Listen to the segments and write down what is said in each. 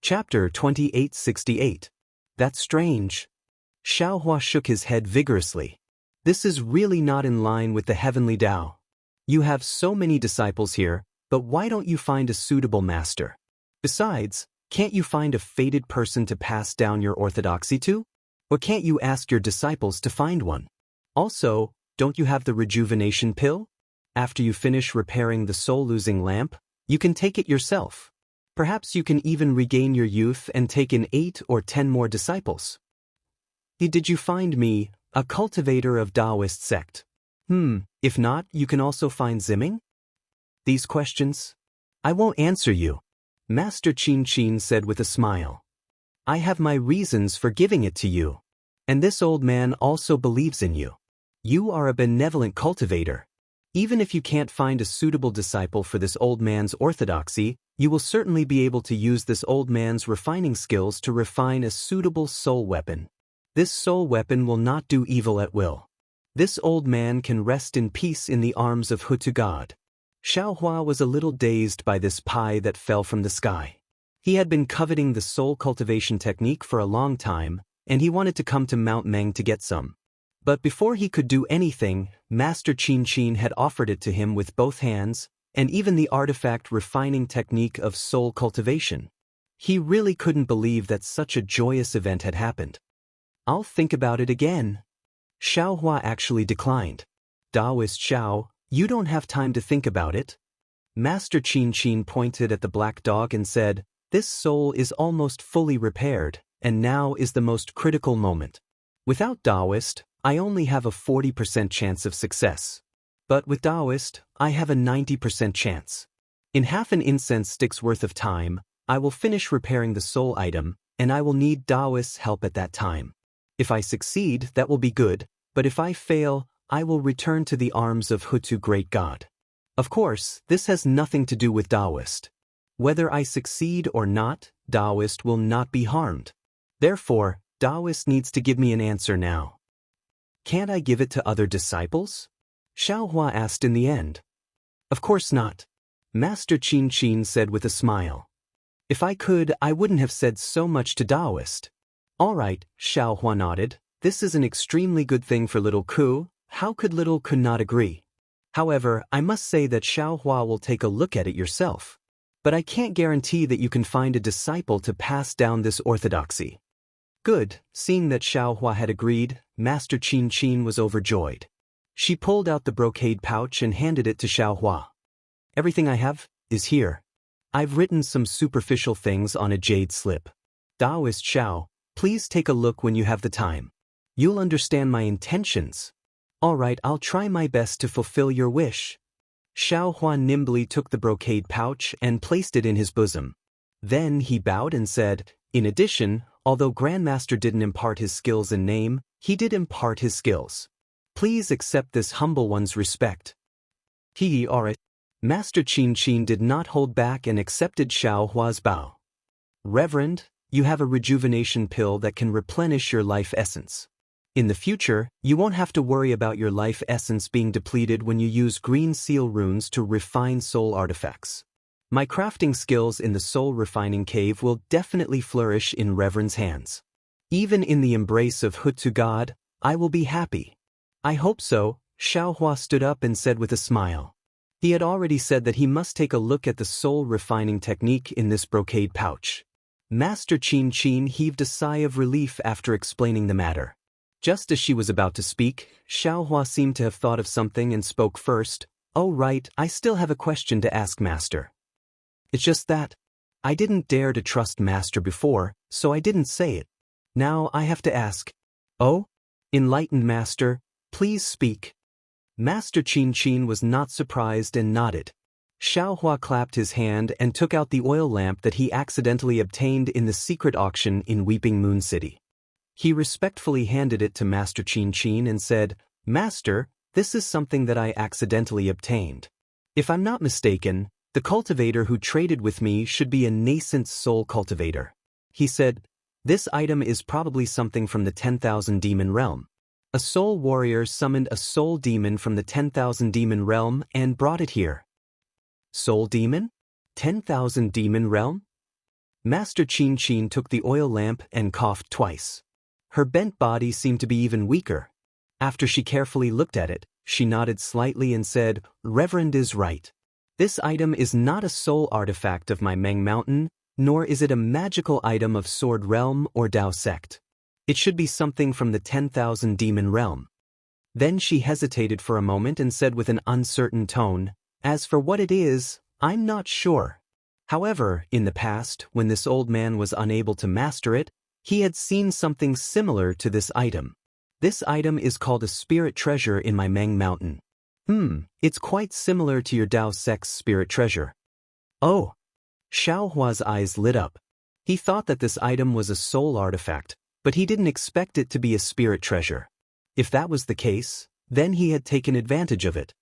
Chapter 2868. That's strange. Xiaohua shook his head vigorously. This is really not in line with the heavenly Tao. You have so many disciples here, but why don't you find a suitable master? Besides, can't you find a fated person to pass down your orthodoxy to? Or can't you ask your disciples to find one? Also, don't you have the rejuvenation pill? After you finish repairing the soul-losing lamp, you can take it yourself. Perhaps you can even regain your youth and take in 8 or 10 more disciples. Did you find me, a cultivator of Taoist sect? If not, you can also find Zimming? These questions? I won't answer you, Master Qin said with a smile. I have my reasons for giving it to you. And this old man also believes in you. You are a benevolent cultivator. Even if you can't find a suitable disciple for this old man's orthodoxy, you will certainly be able to use this old man's refining skills to refine a suitable soul weapon. This soul weapon will not do evil at will. This old man can rest in peace in the arms of Hutu God. Xiaohua was a little dazed by this pie that fell from the sky. He had been coveting the soul cultivation technique for a long time, and he wanted to come to Mount Meng to get some. But before he could do anything, Master Qin had offered it to him with both hands, and even the artifact refining technique of soul cultivation. He really couldn't believe that such a joyous event had happened. I'll think about it again. Xiaohua actually declined. Taoist Xiao, you don't have time to think about it. Master Qin pointed at the black dog and said, this soul is almost fully repaired, and now is the most critical moment. Without Taoist, I only have a 40% chance of success. But with Taoist, I have a 90% chance. In half an incense stick's worth of time, I will finish repairing the soul item, and I will need Taoist's help at that time. If I succeed, that will be good, but if I fail, I will return to the arms of Hutu Great God. Of course, this has nothing to do with Taoist. Whether I succeed or not, Taoist will not be harmed. Therefore, Taoist needs to give me an answer now. Can't I give it to other disciples? Xiaohua asked in the end. Of course not. Master Qin said with a smile. If I could, I wouldn't have said so much to Taoist. All right, Xiaohua nodded. This is an extremely good thing for little Ku. How could little Ku not agree? However, I must say that Xiaohua will take a look at it yourself. But I can't guarantee that you can find a disciple to pass down this orthodoxy. Good, seeing that Xiaohua had agreed, Master Qin was overjoyed. She pulled out the brocade pouch and handed it to Xiaohua. Everything I have is here. I've written some superficial things on a jade slip. Taoist Xiao, please take a look when you have the time. You'll understand my intentions. All right, I'll try my best to fulfill your wish. Xiaohua nimbly took the brocade pouch and placed it in his bosom. Then he bowed and said, in addition, although Grandmaster didn't impart his skills in name, he did impart his skills. Please accept this humble one's respect. Alright. Master Qin did not hold back and accepted Xiaohua's bow. Reverend, you have a rejuvenation pill that can replenish your life essence. In the future, you won't have to worry about your life essence being depleted when you use green seal runes to refine soul artifacts. My crafting skills in the soul refining cave will definitely flourish in Reverend's hands. Even in the embrace of Hutu God, I will be happy. I hope so, Xiaohua stood up and said with a smile. He had already said that he must take a look at the soul refining technique in this brocade pouch. Master Qin heaved a sigh of relief after explaining the matter. Just as she was about to speak, Xiaohua seemed to have thought of something and spoke first. Oh right, I still have a question to ask Master. It's just that. I didn't dare to trust Master before, so I didn't say it. Now I have to ask. Oh? Enlightened Master, please speak. Master Qin was not surprised and nodded. Xiaohua clapped his hand and took out the oil lamp that he accidentally obtained in the secret auction in Weeping Moon City. He respectfully handed it to Master Qin and said, Master, this is something that I accidentally obtained. If I'm not mistaken, the cultivator who traded with me should be a nascent soul cultivator. He said, this item is probably something from the 10,000 demon realm. A soul warrior summoned a soul demon from the 10,000 demon realm and brought it here. Soul demon? 10,000 demon realm? Master Chin Chin took the oil lamp and coughed twice. Her bent body seemed to be even weaker. After she carefully looked at it, she nodded slightly and said, "Reverend is right. This item is not a soul artifact of my Meng Mountain, nor is it a magical item of Sword Realm or Dao Sect. It should be something from the 10,000 Demon Realm." Then she hesitated for a moment and said with an uncertain tone, "As for what it is, I'm not sure." However, in the past, when this old man was unable to master it, he had seen something similar to this item. This item is called a spirit treasure in my Meng Mountain. It's quite similar to your Dao Sect's spirit treasure. Oh! Xiaohua's eyes lit up. He thought that this item was a soul artifact, but he didn't expect it to be a spirit treasure. If that was the case, then he had taken advantage of it.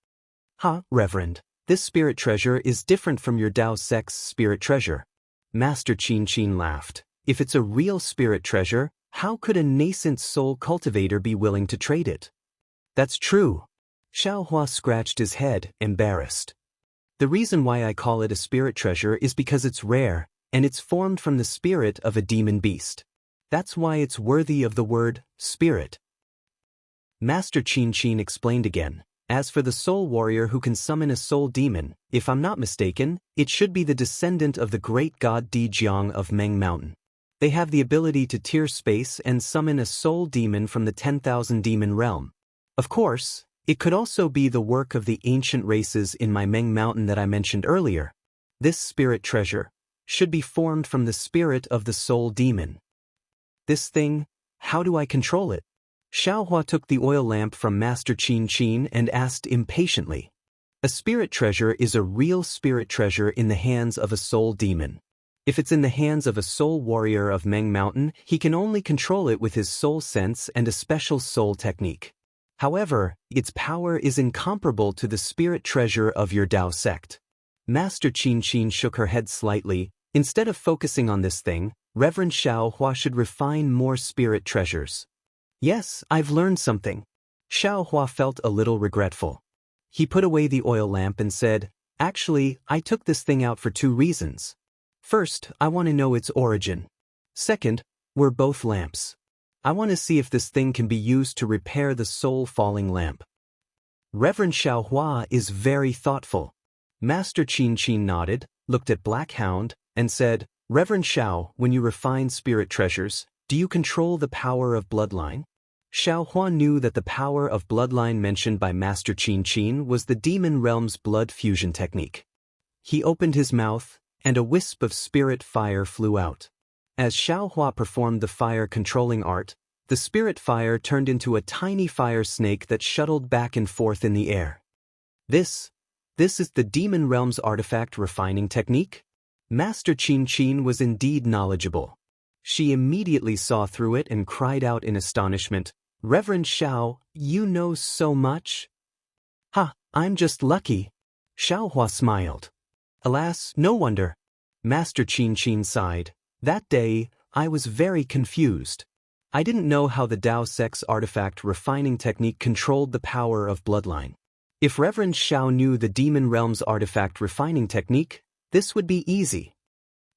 Reverend, this spirit treasure is different from your Dao Sect's spirit treasure. Master Chin Chin laughed. If it's a real spirit treasure, how could a nascent soul cultivator be willing to trade it? That's true. Xiaohua scratched his head, embarrassed. The reason why I call it a spirit treasure is because it's rare, and it's formed from the spirit of a demon beast. That's why it's worthy of the word, spirit. Master Chin Chin explained again. As for the soul warrior who can summon a soul demon, if I'm not mistaken, it should be the descendant of the great god Di Jiang of Meng Mountain. They have the ability to tear space and summon a soul demon from the 10,000 Demon Realm. Of course, it could also be the work of the ancient races in my Meng Mountain that I mentioned earlier. This spirit treasure should be formed from the spirit of the soul demon. This thing, how do I control it? Xiaohua took the oil lamp from Master Chin Chin and asked impatiently. A spirit treasure is a real spirit treasure in the hands of a soul demon. If it's in the hands of a soul warrior of Meng Mountain, he can only control it with his soul sense and a special soul technique. However, its power is incomparable to the spirit treasure of your Dao Sect. Master Chin Chin shook her head slightly. Instead of focusing on this thing, Reverend Xiaohua should refine more spirit treasures. Yes, I've learned something. Xiaohua felt a little regretful. He put away the oil lamp and said, "Actually, I took this thing out for 2 reasons. First, I want to know its origin. Second, we're both lamps. I want to see if this thing can be used to repair the soul-falling lamp." Reverend Xiaohua is very thoughtful. Master Chin Chin nodded, looked at Black Hound, and said, "Reverend Xiao, when you refine spirit treasures, do you control the power of bloodline?" Xiaohua knew that the power of bloodline mentioned by Master Chin Chin was the demon realm's blood fusion technique. He opened his mouth, and a wisp of spirit fire flew out. As Xiaohua performed the fire-controlling art, the spirit fire turned into a tiny fire snake that shuttled back and forth in the air. This is the demon realm's artifact refining technique? Master Chin Chin was indeed knowledgeable. She immediately saw through it and cried out in astonishment, "Reverend Xiao, you know so much?" I'm just lucky." Xiaohua smiled. "Alas, no wonder." Master Chin Chin sighed. "That day, I was very confused. I didn't know how the Dao Sect's artifact refining technique controlled the power of bloodline. If Reverend Xiao knew the demon realm's artifact refining technique, this would be easy."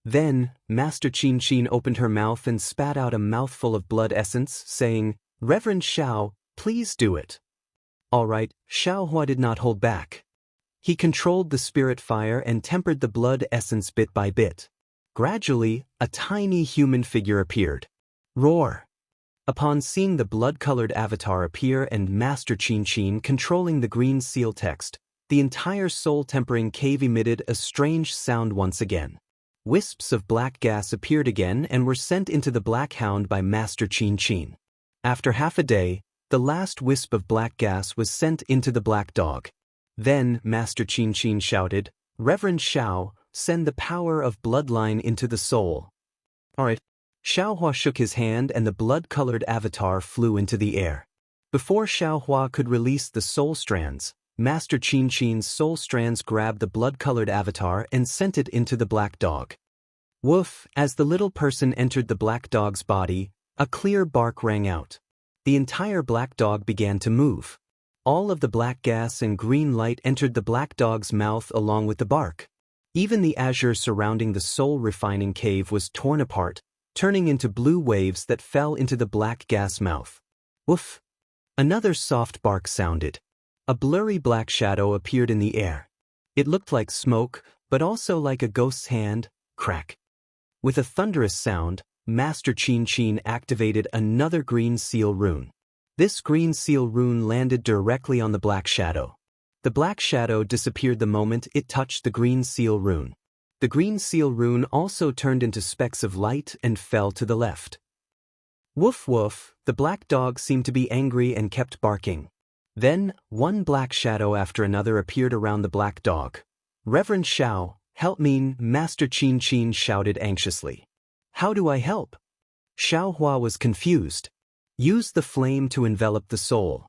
Then, Master Chin Chin opened her mouth and spat out a mouthful of blood essence, saying, "Reverend Xiao, please do it." All right, Xiaohua did not hold back. He controlled the spirit fire and tempered the blood essence bit by bit. Gradually, a tiny human figure appeared. Roar! Upon seeing the blood-colored avatar appear and Master Chin Chin controlling the green seal text, the entire soul-tempering cave emitted a strange sound once again. Wisps of black gas appeared again and were sent into the Black Hound by Master Chin Chin. After half a day, the last wisp of black gas was sent into the Black Dog. Then Master Chin Chin shouted, "Reverend Xiao, send the power of bloodline into the soul." All right. Xiaohua shook his hand and the blood-colored avatar flew into the air. Before Xiaohua could release the soul strands, Master Chin Chin's soul strands grabbed the blood-colored avatar and sent it into the Black Dog. Woof! As the little person entered the Black Dog's body, a clear bark rang out. The entire Black Dog began to move. All of the black gas and green light entered the Black Dog's mouth along with the bark. Even the azure surrounding the soul refining cave was torn apart, turning into blue waves that fell into the black gas mouth. Woof! Another soft bark sounded. A blurry black shadow appeared in the air. It looked like smoke, but also like a ghost's hand. Crack! With a thunderous sound, Master Chin Chin activated another green seal rune. This green seal rune landed directly on the black shadow. The black shadow disappeared the moment it touched the green seal rune. The green seal rune also turned into specks of light and fell to the left. Woof woof, the black dog seemed to be angry and kept barking. Then, one black shadow after another appeared around the black dog. Reverend Shao, help me, Master Chin Chin shouted anxiously. How do I help? Xiaohua was confused. Use the flame to envelop the soul.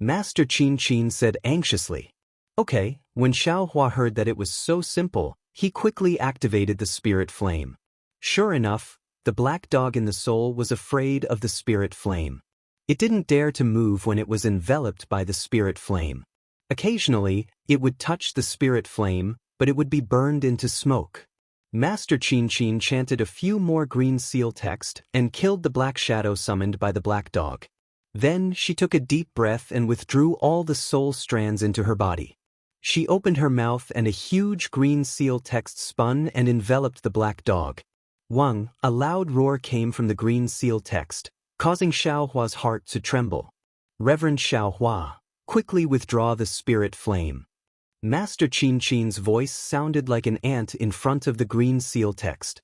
Master Chin Chin said anxiously. Okay, when Xiaohua heard that it was so simple, he quickly activated the spirit flame. Sure enough, the black dog in the soul was afraid of the spirit flame. It didn't dare to move when it was enveloped by the spirit flame. Occasionally, it would touch the spirit flame, but it would be burned into smoke. Master Chin Chin chanted a few more green seal text and killed the black shadow summoned by the black dog. Then she took a deep breath and withdrew all the soul strands into her body. She opened her mouth and a huge green seal text spun and enveloped the black dog. Wang, a loud roar came from the green seal text, causing Xiaohua's heart to tremble. Reverend Xiaohua, quickly withdraw the spirit flame. Master Chin Chin's voice sounded like an ant in front of the green seal text.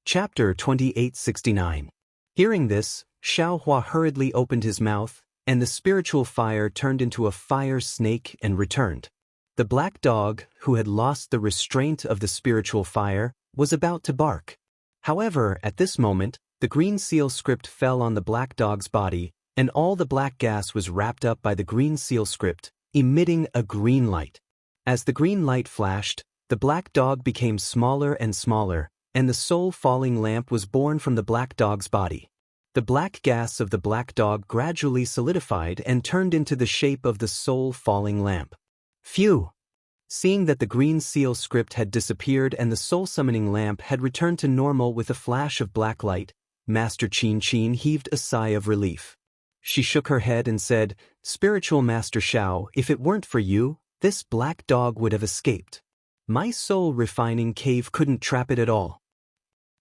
Chapter 2869. Hearing this, Xiaohua hurriedly opened his mouth, and the spiritual fire turned into a fire snake and returned. The black dog, who had lost the restraint of the spiritual fire, was about to bark. However, at this moment, the green seal script fell on the black dog's body, and all the black gas was wrapped up by the green seal script, emitting a green light. As the green light flashed, the black dog became smaller and smaller, and the soul-falling lamp was born from the black dog's body. The black gas of the black dog gradually solidified and turned into the shape of the soul-falling lamp. Phew! Seeing that the green seal script had disappeared and the soul-summoning lamp had returned to normal with a flash of black light, Master Chin Chin heaved a sigh of relief. She shook her head and said, Spiritual Master Shao, if it weren't for you, this black dog would have escaped. My soul-refining cave couldn't trap it at all.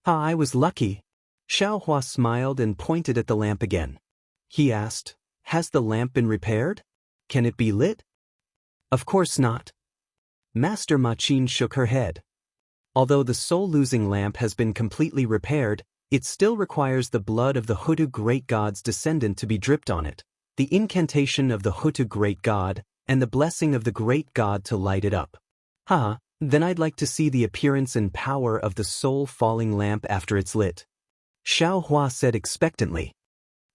Ah, I was lucky. Xiaohua smiled and pointed at the lamp again. He asked, Has the lamp been repaired? Can it be lit? Of course not. Master Ma Qin shook her head. Although the soul-losing lamp has been completely repaired, it still requires the blood of the Hutu great god's descendant to be dripped on it, the incantation of the Hutu great god, and the blessing of the great god to light it up. Then I'd like to see the appearance and power of the soul-falling lamp after it's lit. Xiaohua said expectantly.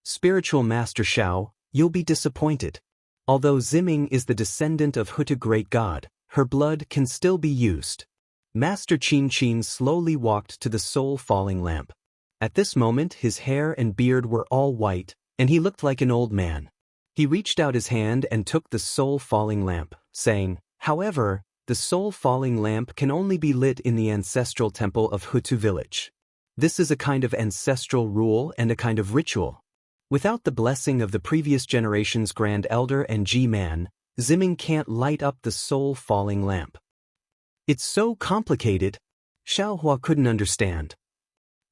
Spiritual Master Shao, you'll be disappointed. Although Ziming is the descendant of Hutu great god, her blood can still be used. Master Chin Chin slowly walked to the soul-falling lamp. At this moment his hair and beard were all white, and he looked like an old man. He reached out his hand and took the soul-falling lamp, saying, However, the soul-falling lamp can only be lit in the ancestral temple of Hutu village. This is a kind of ancestral rule and a kind of ritual. Without the blessing of the previous generation's Grand Elder and G-Man, Ziming can't light up the soul-falling lamp. It's so complicated. Xiaohua couldn't understand.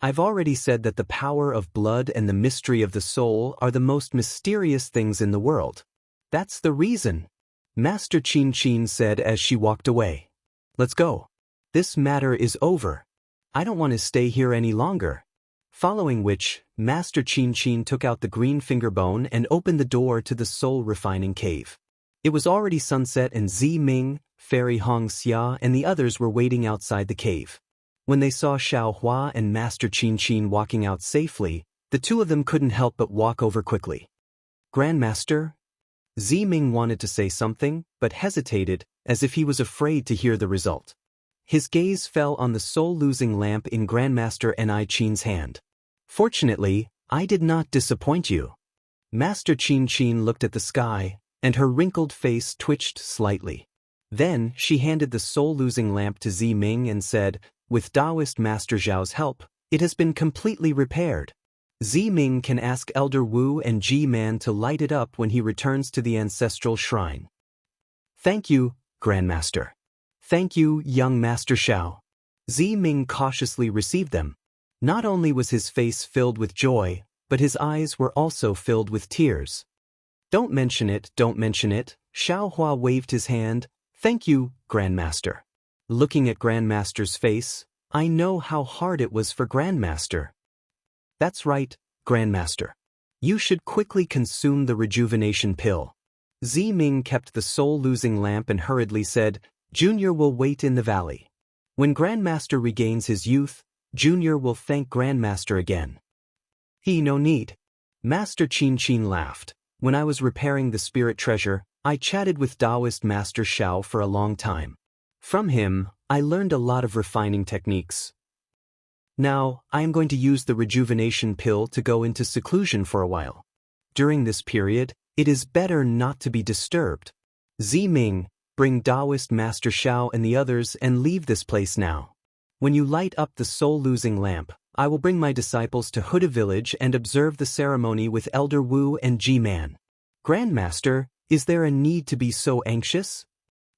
I've already said that the power of blood and the mystery of the soul are the most mysterious things in the world. That's the reason. Master Chin Chin said as she walked away. Let's go. This matter is over. I don't want to stay here any longer. Following which, Master Chin Chin took out the green finger bone and opened the door to the soul-refining cave. It was already sunset and Zi Ming, Fairy Hong Xia and the others were waiting outside the cave. When they saw Xiaohua and Master Chin Chin walking out safely, the two of them couldn't help but walk over quickly. Grandmaster? Zi Ming wanted to say something, but hesitated, as if he was afraid to hear the result. His gaze fell on the soul-losing lamp in Grandmaster Ni Chin's hand. Fortunately, I did not disappoint you. Master Chin Chin looked at the sky, and her wrinkled face twitched slightly. Then, she handed the soul-losing lamp to Zi Ming and said, "With Taoist Master Zhao's help, it has been completely repaired. Zi Ming can ask Elder Wu and Ji Man to light it up when he returns to the ancestral shrine." "Thank you, Grandmaster." "Thank you, young Master Xiao." Zi Ming cautiously received them. Not only was his face filled with joy, but his eyes were also filled with tears. "Don't mention it, don't mention it." Xiao Hua waved his hand. "Thank you, Grandmaster." Looking at Grandmaster's face, I know how hard it was for Grandmaster. "That's right, Grandmaster. You should quickly consume the rejuvenation pill." Zi Ming kept the soul-losing lamp and hurriedly said, "Junior will wait in the valley. When Grandmaster regains his youth, Junior will thank Grandmaster again." No need." Master Qin laughed. "When I was repairing the spirit treasure, I chatted with Taoist Master Xiao for a long time. From him, I learned a lot of refining techniques. Now, I am going to use the rejuvenation pill to go into seclusion for a while. During this period, it is better not to be disturbed. Zi Ming, bring Taoist Master Xiao and the others and leave this place now. When you light up the soul-losing lamp, I will bring my disciples to Huda village and observe the ceremony with Elder Wu and Ji Man." "Grandmaster, is there a need to be so anxious?"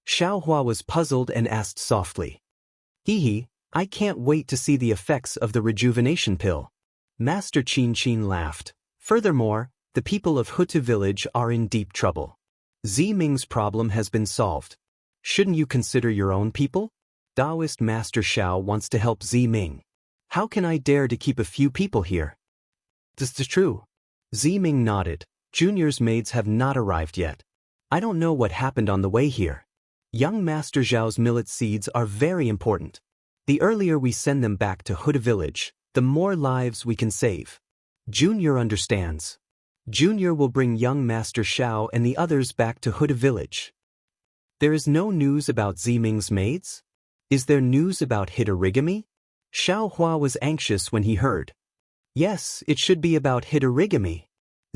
Xiao Hua was puzzled and asked softly. I can't wait to see the effects of the rejuvenation pill." Master Qin laughed. "Furthermore, the people of Huta village are in deep trouble. Zi Ming's problem has been solved. Shouldn't you consider your own people? Taoist Master Xiao wants to help Zi Ming. How can I dare to keep a few people here?" "This is true." Zi Ming nodded. "Junior's maids have not arrived yet. I don't know what happened on the way here. Young Master Zhao's millet seeds are very important. The earlier we send them back to Huda village, the more lives we can save. Junior understands. Junior will bring young Master Xiao and the others back to Huda village." "There is no news about Zi Ming's maids? Is there news about Hitorigami?" Xiao Hua was anxious when he heard. "Yes, it should be about Hitorigami."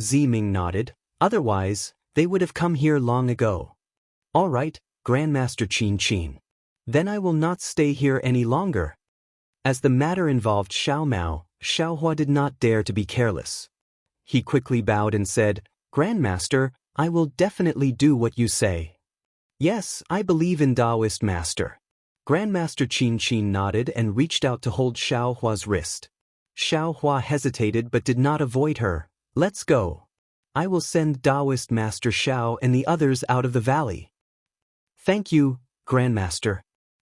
Zi Ming nodded. "Otherwise, they would have come here long ago." "All right, Grandmaster Qin. Then I will not stay here any longer." As the matter involved Xiao Mao, Xiao Hua did not dare to be careless. He quickly bowed and said, "Grandmaster, I will definitely do what you say." "Yes, I believe in Taoist Master." Grandmaster Qin nodded and reached out to hold Xiao Hua's wrist. Xiao Hua hesitated but did not avoid her. "Let's go. I will send Taoist Master Xiao and the others out of the valley." "Thank you, Grandmaster."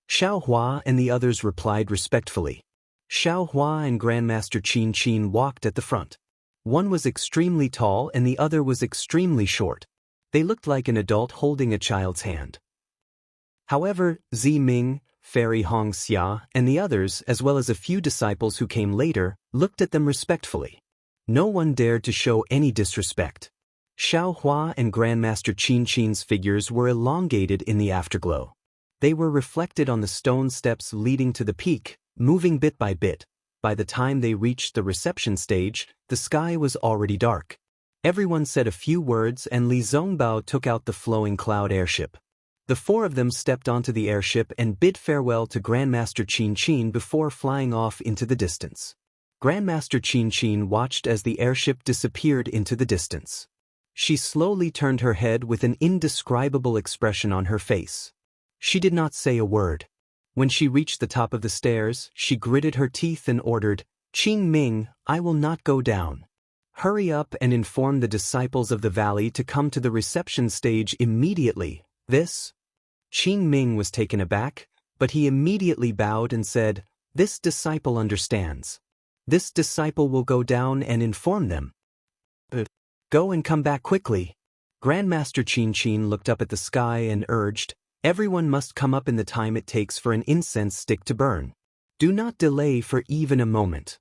Xiao Hua and the others replied respectfully. Xiao Hua and Grandmaster Qin walked at the front. One was extremely tall and the other was extremely short. They looked like an adult holding a child's hand. However, Zi Ming, Fairy Hong Xia, and the others, as well as a few disciples who came later, looked at them respectfully. No one dared to show any disrespect. Xiao Hua and Grandmaster Qin's figures were elongated in the afterglow. They were reflected on the stone steps leading to the peak, moving bit by bit. By the time they reached the reception stage, the sky was already dark. Everyone said a few words and Li Zongbao took out the flowing cloud airship. The four of them stepped onto the airship and bid farewell to Grandmaster Qin before flying off into the distance. Grandmaster Qin watched as the airship disappeared into the distance. She slowly turned her head with an indescribable expression on her face. She did not say a word. When she reached the top of the stairs, she gritted her teeth and ordered, "Qing Ming, I will not go down. Hurry up and inform the disciples of the valley to come to the reception stage immediately." Qing Ming was taken aback, but he immediately bowed and said, "This disciple understands. This disciple will go down and inform them. Go and come back quickly." Grandmaster Qin looked up at the sky and urged, "Everyone must come up in the time it takes for an incense stick to burn. Do not delay for even a moment."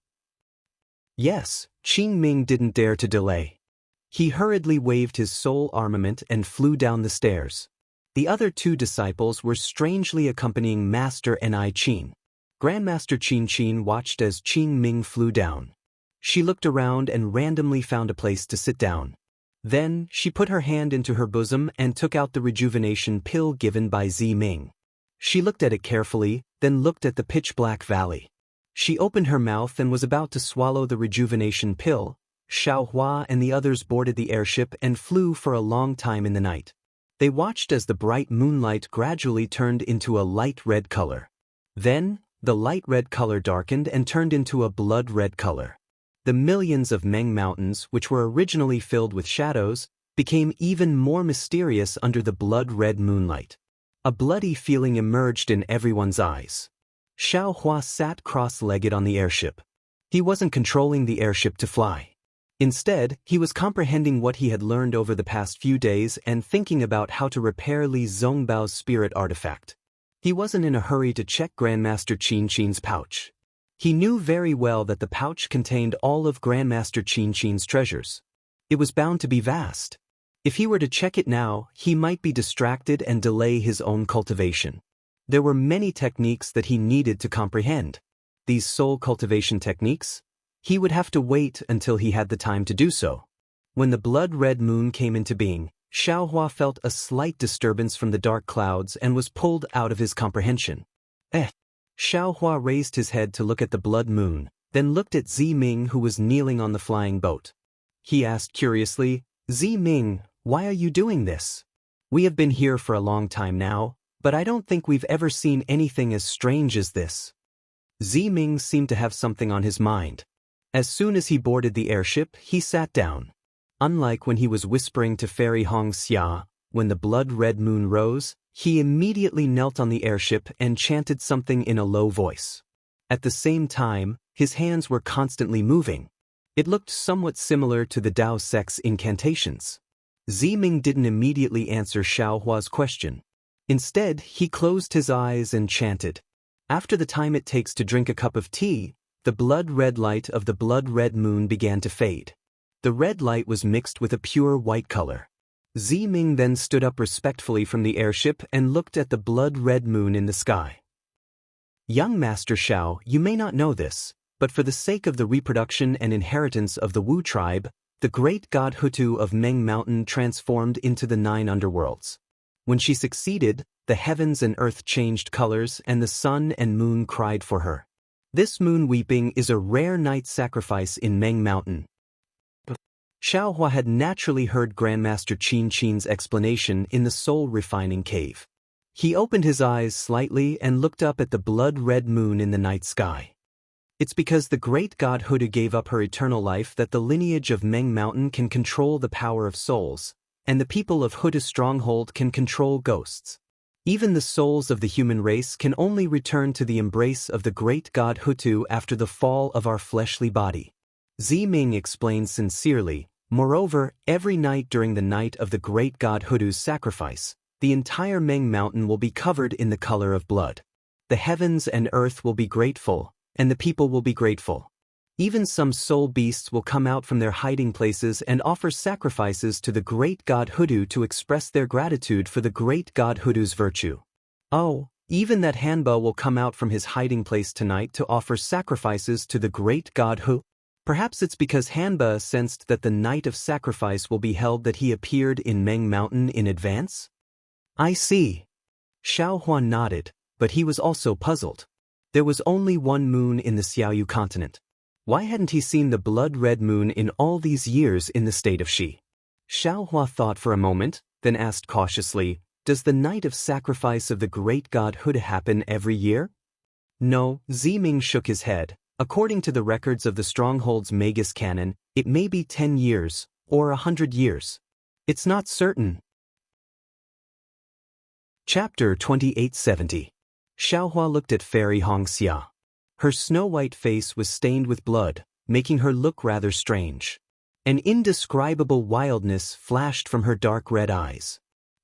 Yes, Qing Ming didn't dare to delay. He hurriedly waved his soul armament and flew down the stairs. The other two disciples were strangely accompanying Master and I Qin. Grandmaster Qin watched as Qing Ming flew down. She looked around and randomly found a place to sit down. Then, she put her hand into her bosom and took out the rejuvenation pill given by Zi Ming. She looked at it carefully, then looked at the pitch-black valley. She opened her mouth and was about to swallow the rejuvenation pill. Xiaohua and the others boarded the airship and flew for a long time in the night. They watched as the bright moonlight gradually turned into a light red color. Then, the light red color darkened and turned into a blood red color. The millions of Meng Mountains, which were originally filled with shadows, became even more mysterious under the blood-red moonlight. A bloody feeling emerged in everyone's eyes. Xiaohua sat cross-legged on the airship. He wasn't controlling the airship to fly. Instead, he was comprehending what he had learned over the past few days and thinking about how to repair Li Zongbao's spirit artifact. He wasn't in a hurry to check Grandmaster Qin Qin's pouch. He knew very well that the pouch contained all of Grandmaster Qin Qin's treasures. It was bound to be vast. If he were to check it now, he might be distracted and delay his own cultivation. There were many techniques that he needed to comprehend. These soul cultivation techniques? He would have to wait until he had the time to do so. When the blood-red moon came into being, Xiaohua felt a slight disturbance from the dark clouds and was pulled out of his comprehension. Xiaohua raised his head to look at the blood moon, then looked at Zi Ming who was kneeling on the flying boat. He asked curiously, "Zi Ming, why are you doing this? We have been here for a long time now, but I don't think we've ever seen anything as strange as this." Zi Ming seemed to have something on his mind. As soon as he boarded the airship, he sat down. Unlike when he was whispering to Fairy Hong Xia, when the blood-red moon rose, he immediately knelt on the airship and chanted something in a low voice. At the same time, his hands were constantly moving. It looked somewhat similar to the Dao Sect's incantations. Zi Ming didn't immediately answer Xiaohua's question. Instead, he closed his eyes and chanted. After the time it takes to drink a cup of tea, the blood-red light of the blood-red moon began to fade. The red light was mixed with a pure white color. Zi Ming then stood up respectfully from the airship and looked at the blood-red moon in the sky. "Young Master Xiao, you may not know this, but for the sake of the reproduction and inheritance of the Wu tribe, the great god Hutu of Meng Mountain transformed into the 9 underworlds. When she succeeded, the heavens and earth changed colors and the sun and moon cried for her. This moon weeping is a rare night sacrifice in Meng Mountain." Xiaohua had naturally heard Grandmaster Qin Qin's explanation in the soul-refining cave. He opened his eyes slightly and looked up at the blood-red moon in the night sky. It's because the great god Hutu gave up her eternal life that the lineage of Meng Mountain can control the power of souls, and the people of Hutu's stronghold can control ghosts. Even the souls of the human race can only return to the embrace of the great god Hutu after the fall of our fleshly body. Zi Ming explained sincerely. Moreover, every night during the night of the great god Hutu's sacrifice, the entire Meng Mountain will be covered in the color of blood. The heavens and earth will be grateful, and the people will be grateful. Even some soul beasts will come out from their hiding places and offer sacrifices to the great god Hutu to express their gratitude for the great god Hutu's virtue. Oh, even that Hanba will come out from his hiding place tonight to offer sacrifices to the great god Hu. Perhaps it's because Hanba sensed that the night of sacrifice will be held that he appeared in Meng Mountain in advance? I see. Xiaohua nodded, but he was also puzzled. There was only one moon in the Xiaoyu continent. Why hadn't he seen the blood-red moon in all these years in the state of Xi? Xiaohua thought for a moment, then asked cautiously, "Does the night of sacrifice of the great god Huda happen every year?" No, Zi Ming shook his head. According to the records of the Stronghold's Magus canon, it may be 10 years, or 100 years. It's not certain. Chapter 2870. Xiaohua looked at Fairy Hong Xia. Her snow-white face was stained with blood, making her look rather strange. An indescribable wildness flashed from her dark red eyes.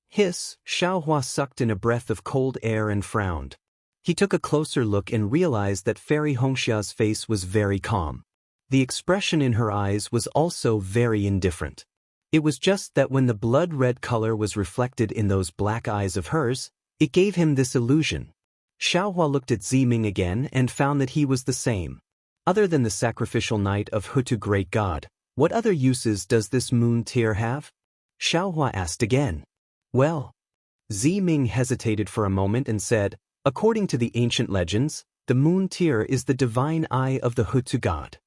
Hiss, Xiaohua sucked in a breath of cold air and frowned. He took a closer look and realized that Fairy Hongxia's face was very calm. The expression in her eyes was also very indifferent. It was just that when the blood-red color was reflected in those black eyes of hers, it gave him this illusion. Xiaohua looked at Zi Ming again and found that he was the same. Other than the sacrificial night of Hutu Great God, What other uses does this moon tear have? Xiaohua asked again. Well, Ziming hesitated for a moment and said, according to the ancient legends, the moon tear is the divine eye of the Hutu god.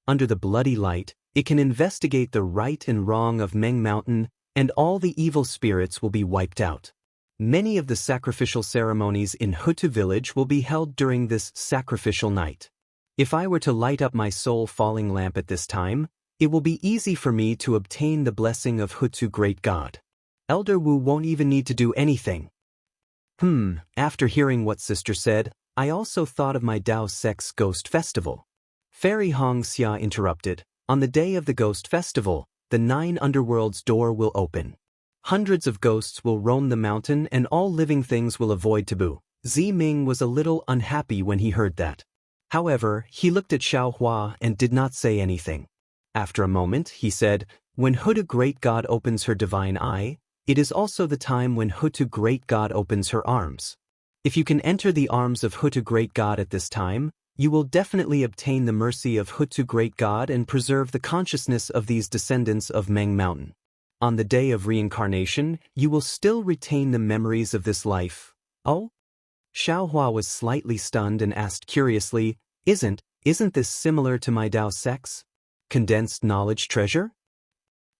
Under the bloody light, it can investigate the right and wrong of Meng Mountain, and all the evil spirits will be wiped out. Many of the sacrificial ceremonies in Hutu village will be held during this sacrificial night. If I were to light up my soul falling lamp at this time, it will be easy for me to obtain the blessing of Hutu great god. Elder Wu won't even need to do anything. After hearing what sister said, I also thought of my Dao Sex Ghost Festival. Fairy Hong Xia interrupted. On the day of the Ghost Festival, the 9 underworlds door will open. Hundreds of ghosts will roam the mountain and all living things will avoid taboo. Ziming was a little unhappy when he heard that. However, he looked at Xiaohua and did not say anything. After a moment, he said, when Hutu Great God opens her divine eye, it is also the time when Hutu Great God opens her arms. If you can enter the arms of Hutu Great God at this time, you will definitely obtain the mercy of Hutu Great God and preserve the consciousness of these descendants of Meng Mountain. On the day of reincarnation, you will still retain the memories of this life. Oh? Xiaohua was slightly stunned and asked curiously, Isn't this similar to my Dao Sex? Condensed knowledge treasure?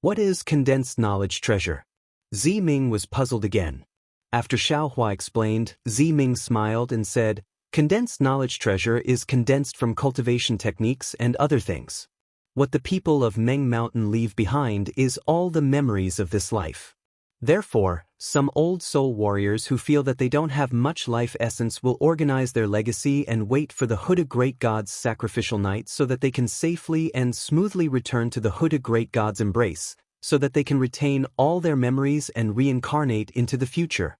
What is condensed knowledge treasure? Ziming was puzzled again. After Xiaohua explained, Ziming smiled and said, condensed knowledge treasure is condensed from cultivation techniques and other things. What the people of Meng Mountain leave behind is all the memories of this life. Therefore, some old soul warriors who feel that they don't have much life essence will organize their legacy and wait for the Hutu Great God's sacrificial night so that they can safely and smoothly return to the Hutu Great God's embrace, so that they can retain all their memories and reincarnate into the future.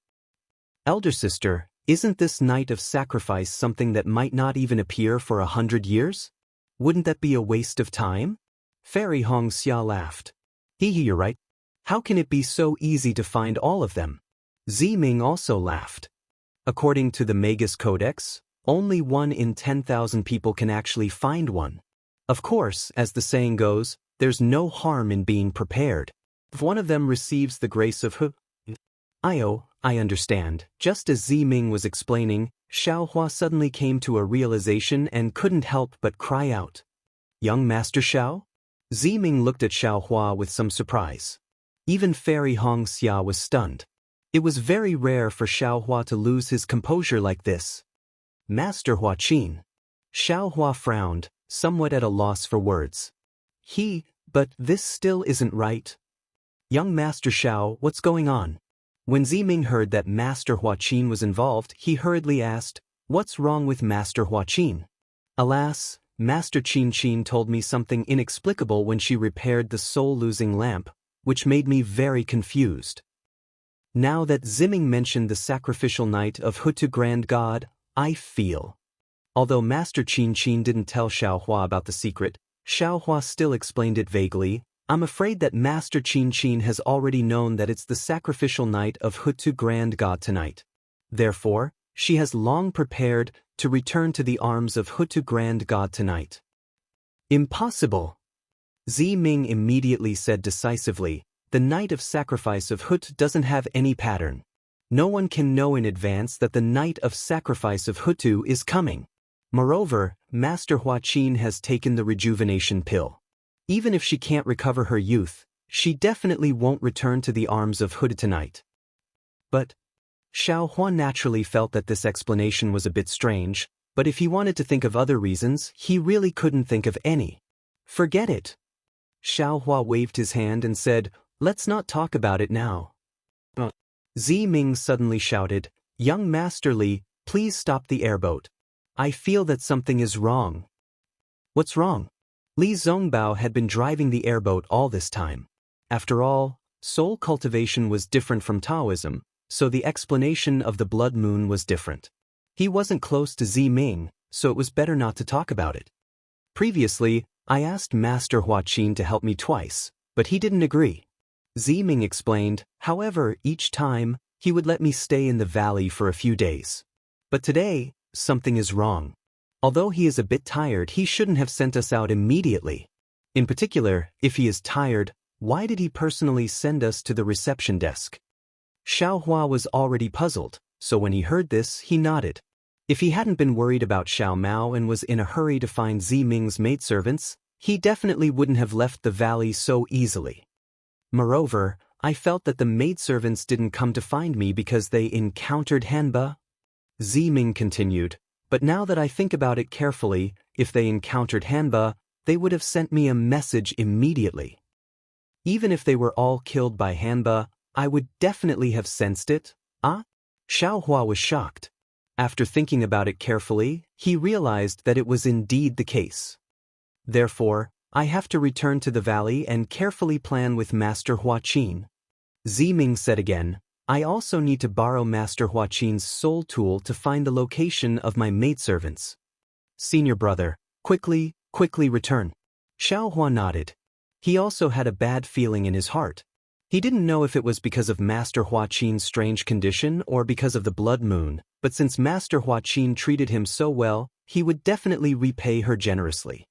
Elder sister, isn't this night of sacrifice something that might not even appear for 100 years? Wouldn't that be a waste of time? Fairy Hong Xia laughed. You're right. How can it be so easy to find all of them? Ziming also laughed. According to the Magus Codex, only 1 in 10,000 people can actually find one. Of course, as the saying goes, there's no harm in being prepared. If one of them receives the grace of I understand. Just as Ziming was explaining, Xiaohua suddenly came to a realization and couldn't help but cry out. Young Master Xiao? Ziming looked at Xiaohua with some surprise. Even Fairy Hong Xia was stunned. It was very rare for Xiaohua to lose his composure like this. Master Huaqin. Xiaohua frowned, somewhat at a loss for words. But this still isn't right. Young Master Xiao, what's going on? When Ziming heard that Master Huaqin was involved, he hurriedly asked, what's wrong with Master Huaqin? Alas, Master Qin told me something inexplicable when she repaired the soul-losing lamp, which made me very confused. Now that Ziming mentioned the sacrificial night of Hutu Grand God, I feel. Although Master Qin didn't tell Xiaohua about the secret, Xiaohua still explained it vaguely. I'm afraid that Master Qin has already known that it's the sacrificial night of Hutu Grand God tonight. Therefore, she has long prepared to return to the arms of Hutu Grand God tonight. Impossible! Ziming immediately said decisively, the night of sacrifice of Hut doesn't have any pattern. No one can know in advance that the night of sacrifice of Hutu is coming. Moreover, Master Huaqin has taken the rejuvenation pill. Even if she can't recover her youth, she definitely won't return to the arms of Hutu tonight. But Xiaohua naturally felt that this explanation was a bit strange, but if he wanted to think of other reasons, he really couldn't think of any. Forget it. Xiaohua waved his hand and said, let's not talk about it now. Ziming suddenly shouted, young Master Li, please stop the airboat. I feel that something is wrong. What's wrong? Li Zongbao had been driving the airboat all this time. After all, soul cultivation was different from Taoism, so the explanation of the blood moon was different. He wasn't close to Ziming, so it was better not to talk about it. Previously, I asked Master Huaqin to help me twice, but he didn't agree. Ziming explained, however, each time, he would let me stay in the valley for a few days. But today, something is wrong. Although he is a bit tired, he shouldn't have sent us out immediately. In particular, if he is tired, why did he personally send us to the reception desk? Xiao Hua was already puzzled, so when he heard this, he nodded. If he hadn't been worried about Xiao Mao and was in a hurry to find Zi Ming's maidservants, he definitely wouldn't have left the valley so easily. Moreover, I felt that the maidservants didn't come to find me because they encountered Hanba. Zi Ming continued, but now that I think about it carefully, if they encountered Hanba, they would have sent me a message immediately. Even if they were all killed by Hanba, I would definitely have sensed it. Ah? Xiao Hua was shocked. After thinking about it carefully, he realized that it was indeed the case. Therefore, I have to return to the valley and carefully plan with Master Hua Qin. Zi Ming said again, I also need to borrow Master Hua Qin's soul tool to find the location of my maidservants. Senior brother, quickly return. Xiao Hua nodded. He also had a bad feeling in his heart. He didn't know if it was because of Master Hua Qin's strange condition or because of the blood moon, but since Master Hua Qin treated him so well, he would definitely repay her generously.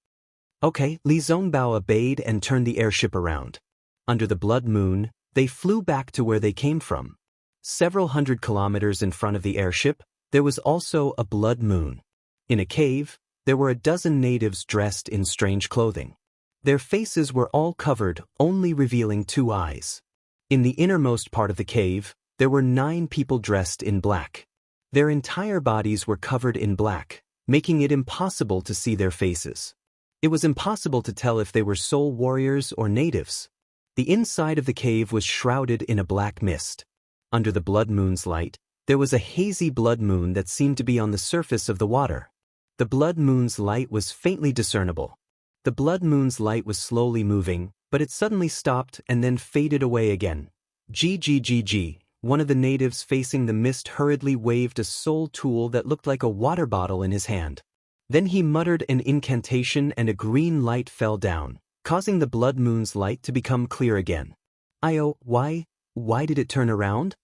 Okay, Li Zongbao obeyed and turned the airship around. Under the blood moon, they flew back to where they came from. Several hundred kilometers in front of the airship, there was also a blood moon. In a cave, there were a dozen natives dressed in strange clothing. Their faces were all covered, only revealing 2 eyes. In the innermost part of the cave, there were 9 people dressed in black. Their entire bodies were covered in black, making it impossible to see their faces. It was impossible to tell if they were soul warriors or natives. The inside of the cave was shrouded in a black mist. Under the blood moon's light, there was a hazy blood moon that seemed to be on the surface of the water. The blood moon's light was faintly discernible. The blood moon's light was slowly moving, but it suddenly stopped and then faded away again. Gggg. One of the natives facing the mist hurriedly waved a soul tool that looked like a water bottle in his hand. Then he muttered an incantation and a green light fell down, causing the blood moon's light to become clear again. Why did it turn around?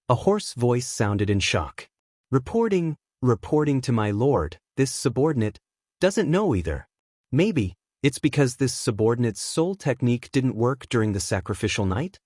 A hoarse voice sounded in shock. Reporting to my lord, this subordinate doesn't know either. Maybe it's because this subordinate's soul technique didn't work during the sacrificial night?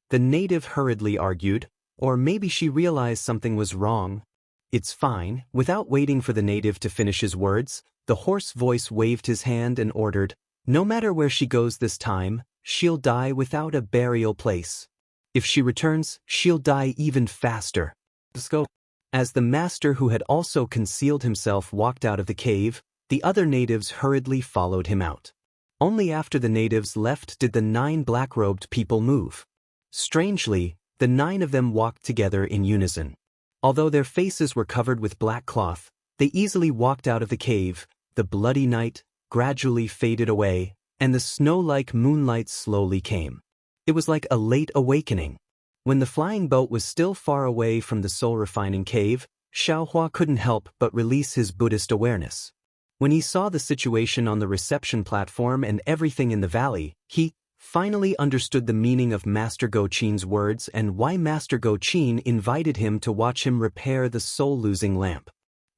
The native hurriedly argued, or maybe she realized something was wrong. It's fine. Without waiting for the native to finish his words, the hoarse voice waved his hand and ordered, no matter where she goes this time, she'll die without a burial place. If she returns, she'll die even faster. Let's go. As the master who had also concealed himself walked out of the cave, the other natives hurriedly followed him out. Only after the natives left did the 9 black-robed people move. Strangely, the 9 of them walked together in unison. Although their faces were covered with black cloth, they easily walked out of the cave. The bloody night gradually faded away, and the snow-like moonlight slowly came. It was like a late awakening. When the flying boat was still far away from the soul-refining cave, Xiao Hua couldn't help but release his Buddhist awareness. When he saw the situation on the reception platform and everything in the valley, he finally understood the meaning of Master Go Qin's words and why Master Go Qin invited him to watch him repair the soul-losing lamp.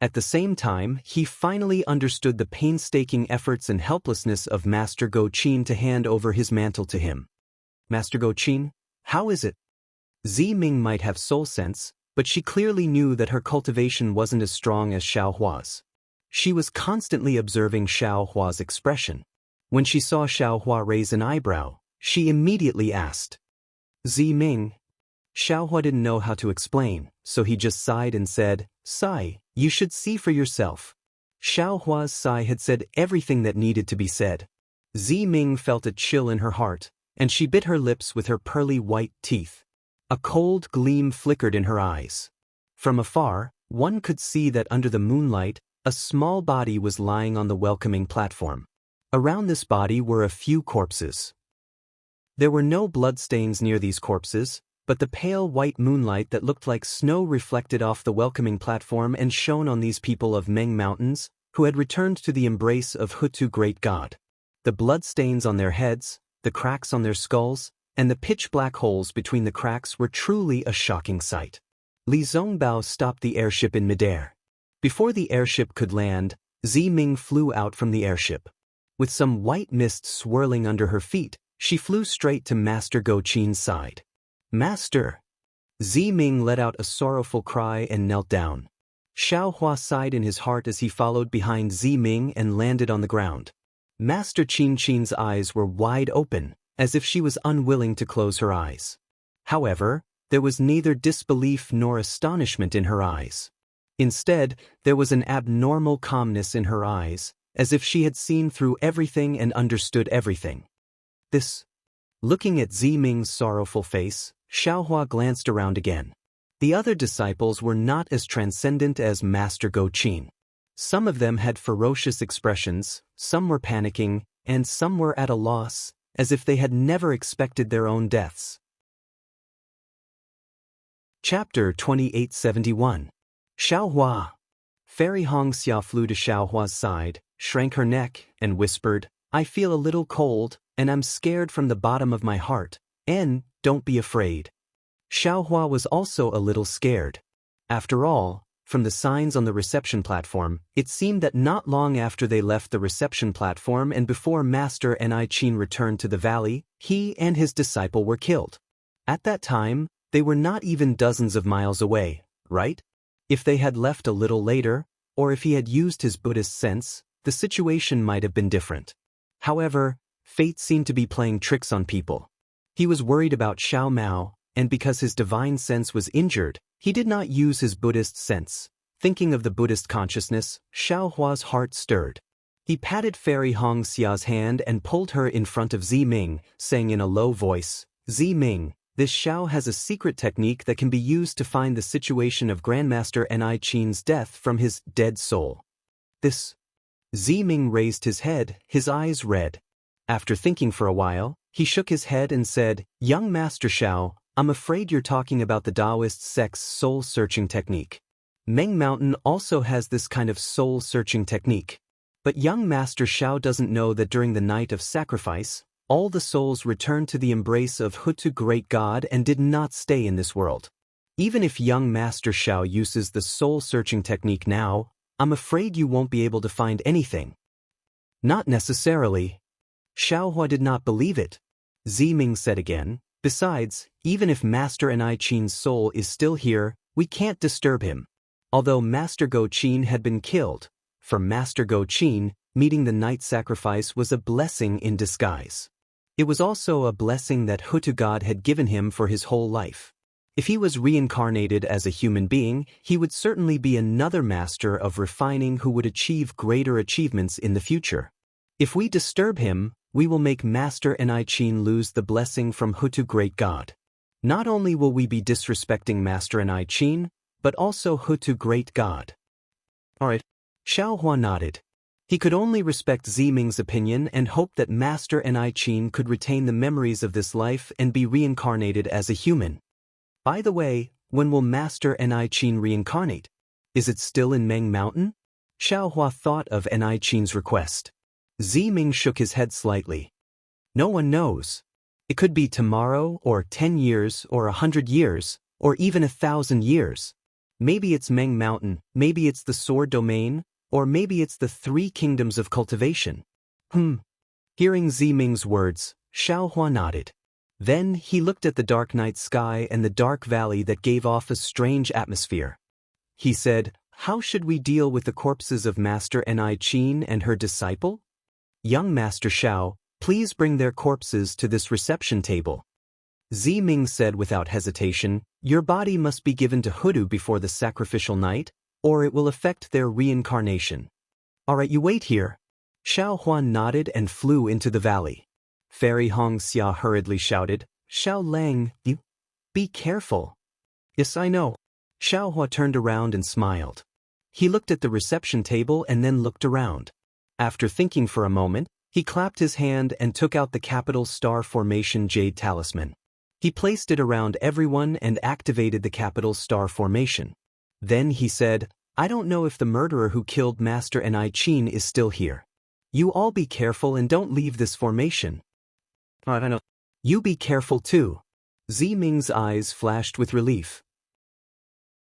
At the same time, he finally understood the painstaking efforts and helplessness of Master Go Qin to hand over his mantle to him. Master Go Qin, how is it? Zi Ming might have soul sense, but she clearly knew that her cultivation wasn't as strong as Xiao Hua's. She was constantly observing Xiao Hua's expression. When she saw Xiao Hua raise an eyebrow, she immediately asked, Zi Ming? Xiao Hua didn't know how to explain, so he just sighed and said, Sigh, you should see for yourself. Xiao Hua's sigh had said everything that needed to be said. Zi Ming felt a chill in her heart, and she bit her lips with her pearly white teeth. A cold gleam flickered in her eyes. From afar, one could see that under the moonlight, a small body was lying on the welcoming platform. Around this body were a few corpses. There were no bloodstains near these corpses, but the pale white moonlight that looked like snow reflected off the welcoming platform and shone on these people of Meng Mountains, who had returned to the embrace of Hutu Great God. The bloodstains on their heads, the cracks on their skulls, and the pitch-black holes between the cracks were truly a shocking sight. Li Zongbao stopped the airship in midair. Before the airship could land, Zi Ming flew out from the airship. With some white mist swirling under her feet, she flew straight to Master Go Qin's side. Master! Zi Ming let out a sorrowful cry and knelt down. Xiao Hua sighed in his heart as he followed behind Zi Ming and landed on the ground. Master Qin's eyes were wide open, as if she was unwilling to close her eyes. However, there was neither disbelief nor astonishment in her eyes. Instead, there was an abnormal calmness in her eyes, as if she had seen through everything and understood everything. Looking at Zi Ming's sorrowful face, Xiaohua glanced around again. The other disciples were not as transcendent as Master Go Qin. Some of them had ferocious expressions, some were panicking, and some were at a loss, as if they had never expected their own deaths. Chapter 2871. Xiaohua. Fairy Hongxia flew to Xiaohua's side, shrank her neck, and whispered, "I feel a little cold, and I'm scared from the bottom of my heart, and don't be afraid." Xiaohua was also a little scared. After all, from the signs on the reception platform, it seemed that not long after they left the reception platform and before Master Ni Qin returned to the valley, he and his disciple were killed. At that time, they were not even dozens of miles away, right? If they had left a little later, or if he had used his Buddhist sense, the situation might have been different. However, fate seemed to be playing tricks on people. He was worried about Xiao Mao, and because his divine sense was injured, he did not use his Buddhist sense. Thinking of the Buddhist consciousness, Xiaohua's heart stirred. He patted Fairy Hongxia's hand and pulled her in front of Zi Ming, saying in a low voice, "Zi Ming, this Xiao has a secret technique that can be used to find the situation of Grandmaster Ni Qin's death from his dead soul." Zi Ming raised his head, his eyes red. After thinking for a while, he shook his head and said, "Young Master Xiao, I'm afraid you're talking about the Taoist sect's soul-searching technique. Meng Mountain also has this kind of soul-searching technique. But young Master Xiao doesn't know that during the night of sacrifice, all the souls returned to the embrace of Hutu Great God and did not stay in this world. Even if young Master Xiao uses the soul-searching technique now, I'm afraid you won't be able to find anything." "Not necessarily." Xiaohua did not believe it. Zi Ming said again, "Besides, even if Master Ni Qin's soul is still here, we can't disturb him." Although Master Go Qin had been killed, for Master Go Qin, meeting the night sacrifice was a blessing in disguise. It was also a blessing that Hutu God had given him for his whole life. If he was reincarnated as a human being, he would certainly be another master of refining who would achieve greater achievements in the future. If we disturb him, we will make Master Ni Qin lose the blessing from Hutu Great God. Not only will we be disrespecting Master Ni Qin, but also Hutu Great God. Alright. Xiaohua nodded. He could only respect Zi Ming's opinion and hope that Master Ni Qin could retain the memories of this life and be reincarnated as a human. By the way, when will Master Ni Qin reincarnate? Is it still in Meng Mountain? Xiaohua thought of Ni Qin's request. Zi Ming shook his head slightly. No one knows. It could be tomorrow, or 10 years, or 100 years, or even 1,000 years. Maybe it's Meng Mountain, maybe it's the Sword Domain, or maybe it's the 3 kingdoms of cultivation. Hearing Zi Ming's words, Xiaohua nodded. Then he looked at the dark night sky and the dark valley that gave off a strange atmosphere. He said, "How should we deal with the corpses of Master Ni Qin and her disciple? Young Master Xiao, please bring their corpses to this reception table." Zi Ming said without hesitation, "Your body must be given to Hutu before the sacrificial night, or it will affect their reincarnation." "Alright, you wait here." Xiaohua nodded and flew into the valley. Fairy Hongxia hurriedly shouted, "Xiao Lang, you be careful." "Yes, I know." Xiaohua turned around and smiled. He looked at the reception table and then looked around. After thinking for a moment, he clapped his hand and took out the capital star formation jade talisman. He placed it around everyone and activated the capital star formation. Then he said, "I don't know if the murderer who killed Master Ni Qin is still here. You all be careful and don't leave this formation." "I know." "You be careful too." Zi Ming's eyes flashed with relief.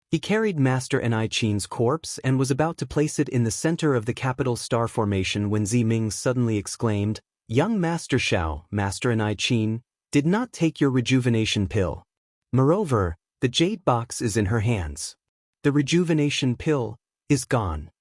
He carried Master Ni Qin's corpse and was about to place it in the center of the capital star formation when Ziming suddenly exclaimed, "Young Master Xiao, Master Ni Qin, did not take your rejuvenation pill. Moreover, the jade box is in her hands. The rejuvenation pill is gone."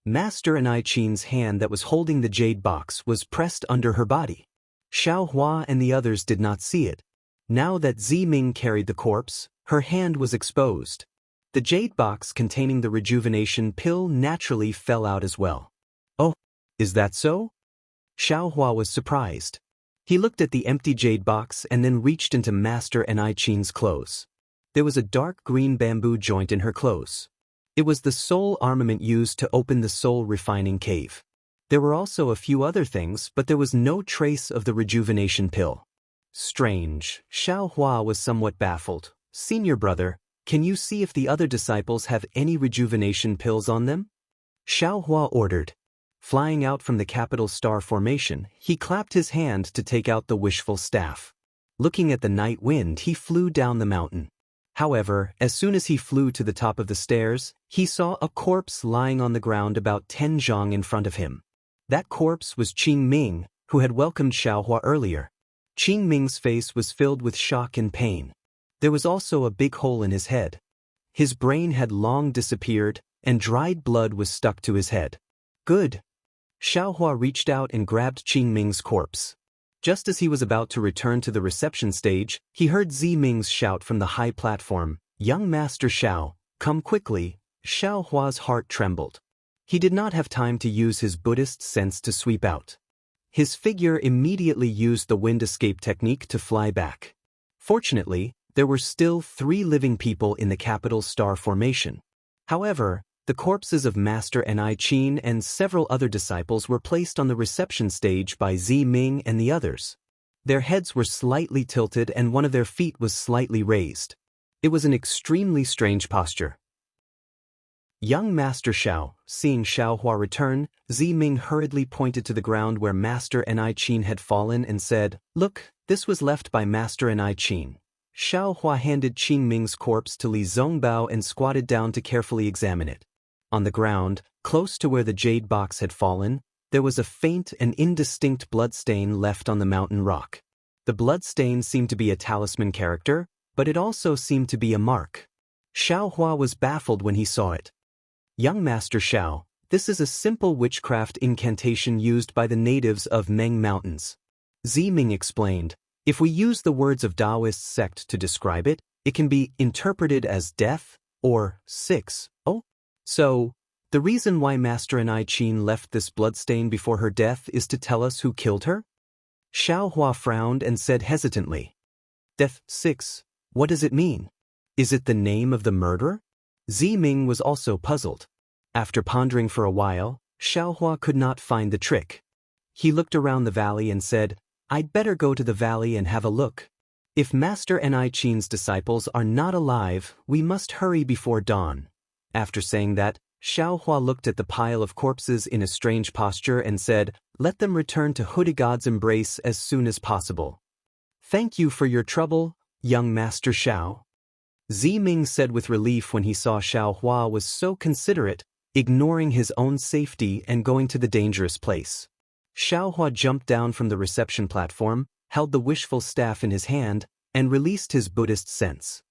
Master Ni Qin's hand that was holding the jade box was pressed under her body. Xiao Hua and the others did not see it. Now that Ziming carried the corpse, her hand was exposed. The jade box containing the rejuvenation pill naturally fell out as well. "Oh, is that so?" Xiao Hua was surprised. He looked at the empty jade box and then reached into Master Ni Qin's clothes. There was a dark green bamboo joint in her clothes. It was the soul armament used to open the soul refining cave. There were also a few other things, but there was no trace of the rejuvenation pill. Strange. Xiao Hua was somewhat baffled. "Senior brother, can you see if the other disciples have any rejuvenation pills on them?" Xiao Hua ordered. Flying out from the capital star formation, he clapped his hand to take out the wishful staff. Looking at the night wind, he flew down the mountain. However, as soon as he flew to the top of the stairs, he saw a corpse lying on the ground about 10 zhang in front of him. That corpse was Qing Ming, who had welcomed Xiao Hua earlier. Qing Ming's face was filled with shock and pain. There was also a big hole in his head. His brain had long disappeared, and dried blood was stuck to his head. "Good." Xiao Hua reached out and grabbed Qing Ming's corpse. Just as he was about to return to the reception stage, he heard Ziming's shout from the high platform, "Young Master Xiao, come quickly." Xiao Hua's heart trembled. He did not have time to use his Buddhist sense to sweep out. His figure immediately used the wind escape technique to fly back. Fortunately, there were still 3 living people in the capital star formation. However, the corpses of Master Ni Qin and several other disciples were placed on the reception stage by Ziming and the others. Their heads were slightly tilted and one of their feet was slightly raised. It was an extremely strange posture. Young Master Xiao, seeing Xiao Hua return, Ziming hurriedly pointed to the ground where Master Ni Qin had fallen and said, "Look, this was left by Master Ni Qin." Xiao Hua handed Qing Ming's corpse to Li Zongbao and squatted down to carefully examine it. On the ground, close to where the jade box had fallen, there was a faint and indistinct bloodstain left on the mountain rock. The bloodstain seemed to be a talisman character, but it also seemed to be a mark. Xiao Hua was baffled when he saw it. "Young Master Xiao, this is a simple witchcraft incantation used by the natives of Meng Mountains." Ziming explained, "If we use the words of Taoist sect to describe it, it can be interpreted as death or 6. Oh? So, the reason why Master Ni Qin left this bloodstain before her death is to tell us who killed her?" Xiao Hua frowned and said hesitantly, "Death 6, what does it mean? Is it the name of the murderer?" Ziming was also puzzled. After pondering for a while, Xiao Hua could not find the trick. He looked around the valley and said, "I'd better go to the valley and have a look. If Master Ni Qin's disciples are not alive, we must hurry before dawn." After saying that, Xiao Hua looked at the pile of corpses in a strange posture and said, "Let them return to Hudigod's embrace as soon as possible." "Thank you for your trouble, young Master Xiao." Ziming said with relief when he saw Xiao Hua was so considerate, ignoring his own safety and going to the dangerous place. Xiao Hua jumped down from the reception platform, held the wishful staff in his hand, and released his Buddhist sense.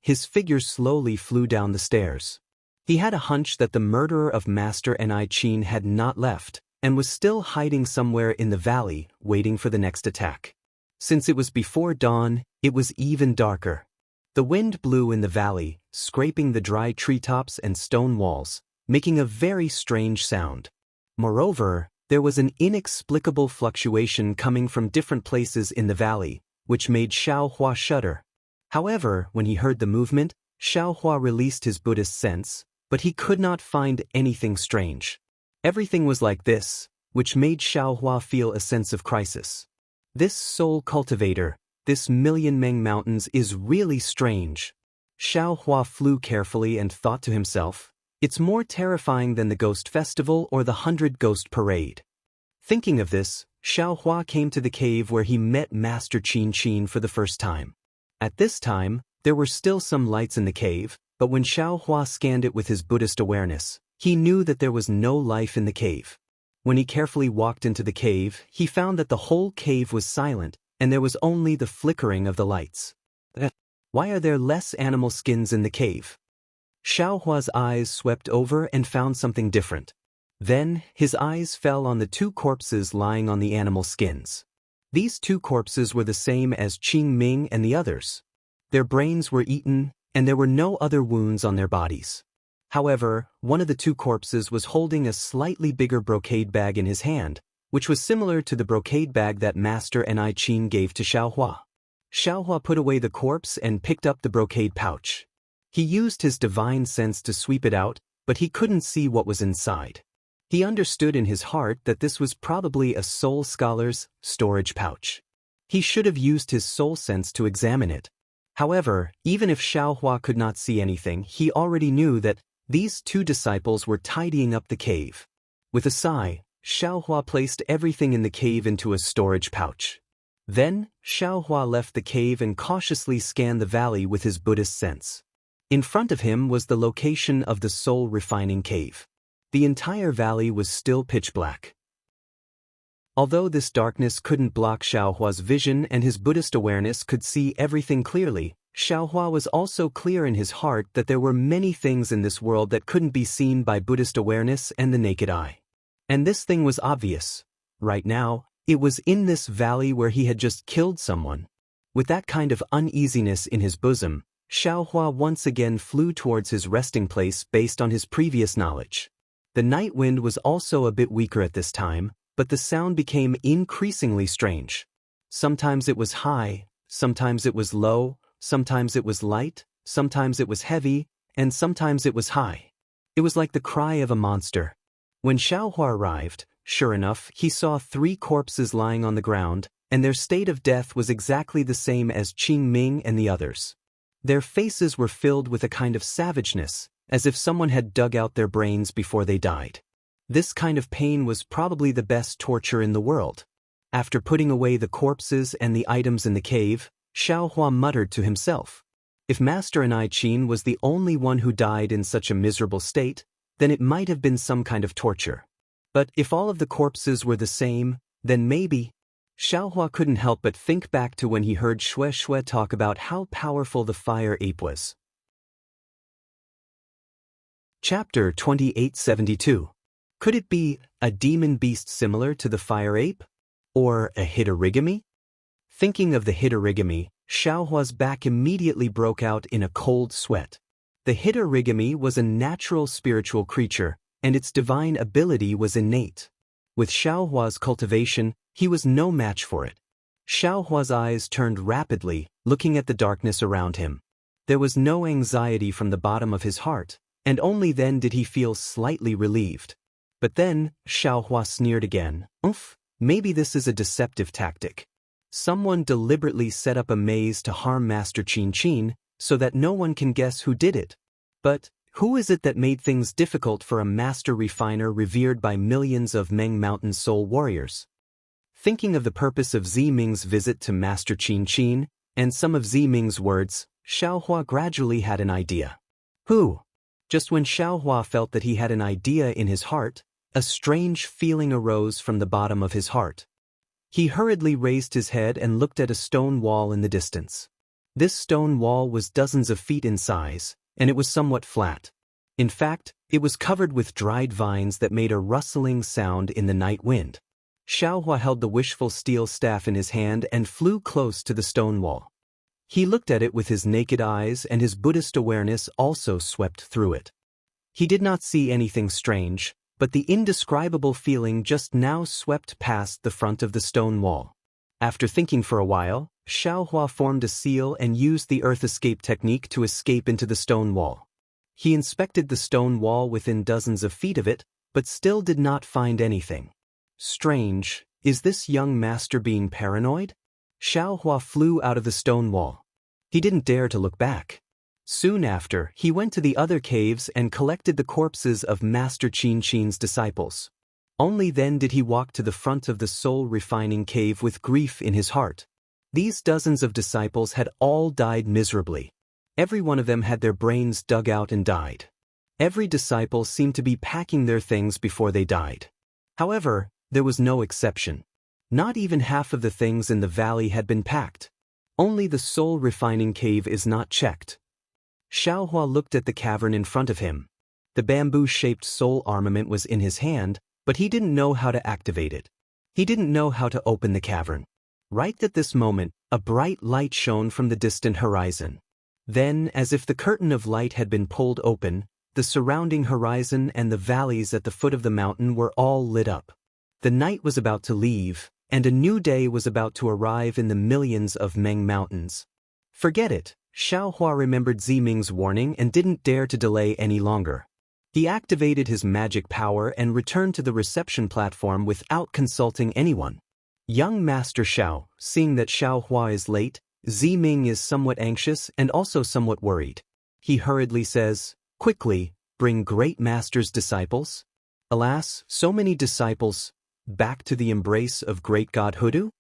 His figure slowly flew down the stairs. He had a hunch that the murderer of Master Ni Qin had not left, and was still hiding somewhere in the valley, waiting for the next attack. Since it was before dawn, it was even darker. The wind blew in the valley, scraping the dry treetops and stone walls, making a very strange sound. Moreover, there was an inexplicable fluctuation coming from different places in the valley, which made Xiao Hua shudder. However, when he heard the movement, Xiao Hua released his Buddhist sense, but he could not find anything strange. Everything was like this, which made Xiao Hua feel a sense of crisis. This soul cultivator, this million Meng Mountains is really strange. Xiao Hua flew carefully and thought to himself, "It's more terrifying than the Ghost Festival or the 100 Ghost Parade." Thinking of this, Xiao Hua came to the cave where he met Master Qin Qin for the first time. At this time, there were still some lights in the cave, But when Xiaohua scanned it with his Buddhist awareness, he knew that there was no life in the cave. When he carefully walked into the cave, he found that the whole cave was silent, and there was only the flickering of the lights. Why are there less animal skins in the cave? Xiaohua's eyes swept over and found something different. Then, his eyes fell on the two corpses lying on the animal skins. These two corpses were the same as Qing Ming and the others. Their brains were eaten, and there were no other wounds on their bodies. However, one of the two corpses was holding a slightly bigger brocade bag in his hand, which was similar to the brocade bag that Master and I Qin gave to Xiaohua. Xiaohua put away the corpse and picked up the brocade pouch. He used his divine sense to sweep it out, but he couldn't see what was inside. He understood in his heart that this was probably a soul scholar's storage pouch. He should have used his soul sense to examine it. However, even if Xiaohua could not see anything, he already knew that these two disciples were tidying up the cave. With a sigh, Xiaohua placed everything in the cave into a storage pouch. Then, Xiaohua left the cave and cautiously scanned the valley with his Buddhist sense. In front of him was the location of the soul refining cave. The entire valley was still pitch black. Although this darkness couldn't block Xiaohua's vision and his Buddhist awareness could see everything clearly, Xiaohua was also clear in his heart that there were many things in this world that couldn't be seen by Buddhist awareness and the naked eye. And this thing was obvious. Right now, it was in this valley where he had just killed someone. With that kind of uneasiness in his bosom, Xiaohua once again flew towards his resting place based on his previous knowledge. The night wind was also a bit weaker at this time, but the sound became increasingly strange. Sometimes it was high, sometimes it was low, sometimes it was light, sometimes it was heavy, and sometimes it was high. It was like the cry of a monster. When Xiaohua arrived, sure enough, he saw 3 corpses lying on the ground, and their state of death was exactly the same as Qing Ming and the others. Their faces were filled with a kind of savageness, as if someone had dug out their brains before they died. This kind of pain was probably the best torture in the world. After putting away the corpses and the items in the cave, Xiaohua muttered to himself, "If Master and I Qin was the only one who died in such a miserable state, then it might have been some kind of torture. But if all of the corpses were the same, then maybe..." Xiaohua couldn't help but think back to when he heard Xue Xue talk about how powerful the fire ape was. Chapter 2872. Could it be a demon beast similar to the fire ape? Or a hitorigami? Thinking of the hitorigami, Xiaohua's back immediately broke out in a cold sweat. The hitorigami was a natural spiritual creature, and its divine ability was innate. With Xiaohua's cultivation, he was no match for it. Xiaohua's eyes turned rapidly, looking at the darkness around him. There was no anxiety from the bottom of his heart, and only then did he feel slightly relieved. But then, Xiaohua sneered again. Maybe this is a deceptive tactic. Someone deliberately set up a maze to harm Master Qin Qin, so that no one can guess who did it. But who is it that made things difficult for a master refiner revered by millions of Meng Mountain soul warriors? Thinking of the purpose of Ziming's visit to Master Qin Qin, and some of Ziming's words, Xiaohua gradually had an idea. Who? Just when Xiaohua felt that he had an idea in his heart, a strange feeling arose from the bottom of his heart. He hurriedly raised his head and looked at a stone wall in the distance. This stone wall was dozens of feet in size, and it was somewhat flat. In fact, it was covered with dried vines that made a rustling sound in the night wind. Xiaohua held the wishful steel staff in his hand and flew close to the stone wall. He looked at it with his naked eyes, and his Buddhist awareness also swept through it. He did not see anything strange, but the indescribable feeling just now swept past the front of the stone wall. After thinking for a while, Xiaohua formed a seal and used the earth escape technique to escape into the stone wall. He inspected the stone wall within dozens of feet of it, but still did not find anything. Strange, is this young master being paranoid? Xiaohua flew out of the stone wall. He didn't dare to look back. Soon after, he went to the other caves and collected the corpses of Master Qin Qin's disciples. Only then did he walk to the front of the soul-refining cave with grief in his heart. These dozens of disciples had all died miserably. Every one of them had their brains dug out and died. Every disciple seemed to be packing their things before they died. However, there was no exception. Not even half of the things in the valley had been packed. Only the soul refining cave is not checked. Xiaohua looked at the cavern in front of him. The bamboo-shaped soul armament was in his hand, but he didn't know how to activate it. He didn't know how to open the cavern. Right at this moment, a bright light shone from the distant horizon. Then, as if the curtain of light had been pulled open, the surrounding horizon and the valleys at the foot of the mountain were all lit up. The night was about to leave, and a new day was about to arrive in the millions of Meng Mountains. Forget it, Xiaohua remembered Ziming's warning and didn't dare to delay any longer. He activated his magic power and returned to the reception platform without consulting anyone. Young Master Xiao, seeing that Xiaohua is late, Ziming is somewhat anxious and also somewhat worried. He hurriedly says, "Quickly, bring Great Master's disciples." Alas, so many disciples. Back to the embrace of Great God Hoodoo?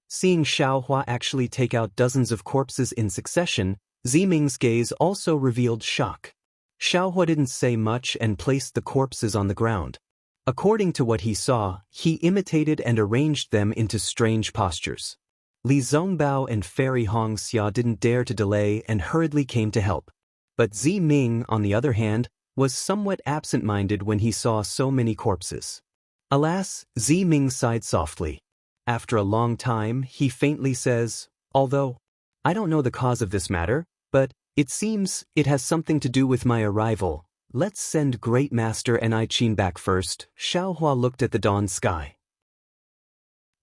Seeing Xiaohua actually take out dozens of corpses in succession, Ziming's gaze also revealed shock. Xiaohua didn't say much and placed the corpses on the ground. According to what he saw, he imitated and arranged them into strange postures. Li Zongbao and Fairy Hong Xia didn't dare to delay and hurriedly came to help. But Ziming, on the other hand, was somewhat absent-minded when he saw so many corpses. Alas, Ziming sighed softly. After a long time, he faintly says, "Although I don't know the cause of this matter, but it seems it has something to do with my arrival. Let's send Great Master and I Qin back first." Xiaohua looked at the dawn sky.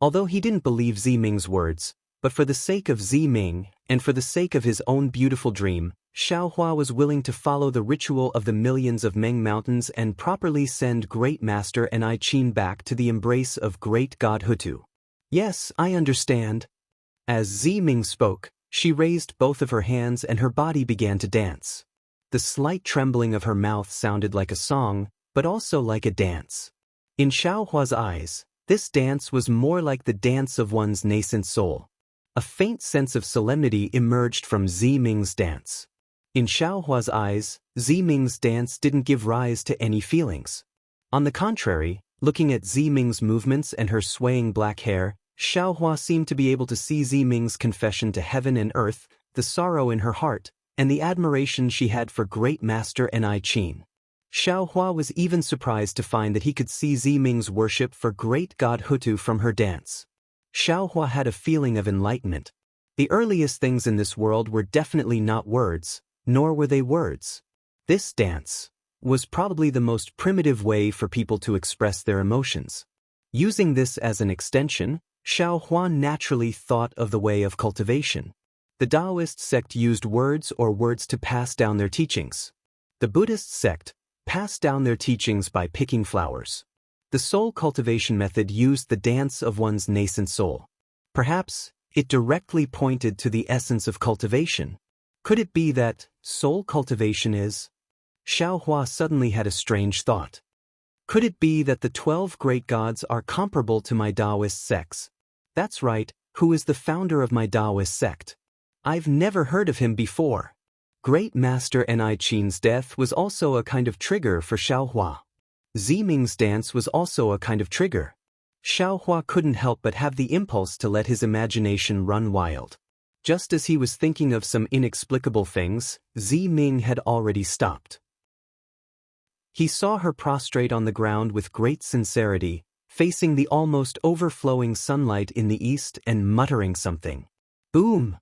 Although he didn't believe Ziming's words, but for the sake of Ziming, and for the sake of his own beautiful dream, Xiaohua was willing to follow the ritual of the millions of Meng Mountains and properly send Great Master and I Qin back to the embrace of Great God Hutu. "Yes, I understand." As Ziming spoke, she raised both of her hands and her body began to dance. The slight trembling of her mouth sounded like a song, but also like a dance. In Xiaohua's eyes, this dance was more like the dance of one's nascent soul. A faint sense of solemnity emerged from Ziming's dance. In Xiaohua's eyes, Ziming's dance didn't give rise to any feelings. On the contrary, looking at Ziming's movements and her swaying black hair, Xiaohua seemed to be able to see Ziming's confession to heaven and earth, the sorrow in her heart, and the admiration she had for Great Master and I Qin. Xiaohua was even surprised to find that he could see Ziming's worship for Great God Hutu from her dance. Xiaohua had a feeling of enlightenment. The earliest things in this world were definitely not words, nor were they words. This dance was probably the most primitive way for people to express their emotions. Using this as an extension, Xiaohua naturally thought of the way of cultivation. The Taoist sect used words or words to pass down their teachings. The Buddhist sect passed down their teachings by picking flowers. The soul cultivation method used the dance of one's nascent soul. Perhaps it directly pointed to the essence of cultivation. Could it be that soul cultivation is? Xiaohua suddenly had a strange thought. Could it be that the 12 great gods are comparable to my Taoist sects? That's right, who is the founder of my Taoist sect? I've never heard of him before. Great Master Ni Qin's death was also a kind of trigger for Xiaohua. Ziming's dance was also a kind of trigger. Xiaohua couldn't help but have the impulse to let his imagination run wild. Just as he was thinking of some inexplicable things, Ziming had already stopped. He saw her prostrate on the ground with great sincerity, facing the almost overflowing sunlight in the east and muttering something. Boom!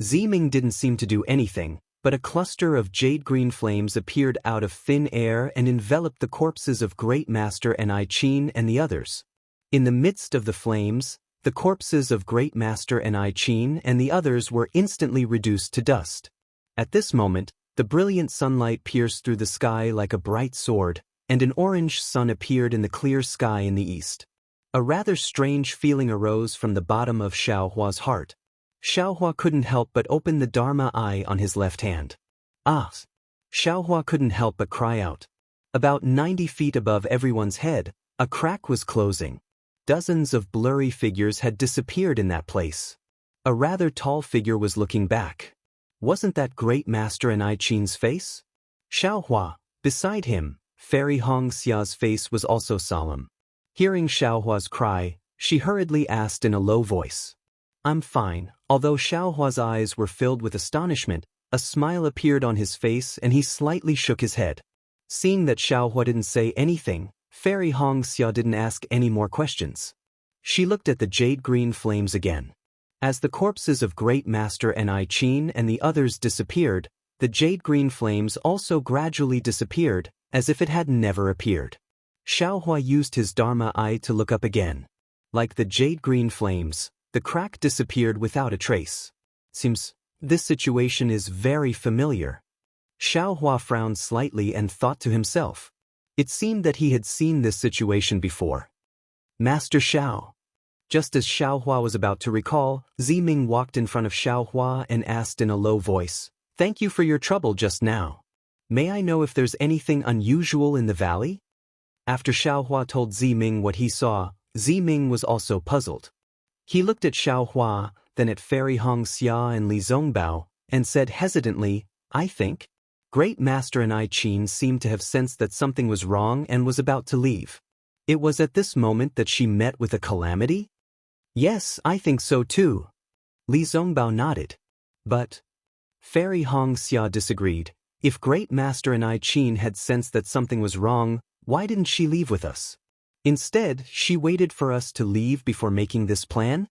Ziming didn't seem to do anything, but a cluster of jade-green flames appeared out of thin air and enveloped the corpses of Great Master Ni Qin and the others. In the midst of the flames, the corpses of Great Master Ni Qin and the others were instantly reduced to dust. At this moment, the brilliant sunlight pierced through the sky like a bright sword, and an orange sun appeared in the clear sky in the east. A rather strange feeling arose from the bottom of Xiaohua's heart. Xiaohua couldn't help but open the Dharma eye on his left hand. Ah! Xiaohua couldn't help but cry out. About 90 feet above everyone's head, a crack was closing. Dozens of blurry figures had disappeared in that place. A rather tall figure was looking back. Wasn't that great master and I Qin's face? Xiaohua, beside him, Fairy Hong Xia's face was also solemn. Hearing Xiaohua's cry, she hurriedly asked in a low voice. I'm fine. Although Xiaohua's eyes were filled with astonishment, a smile appeared on his face and he slightly shook his head. Seeing that Xiaohua didn't say anything, Fairy Hong Xia didn't ask any more questions. She looked at the jade-green flames again. As the corpses of Great Master Ni Qin and the others disappeared, the jade-green flames also gradually disappeared, as if it had never appeared. Xiaohua used his Dharma eye to look up again. Like the jade-green flames, the crack disappeared without a trace. Seems this situation is very familiar. Xiaohua frowned slightly and thought to himself. It seemed that he had seen this situation before. Master Xiao. Just as Xiaohua was about to recall, Ziming walked in front of Xiaohua and asked in a low voice, Thank you for your trouble just now. May I know if there's anything unusual in the valley? After Xiaohua told Ziming what he saw, Ziming was also puzzled. He looked at Xiaohua, then at Fairy Hong Xia and Li Zongbao, and said hesitantly, I think. Great Master Ni Qin seemed to have sensed that something was wrong and was about to leave. It was at this moment that she met with a calamity? Yes, I think so too. Li Zongbao nodded. But Fairy Hong Xia disagreed. If Great Master Ni Qin had sensed that something was wrong, why didn't she leave with us? Instead, she waited for us to leave before making this plan?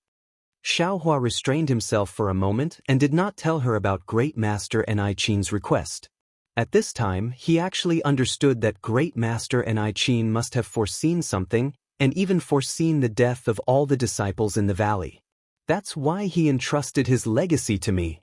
Xiaohua restrained himself for a moment and did not tell her about Great Master Ni Qin's request. At this time, he actually understood that Great Master Ni Qin must have foreseen something, and even foreseen the death of all the disciples in the valley. That's why he entrusted his legacy to me.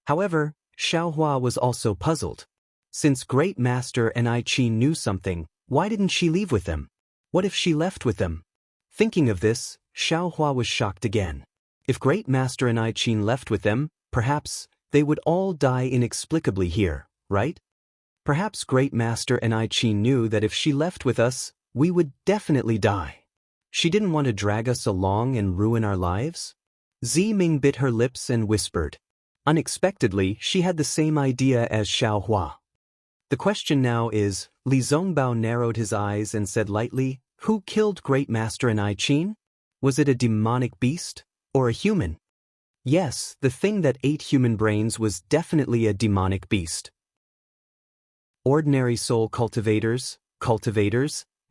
However, Xiaohua was also puzzled. Since Great Master Ni Qin knew something, why didn't she leave with them? What if she left with them? Thinking of this, Xiaohua was shocked again. If Great Master Ni Qin left with them, perhaps they would all die inexplicably here, right? Perhaps Great Master Ni Qin knew that if she left with us, we would definitely die. She didn't want to drag us along and ruin our lives? Ziming bit her lips and whispered. Unexpectedly, she had the same idea as Xiaohua. The question now is, Li Zongbao narrowed his eyes and said lightly, Who killed Great Master Ni Qin? Was it a demonic beast? Or a human? Yes, the thing that ate human brains was definitely a demonic beast. Ordinary soul cultivators,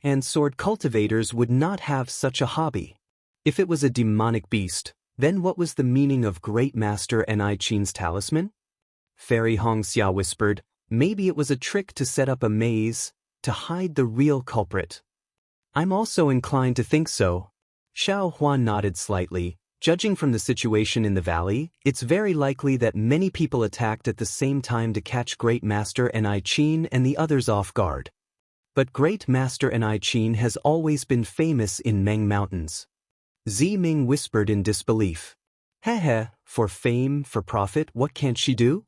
and sword cultivators would not have such a hobby. If it was a demonic beast, then what was the meaning of Great Master Ni Qin's talisman? Fairy Hong Xia whispered, maybe it was a trick to set up a maze, to hide the real culprit. I'm also inclined to think so. Xiaohua nodded slightly. Judging from the situation in the valley, it's very likely that many people attacked at the same time to catch Great Master Ni Qin and the others off guard. But Great Master Ni Qin has always been famous in Meng Mountains. Ziming whispered in disbelief. Heh, for fame, for profit, what can't she do?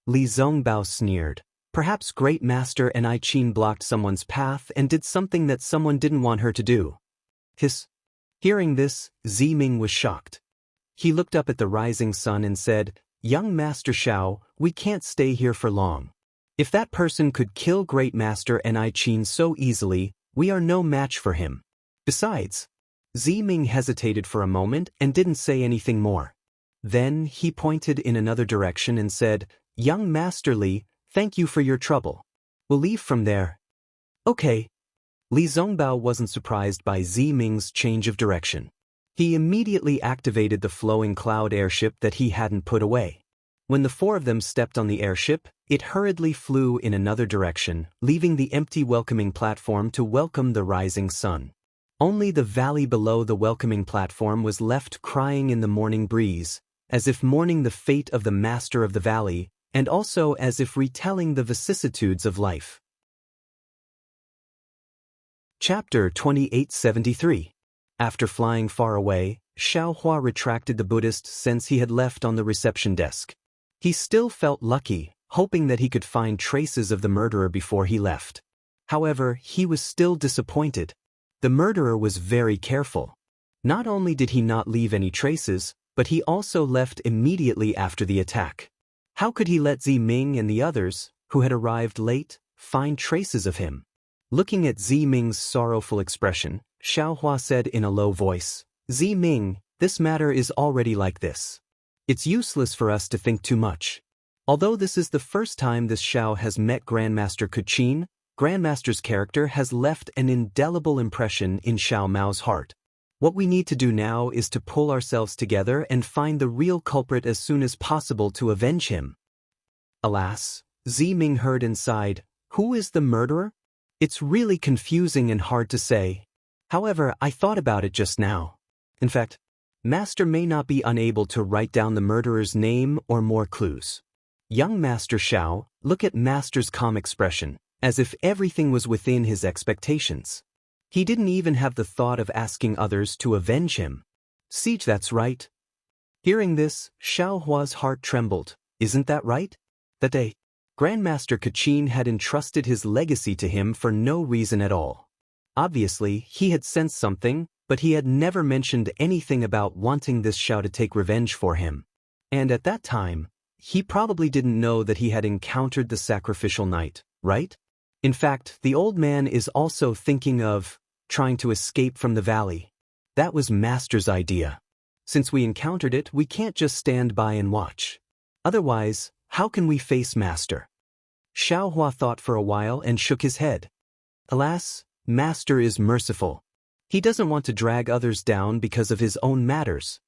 Li Zongbao sneered. Perhaps Great Master Ni Qin blocked someone's path and did something that someone didn't want her to do. Hiss. Hearing this, Ziming was shocked. He looked up at the rising sun and said, Young Master Xiao, we can't stay here for long. If that person could kill Great Master Ni Qin so easily, we are no match for him. Besides, Ziming hesitated for a moment and didn't say anything more. Then he pointed in another direction and said, Young Master Li, thank you for your trouble. We'll leave from there. Okay. Li Zongbao wasn't surprised by Ziming's change of direction. He immediately activated the flowing cloud airship that he hadn't put away. When the four of them stepped on the airship, it hurriedly flew in another direction, leaving the empty welcoming platform to welcome the rising sun. Only the valley below the welcoming platform was left crying in the morning breeze, as if mourning the fate of the master of the valley, and also as if retelling the vicissitudes of life. Chapter 2873. After flying far away, Xiaohua retracted the Buddhist sense he had left on the reception desk. He still felt lucky, hoping that he could find traces of the murderer before he left. However, he was still disappointed. The murderer was very careful. Not only did he not leave any traces, but he also left immediately after the attack. How could he let Ming and the others, who had arrived late, find traces of him? Looking at Ming's sorrowful expression, Xiaohua said in a low voice, Ming, this matter is already like this. It's useless for us to think too much. Although this is the first time this Xiao has met Grandmaster Kuqin, Grandmaster's character has left an indelible impression in Xiao Mao's heart. What we need to do now is to pull ourselves together and find the real culprit as soon as possible to avenge him. Alas, Ming heard and sighed, who is the murderer? It's really confusing and hard to say. However, I thought about it just now. In fact, Master may not be unable to write down the murderer's name or more clues. Young Master Xiao, look at Master's calm expression, as if everything was within his expectations. He didn't even have the thought of asking others to avenge him. Siege, that's right. Hearing this, Xiaohua's heart trembled. Isn't that right? That day, Grandmaster Kuqin had entrusted his legacy to him for no reason at all. Obviously, he had sensed something, but he had never mentioned anything about wanting this Xiao to take revenge for him. And at that time, he probably didn't know that he had encountered the sacrificial knight, right? In fact, the old man is also thinking of trying to escape from the valley. That was Master's idea. Since we encountered it, we can't just stand by and watch. Otherwise, how can we face Master? Xiaohua thought for a while and shook his head. Alas, Master is merciful. He doesn't want to drag others down because of his own matters.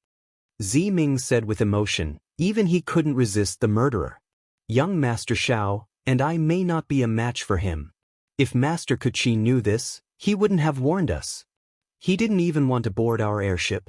Ming said with emotion, even he couldn't resist the murderer. Young Master Xiao, and I may not be a match for him. If Master Kuqin knew this, he wouldn't have warned us. He didn't even want to board our airship.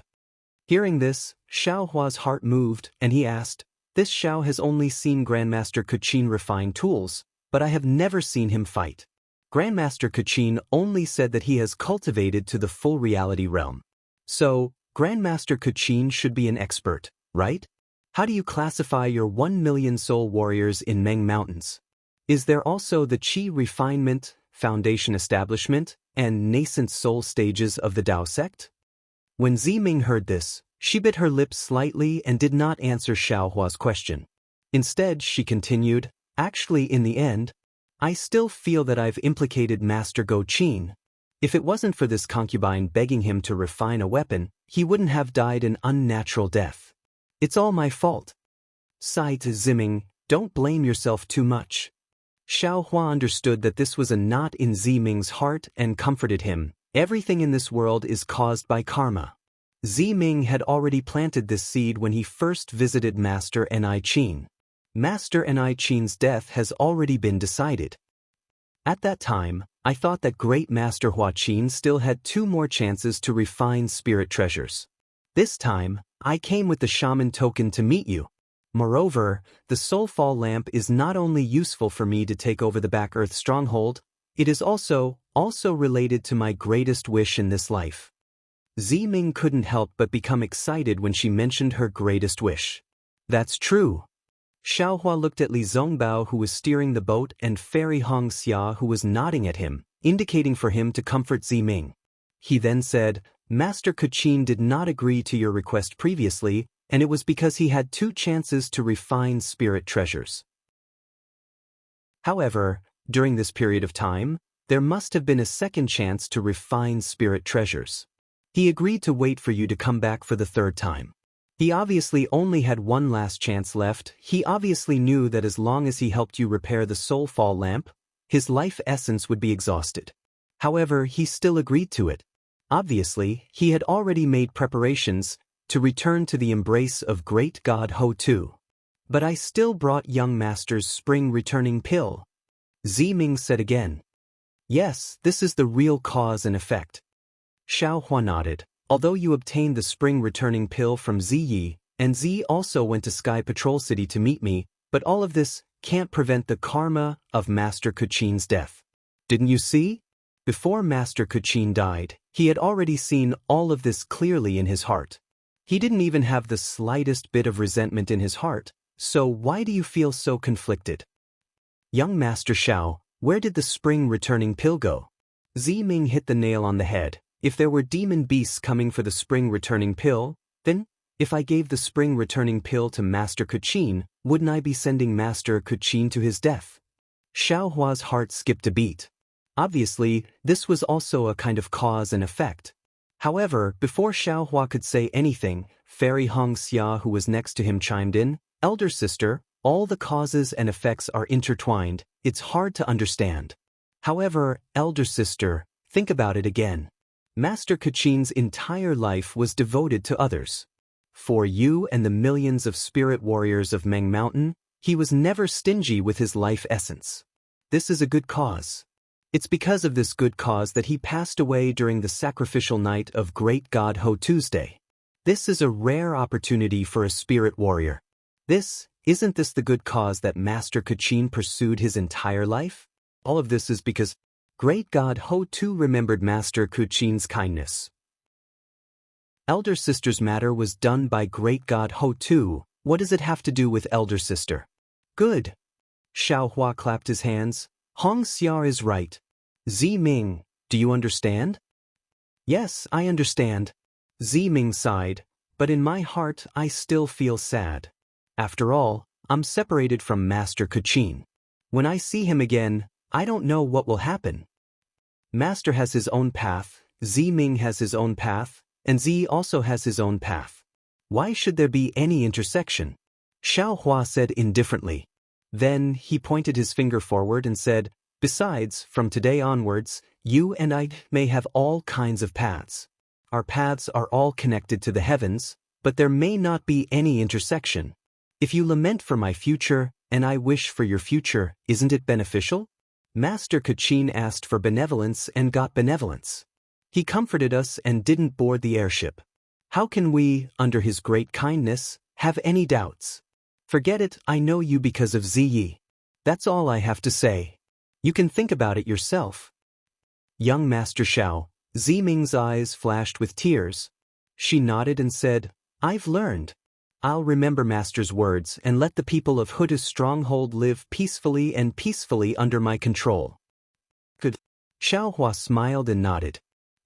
Hearing this, Xiaohua's heart moved, and he asked, this Xiao has only seen Grandmaster Kuqin refine tools, but I have never seen him fight. Grandmaster Kuqin only said that he has cultivated to the full reality realm. So, Grandmaster Kuqin should be an expert, right? How do you classify your 1 million soul warriors in Meng Mountains? Is there also the Qi refinement, foundation establishment, and nascent soul stages of the Dao sect? When Ming heard this, she bit her lips slightly and did not answer Xiaohua's question. Instead, she continued, actually in the end, I still feel that I've implicated Master Go Qin. If it wasn't for this concubine begging him to refine a weapon, he wouldn't have died an unnatural death. It's all my fault. Sighed Ming, don't blame yourself too much. Xiaohua understood that this was a knot in Ming's heart and comforted him. Everything in this world is caused by karma. Ming had already planted this seed when he first visited Master Ni Qin. Master Ni Qin's death has already been decided. At that time, I thought that Great Master Hua Qin still had 2 more chances to refine spirit treasures. This time, I came with the shaman token to meet you. Moreover, the Soulfall lamp is not only useful for me to take over the Back Earth stronghold, it is also related to my greatest wish in this life. Ming couldn't help but become excited when she mentioned her greatest wish. That's true. Xiaohua looked at Li Zongbao, who was steering the boat, and Fairy Hong Xia, who was nodding at him, indicating for him to comfort Ming. He then said, Master Kuqin did not agree to your request previously, and it was because he had 2 chances to refine spirit treasures. However, during this period of time, there must have been a second chance to refine spirit treasures. He agreed to wait for you to come back for the 3rd time. He obviously only had 1 last chance left. He obviously knew that as long as he helped you repair the Soulfall lamp, his life essence would be exhausted. However, he still agreed to it. Obviously, he had already made preparations to return to the embrace of Great God Ho Tu. But I still brought young Master's spring returning pill. Ming said again. Yes, this is the real cause and effect. Xiaohua nodded. Although you obtained the spring returning pill from Ziyi, and Z also went to Sky Patrol City to meet me, but all of this can't prevent the karma of Master Kuqin's death. Didn't you see? Before Master Kuqin died, he had already seen all of this clearly in his heart. He didn't even have the slightest bit of resentment in his heart, so why do you feel so conflicted? Young Master Xiao, where did the spring returning pill go? Ming hit the nail on the head. If there were demon beasts coming for the spring returning pill, then If I gave the spring-returning pill to Master Kuchin, wouldn't I be sending Master Kuchin to his death? Xiaohua's heart skipped a beat. Obviously, this was also a kind of cause and effect. However, before Xiaohua could say anything, Fairy Hong Xia, who was next to him, chimed in, "Elder sister, all the causes and effects are intertwined, it's hard to understand. However, elder sister, think about it again. Master Kuchin's entire life was devoted to others. For you and the millions of spirit warriors of Meng Mountain, he was never stingy with his life essence. This is a good cause. It's because of this good cause that he passed away during the sacrificial night of Great God Ho Tuesday. This is a rare opportunity for a spirit warrior. Isn't this the good cause that Master Kuchin pursued his entire life? All of this is because Great God Ho Tu remembered Master Kuchin's kindness. Elder sister's matter was done by Great God Ho Tu. What does it have to do with elder sister? Good. Xiaohua clapped his hands. Hong Xia is right. Zi Ming, do you understand? Yes, I understand. Zi Ming sighed, but in my heart I still feel sad. After all, I'm separated from Master Kuchin. When I see him again, I don't know what will happen. Master has his own path, Zi Ming has his own path, and Zi also has his own path. Why should there be any intersection? Xiaohua said indifferently. Then he pointed his finger forward and said, "Besides, from today onwards, you and I may have all kinds of paths. Our paths are all connected to the heavens, but there may not be any intersection. If you lament for my future, and I wish for your future, isn't it beneficial?" Master Kuchin asked for benevolence and got benevolence. He comforted us and didn't board the airship. How can we, under his great kindness, have any doubts? Forget it, I know you because of Ziyi. That's all I have to say. You can think about it yourself. Young Master Xiao, Zi Ming's eyes flashed with tears. She nodded and said, "I've learned. I'll remember Master's words and let the people of Huda's stronghold live peacefully under my control." Good. Xiaohua smiled and nodded.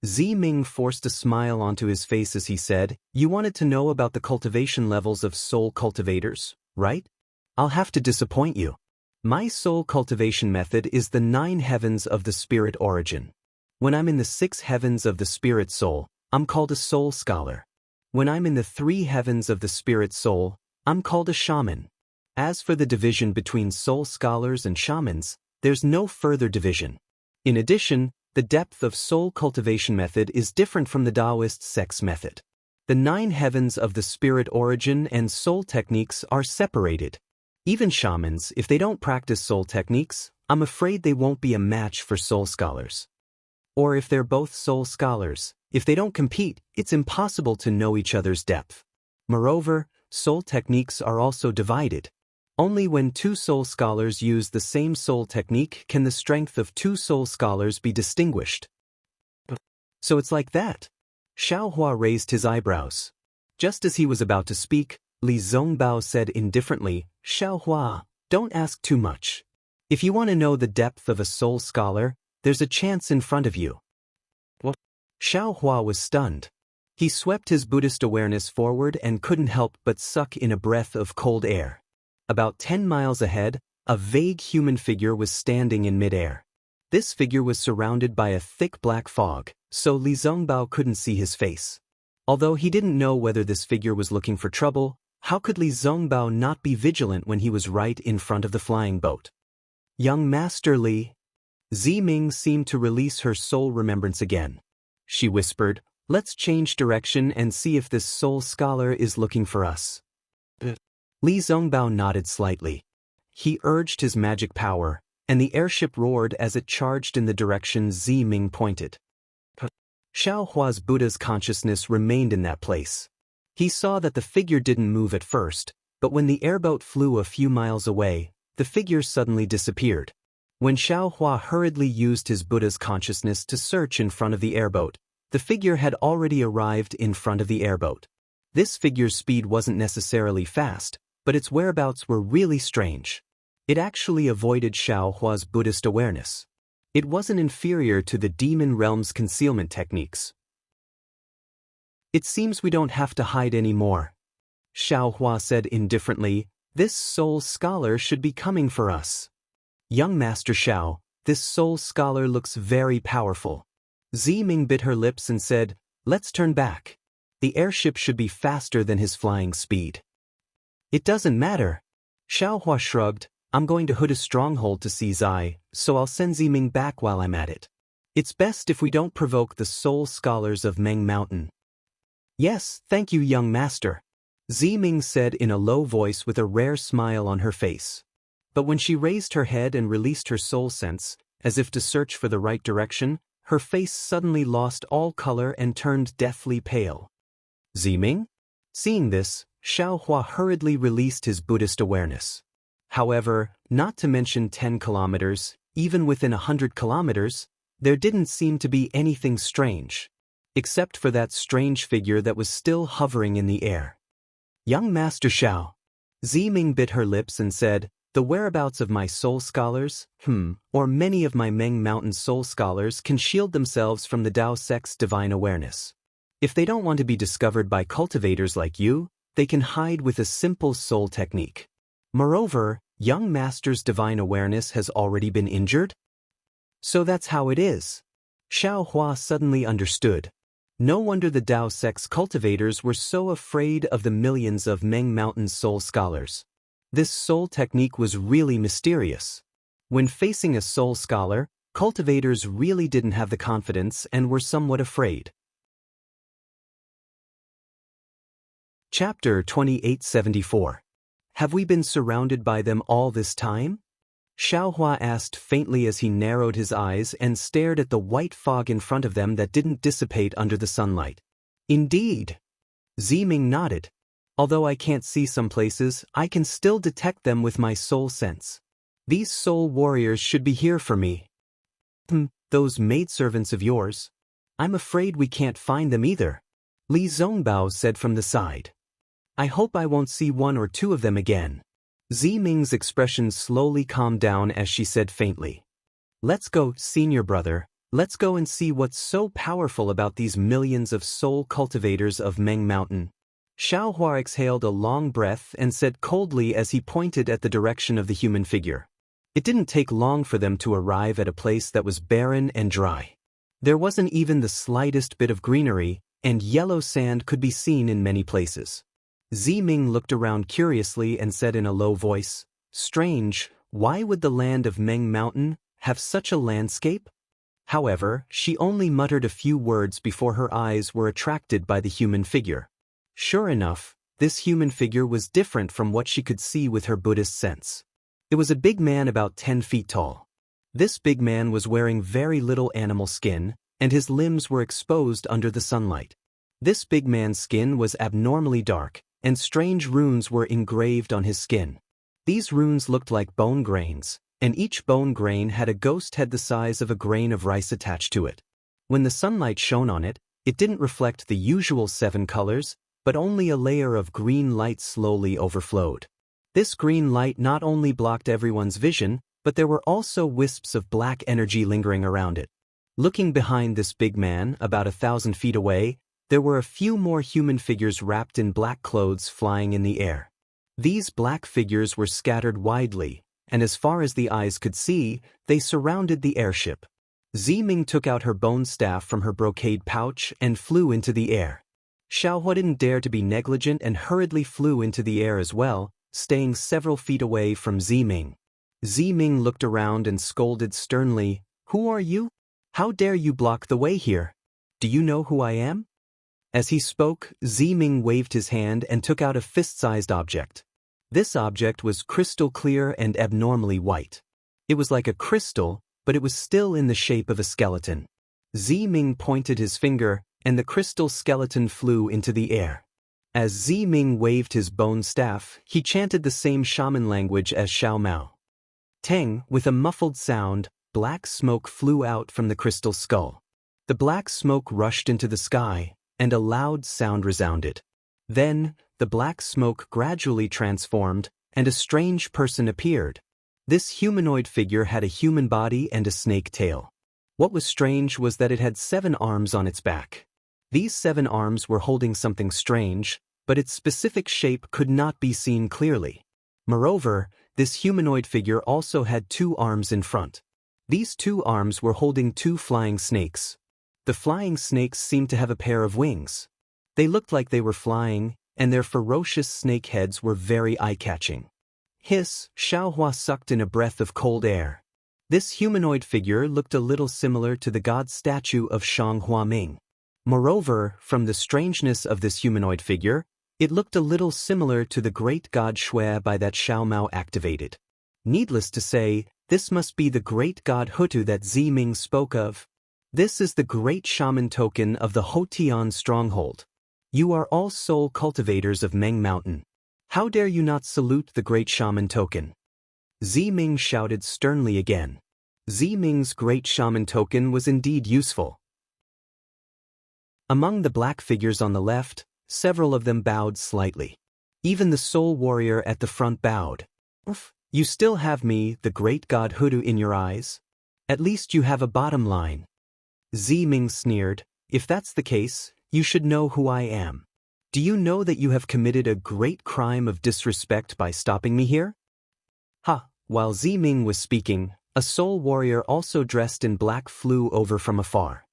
Zi Ming forced a smile onto his face as he said, "You wanted to know about the cultivation levels of soul cultivators, right? I'll have to disappoint you. My soul cultivation method is the 9 heavens of the spirit origin. When I'm in the 6 heavens of the spirit soul, I'm called a soul scholar. When I'm in the 3 heavens of the spirit soul, I'm called a shaman. As for the division between soul scholars and shamans, there's no further division. In addition, the depth of soul cultivation method is different from the Taoist sex method. The 9 heavens of the spirit origin and soul techniques are separated. Even shamans, if they don't practice soul techniques, I'm afraid they won't be a match for soul scholars. Or if they're both soul scholars, if they don't compete, it's impossible to know each other's depth. Moreover, soul techniques are also divided. Only when 2 soul scholars use the same soul technique can the strength of 2 soul scholars be distinguished. So it's like that. Xiaohua raised his eyebrows. Just as he was about to speak, Li Zongbao said indifferently, "Xiaohua, don't ask too much. If you want to know the depth of a soul scholar, there's a chance in front of you." What? Xiaohua was stunned. He swept his Buddhist awareness forward and couldn't help but suck in a breath of cold air. About 10 miles ahead, a vague human figure was standing in midair. This figure was surrounded by a thick black fog, so Li Zongbao couldn't see his face. Although he didn't know whether this figure was looking for trouble, how could Li Zongbao not be vigilant when he was right in front of the flying boat? "Young Master Li." Zi Ming seemed to release her soul remembrance again. She whispered, "Let's change direction and see if this soul scholar is looking for us." Li Zongbao nodded slightly. He urged his magic power, and the airship roared as it charged in the direction Zi Ming pointed. Xiaohua's Buddha's consciousness remained in that place. He saw that the figure didn't move at first, but when the airboat flew a few miles away, the figure suddenly disappeared. When Xiaohua hurriedly used his Buddha's consciousness to search in front of the airboat, the figure had already arrived in front of the airboat. This figure's speed wasn't necessarily fast, but its whereabouts were really strange. It actually avoided Xiaohua's Buddhist awareness. It wasn't inferior to the demon realm's concealment techniques. "It seems we don't have to hide anymore," Xiao Hua said indifferently, this soul scholar should be coming for us. Young Master Xiao, this soul scholar looks very powerful. Ziming bit her lips and said, let's turn back. The airship should be faster than his flying speed. It doesn't matter. Xiao Hua shrugged, I'm going to hood a stronghold to seize Zai, so I'll send Ziming back while I'm at it. It's best if we don't provoke the soul scholars of Meng Mountain. Yes, thank you, young master. Ziming said in a low voice with a rare smile on her face. But when she raised her head and released her soul sense, as if to search for the right direction, her face suddenly lost all color and turned deathly pale. Ziming? Seeing this, Xiao Hua hurriedly released his Buddhist awareness. However, not to mention 10 kilometers, even within 100 kilometers, there didn't seem to be anything strange, except for that strange figure that was still hovering in the air. Young Master Xiao. Ziming bit her lips and said, the whereabouts of my soul scholars, or many of my Meng Mountain soul scholars can shield themselves from the Dao sect's divine awareness. If they don't want to be discovered by cultivators like you, they can hide with a simple soul technique. Moreover, young master's divine awareness has already been injured? So that's how it is. Xiao Hua suddenly understood. No wonder the Dao sect's cultivators were so afraid of the millions of Meng Mountain soul scholars. This soul technique was really mysterious. When facing a soul scholar, cultivators really didn't have the confidence and were somewhat afraid. Chapter 2874. Have we been surrounded by them all this time? Xiao Hua asked faintly as he narrowed his eyes and stared at the white fog in front of them that didn't dissipate under the sunlight. Indeed. Ziming nodded. Although I can't see some places, I can still detect them with my soul sense. These soul warriors should be here for me. Those maidservants of yours? I'm afraid we can't find them either. Li Zongbao said from the side. I hope I won't see one or two of them again. Ziming's expression slowly calmed down as she said faintly. Let's go, senior brother, let's go and see what's so powerful about these millions of soul cultivators of Meng Mountain. Xiao Hua exhaled a long breath and said coldly as he pointed at the direction of the human figure. It didn't take long for them to arrive at a place that was barren and dry. There wasn't even the slightest bit of greenery, and yellow sand could be seen in many places. Ziming looked around curiously and said in a low voice, strange, why would the land of Meng Mountain have such a landscape? However, she only muttered a few words before her eyes were attracted by the human figure. Sure enough, this human figure was different from what she could see with her Buddhist sense. It was a big man about 10 feet tall. This big man was wearing very little animal skin, and his limbs were exposed under the sunlight. This big man's skin was abnormally dark, and strange runes were engraved on his skin. These runes looked like bone grains, and each bone grain had a ghost head the size of a grain of rice attached to it. When the sunlight shone on it, it didn't reflect the usual 7 colors, but only a layer of green light slowly overflowed. This green light not only blocked everyone's vision, but there were also wisps of black energy lingering around it. Looking behind this big man, about 1,000 feet away, there were a few more human figures wrapped in black clothes flying in the air. These black figures were scattered widely, and as far as the eyes could see, they surrounded the airship. Ziming took out her bone staff from her brocade pouch and flew into the air. Xiao Hua didn't dare to be negligent and hurriedly flew into the air as well, staying several feet away from Ziming. Ziming looked around and scolded sternly, "Who are you? How dare you block the way here? Do you know who I am?" As he spoke, Ziming waved his hand and took out a fist-sized object. This object was crystal clear and abnormally white. It was like a crystal, but it was still in the shape of a skeleton. Ziming pointed his finger, and the crystal skeleton flew into the air. As Ziming waved his bone staff, he chanted the same shaman language as Xiao Mao. Teng, with a muffled sound, black smoke flew out from the crystal skull. The black smoke rushed into the sky, and a loud sound resounded. Then, the black smoke gradually transformed, and a strange person appeared. This humanoid figure had a human body and a snake tail. What was strange was that it had 7 arms on its back. These 7 arms were holding something strange, but its specific shape could not be seen clearly. Moreover, this humanoid figure also had 2 arms in front. These 2 arms were holding 2 flying snakes. The flying snakes seemed to have a pair of wings. They looked like they were flying, and their ferocious snake heads were very eye-catching. Hiss, Xiaohua sucked in a breath of cold air. This humanoid figure looked a little similar to the god statue of Shang Huaming. Moreover, from the strangeness of this humanoid figure, it looked a little similar to the great god Shui Bai that Xiao Mao activated. Needless to say, this must be the great god Hutu that Ziming spoke of. This is the great shaman token of the Hotian stronghold. You are all soul cultivators of Meng Mountain. How dare you not salute the great shaman token? Ziming shouted sternly again. Ziming's great shaman token was indeed useful. Among the black figures on the left, several of them bowed slightly. Even the soul warrior at the front bowed. You still have me, the great god Hutu, in your eyes? At least you have a bottom line. Ziming sneered. If that's the case, you should know who I am. Do you know that you have committed a great crime of disrespect by stopping me here? Ha! While Ziming was speaking, a soul warrior also dressed in black flew over from afar.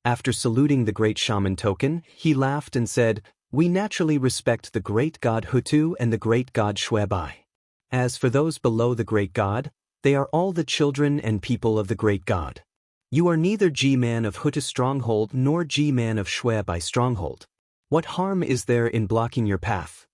After saluting the great shaman token, he laughed and said, "We naturally respect the great god Hutu and the great god Shui Bai. As for those below the great god, they are all the children and people of the great god. You are neither G-man of Hutu stronghold nor G-man of Shui Bai stronghold. What harm is there in blocking your path?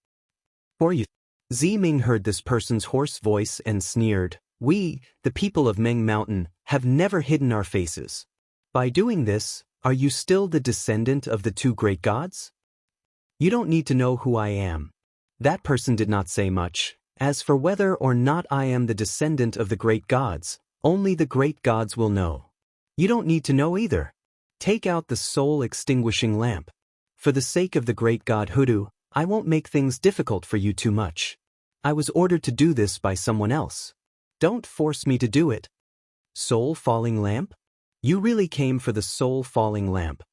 For you." Ziming heard this person's hoarse voice and sneered. "We, the people of Meng Mountain, have never hidden our faces. By doing this, are you still the descendant of the 2 great gods? You don't need to know who I am." That person did not say much. As for whether or not I am the descendant of the great gods, only the great gods will know. You don't need to know either. Take out the soul-extinguishing lamp. For the sake of the great god Hutu, I won't make things difficult for you too much. I was ordered to do this by someone else. Don't force me to do it. Soul-falling lamp? You really came for the soul-falling lamp.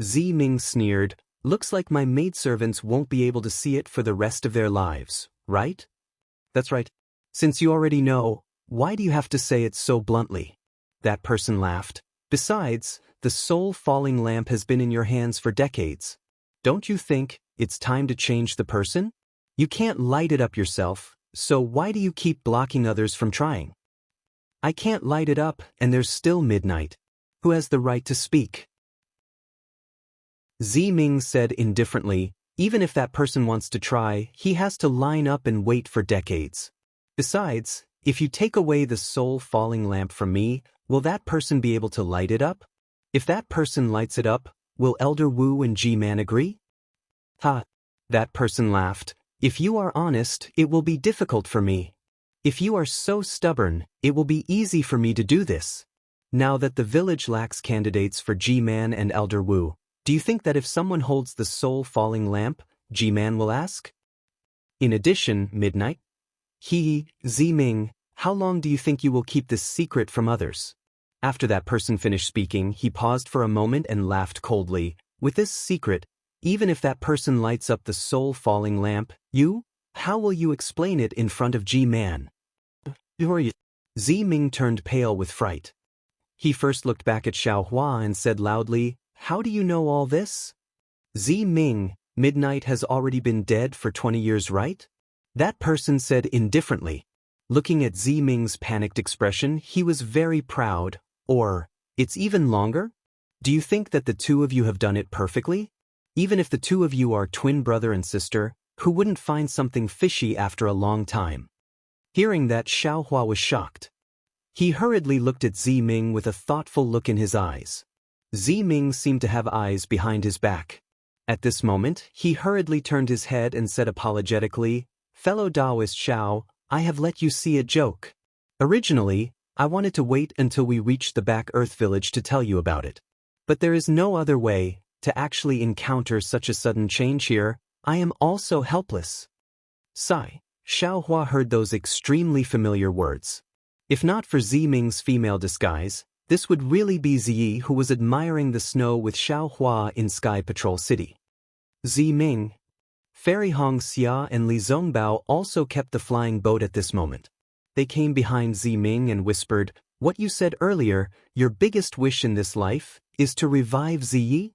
Ziming sneered. Looks like my maidservants won't be able to see it for the rest of their lives, right? That's right. Since you already know, why do you have to say it so bluntly? That person laughed. Besides, the soul-falling lamp has been in your hands for decades. Don't you think it's time to change the person? You can't light it up yourself, so why do you keep blocking others from trying? I can't light it up, and there's still midnight. Who has the right to speak? Ziming said indifferently, even if that person wants to try, he has to line up and wait for decades. Besides, if you take away the soul-falling lamp from me, will that person be able to light it up? If that person lights it up, will Elder Wu and G-Man agree? Ha! That person laughed. If you are honest, it will be difficult for me. If you are so stubborn, it will be easy for me to do this. Now that the village lacks candidates for G-Man and Elder Wu, do you think that if someone holds the soul-falling lamp, G-Man will ask? In addition, midnight? Ziming, how long do you think you will keep this secret from others? After that person finished speaking, he paused for a moment and laughed coldly. With this secret, even if that person lights up the soul-falling lamp, how will you explain it in front of G-Man? Ziming turned pale with fright. He first looked back at Xiaohua and said loudly, "How do you know all this?" Ziming, Midnight has already been dead for 20 years, right? That person said indifferently. Looking at Ziming's panicked expression, he was very proud. Or, it's even longer? Do you think that the 2 of you have done it perfectly? Even if the 2 of you are twin brother and sister, who wouldn't find something fishy after a long time? Hearing that, Xiaohua was shocked. He hurriedly looked at Ziming with a thoughtful look in his eyes. Ziming seemed to have eyes behind his back. At this moment, he hurriedly turned his head and said apologetically, "Fellow Taoist Xiao, I have let you see a joke. Originally, I wanted to wait until we reached the back Earth village to tell you about it. But there is no other way to actually encounter such a sudden change here. I am also helpless." Sigh. Xiaohua heard those extremely familiar words. If not for Ziming's female disguise, this would really be Ziyi who was admiring the snow with Xiaohua in Sky Patrol City. Ziming. Fairy Hong Xia and Li Zongbao also kept the flying boat at this moment. They came behind Ziming and whispered, "What you said earlier, your biggest wish in this life, is to revive Ziyi?"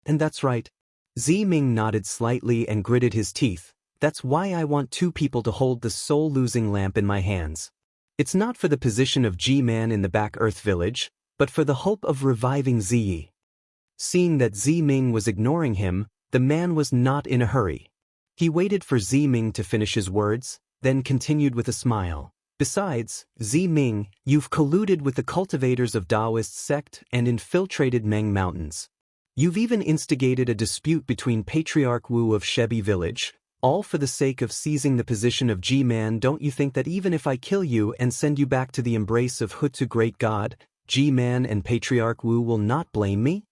"And that's right." Ziming nodded slightly and gritted his teeth. "That's why I want two people to hold the soul-losing lamp in my hands. It's not for the position of G-Man in the back Earth village, but for the hope of reviving Ziyi." Seeing that Ziming was ignoring him, the man was not in a hurry. He waited for Ziming to finish his words, then continued with a smile. "Besides, Ziming, you've colluded with the cultivators of Taoist sect and infiltrated Meng Mountains. You've even instigated a dispute between Patriarch Wu of Shebi village, all for the sake of seizing the position of G-Man. Don't you think that even if I kill you and send you back to the embrace of Hutu Great God, G-Man and Patriarch Wu will not blame me?"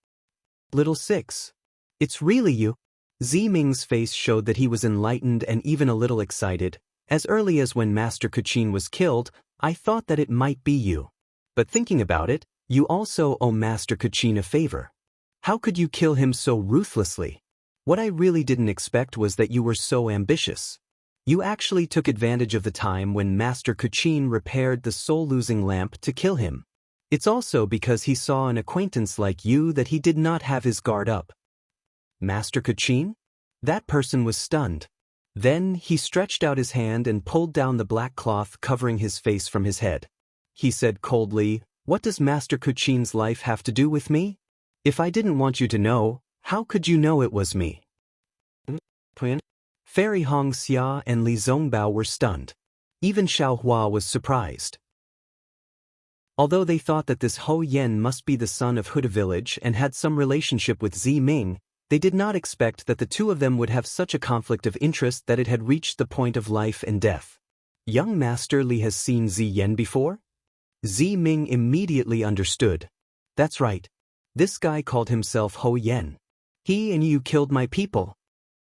"Little Six. It's really you?" Ziming's face showed that he was enlightened and even a little excited. "As early as when Master Kuchin was killed, I thought that it might be you. But thinking about it, you also owe Master Kuchin a favor. How could you kill him so ruthlessly? What I really didn't expect was that you were so ambitious. You actually took advantage of the time when Master Kuchin repaired the soul-losing lamp to kill him. It's also because he saw an acquaintance like you that he did not have his guard up." "Master Kuchin?" That person was stunned. Then he stretched out his hand and pulled down the black cloth covering his face from his head. He said coldly, "What does Master Kuchin's life have to do with me? If I didn't want you to know, how could you know it was me?" Twin. Fairy Hong Xia and Li Zongbao were stunned. Even Xiao Hua was surprised. Although they thought that this Ho Yen must be the son of Huda village and had some relationship with Ziming, they did not expect that the two of them would have such a conflict of interest that it had reached the point of life and death. "Young Master Li has seen Ziyen before?" Ziming immediately understood. "That's right. This guy called himself Ho Yen. He and you killed my people."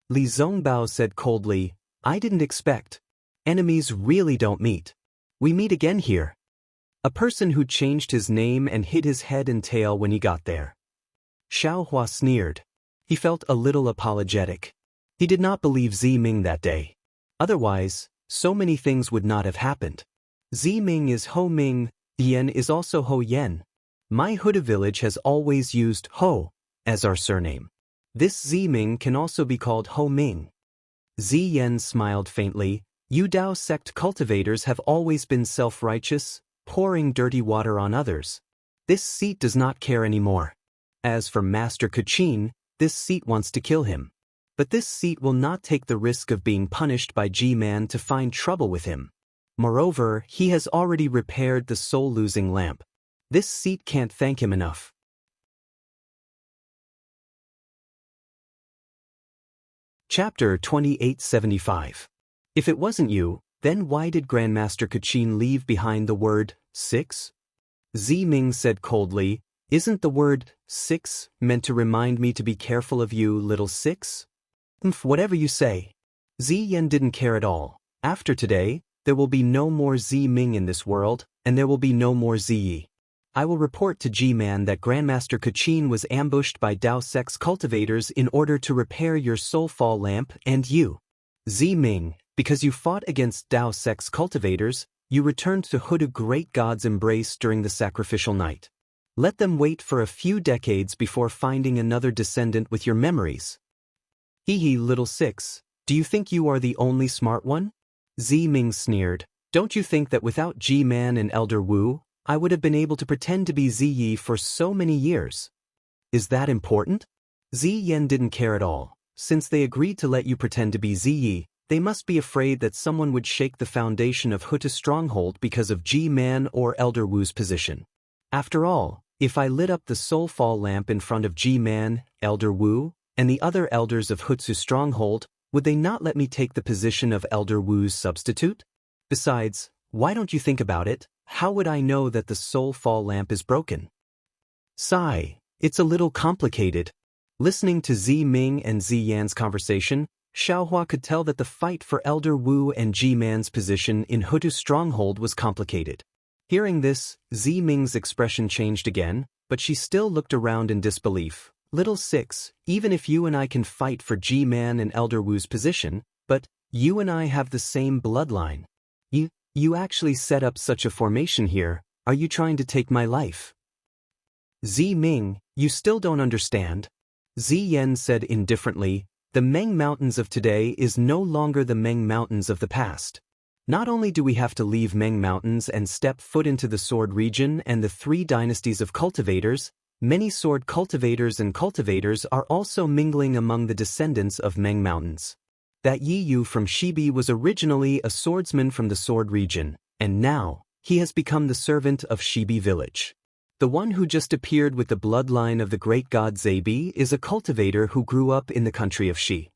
Li Zongbao said coldly, "I didn't expect. Enemies really don't meet. We meet again here." A person who changed his name and hid his head and tail when he got there. Xiao Hua sneered. He felt a little apologetic. He did not believe Ziming that day. Otherwise, so many things would not have happened. Ziming is Ho Ming, Yen is also Ho Yen. My Huda village has always used Ho as our surname. This Ziming can also be called Ho Ming. Ziyen smiled faintly. "You Dao sect cultivators have always been self-righteous, pouring dirty water on others. This seat does not care anymore. As for Master Kuchin, this seat wants to kill him. But this seat will not take the risk of being punished by G-Man to find trouble with him. Moreover, he has already repaired the soul-losing lamp. This seat can't thank him enough." Chapter 2875. If it wasn't you, then why did Grandmaster Kuchin leave behind the word, 6? Ziming said coldly, "Isn't the word, 6, meant to remind me to be careful of you, little 6? Whatever you say." Ziyen didn't care at all. After today, there will be no more Ziming in this world, and there will be no more Ziyi. I will report to G-Man that Grandmaster Kuchin was ambushed by Dao Sect's cultivators in order to repair your soulfall lamp and you. Ziming, because you fought against Dao Sect's cultivators, you returned to Huda Great God's embrace during the sacrificial night. Let them wait for a few decades before finding another descendant with your memories. Hee little 6, do you think you are the only smart one? Ziming sneered. Don't you think that without G-Man and Elder Wu, I would have been able to pretend to be Ziyi for so many years? Is that important? Ziyen didn't care at all. Since they agreed to let you pretend to be Ziyi, they must be afraid that someone would shake the foundation of Huta's stronghold because of G-Man or Elder Wu's position. After all, if I lit up the soulfall lamp in front of G-Man, Elder Wu, and the other elders of Hutsu's stronghold, would they not let me take the position of Elder Wu's substitute? Besides, why don't you think about it? How would I know that the soulfall lamp is broken? Sigh, it's a little complicated. Listening to Ziming and Ziyan's conversation, Xiaohua could tell that the fight for Elder Wu and G-Man's position in Hutu's stronghold was complicated. Hearing this, Ziming's expression changed again, but she still looked around in disbelief. Little Six, even if you and I can fight for G-Man and Elder Wu's position, but you and I have the same bloodline. You actually set up such a formation here. Are you trying to take my life? Zi Ming, you still don't understand. Zi Yan said indifferently, the Meng Mountains of today is no longer the Meng Mountains of the past. Not only do we have to leave Meng Mountains and step foot into the Sword region and the 3 dynasties of cultivators, many sword cultivators and cultivators are also mingling among the descendants of Meng Mountains. That Yi Yu from Shibi was originally a swordsman from the Sword region, and now, he has become the servant of Shibi village. The one who just appeared with the bloodline of the great god Zabi is a cultivator who grew up in the country of Shi.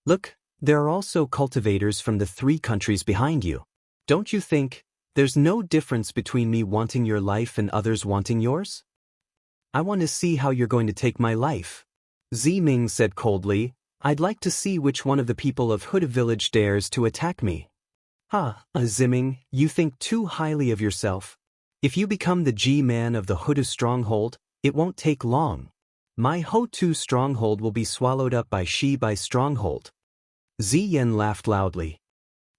Look, there are also cultivators from the 3 countries behind you. Don't you think there's no difference between me wanting your life and others wanting yours? I want to see how you're going to take my life. Zi Ming said coldly, I'd like to see which one of the people of Huda village dares to attack me. Ziming, you think too highly of yourself. If you become the G-Man of the Huda stronghold, it won't take long. My Ho-Tu stronghold will be swallowed up by Shibai stronghold. Zi Yan laughed loudly.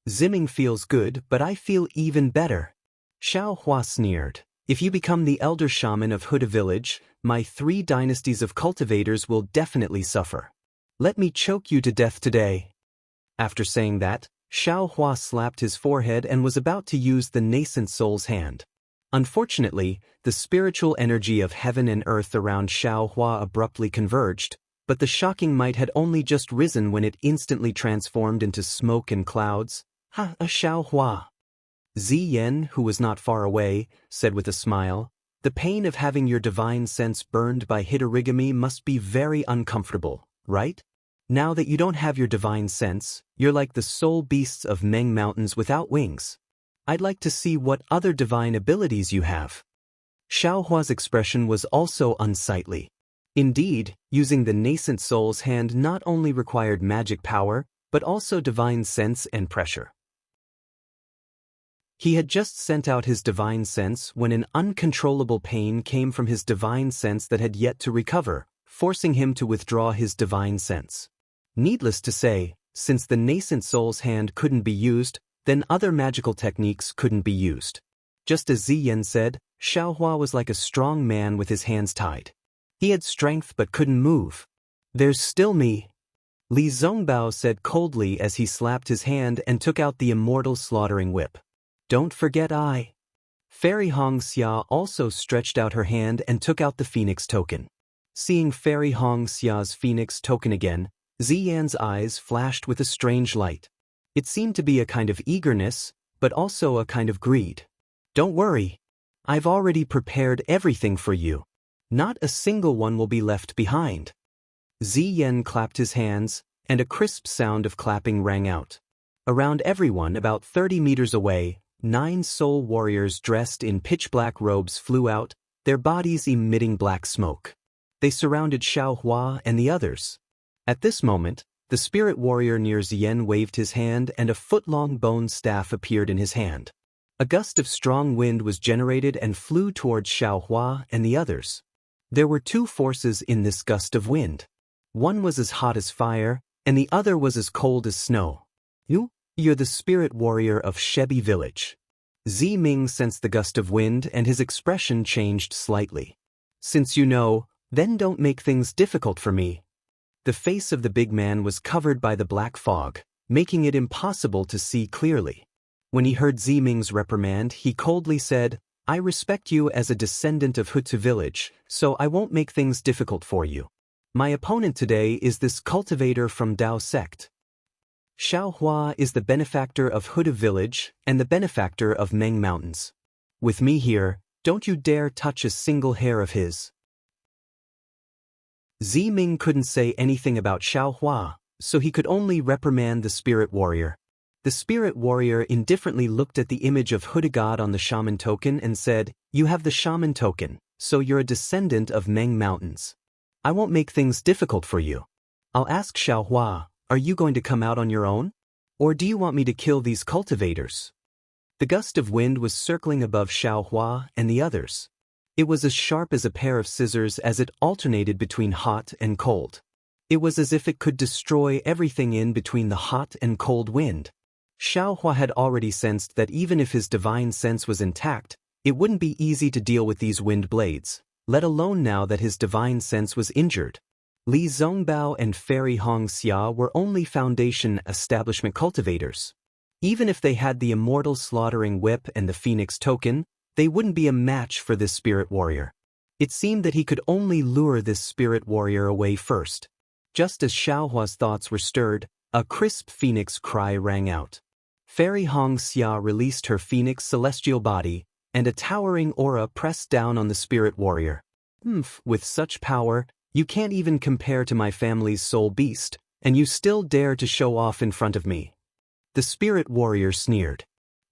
Ziming feels good, but I feel even better. Xiao Hua sneered. If you become the elder shaman of Huda village, my 3 dynasties of cultivators will definitely suffer. Let me choke you to death today. After saying that, Xiao Hua slapped his forehead and was about to use the nascent soul's hand. Unfortunately, the spiritual energy of heaven and earth around Xiao Hua abruptly converged, but the shocking might had only just risen when it instantly transformed into smoke and clouds. Xiao Hua. Zi Yan, who was not far away, said with a smile, the pain of having your divine sense burned by Hitorigami must be very uncomfortable, right? Now that you don't have your divine sense, you're like the soul beasts of Meng Mountains without wings. I'd like to see what other divine abilities you have. Xiao Hua's expression was also unsightly. Indeed, using the nascent soul's hand not only required magic power, but also divine sense and pressure. He had just sent out his divine sense when an uncontrollable pain came from his divine sense that had yet to recover, forcing him to withdraw his divine sense. Needless to say, since the nascent soul's hand couldn't be used, then other magical techniques couldn't be used. Just as Zi Yan said, Xiao Hua was like a strong man with his hands tied. He had strength but couldn't move. There's still me. Li Zongbao said coldly as he slapped his hand and took out the immortal slaughtering whip. Don't forget I. Fairy Hong Xia also stretched out her hand and took out the phoenix token. Seeing Fairy Hong Xia's phoenix token again, Zi Yan's eyes flashed with a strange light. It seemed to be a kind of eagerness, but also a kind of greed. Don't worry. I've already prepared everything for you. Not a single one will be left behind. Zi Yan clapped his hands, and a crisp sound of clapping rang out. Around everyone about 30 meters away, 9 soul warriors dressed in pitch-black robes flew out, their bodies emitting black smoke. They surrounded Xiao Hua and the others. At this moment, the spirit warrior near Zien waved his hand and a foot-long bone staff appeared in his hand. A gust of strong wind was generated and flew towards Xiao Hua and the others. There were 2 forces in this gust of wind. One was as hot as fire, and the other was as cold as snow. You're the spirit warrior of Shebi village. Zi Ming sensed the gust of wind and his expression changed slightly. Since you know, then don't make things difficult for me. The face of the big man was covered by the black fog, making it impossible to see clearly. When he heard Zi Ming's reprimand, he coldly said, I respect you as a descendant of Hutu village, so I won't make things difficult for you. My opponent today is this cultivator from Dao sect. Xiao Hua is the benefactor of Huda village and the benefactor of Meng Mountains. With me here, don't you dare touch a single hair of his. Zi Ming couldn't say anything about Xiao Hua, so he could only reprimand the spirit warrior. The spirit warrior indifferently looked at the image of Huda God on the shaman token and said, You have the shaman token, so you're a descendant of Meng Mountains. I won't make things difficult for you. I'll ask Xiao Hua, are you going to come out on your own? Or do you want me to kill these cultivators? The gust of wind was circling above Xiao Hua and the others. It was as sharp as a pair of scissors as it alternated between hot and cold. It was as if it could destroy everything in between the hot and cold wind. Xiaohua had already sensed that even if his divine sense was intact, it wouldn't be easy to deal with these wind blades, let alone now that his divine sense was injured. Li Zongbao and Fairy Hong Xia were only foundation establishment cultivators. Even if they had the immortal slaughtering whip and the phoenix token, they wouldn't be a match for this spirit warrior. It seemed that he could only lure this spirit warrior away first. Just as Xiaohua's thoughts were stirred, a crisp phoenix cry rang out. Fairy Hong Xia released her phoenix celestial body, and a towering aura pressed down on the spirit warrior. With such power, you can't even compare to my family's soul beast, and you still dare to show off in front of me. The spirit warrior sneered.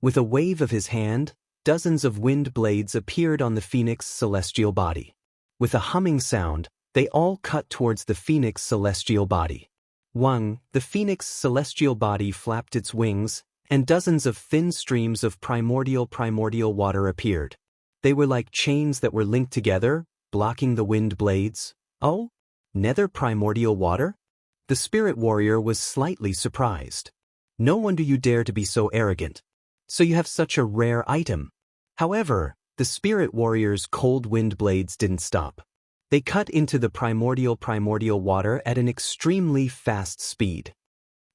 With a wave of his hand, dozens of wind blades appeared on the phoenix celestial body. With a humming sound, they all cut towards the phoenix celestial body. The phoenix celestial body flapped its wings, and dozens of thin streams of primordial water appeared. They were like chains that were linked together, blocking the wind blades. Oh? Nether primordial water? The spirit warrior was slightly surprised. No wonder you dare to be so arrogant. So you have such a rare item. However, the spirit warrior's cold wind blades didn't stop. They cut into the primordial water at an extremely fast speed.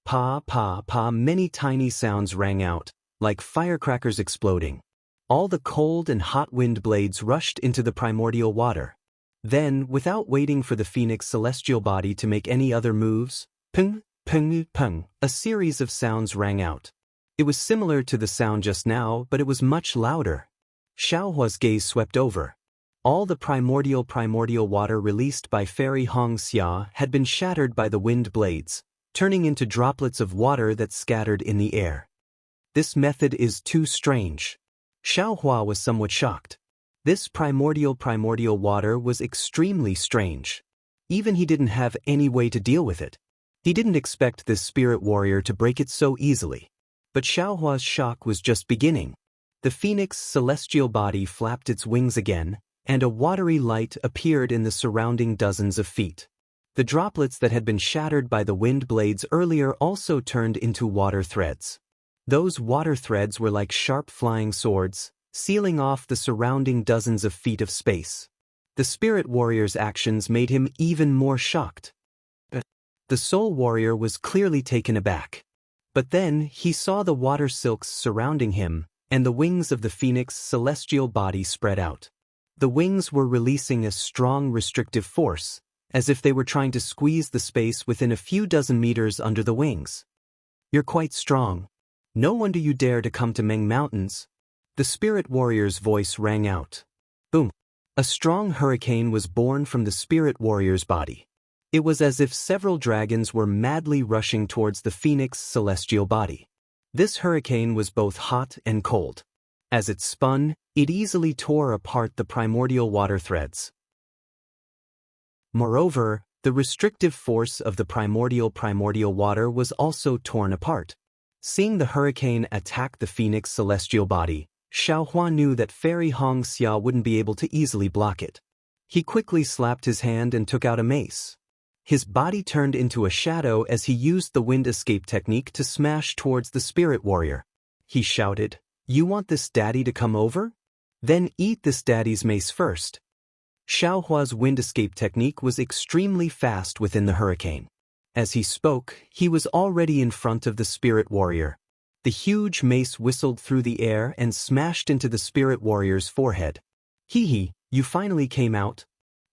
Pa, pa, pa, many tiny sounds rang out, like firecrackers exploding. All the cold and hot wind blades rushed into the primordial water. Then, without waiting for the phoenix celestial body to make any other moves, pung, pung, pung, a series of sounds rang out. It was similar to the sound just now, but it was much louder. Xiaohua's gaze swept over. All the primordial water released by Fairy Hong Xia had been shattered by the wind blades, turning into droplets of water that scattered in the air. This method is too strange. Xiaohua was somewhat shocked. This primordial water was extremely strange. Even he didn't have any way to deal with it. He didn't expect this spirit warrior to break it so easily. But Xiaohua's shock was just beginning. The phoenix celestial body flapped its wings again, and a watery light appeared in the surrounding dozens of feet. The droplets that had been shattered by the wind blades earlier also turned into water threads. Those water threads were like sharp flying swords, sealing off the surrounding dozens of feet of space. The spirit warrior's actions made him even more shocked. The soul warrior was clearly taken aback. But then he saw the water silks surrounding him, and the wings of the phoenix celestial body spread out. The wings were releasing a strong restrictive force, as if they were trying to squeeze the space within a few dozen meters under the wings. You're quite strong. No wonder you dare to come to Meng Mountains. The spirit warrior's voice rang out. Boom! A strong hurricane was born from the spirit warrior's body. It was as if several dragons were madly rushing towards the phoenix celestial body. This hurricane was both hot and cold. As it spun, it easily tore apart the primordial water threads. Moreover, the restrictive force of the primordial water was also torn apart. Seeing the hurricane attack the phoenix celestial body, Xiaohua knew that Fairy Hong Xia wouldn't be able to easily block it. He quickly slapped his hand and took out a mace. His body turned into a shadow as he used the wind escape technique to smash towards the spirit warrior. He shouted, "You want this daddy to come over? Then eat this daddy's mace first." Xiaohua's wind escape technique was extremely fast within the hurricane. As he spoke, he was already in front of the spirit warrior. The huge mace whistled through the air and smashed into the spirit warrior's forehead. "Hee, you finally came out."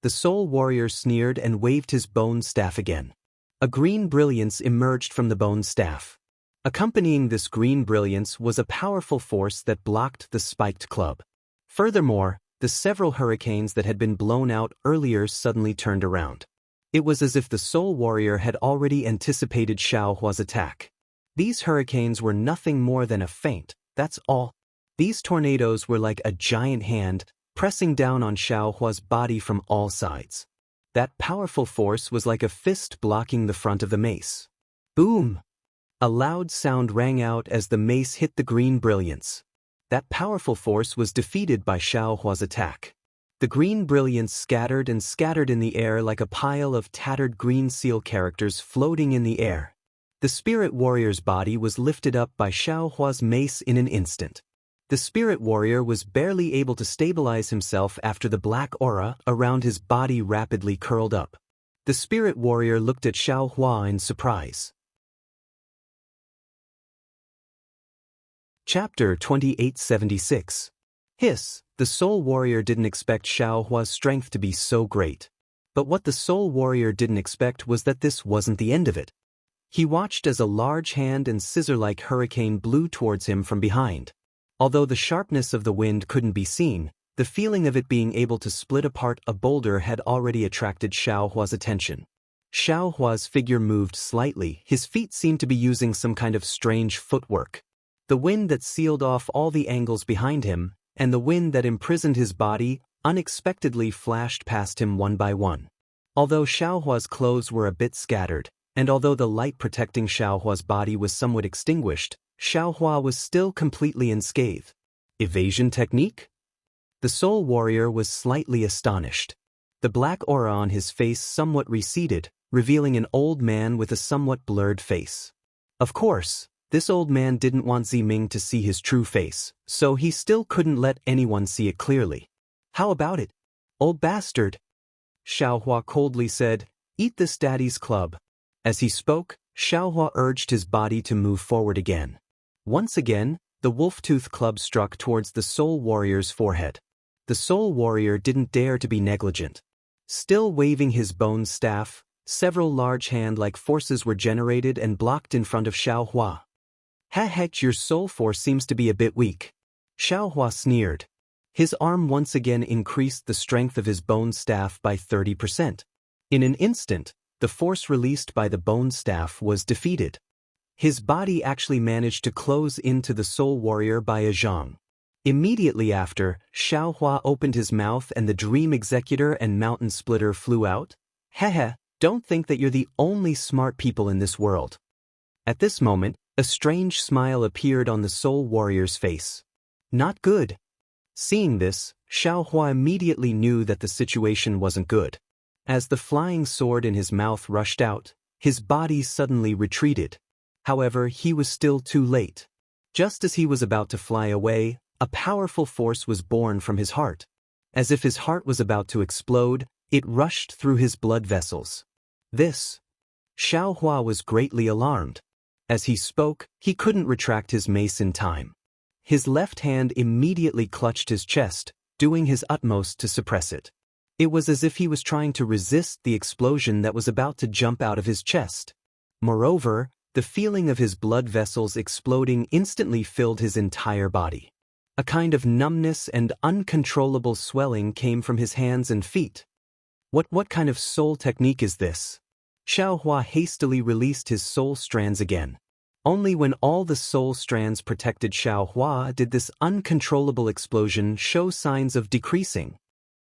The soul warrior sneered and waved his bone staff again. A green brilliance emerged from the bone staff. Accompanying this green brilliance was a powerful force that blocked the spiked club. Furthermore, the several hurricanes that had been blown out earlier suddenly turned around. It was as if the soul warrior had already anticipated Xiaohua's attack. These hurricanes were nothing more than a feint, that's all. These tornadoes were like a giant hand, pressing down on Xiaohua's body from all sides. That powerful force was like a fist blocking the front of the mace. Boom! A loud sound rang out as the mace hit the green brilliance. That powerful force was defeated by Xiaohua's attack. The green brilliance scattered and scattered in the air like a pile of tattered green seal characters floating in the air. The spirit warrior's body was lifted up by Xiao Hua's mace in an instant. The spirit warrior was barely able to stabilize himself after the black aura around his body rapidly curled up. The spirit warrior looked at Xiao Hua in surprise. Chapter 2876. Hiss. The soul warrior didn't expect Xiao Hua's strength to be so great. But what the soul warrior didn't expect was that this wasn't the end of it. He watched as a large hand and scissor-like hurricane blew towards him from behind. Although the sharpness of the wind couldn't be seen, the feeling of it being able to split apart a boulder had already attracted Xiao Hua's attention. Xiao Hua's figure moved slightly, his feet seemed to be using some kind of strange footwork. The wind that sealed off all the angles behind him, and the wind that imprisoned his body, unexpectedly flashed past him one by one. Although Xiao Hua's clothes were a bit scattered, and although the light protecting Xiao Hua's body was somewhat extinguished, Xiao Hua was still completely unscathed. Evasion technique? The soul warrior was slightly astonished. The black aura on his face somewhat receded, revealing an old man with a somewhat blurred face. Of course, this old man didn't want Ziming to see his true face, so he still couldn't let anyone see it clearly. How about it? Old bastard? Xiao Hua coldly said, "Eat this daddy's club." As he spoke, Xiao Hua urged his body to move forward again. Once again, the wolf-tooth club struck towards the soul warrior's forehead. The soul warrior didn't dare to be negligent. Still waving his bone staff, several large hand-like forces were generated and blocked in front of Xiao Hua. Heck, your soul force seems to be a bit weak. Xiao Hua sneered. His arm once again increased the strength of his bone staff by 30%. In an instant, the force released by the bone staff was defeated. His body actually managed to close into the soul warrior by a zhang. Immediately after, Xiao Hua opened his mouth and the dream executor and mountain splitter flew out. Hehe, don't think that you're the only smart people in this world. At this moment, a strange smile appeared on the soul warrior's face. Not good. Seeing this, Xiao Hua immediately knew that the situation wasn't good. As the flying sword in his mouth rushed out, his body suddenly retreated. However, he was still too late. Just as he was about to fly away, a powerful force was born from his heart. As if his heart was about to explode, it rushed through his blood vessels. Xiao Hua was greatly alarmed. As he spoke, he couldn't retract his mace in time. His left hand immediately clutched his chest, doing his utmost to suppress it. It was as if he was trying to resist the explosion that was about to jump out of his chest. Moreover, the feeling of his blood vessels exploding instantly filled his entire body. A kind of numbness and uncontrollable swelling came from his hands and feet. What kind of soul technique is this? Xiao Hua hastily released his soul strands again. Only when all the soul strands protected Xiao Hua did this uncontrollable explosion show signs of decreasing.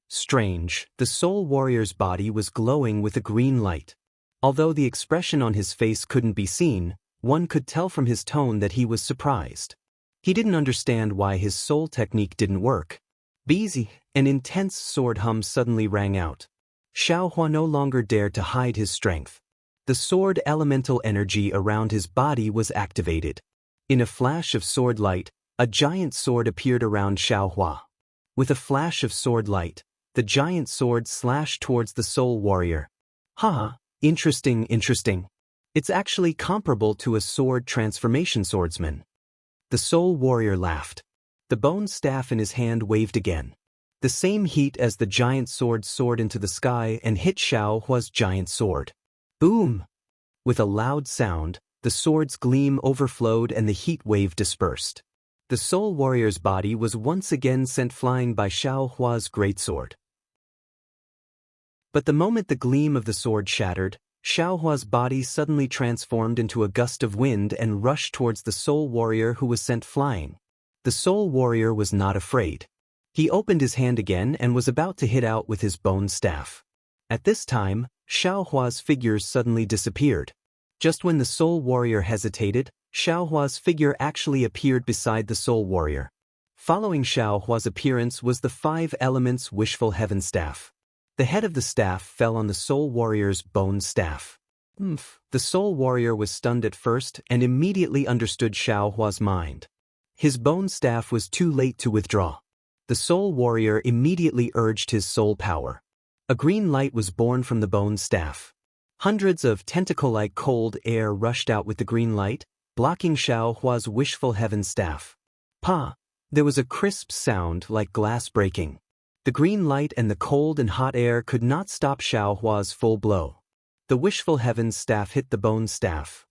Strange, the soul warrior's body was glowing with a green light. Although the expression on his face couldn't be seen, one could tell from his tone that he was surprised. He didn't understand why his soul technique didn't work. Beezy, an intense sword hum suddenly rang out. Xiao Hua no longer dared to hide his strength. The sword elemental energy around his body was activated. In a flash of sword light, a giant sword appeared around Xiao Hua. With a flash of sword light, the giant sword slashed towards the soul warrior. Haha, interesting. It's actually comparable to a sword transformation swordsman. The soul warrior laughed. The bone staff in his hand waved again. The same heat as the giant sword soared into the sky and hit Xiao Hua's giant sword. Boom! With a loud sound, the sword's gleam overflowed and the heat wave dispersed. The soul warrior's body was once again sent flying by Xiao Hua's greatsword. But the moment the gleam of the sword shattered, Xiao Hua's body suddenly transformed into a gust of wind and rushed towards the soul warrior who was sent flying. The soul warrior was not afraid. He opened his hand again and was about to hit out with his bone staff. At this time, Xiao Hua's figure suddenly disappeared. Just when the soul warrior hesitated, Xiao Hua's figure actually appeared beside the soul warrior. Following Xiao Hua's appearance was the 5 elements wishful heaven staff. The head of the staff fell on the soul warrior's bone staff. The soul warrior was stunned at first and immediately understood Xiao Hua's mind. His bone staff was too late to withdraw. The soul warrior immediately urged his soul power. A green light was born from the bone staff. Hundreds of tentacle-like cold air rushed out with the green light, blocking Xiao Hua's wishful heaven staff. Pa! There was a crisp sound like glass breaking. The green light and the cold and hot air could not stop Xiao Hua's full blow. The wishful heaven staff hit the bone staff.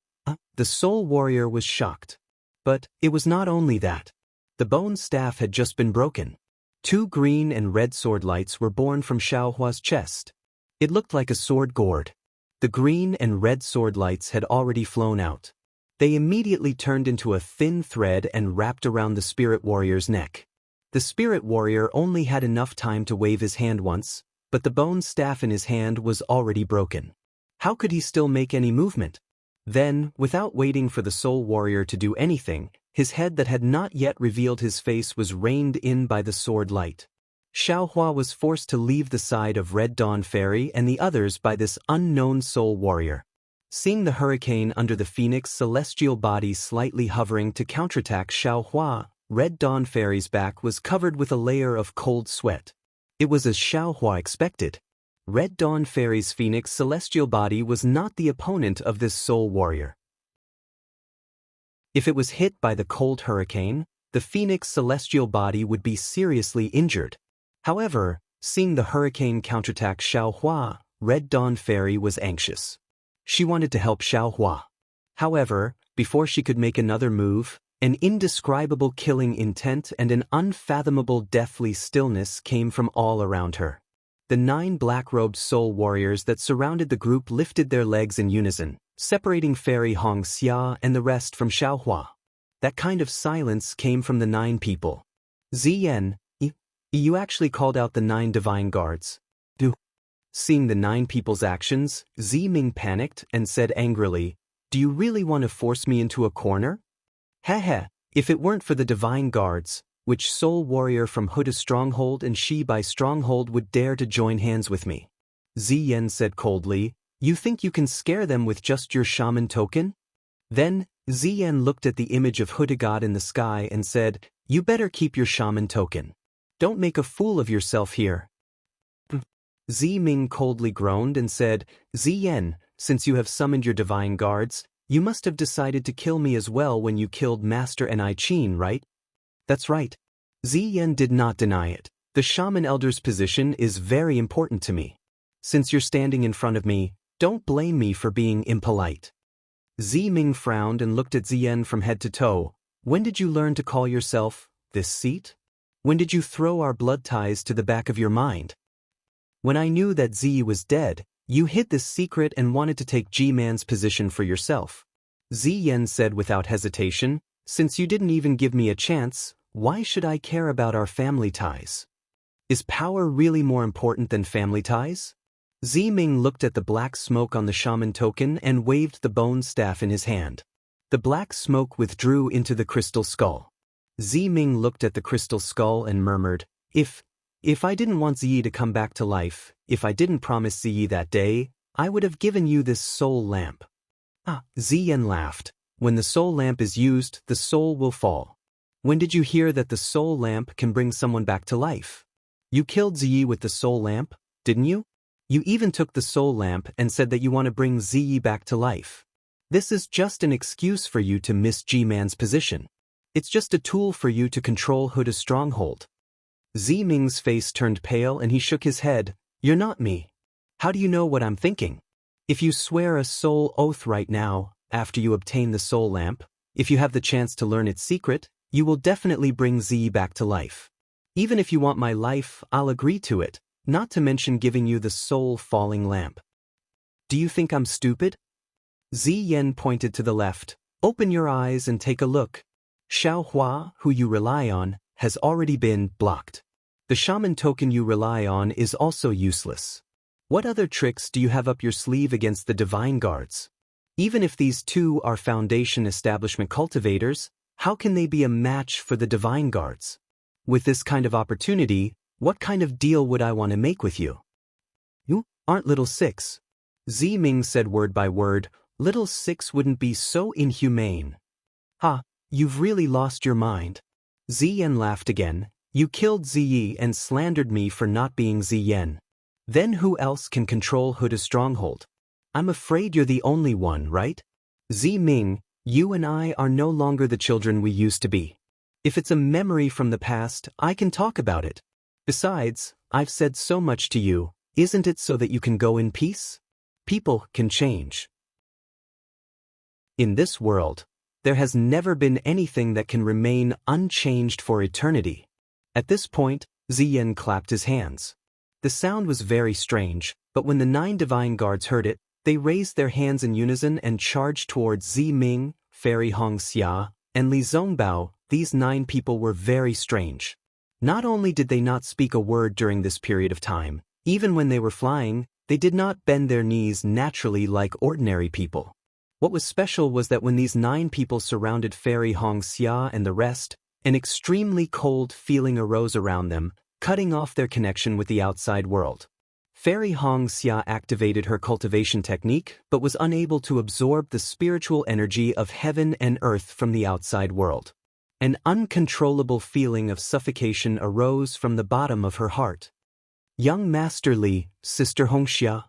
The soul warrior was shocked. But it was not only that. The bone staff had just been broken. 2 green and red sword lights were born from Xiao Hua's chest. It looked like a sword gourd. The green and red sword lights had already flown out. They immediately turned into a thin thread and wrapped around the spirit warrior's neck. The spirit warrior only had enough time to wave his hand once, but the bone staff in his hand was already broken. How could he still make any movement? Then, without waiting for the soul warrior to do anything, his head that had not yet revealed his face was reined in by the sword light. Xiao Hua was forced to leave the side of Red Dawn Fairy and the others by this unknown soul warrior. Seeing the hurricane under the phoenix celestial body slightly hovering to counterattack Xiao Hua, Red Dawn Fairy's back was covered with a layer of cold sweat. It was as Xiao Hua expected. Red Dawn Fairy's phoenix celestial body was not the opponent of this soul warrior. If it was hit by the cold hurricane, the phoenix celestial body would be seriously injured. However, seeing the hurricane counterattack Xiao Hua, Red Dawn Fairy was anxious. She wanted to help Xiao Hua. However, before she could make another move, an indescribable killing intent and an unfathomable deathly stillness came from all around her. The 9 black-robed soul warriors that surrounded the group lifted their legs in unison, separating Fairy Hong Xia and the rest from Xiao Hua. That kind of silence came from the 9 people. Ziyan, you actually called out the 9 divine guards. Seeing the 9 people's actions, Ziming panicked and said angrily, "Do you really want to force me into a corner?" Heh, if it weren't for the divine guards, which soul warrior from Huda's stronghold and Shibai stronghold would dare to join hands with me? Ziyan said coldly, "You think you can scare them with just your shaman token?" Then, Ziyan looked at the image of Huda God in the sky and said, "You better keep your shaman token. Don't make a fool of yourself here." Ziming coldly groaned and said, "Ziyan, since you have summoned your divine guards, you must have decided to kill me as well when you killed Master Ni Qin, right?" "That's right." Ziyan did not deny it. "The shaman elder's position is very important to me. Since you're standing in front of me, don't blame me for being impolite." Ziming frowned and looked at Ziyan from head to toe. "When did you learn to call yourself this seat? When did you throw our blood ties to the back of your mind? When I knew that Zi was dead, you hid this secret and wanted to take G-Man's position for yourself." Ziyan said without hesitation, "Since you didn't even give me a chance, why should I care about our family ties? Is power really more important than family ties?" Ziming looked at the black smoke on the shaman token and waved the bone staff in his hand. The black smoke withdrew into the crystal skull. Ziming looked at the crystal skull and murmured, If I didn't want Ziyi to come back to life, if I didn't promise Ziyi that day, I would have given you this soul lamp." Ziyan laughed. "When the soul lamp is used, the soul will fall. When did you hear that the soul lamp can bring someone back to life? You killed Ziyi with the soul lamp, didn't you? You even took the soul lamp and said that you want to bring Ziyi back to life. This is just an excuse for you to miss G-Man's position. It's just a tool for you to control Huda's stronghold." Ziming's face turned pale and he shook his head. "You're not me. How do you know what I'm thinking? If you swear a soul oath right now, after you obtain the soul lamp, if you have the chance to learn its secret, you will definitely bring Zi back to life. Even if you want my life, I'll agree to it, not to mention giving you the soul falling lamp. Do you think I'm stupid?" Ziyan pointed to the left. "Open your eyes and take a look. Xiao Hua, who you rely on, has already been blocked. The shaman token you rely on is also useless. What other tricks do you have up your sleeve against the divine guards? Even if these 2 are foundation establishment cultivators, how can they be a match for the divine guards? With this kind of opportunity, what kind of deal would I want to make with you? You aren't little six. Ziming said word by word, little six wouldn't be so inhumane. Ha, you've really lost your mind. Ziyen laughed again. You killed Ziyi and slandered me for not being Ziyen. Then who else can control Huda's stronghold? I'm afraid you're the only one, right? Ziming, you and I are no longer the children we used to be. If it's a memory from the past, I can talk about it. Besides, I've said so much to you, isn't it so that you can go in peace? People can change. In this world, there has never been anything that can remain unchanged for eternity. At this point, Ziyen clapped his hands. The sound was very strange, but when the 9 divine guards heard it, they raised their hands in unison and charged towards Ziming, Fairy Hongxia, and Li Zongbao. These 9 people were very strange. Not only did they not speak a word during this period of time, even when they were flying, they did not bend their knees naturally like ordinary people. What was special was that when these 9 people surrounded Fairy Hongxia and the rest, an extremely cold feeling arose around them, cutting off their connection with the outside world. Fairy Hongxia activated her cultivation technique but was unable to absorb the spiritual energy of heaven and earth from the outside world. An uncontrollable feeling of suffocation arose from the bottom of her heart. Young Master Li, Sister Hongxia.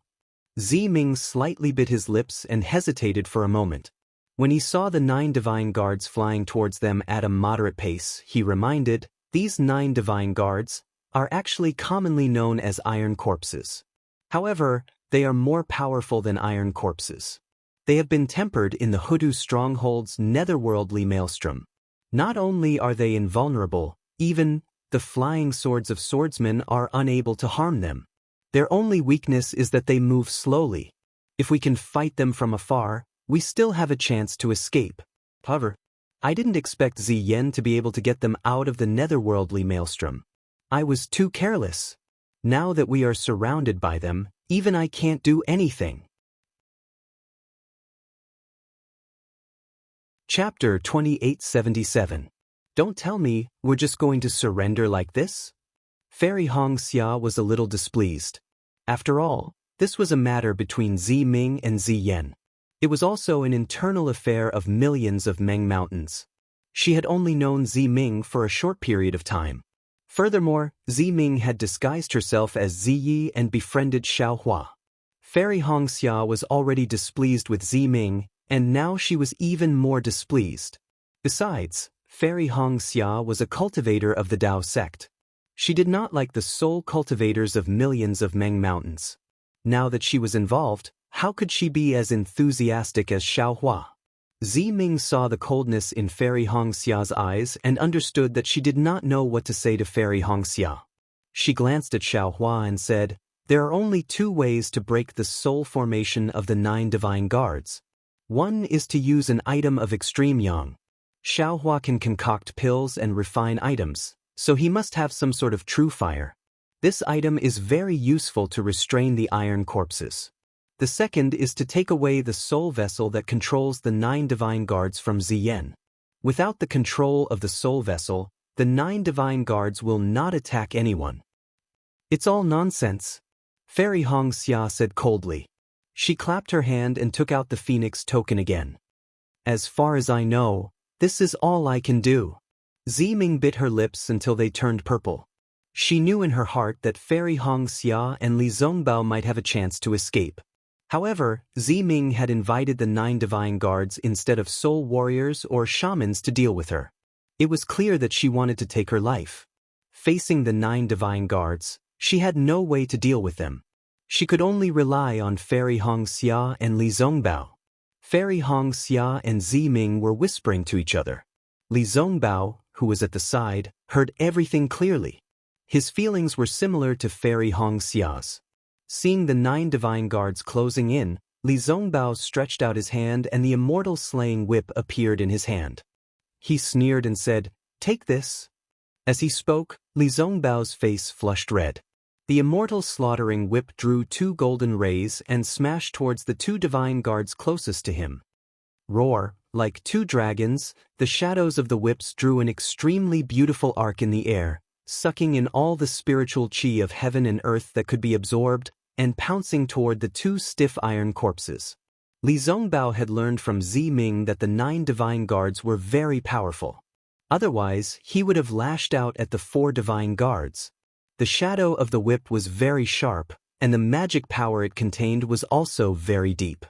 Ziming slightly bit his lips and hesitated for a moment. When he saw the 9 divine guards flying towards them at a moderate pace, he reminded, these 9 divine guards are actually commonly known as iron corpses. However, they are more powerful than iron corpses. They have been tempered in the Hudu stronghold's netherworldly maelstrom. Not only are they invulnerable, even the flying swords of swordsmen are unable to harm them. Their only weakness is that they move slowly. If we can fight them from afar, we still have a chance to escape. However, I didn't expect Ziyen to be able to get them out of the netherworldly maelstrom. I was too careless. Now that we are surrounded by them, even I can't do anything. Chapter 2877. Don't tell me we're just going to surrender like this? Fairy Hongxia was a little displeased. After all, this was a matter between Ziming and Ziyen. It was also an internal affair of millions of Meng Mountains. She had only known Ziming for a short period of time. Furthermore, Ziming had disguised herself as Ziyi and befriended Xiaohua. Fairy Hongxia was already displeased with Ziming, and now she was even more displeased. Besides, Fairy Hongxia was a cultivator of the Dao sect. She did not like the sole cultivators of millions of Meng Mountains. Now that she was involved, how could she be as enthusiastic as Xiaohua? Ziming saw the coldness in Fairy Hongxia's eyes and understood that she did not know what to say to Fairy Hongxia. She glanced at Xiaohua and said, there are only 2 ways to break the soul formation of the 9 divine guards. One is to use an item of extreme yang. Xiaohua can concoct pills and refine items, so he must have some sort of true fire. This item is very useful to restrain the iron corpses. The second is to take away the soul vessel that controls the 9 divine guards from Ziyen. Without the control of the soul vessel, the 9 divine guards will not attack anyone. It's all nonsense, Fairy Hongxia said coldly. She clapped her hand and took out the phoenix token again. As far as I know, this is all I can do. Ziming bit her lips until they turned purple. She knew in her heart that Fairy Hongxia and Li Zongbao might have a chance to escape. However, Ziming had invited the 9 divine guards instead of soul warriors or shamans to deal with her. It was clear that she wanted to take her life. Facing the 9 divine guards, she had no way to deal with them. She could only rely on Fairy Hongxia and Li Zongbao. Fairy Hongxia and Ziming were whispering to each other. Li Zongbao, who was at the side, heard everything clearly. His feelings were similar to Fairy Hongxia's. Seeing the 9 divine guards closing in, Li Zongbao stretched out his hand and the immortal slaying whip appeared in his hand. He sneered and said, "Take this." As he spoke, Li Zongbao's face flushed red. The immortal slaughtering whip drew 2 golden rays and smashed towards the 2 divine guards closest to him. Roar, Like two dragons, the shadows of the whips drew an extremely beautiful arc in the air, sucking in all the spiritual chi of heaven and earth that could be absorbed, and pouncing toward the two stiff iron corpses. Li Zongbao had learned from Zi Ming that the 9 divine guards were very powerful. Otherwise, he would have lashed out at the 4 divine guards. The shadow of the whip was very sharp, and the magic power it contained was also very deep.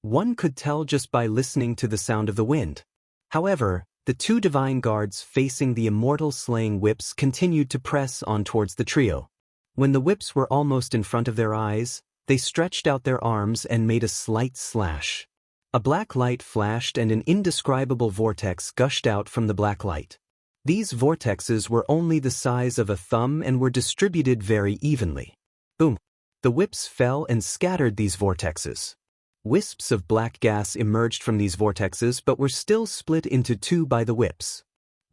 One could tell just by listening to the sound of the wind. However, the 2 divine guards facing the immortal slaying whips continued to press on towards the trio. When the whips were almost in front of their eyes, they stretched out their arms and made a slight slash. A black light flashed and an indescribable vortex gushed out from the black light. These vortexes were only the size of a thumb and were distributed very evenly. Boom! The whips fell and scattered these vortexes. Wisps of black gas emerged from these vortexes but were still split into 2 by the whips.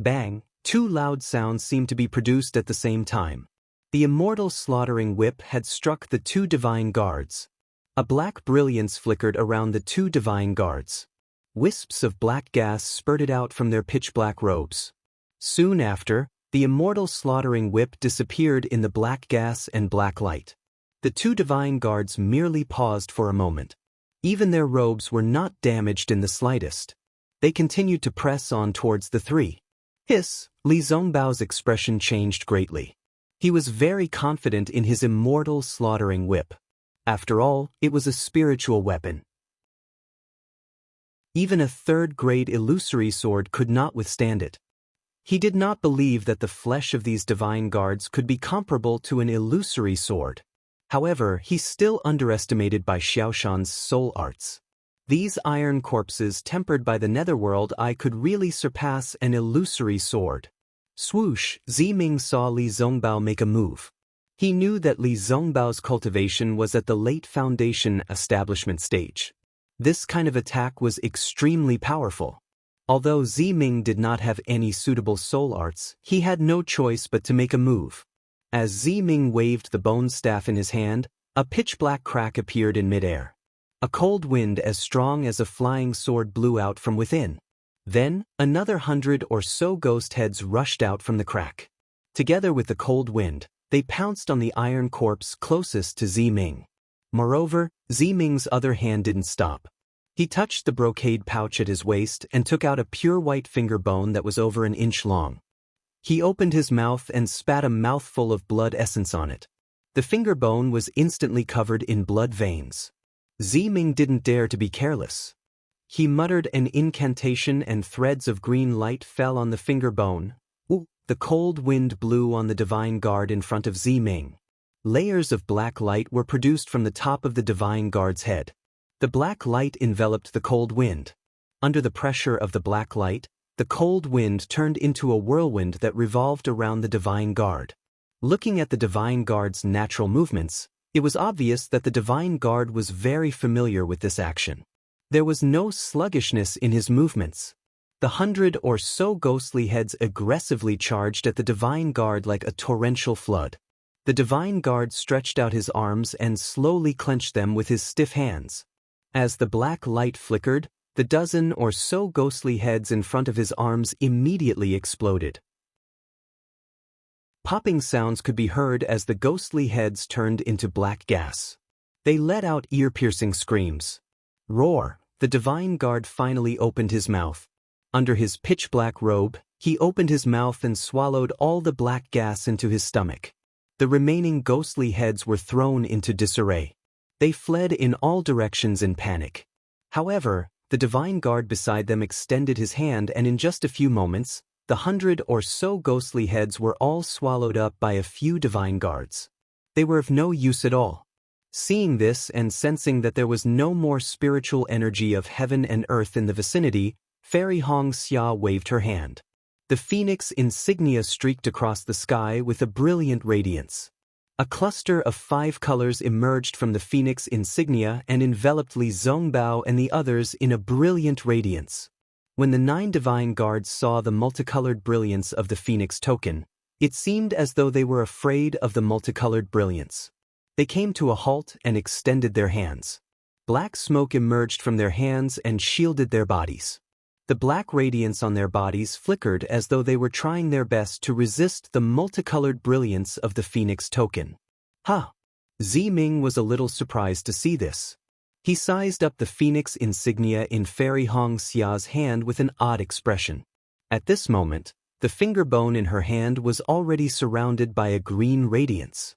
Bang! 2 loud sounds seemed to be produced at the same time. The immortal slaughtering whip had struck the 2 divine guards. A black brilliance flickered around the 2 divine guards. Wisps of black gas spurted out from their pitch-black robes. Soon after, the immortal slaughtering whip disappeared in the black gas and black light. The 2 divine guards merely paused for a moment. Even their robes were not damaged in the slightest. They continued to press on towards the 3. Hiss! Li Zongbao's expression changed greatly. He was very confident in his immortal slaughtering whip. After all, it was a spiritual weapon. Even a 3rd-grade illusory sword could not withstand it. He did not believe that the flesh of these divine guards could be comparable to an illusory sword. However, he still underestimated by Xiaoshan's soul arts. These iron corpses tempered by the netherworld eye could really surpass an illusory sword. Swoosh! Zi Ming saw Li Zongbao make a move. He knew that Li Zongbao's cultivation was at the late foundation establishment stage. This kind of attack was extremely powerful. Although Zi Ming did not have any suitable soul arts, he had no choice but to make a move. As Zi Ming waved the bone staff in his hand, a pitch-black crack appeared in midair. A cold wind as strong as a flying sword blew out from within. Then, another 100 or so ghost heads rushed out from the crack. Together with the cold wind, they pounced on the iron corpse closest to Zi Ming. Moreover, Zi Ming's other hand didn't stop. He touched the brocade pouch at his waist and took out a pure white finger bone that was over an inch long. He opened his mouth and spat a mouthful of blood essence on it. The finger bone was instantly covered in blood veins. Zi Ming didn't dare to be careless. He muttered an incantation and threads of green light fell on the finger bone. Ooh! The cold wind blew on the divine guard in front of Zi Ming. Layers of black light were produced from the top of the divine guard's head. The black light enveloped the cold wind. Under the pressure of the black light, the cold wind turned into a whirlwind that revolved around the divine guard. Looking at the divine guard's natural movements, it was obvious that the divine guard was very familiar with this action. There was no sluggishness in his movements. The 100 or so ghostly heads aggressively charged at the divine guard like a torrential flood. The divine guard stretched out his arms and slowly clenched them with his stiff hands. As the black light flickered, the dozen or so ghostly heads in front of his arms immediately exploded. Popping sounds could be heard as the ghostly heads turned into black gas. They let out ear-piercing screams. Roar! The divine guard finally opened his mouth. Under his pitch-black robe, he opened his mouth and swallowed all the black gas into his stomach. The remaining ghostly heads were thrown into disarray. They fled in all directions in panic. However, the divine guard beside them extended his hand and in just a few moments, the 100 or so ghostly heads were all swallowed up by a few divine guards. They were of no use at all. Seeing this and sensing that there was no more spiritual energy of heaven and earth in the vicinity, Fairy Hong Xia waved her hand. The phoenix insignia streaked across the sky with a brilliant radiance. A cluster of 5 colors emerged from the phoenix insignia and enveloped Li Zongbao and the others in a brilliant radiance. When the 9 divine guards saw the multicolored brilliance of the phoenix token, it seemed as though they were afraid of the multicolored brilliance. They came to a halt and extended their hands. Black smoke emerged from their hands and shielded their bodies. The black radiance on their bodies flickered as though they were trying their best to resist the multicolored brilliance of the phoenix token. Huh! Ziming was a little surprised to see this. He sized up the phoenix insignia in Fairy Hong Xia's hand with an odd expression. At this moment, the finger bone in her hand was already surrounded by a green radiance.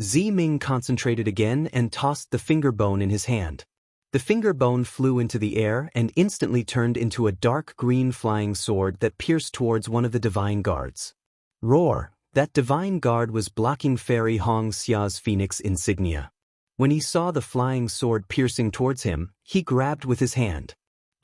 Ziming concentrated again and tossed the finger bone in his hand. The finger bone flew into the air and instantly turned into a dark green flying sword that pierced towards one of the divine guards. Roar! That divine guard was blocking Fairy Hong Xia's phoenix insignia. When he saw the flying sword piercing towards him, he grabbed with his hand.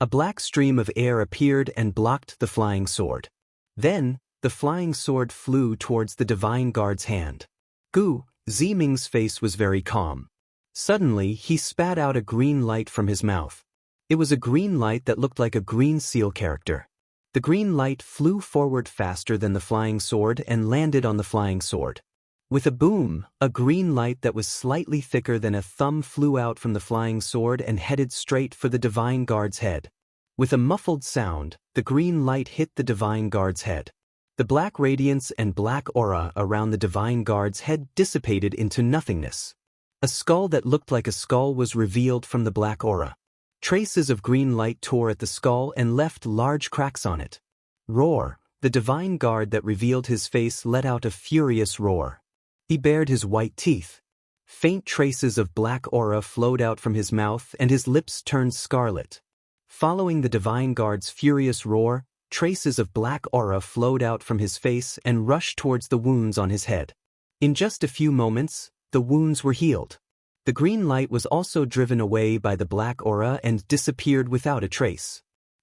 A black stream of air appeared and blocked the flying sword. Then, the flying sword flew towards the divine guard's hand. Gu, Ziming's face was very calm. Suddenly, he spat out a green light from his mouth. It was a green light that looked like a green seal character. The green light flew forward faster than the flying sword and landed on the flying sword. With a boom, a green light that was slightly thicker than a thumb flew out from the flying sword and headed straight for the divine guard's head. With a muffled sound, the green light hit the divine guard's head. The black radiance and black aura around the divine guard's head dissipated into nothingness. A skull that looked like a skull was revealed from the black aura. Traces of green light tore at the skull and left large cracks on it. Roar! The divine guard that revealed his face let out a furious roar. He bared his white teeth. Faint traces of black aura flowed out from his mouth and his lips turned scarlet. Following the divine guard's furious roar, traces of black aura flowed out from his face and rushed towards the wounds on his head. In just a few moments, the wounds were healed. The green light was also driven away by the black aura and disappeared without a trace.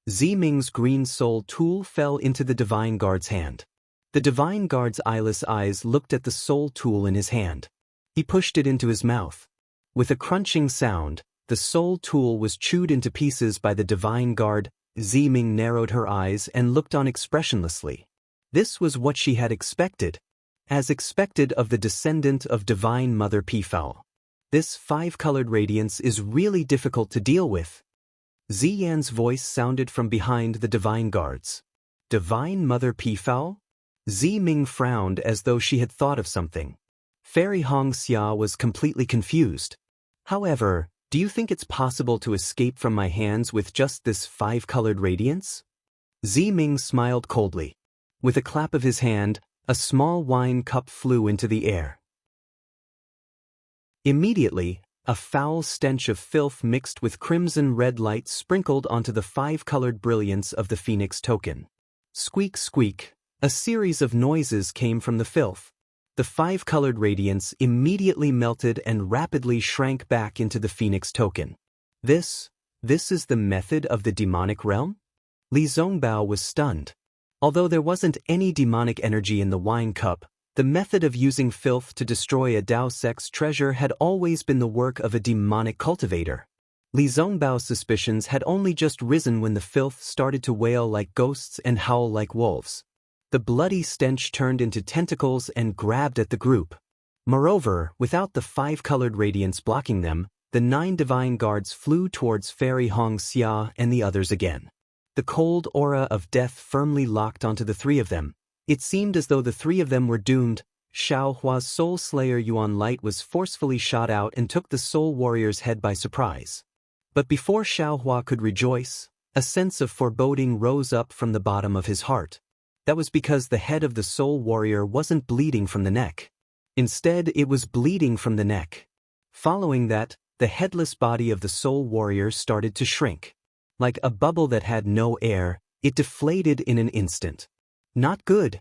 Ziming's green soul tool fell into the divine guard's hand. The divine guard's eyeless eyes looked at the soul tool in his hand. He pushed it into his mouth. With a crunching sound, the soul tool was chewed into pieces by the divine guard. Ziming narrowed her eyes and looked on expressionlessly. This was what she had expected. As expected of the descendant of Divine Mother Peafowl. This five-colored radiance is really difficult to deal with. Ziyan's voice sounded from behind the divine guards. Divine Mother Peafowl? Ziming frowned as though she had thought of something. Fairy Hong Xia was completely confused. However, do you think it's possible to escape from my hands with just this five-colored radiance? Ziming smiled coldly. With a clap of his hand, a small wine cup flew into the air. Immediately, a foul stench of filth mixed with crimson-red light sprinkled onto the five-colored brilliance of the phoenix token. Squeak, squeak, a series of noises came from the filth. The five-colored radiance immediately melted and rapidly shrank back into the phoenix token. This is the method of the demonic realm? Li Zongbao was stunned. Although there wasn't any demonic energy in the wine cup, the method of using filth to destroy a Dao Sex treasure had always been the work of a demonic cultivator. Li Zongbao's suspicions had only just risen when the filth started to wail like ghosts and howl like wolves. The bloody stench turned into tentacles and grabbed at the group. Moreover, without the five-colored radiance blocking them, the 9 divine guards flew towards Fairy Hong Xia and the others again. The cold aura of death firmly locked onto the 3 of them. It seemed as though the 3 of them were doomed. Xiao Hua's Soul Slayer Yuan Light was forcefully shot out and took the Soul Warrior's head by surprise. But before Xiao Hua could rejoice, a sense of foreboding rose up from the bottom of his heart. That was because the head of the Soul Warrior wasn't bleeding from the neck. Instead, it was bleeding from the neck. Following that, the headless body of the Soul Warrior started to shrink. Like a bubble that had no air, it deflated in an instant. Not good.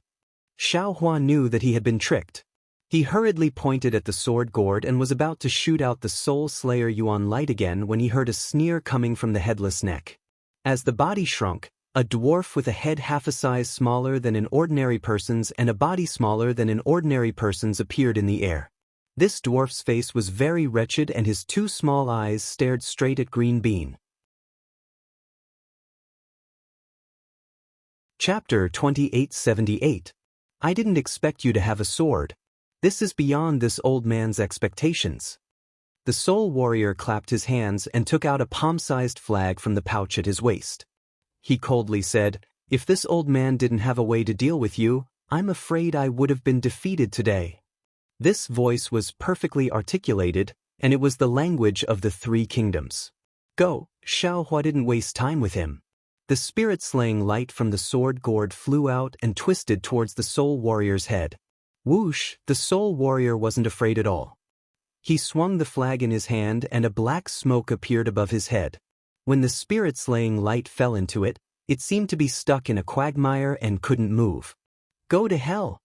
Xiao Hua knew that he had been tricked. He hurriedly pointed at the sword gourd and was about to shoot out the Soul Slayer Yuan Light again when he heard a sneer coming from the headless neck. As the body shrunk, a dwarf with a head half a size smaller than an ordinary person's and a body smaller than an ordinary person's appeared in the air. This dwarf's face was very wretched and his 2 small eyes stared straight at Green Bean. Chapter 2878. I didn't expect you to have a sword. This is beyond this old man's expectations. The Soul Warrior clapped his hands and took out a palm-sized flag from the pouch at his waist. he coldly said, "If this old man didn't have a way to deal with you, I'm afraid I would have been defeated today." This voice was perfectly articulated, and it was the language of the three kingdoms. Go, Xiaohua didn't waste time with him. The spirit-slaying light from the sword gourd flew out and twisted towards the soul warrior's head. Whoosh, the soul warrior wasn't afraid at all. He swung the flag in his hand and a black smoke appeared above his head. When the spirit-slaying light fell into it, it seemed to be stuck in a quagmire and couldn't move. Go to hell!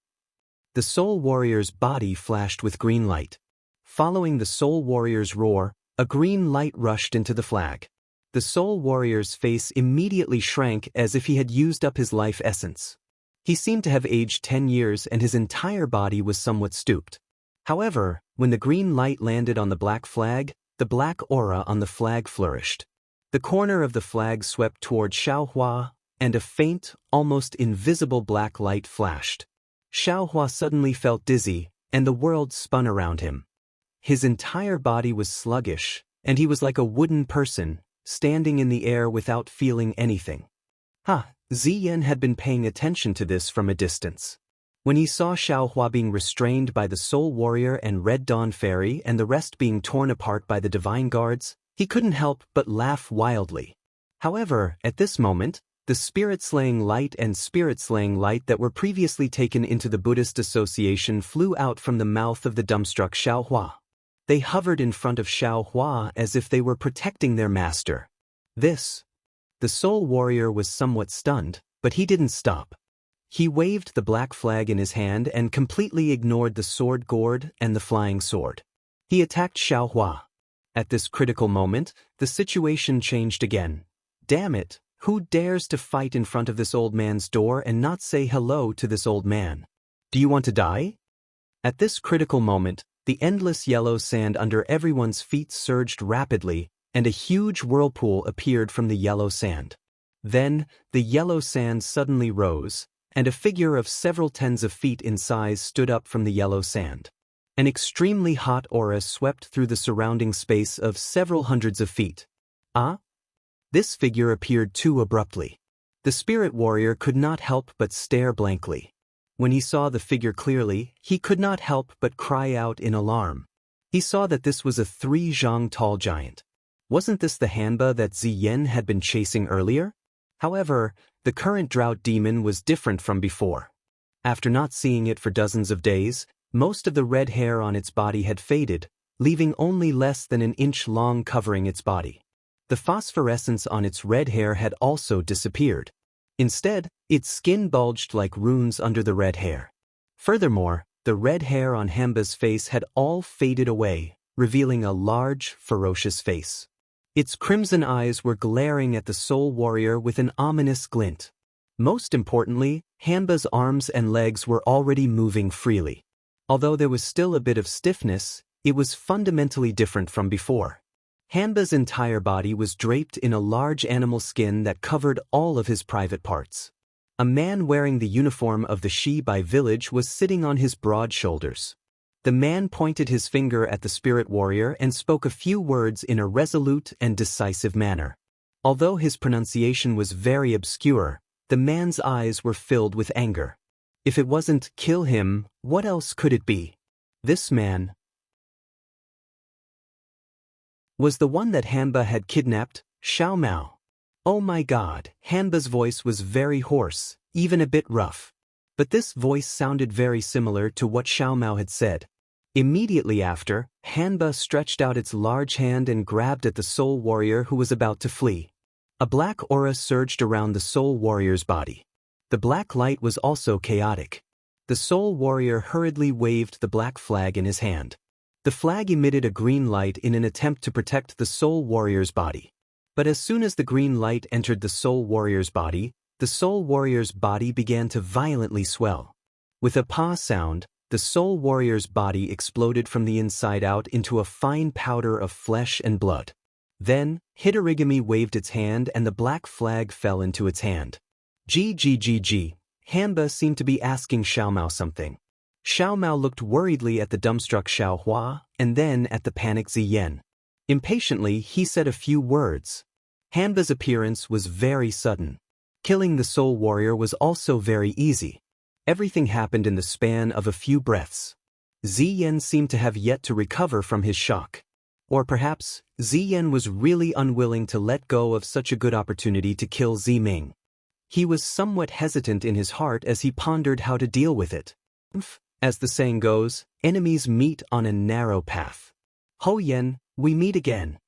The soul warrior's body flashed with green light. Following the soul warrior's roar, a green light rushed into the flag. The soul warrior's face immediately shrank as if he had used up his life essence. He seemed to have aged 10 years and his entire body was somewhat stooped. However, when the green light landed on the black flag, the black aura on the flag flourished. The corner of the flag swept toward Xiaohua, and a faint, almost invisible black light flashed. Xiaohua suddenly felt dizzy, and the world spun around him. His entire body was sluggish, and he was like a wooden person, standing in the air without feeling anything. Ziyan had been paying attention to this from a distance. When he saw Xiaohua being restrained by the Soul Warrior and Red Dawn Fairy and the rest being torn apart by the Divine Guards, he couldn't help but laugh wildly. However, at this moment, the spirit-slaying light and spirit-slaying light that were previously taken into the Buddhist Association flew out from the mouth of the dumbstruck Xiaohua. They hovered in front of Xiaohua as if they were protecting their master. The Soul Warrior was somewhat stunned, but he didn't stop. He waved the black flag in his hand and completely ignored the sword gourd and the flying sword. He attacked Xiaohua. At this critical moment, the situation changed again. Damn it, who dares to fight in front of this old man's door and not say hello to this old man? Do you want to die? At this critical moment, the endless yellow sand under everyone's feet surged rapidly, and a huge whirlpool appeared from the yellow sand. Then, the yellow sand suddenly rose, and a figure of several tens of feet in size stood up from the yellow sand. An extremely hot aura swept through the surrounding space of several hundreds of feet. This figure appeared too abruptly. The spirit warrior could not help but stare blankly. When he saw the figure clearly, he could not help but cry out in alarm. He saw that this was a 3 zhang tall giant. Wasn't this the Hanba that Ziyan had been chasing earlier? However, the current drought demon was different from before. After not seeing it for dozens of days, most of the red hair on its body had faded, leaving only less than an inch long covering its body. The phosphorescence on its red hair had also disappeared. Instead, its skin bulged like runes under the red hair. Furthermore, the red hair on Hanba's face had all faded away, revealing a large, ferocious face. Its crimson eyes were glaring at the Soul Warrior with an ominous glint. Most importantly, Hanba's arms and legs were already moving freely. Although there was still a bit of stiffness, it was fundamentally different from before. Hanba's entire body was draped in a large animal skin that covered all of his private parts. A man wearing the uniform of the Shibai village was sitting on his broad shoulders. The man pointed his finger at the spirit warrior and spoke a few words in a resolute and decisive manner. Although his pronunciation was very obscure, the man's eyes were filled with anger. If it wasn't "kill him," what else could it be? This man was the one that Hanba had kidnapped, Xiao Mao. Oh my god, Hanba's voice was very hoarse, even a bit rough. But this voice sounded very similar to what Xiao Mao had said. Immediately after, Hanba stretched out its large hand and grabbed at the Soul Warrior who was about to flee. A black aura surged around the Soul Warrior's body. The black light was also chaotic. The Soul Warrior hurriedly waved the black flag in his hand. The flag emitted a green light in an attempt to protect the Soul Warrior's body. But as soon as the green light entered the Soul Warrior's body, the Soul Warrior's body began to violently swell. With a "pa" sound, the Soul Warrior's body exploded from the inside out into a fine powder of flesh and blood. Then, Hitorigami waved its hand and the black flag fell into its hand. Gggg. Hanba seemed to be asking Xiao Mao something. Xiao Mao looked worriedly at the dumbstruck Xiaohua and then at the panicked Ziyan. Impatiently, he said a few words. Hanba's appearance was very sudden. Killing the soul warrior was also very easy. Everything happened in the span of a few breaths. Ziyan seemed to have yet to recover from his shock. Or perhaps, Ziyan was really unwilling to let go of such a good opportunity to kill Ziming. He was somewhat hesitant in his heart as he pondered how to deal with it. As the saying goes, enemies meet on a narrow path. Ho Yen, we meet again.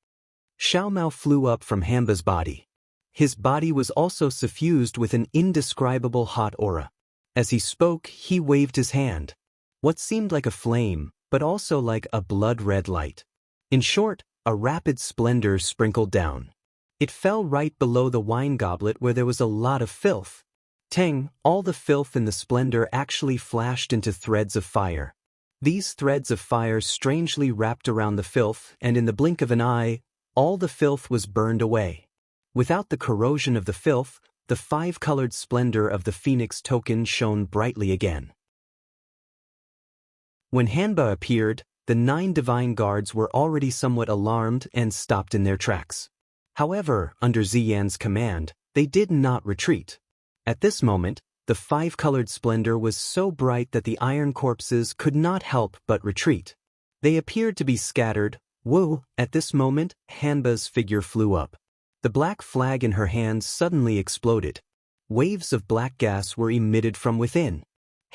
Xiao Mao flew up from Hanba's body. His body was also suffused with an indescribable hot aura. As he spoke, he waved his hand. What seemed like a flame, but also like a blood-red light. In short, a rapid splendor sprinkled down. It fell right below the wine goblet where there was a lot of filth. Teng, all the filth in the splendor actually flashed into threads of fire. These threads of fire strangely wrapped around the filth, and in the blink of an eye, all the filth was burned away. Without the corrosion of the filth, the five-colored splendor of the phoenix token shone brightly again. When Hanba appeared, the 9 divine guards were already somewhat alarmed and stopped in their tracks. However, under Ziyan's command, they did not retreat. At this moment, the five-colored splendor was so bright that the iron corpses could not help but retreat. They appeared to be scattered. Woo! At this moment, Hanba's figure flew up. The black flag in her hand suddenly exploded. Waves of black gas were emitted from within.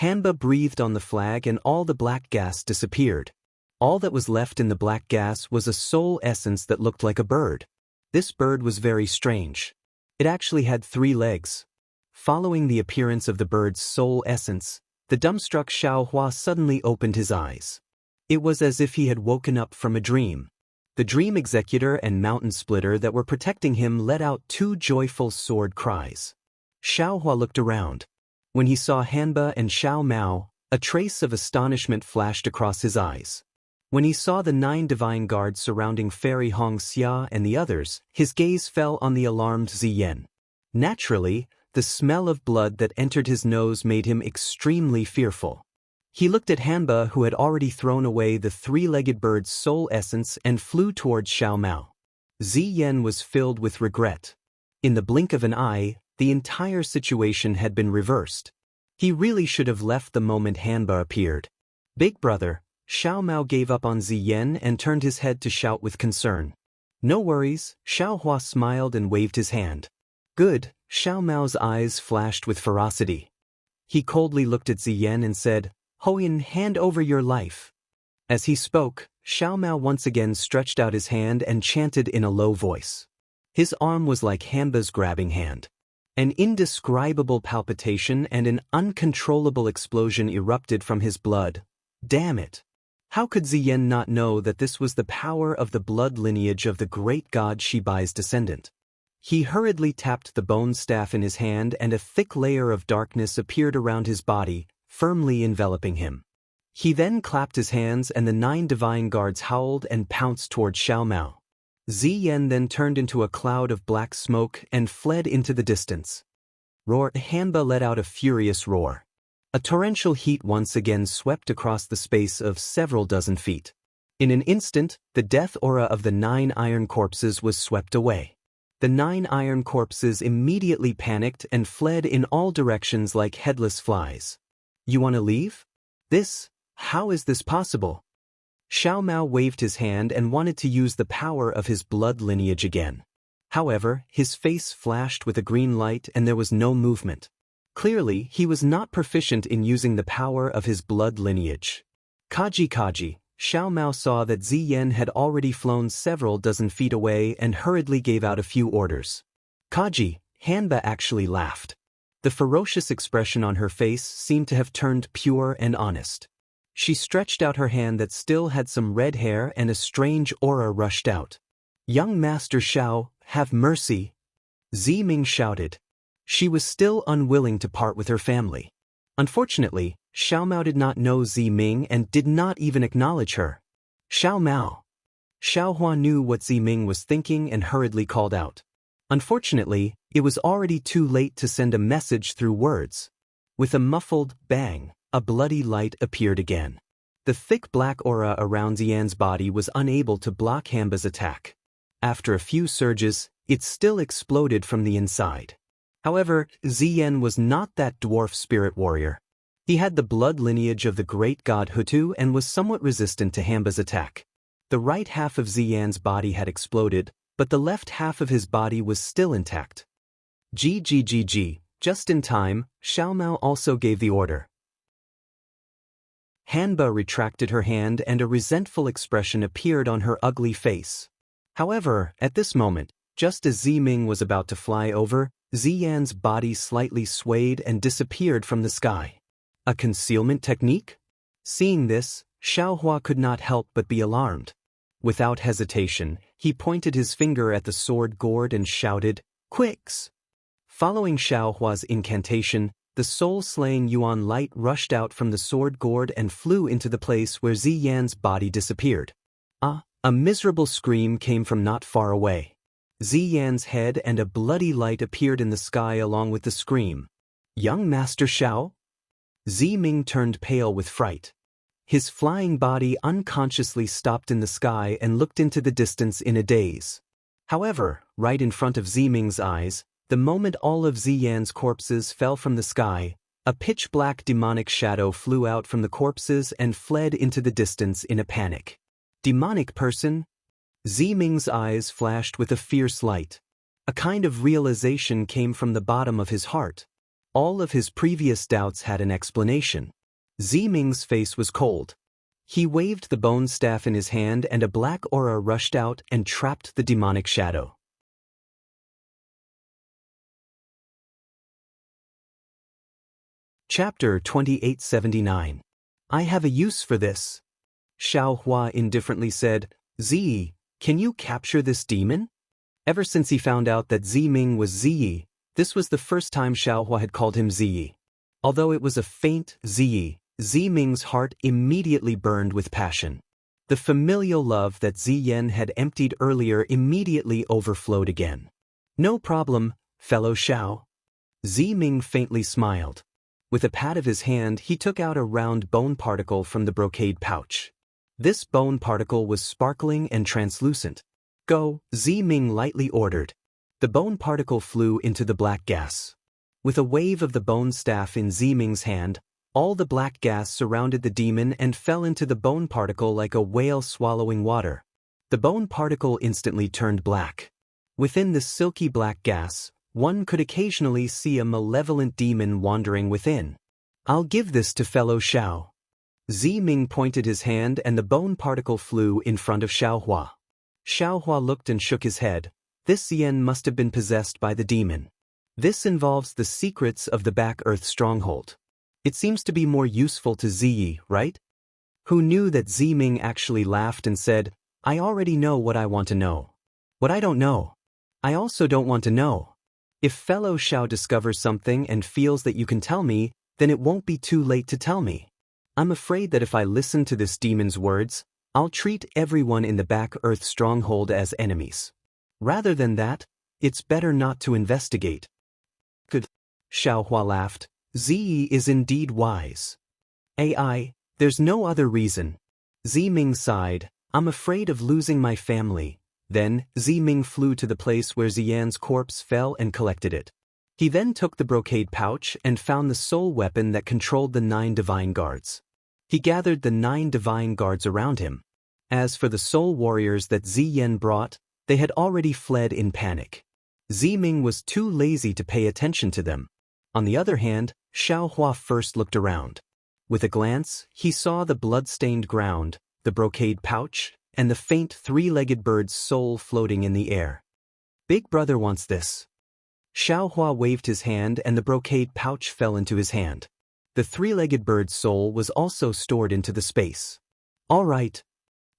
Hanba breathed on the flag and all the black gas disappeared. All that was left in the black gas was a soul essence that looked like a bird. This bird was very strange. It actually had 3 legs. Following the appearance of the bird's soul essence, the dumbstruck Xiao Hua suddenly opened his eyes. It was as if he had woken up from a dream. The dream executor and mountain splitter that were protecting him let out 2 joyful sword cries. Xiao Hua looked around. When he saw Hanba and Xiao Mao, a trace of astonishment flashed across his eyes. When he saw the 9 divine guards surrounding Fairy Hong Xia and the others, his gaze fell on the alarmed Ziyan. Naturally, the smell of blood that entered his nose made him extremely fearful. He looked at Hanba, who had already thrown away the 3-legged bird's soul essence and flew towards Xiao Mao. Ziyan was filled with regret. In the blink of an eye, the entire situation had been reversed. He really should have left the moment Hanba appeared. Big brother, Xiao Mao gave up on Ziyan and turned his head to shout with concern. No worries, Xiao Hua smiled and waved his hand. Good, Xiao Mao's eyes flashed with ferocity. He coldly looked at Ziyan and said, Hoyin, hand over your life. As he spoke, Xiao Mao once again stretched out his hand and chanted in a low voice. His arm was like Hanba's grabbing hand. An indescribable palpitation and an uncontrollable explosion erupted from his blood. Damn it! How could Ziyan not know that this was the power of the blood lineage of the great god Shibai's descendant? He hurriedly tapped the bone staff in his hand and a thick layer of darkness appeared around his body, firmly enveloping him. He then clapped his hands and the 9 divine guards howled and pounced toward Xiao Mao. Ziyan then turned into a cloud of black smoke and fled into the distance. Roar! Hanba let out a furious roar. A torrential heat once again swept across the space of several dozen feet. In an instant, the death aura of the 9 iron corpses was swept away. The 9 iron corpses immediately panicked and fled in all directions like headless flies. You want to leave? How is this possible? Xiao Mao waved his hand and wanted to use the power of his blood lineage again. However, his face flashed with a green light and there was no movement. Clearly, he was not proficient in using the power of his blood lineage. Kaji, Xiao Mao saw that Ziyan had already flown several dozen feet away and hurriedly gave out a few orders. Kaji, Hanba actually laughed. The ferocious expression on her face seemed to have turned pure and honest. She stretched out her hand that still had some red hair and a strange aura rushed out. Young Master Xiao, have mercy! Ziming shouted. She was still unwilling to part with her family. Unfortunately, Xiao Mao did not know Ziming and did not even acknowledge her. Xiao Mao. Xiao Hua knew what Ziming was thinking and hurriedly called out. Unfortunately, it was already too late to send a message through words. With a muffled bang, a bloody light appeared again. The thick black aura around Ziyan's body was unable to block Hanba's attack. After a few surges, it still exploded from the inside. However, Ziyan was not that dwarf spirit warrior. He had the blood lineage of the great god Hutu and was somewhat resistant to Hamba's attack. The right half of Ziyan's body had exploded, but the left half of his body was still intact. GGGG, just in time, Xiaomao also gave the order. Hanba retracted her hand and a resentful expression appeared on her ugly face. However, at this moment, just as Ziming was about to fly over, Ziyan's body slightly swayed and disappeared from the sky. A concealment technique? Seeing this, Xiaohua could not help but be alarmed. Without hesitation, he pointed his finger at the sword gourd and shouted, "Quicks!" Following Xiaohua's incantation, the soul-slaying yuan light rushed out from the sword gourd and flew into the place where Ziyan's body disappeared. A miserable scream came from not far away. Ziyan's head and a bloody light appeared in the sky along with the scream. "Young Master Xiao?" Ziming turned pale with fright. His flying body unconsciously stopped in the sky and looked into the distance in a daze. However, right in front of Ziming's eyes, the moment all of Ziyan's corpses fell from the sky, a pitch-black demonic shadow flew out from the corpses and fled into the distance in a panic. Demonic person? Ziming's eyes flashed with a fierce light. A kind of realization came from the bottom of his heart. All of his previous doubts had an explanation. Ziming's face was cold. He waved the bone staff in his hand and a black aura rushed out and trapped the demonic shadow. Chapter 2879. I have a use for this. Xiaohua indifferently said, "Ziyi, can you capture this demon?" Ever since he found out that Ziming was Ziyi, this was the first time Xiaohua had called him Ziyi. Although it was a faint Ziyi, Ziming's heart immediately burned with passion. The familial love that Ziyan had emptied earlier immediately overflowed again. "No problem, fellow Xiao." Ziming faintly smiled. With a pat of his hand, he took out a round bone particle from the brocade pouch. This bone particle was sparkling and translucent. "Go," Ziming lightly ordered. The bone particle flew into the black gas. With a wave of the bone staff in Ziming's hand, all the black gas surrounded the demon and fell into the bone particle like a whale swallowing water. The bone particle instantly turned black. Within the silky black gas, one could occasionally see a malevolent demon wandering within. "I'll give this to fellow Xiao." Ziming pointed his hand and the bone particle flew in front of Xiaohua. Xiaohua looked and shook his head. This Ziyan must have been possessed by the demon. This involves the secrets of the Back Earth stronghold. It seems to be more useful to Ziyi, right? Who knew that Ziming actually laughed and said, "I already know what I want to know. What I don't know, I also don't want to know. If fellow Xiao discovers something and feels that you can tell me, then it won't be too late to tell me. I'm afraid that if I listen to this demon's words, I'll treat everyone in the Back Earth stronghold as enemies. Rather than that, it's better not to investigate." "Good," Xiaohua laughed. "Ziyi is indeed wise. There's no other reason." Ziming sighed. "I'm afraid of losing my family." Then, Ziming flew to the place where Ziyan's corpse fell and collected it. He then took the brocade pouch and found the soul weapon that controlled the 9 divine guards. He gathered the 9 divine guards around him. As for the soul warriors that Ziyan brought, they had already fled in panic. Ziming was too lazy to pay attention to them. On the other hand, Xiaohua first looked around. With a glance, he saw the blood-stained ground, the brocade pouch, and the faint 3-legged bird's soul floating in the air. "Big brother wants this." Xiaohua waved his hand and the brocade pouch fell into his hand. The 3-legged bird's soul was also stored into the space. "All right."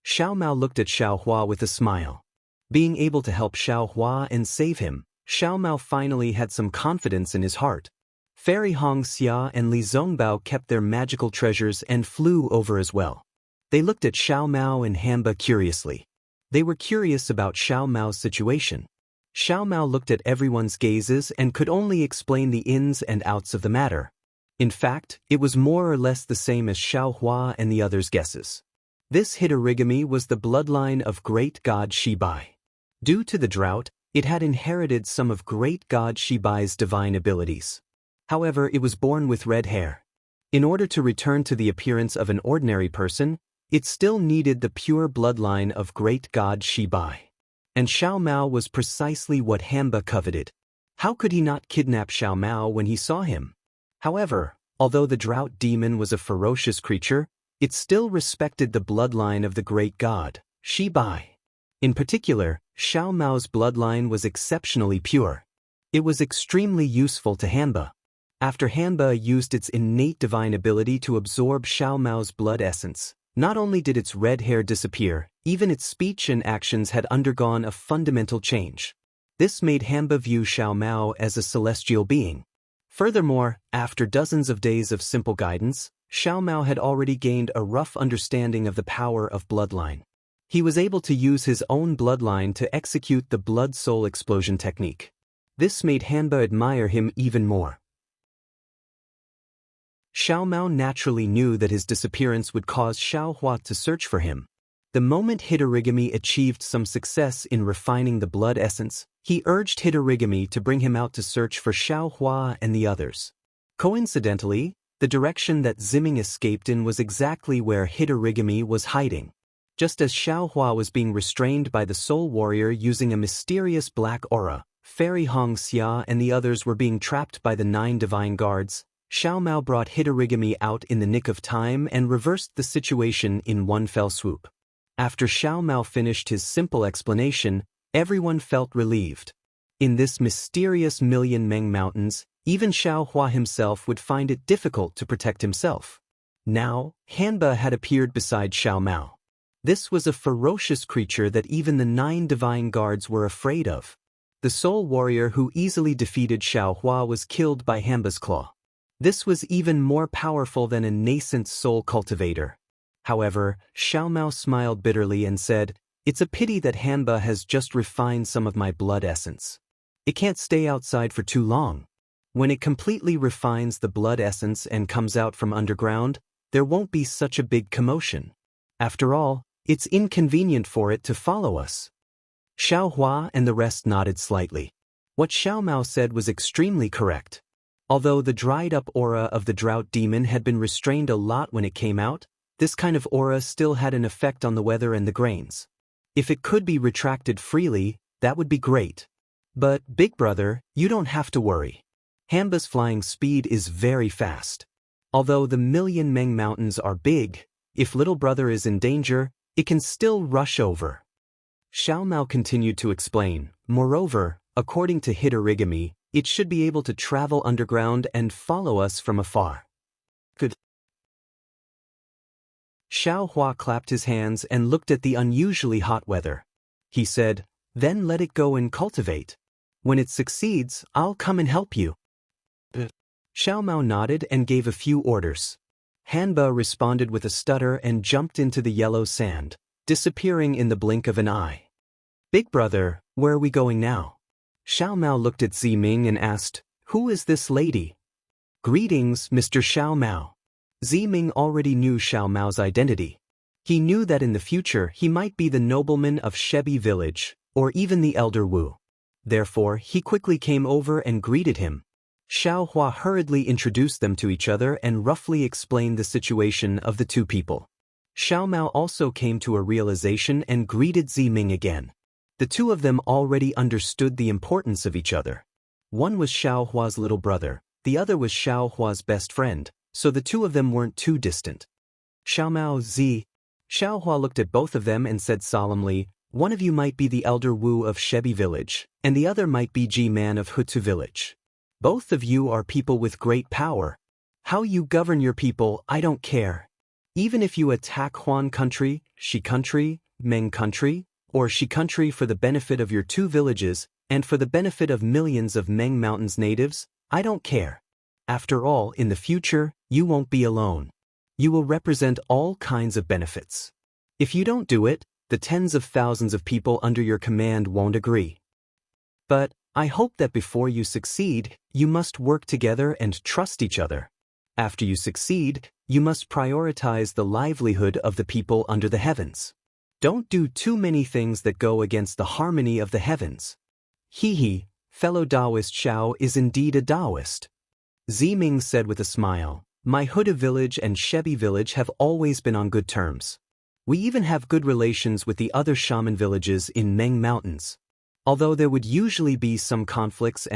Xiaomao looked at Xiaohua with a smile. Being able to help Xiaohua and save him, Xiaomao finally had some confidence in his heart. Fairy Hong Xia and Li Zongbao kept their magical treasures and flew over as well. They looked at Xiaomao and Hamba curiously. They were curious about Xiaomao's situation. Xiaomao looked at everyone's gazes and could only explain the ins and outs of the matter. In fact, it was more or less the same as Xiaohua and the others' guesses. This Hitorigami was the bloodline of great god Shibai. Due to the drought, It had inherited some of great god Shibai's divine abilities. However, it was born with red hair. In order to return to the appearance of an ordinary person, it still needed the pure bloodline of great god Shibai. And Xiao Mao was precisely what Hamba coveted. How could he not kidnap Xiao Mao when he saw him? However, although the drought demon was a ferocious creature, it still respected the bloodline of the great god, Shibai. In particular, Xiao Mao's bloodline was exceptionally pure. It was extremely useful to Hamba. After Hamba used its innate divine ability to absorb Xiao Mao's blood essence, not only did its red hair disappear, even its speech and actions had undergone a fundamental change. This made Hamba view Xiao Mao as a celestial being. Furthermore, after dozens of days of simple guidance, Xiao Mao had already gained a rough understanding of the power of bloodline. He was able to use his own bloodline to execute the blood-soul explosion technique. This made Hamba admire him even more. Xiao Mao naturally knew that his disappearance would cause Xiao Hua to search for him. The moment Hitorigami achieved some success in refining the blood essence, he urged Hitorigami to bring him out to search for Xiao Hua and the others. Coincidentally, the direction that Ziming escaped in was exactly where Hitorigami was hiding. Just as Xiao Hua was being restrained by the Soul Warrior using a mysterious black aura, Fairy Hong Xia and the others were being trapped by the 9 divine guards, Xiao Mao brought Hitorigami out in the nick of time and reversed the situation in one fell swoop. After Xiao Mao finished his simple explanation, everyone felt relieved. In this mysterious Million Meng Mountains, even Xiao Hua himself would find it difficult to protect himself. Now, Hanba had appeared beside Xiao Mao. This was a ferocious creature that even the 9 divine guards were afraid of. The Soul Warrior who easily defeated Xiao Hua was killed by Hanba's claw. This was even more powerful than a nascent soul cultivator. However, Xiao Mao smiled bitterly and said, "It's a pity that Hanba has just refined some of my blood essence. It can't stay outside for too long. When it completely refines the blood essence and comes out from underground, there won't be such a big commotion. After all, it's inconvenient for it to follow us." Xiao Hua and the rest nodded slightly. What Xiao Mao said was extremely correct. Although the dried-up aura of the drought demon had been restrained a lot when it came out, this kind of aura still had an effect on the weather and the grains. If it could be retracted freely, that would be great. But, Big Brother, you don't have to worry. Hanba's flying speed is very fast. Although the Million Meng Mountains are big, if Little Brother is in danger, it can still rush over. Xiao Mao continued to explain, moreover, according to Hitorigami, it should be able to travel underground and follow us from afar. Good. Xiao Hua clapped his hands and looked at the unusually hot weather. He said, "Then let it go and cultivate. When it succeeds, I'll come and help you." Xiao Mao nodded and gave a few orders. Hanba responded with a stutter and jumped into the yellow sand, disappearing in the blink of an eye. "Big Brother, where are we going now?" Xiao Mao looked at Ziming and asked, "Who is this lady?" "Greetings, Mr. Xiao Mao." Ziming already knew Xiao Mao's identity. He knew that in the future he might be the nobleman of Shebi village, or even the Elder Wu. Therefore, he quickly came over and greeted him. Xiao Hua hurriedly introduced them to each other and roughly explained the situation of the 2 people. Xiao Mao also came to a realization and greeted Ziming again. The 2 of them already understood the importance of each other. One was Xiao Hua's little brother, the other was Xiao Hua's best friend, so the 2 of them weren't too distant. Xiao Mao Z. Xiao Hua looked at both of them and said solemnly, "One of you might be the Elder Wu of Shebi village, and the other might be Ji-Man of Hutu village. Both of you are people with great power. How you govern your people, I don't care. Even if you attack Huan country, Shi country, Meng country, or Shi country for the benefit of your 2 villages, and for the benefit of millions of Meng Mountains natives, I don't care. After all, in the future, you won't be alone. You will represent all kinds of benefits. If you don't do it, the tens of thousands of people under your command won't agree. But, I hope that before you succeed, you must work together and trust each other. After you succeed, you must prioritize the livelihood of the people under the heavens. Don't do too many things that go against the harmony of the heavens." He, fellow Taoist Xiao is indeed a Taoist. Ziming said with a smile, my Huda village and Shebi village have always been on good terms. We even have good relations with the other shaman villages in Meng Mountains. Although there would usually be some conflicts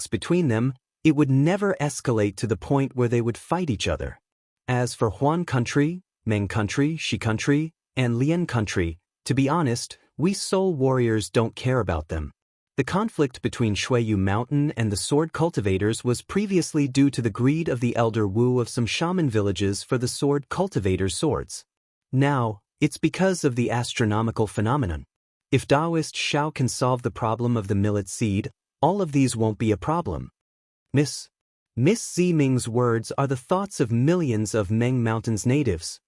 between them, it would never escalate to the point where they would fight each other. As for Huan country, Meng country, Shi country, and Lian country, to be honest, we soul warriors don't care about them. The conflict between Shuiyu Mountain and the sword cultivators was previously due to the greed of the elder Wu of some shaman villages for the sword cultivators' swords. Now, it's because of the astronomical phenomenon. If Taoist Xiao can solve the problem of the millet seed, all of these won't be a problem. Miss Ziming's words are the thoughts of millions of Meng Mountains natives.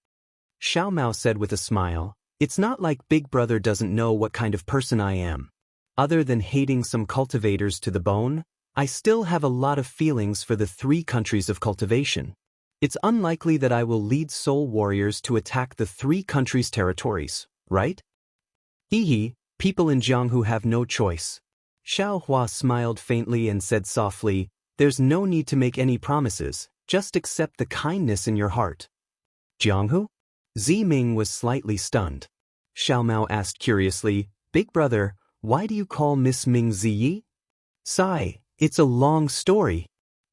Xiao Mao said with a smile, it's not like Big Brother doesn't know what kind of person I am. Other than hating some cultivators to the bone, I still have a lot of feelings for the 3 countries of cultivation. It's unlikely that I will lead soul warriors to attack the 3 countries' territories, right? People in Jianghu have no choice. Xiao Hua smiled faintly and said softly, there's no need to make any promises, just accept the kindness in your heart. Jianghu? Ziming was slightly stunned. Xiao Mao asked curiously, Big Brother, why do you call Miss Ming Ziyi? Sigh, it's a long story.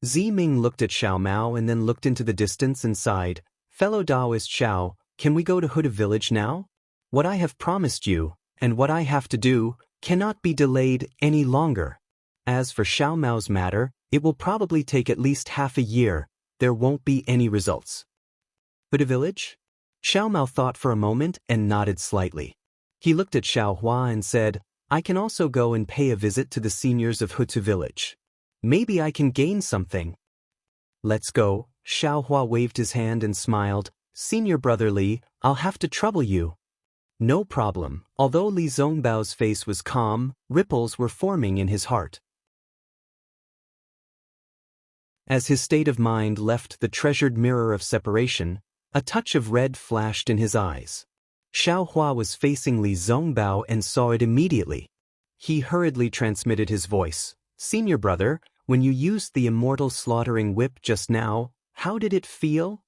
Ziming looked at Xiao Mao and then looked into the distance and sighed, fellow Taoist Xiao, can we go to Huda village now? What I have promised you, and what I have to do, cannot be delayed any longer. As for Xiao Mao's matter, it will probably take at least half a year, there won't be any results. Huda village? Xiao Mao thought for a moment and nodded slightly. He looked at Xiao Hua and said, I can also go and pay a visit to the seniors of Hutu village. Maybe I can gain something. Let's go. Xiao Hua waved his hand and smiled. Senior Brother Li, I'll have to trouble you. No problem. Although Li Zongbao's face was calm, ripples were forming in his heart. As his state of mind left the treasured mirror of separation, a touch of red flashed in his eyes. Xiao Hua was facing Li Zongbao and saw it immediately. He hurriedly transmitted his voice. Senior Brother, when you used the immortal slaughtering whip just now, how did it feel?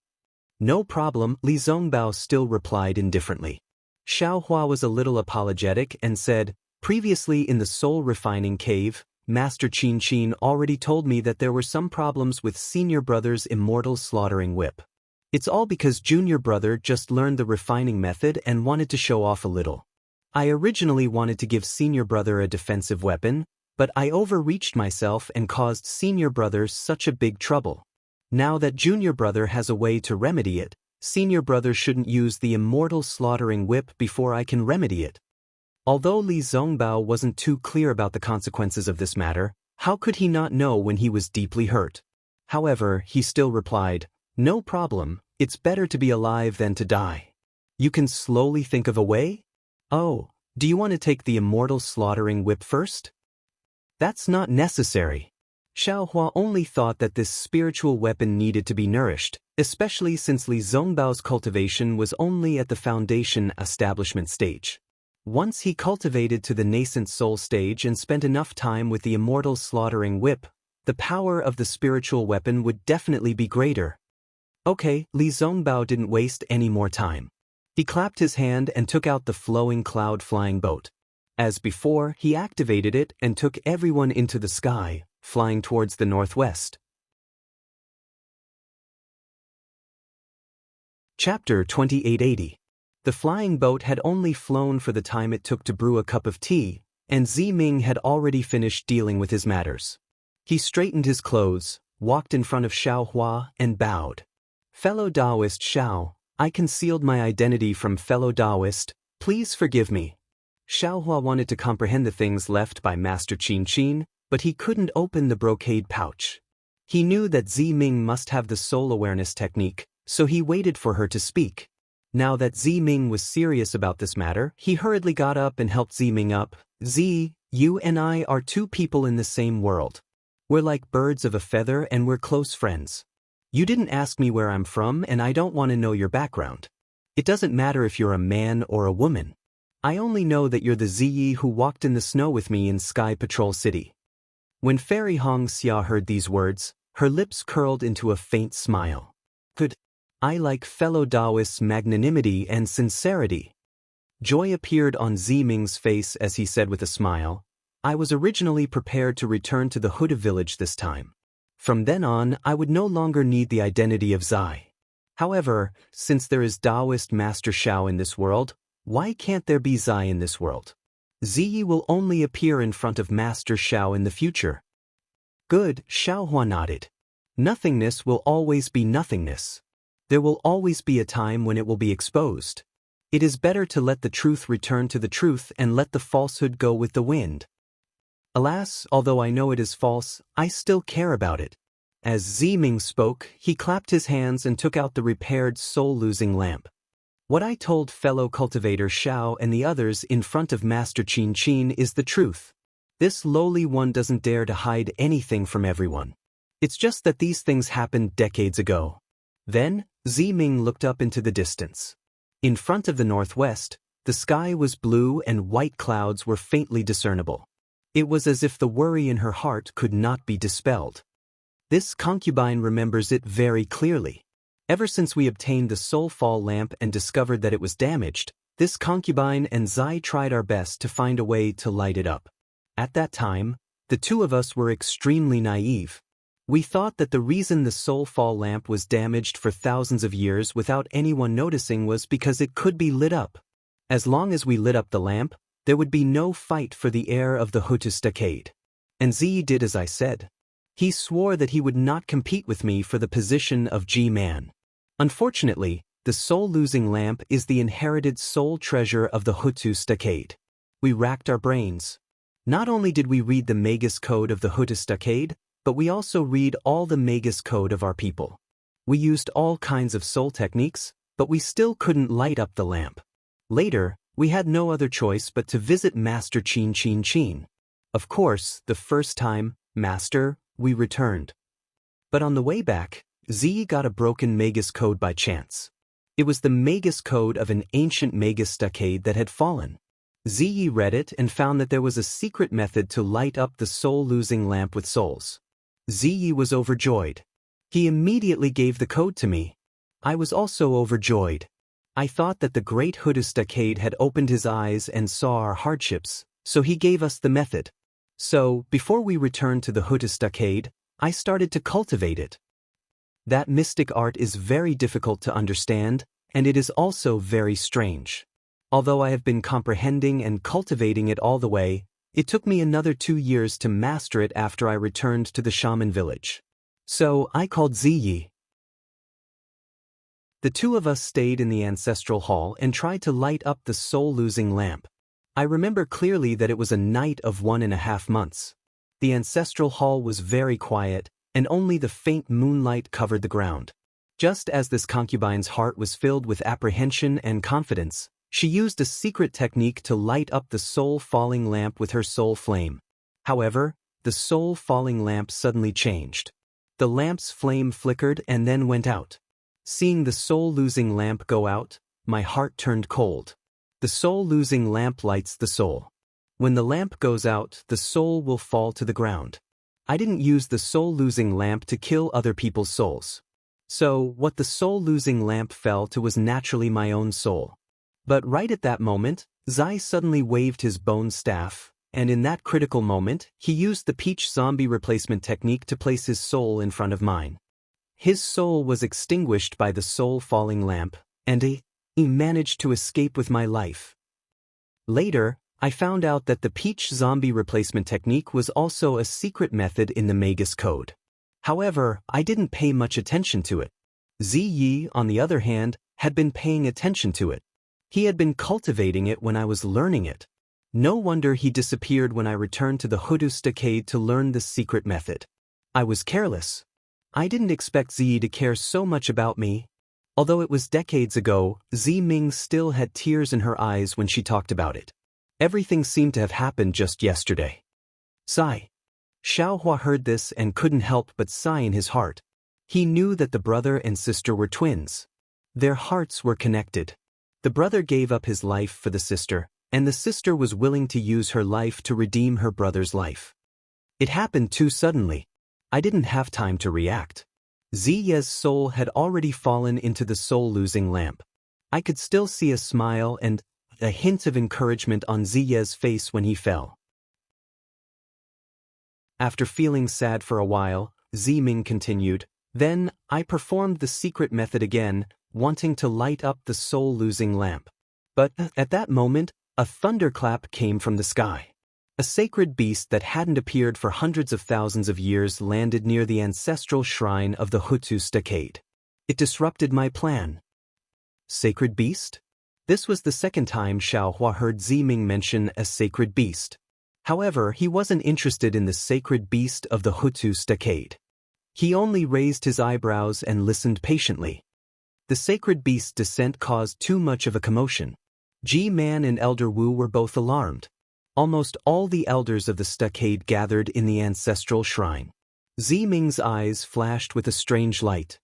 No problem, Li Zongbao still replied indifferently. Xiao Hua was a little apologetic and said, previously in the soul refining cave, Master Qin Qin already told me that there were some problems with Senior Brother's immortal slaughtering whip. It's all because Junior Brother just learned the refining method and wanted to show off a little. I originally wanted to give Senior Brother a defensive weapon, but I overreached myself and caused Senior Brother such a big trouble. Now that Junior Brother has a way to remedy it, Senior Brother shouldn't use the immortal slaughtering whip before I can remedy it. Although Li Zongbao wasn't too clear about the consequences of this matter, how could he not know when he was deeply hurt? However, he still replied, no problem, it's better to be alive than to die. You can slowly think of a way? Oh, do you want to take the immortal slaughtering whip first? That's not necessary. Xiao Hua only thought that this spiritual weapon needed to be nourished, especially since Li Zongbao's cultivation was only at the foundation establishment stage. Once he cultivated to the nascent soul stage and spent enough time with the immortal slaughtering whip, the power of the spiritual weapon would definitely be greater. Okay, Li Zongbao didn't waste any more time. He clapped his hand and took out the flowing cloud-flying boat. As before, he activated it and took everyone into the sky, flying towards the northwest. Chapter 2880. The flying boat had only flown for the time it took to brew a cup of tea, and Ziming had already finished dealing with his matters. He straightened his clothes, walked in front of Xiao Hua, and bowed. Fellow Taoist Xiao, I concealed my identity from fellow Taoist, please forgive me. Xiao Hua wanted to comprehend the things left by Master Qin Qin, but he couldn't open the brocade pouch. He knew that Ziming must have the soul awareness technique, so he waited for her to speak. Now that Ziming was serious about this matter, he hurriedly got up and helped Ziming up. Z, you and I are 2 people in the same world. We're like birds of a feather and we're close friends. You didn't ask me where I'm from and I don't want to know your background. It doesn't matter if you're a man or a woman. I only know that you're the Ziyi who walked in the snow with me in Sky Patrol City. When Fairy Hong Xia heard these words, her lips curled into a faint smile. Could I like fellow Taoists' magnanimity and sincerity? Joy appeared on Ziming's face as he said with a smile, I was originally prepared to return to the Huda village this time. From then on, I would no longer need the identity of Zai. However, since there is Taoist Master Shao in this world, why can't there be Zai in this world? Ziyi will only appear in front of Master Shao in the future. Good, Xiaohua nodded. Nothingness will always be nothingness. There will always be a time when it will be exposed. It is better to let the truth return to the truth and let the falsehood go with the wind. Alas, although I know it is false, I still care about it. As Ziming spoke, he clapped his hands and took out the repaired soul-losing lamp. What I told fellow cultivator Shao and the others in front of Master Qin Qin is the truth. This lowly one doesn't dare to hide anything from everyone. It's just that these things happened decades ago. Then, Ziming looked up into the distance. In front of the northwest, the sky was blue and white clouds were faintly discernible. It was as if the worry in her heart could not be dispelled. This concubine remembers it very clearly. Ever since we obtained the soul fall lamp and discovered that it was damaged, this concubine and Zai tried our best to find a way to light it up. At that time, the two of us were extremely naive. We thought that the reason the soul fall lamp was damaged for thousands of years without anyone noticing was because it could be lit up. As long as we lit up the lamp, there would be no fight for the heir of the Hutu stockade. And Ziyi did as I said. He swore that he would not compete with me for the position of G-Man. Unfortunately, the soul-losing lamp is the inherited soul treasure of the Hutu stockade. We racked our brains. Not only did we read the Magus code of the Hutu stockade, but we also read all the Magus code of our people. We used all kinds of soul techniques, but we still couldn't light up the lamp. Later, we had no other choice but to visit Master Qin Qin Qin. Of course, the first time, Master, we returned. But on the way back, Ziyi got a broken Magus code by chance. It was the Magus code of an ancient Magus stockade that had fallen. Ziyi read it and found that there was a secret method to light up the soul-losing lamp with souls. Ziyi was overjoyed. He immediately gave the code to me. I was also overjoyed. I thought that the great Hutu stockade had opened his eyes and saw our hardships, so he gave us the method. So, before we returned to the Hutu stockade, I started to cultivate it. That mystic art is very difficult to understand, and it is also very strange. Although I have been comprehending and cultivating it all the way, it took me another 2 years to master it after I returned to the shaman village. So, I called Ziyi. The two of us stayed in the ancestral hall and tried to light up the soul-losing lamp. I remember clearly that it was a night of 1.5 months. The ancestral hall was very quiet, and only the faint moonlight covered the ground. Just as this concubine's heart was filled with apprehension and confidence, she used a secret technique to light up the soul-falling lamp with her soul flame. However, the soul-falling lamp suddenly changed. The lamp's flame flickered and then went out. Seeing the soul-losing lamp go out, my heart turned cold. The soul-losing lamp lights the soul. When the lamp goes out, the soul will fall to the ground. I didn't use the soul-losing lamp to kill other people's souls. So, what the soul-losing lamp fell to was naturally my own soul. But right at that moment, Zai suddenly waved his bone staff, and in that critical moment, he used the peach zombie replacement technique to place his soul in front of mine. His soul was extinguished by the soul-falling lamp, and he managed to escape with my life. Later, I found out that the peach zombie replacement technique was also a secret method in the Magus code. However, I didn't pay much attention to it. Ziyi, on the other hand, had been paying attention to it. He had been cultivating it when I was learning it. No wonder he disappeared when I returned to the Hutu stockade to learn the secret method. I was careless. I didn't expect Ziyi to care so much about me. Although it was decades ago, Ziming still had tears in her eyes when she talked about it. Everything seemed to have happened just yesterday. Sigh. Xiaohua heard this and couldn't help but sigh in his heart. He knew that the brother and sister were twins. Their hearts were connected. The brother gave up his life for the sister, and the sister was willing to use her life to redeem her brother's life. It happened too suddenly. I didn't have time to react. Ziye's soul had already fallen into the soul-losing lamp. I could still see a smile and a hint of encouragement on Ziye's face when he fell. After feeling sad for a while, Ziming continued, "Then, I performed the secret method again, wanting to light up the soul-losing lamp. But, at that moment, a thunderclap came from the sky. A sacred beast that hadn't appeared for hundreds of thousands of years landed near the ancestral shrine of the Hutu stockade. It disrupted my plan." Sacred beast? This was the second time Xiaohua heard Ziming mention a sacred beast. However, he wasn't interested in the sacred beast of the Hutu stockade. He only raised his eyebrows and listened patiently. The sacred beast's descent caused too much of a commotion. Ji-Man and Elder Wu were both alarmed. Almost all the elders of the stockade gathered in the ancestral shrine. Ziming's eyes flashed with a strange light.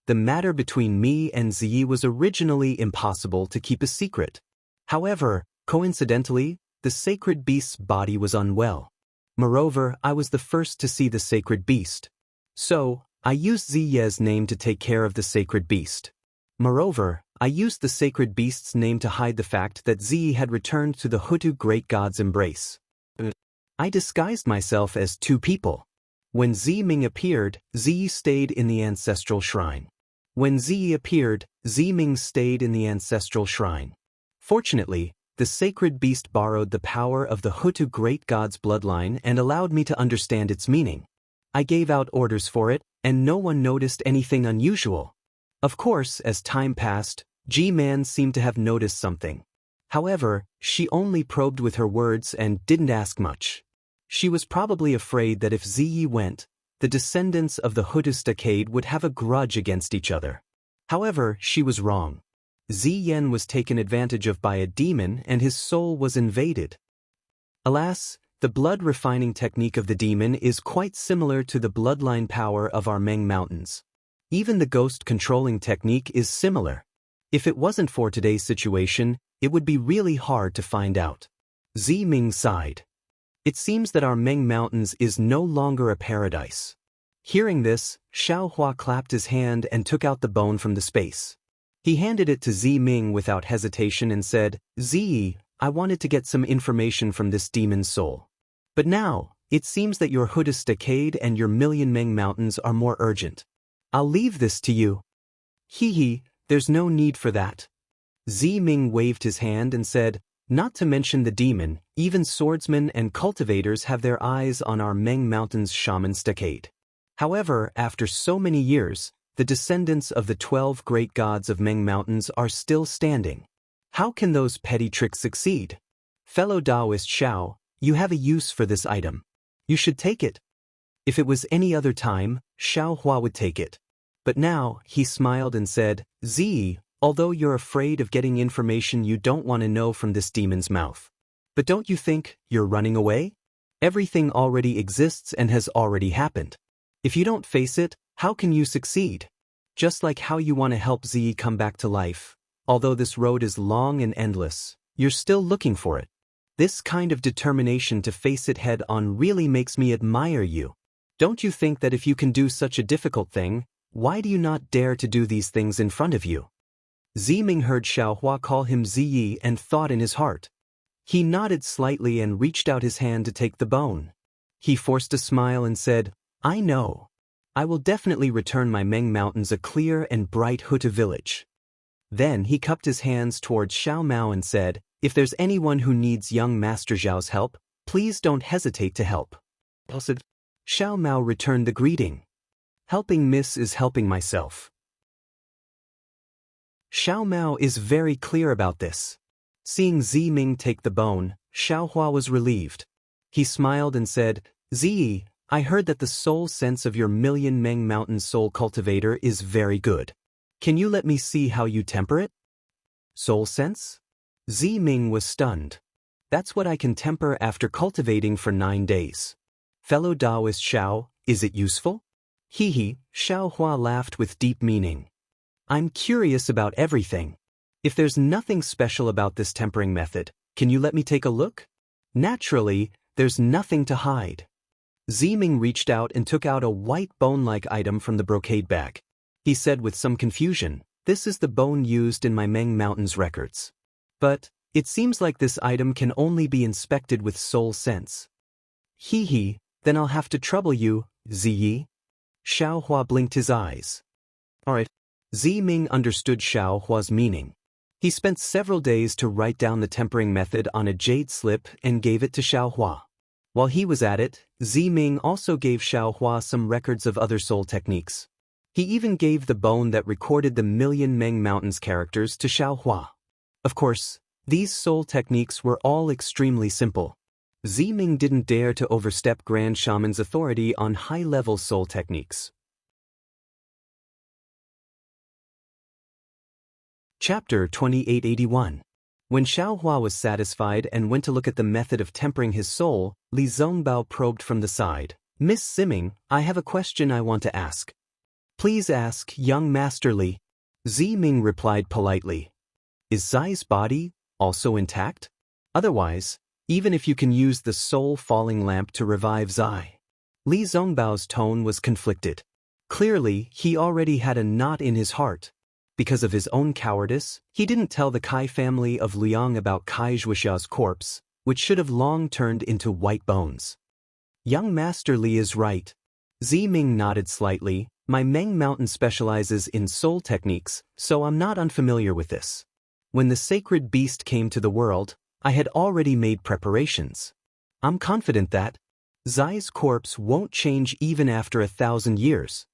The matter between me and Ziyi was originally impossible to keep a secret. However, coincidentally, the sacred beast's body was unwell. Moreover, I was the first to see the sacred beast. So, I used Ziye's name to take care of the sacred beast. Moreover, I used the sacred beast's name to hide the fact that Ziyi had returned to the Hutu great god's embrace. I disguised myself as two people. When Ziming appeared, Ziyi stayed in the ancestral shrine. When Ziyi appeared, Ziming stayed in the ancestral shrine. Fortunately, the sacred beast borrowed the power of the Hutu great god's bloodline and allowed me to understand its meaning. I gave out orders for it, and no one noticed anything unusual. Of course, as time passed, Ji-Man seemed to have noticed something. However, she only probed with her words and didn't ask much. She was probably afraid that if Ziyi went, the descendants of the Hutu stockade would have a grudge against each other. However, she was wrong. Ziyen was taken advantage of by a demon and his soul was invaded. Alas, the blood-refining technique of the demon is quite similar to the bloodline power of our Meng Mountains. Even the ghost-controlling technique is similar. If it wasn't for today's situation, it would be really hard to find out. Ziming sighed. It seems that our Meng Mountains is no longer a paradise. Hearing this, Xiaohua clapped his hand and took out the bone from the space. He handed it to Ziming without hesitation and said, "Ziyi, I wanted to get some information from this demon's soul. But now, it seems that your Hutu stockade and your million Meng Mountains are more urgent. I'll leave this to you." "Hee, there's no need for that." Ziming waved his hand and said, "Not to mention the demon, even swordsmen and cultivators have their eyes on our Meng Mountains shaman stockade. However, after so many years, the descendants of the 12 great gods of Meng Mountains are still standing. How can those petty tricks succeed? Fellow Taoist Xiao, you have a use for this item. You should take it." If it was any other time, Xiaohua would take it. But now, he smiled and said, "Ziyi, although you're afraid of getting information you don't want to know from this demon's mouth. But don't you think you're running away? Everything already exists and has already happened. If you don't face it, how can you succeed? Just like how you want to help Ziyi come back to life, although this road is long and endless, you're still looking for it. This kind of determination to face it head-on really makes me admire you. Don't you think that if you can do such a difficult thing, why do you not dare to do these things in front of you?" Ziming heard Xiaohua call him Ziyi and thought in his heart. He nodded slightly and reached out his hand to take the bone. He forced a smile and said, "I know. I will definitely return my Meng Mountains a clear and bright Hutu village." Then he cupped his hands towards Xiao Mao and said, "If there's anyone who needs young Master Zhao's help, please don't hesitate to help." Xiao Mao returned the greeting. "Helping Miss is helping myself." Xiao Mao is very clear about this. Seeing Ziming take the bone, Xiaohua was relieved. He smiled and said, "Ziyi, I heard that the soul sense of your million Meng Mountain soul cultivator is very good. Can you let me see how you temper it?" "Soul sense?" Ziming was stunned. "That's what I can temper after cultivating for 9 days. Fellow Taoist Xiao, is it useful?" Xiaohua laughed with deep meaning. "I'm curious about everything. If there's nothing special about this tempering method, Can you let me take a look? Naturally, there's nothing to hide. Ziming reached out and took out a white bone-like item from the brocade bag. He said with some confusion, "This is the bone used in my Meng Mountains records. But it seems like this item can only be inspected with soul sense." "Hee, then I'll have to trouble you, Ziyi." Xiao Hua blinked his eyes. "Alright." Ziming understood Xiao Hua's meaning. He spent several days to write down the tempering method on a jade slip and gave it to Xiao Hua. While he was at it, Ziming also gave Xiao Hua some records of other soul techniques. He even gave the bone that recorded the million Meng Mountains characters to Xiao Hua. Of course, these soul techniques were all extremely simple. Ziming didn't dare to overstep Grand Shaman's authority on high-level soul techniques. Chapter 2881. When Xiao Hua was satisfied and went to look at the method of tempering his soul, Li Zongbao probed from the side. "Miss Ziming, I have a question I want to ask." "Please ask, young Master Li." Ziming replied politely. "Is Zai's body also intact? Otherwise, even if you can use the soul falling lamp to revive Zai." Li Zongbao's tone was conflicted. Clearly, he already had a knot in his heart. Because of his own cowardice, he didn't tell the Kai family of Liang about Kai Zhuxia's corpse, which should have long turned into white bones. "Young Master Li is right." Ziming nodded slightly. "My Meng Mountain specializes in soul techniques, so I'm not unfamiliar with this. When the sacred beast came to the world, I had already made preparations. I'm confident that Zai's corpse won't change even after 1,000 years.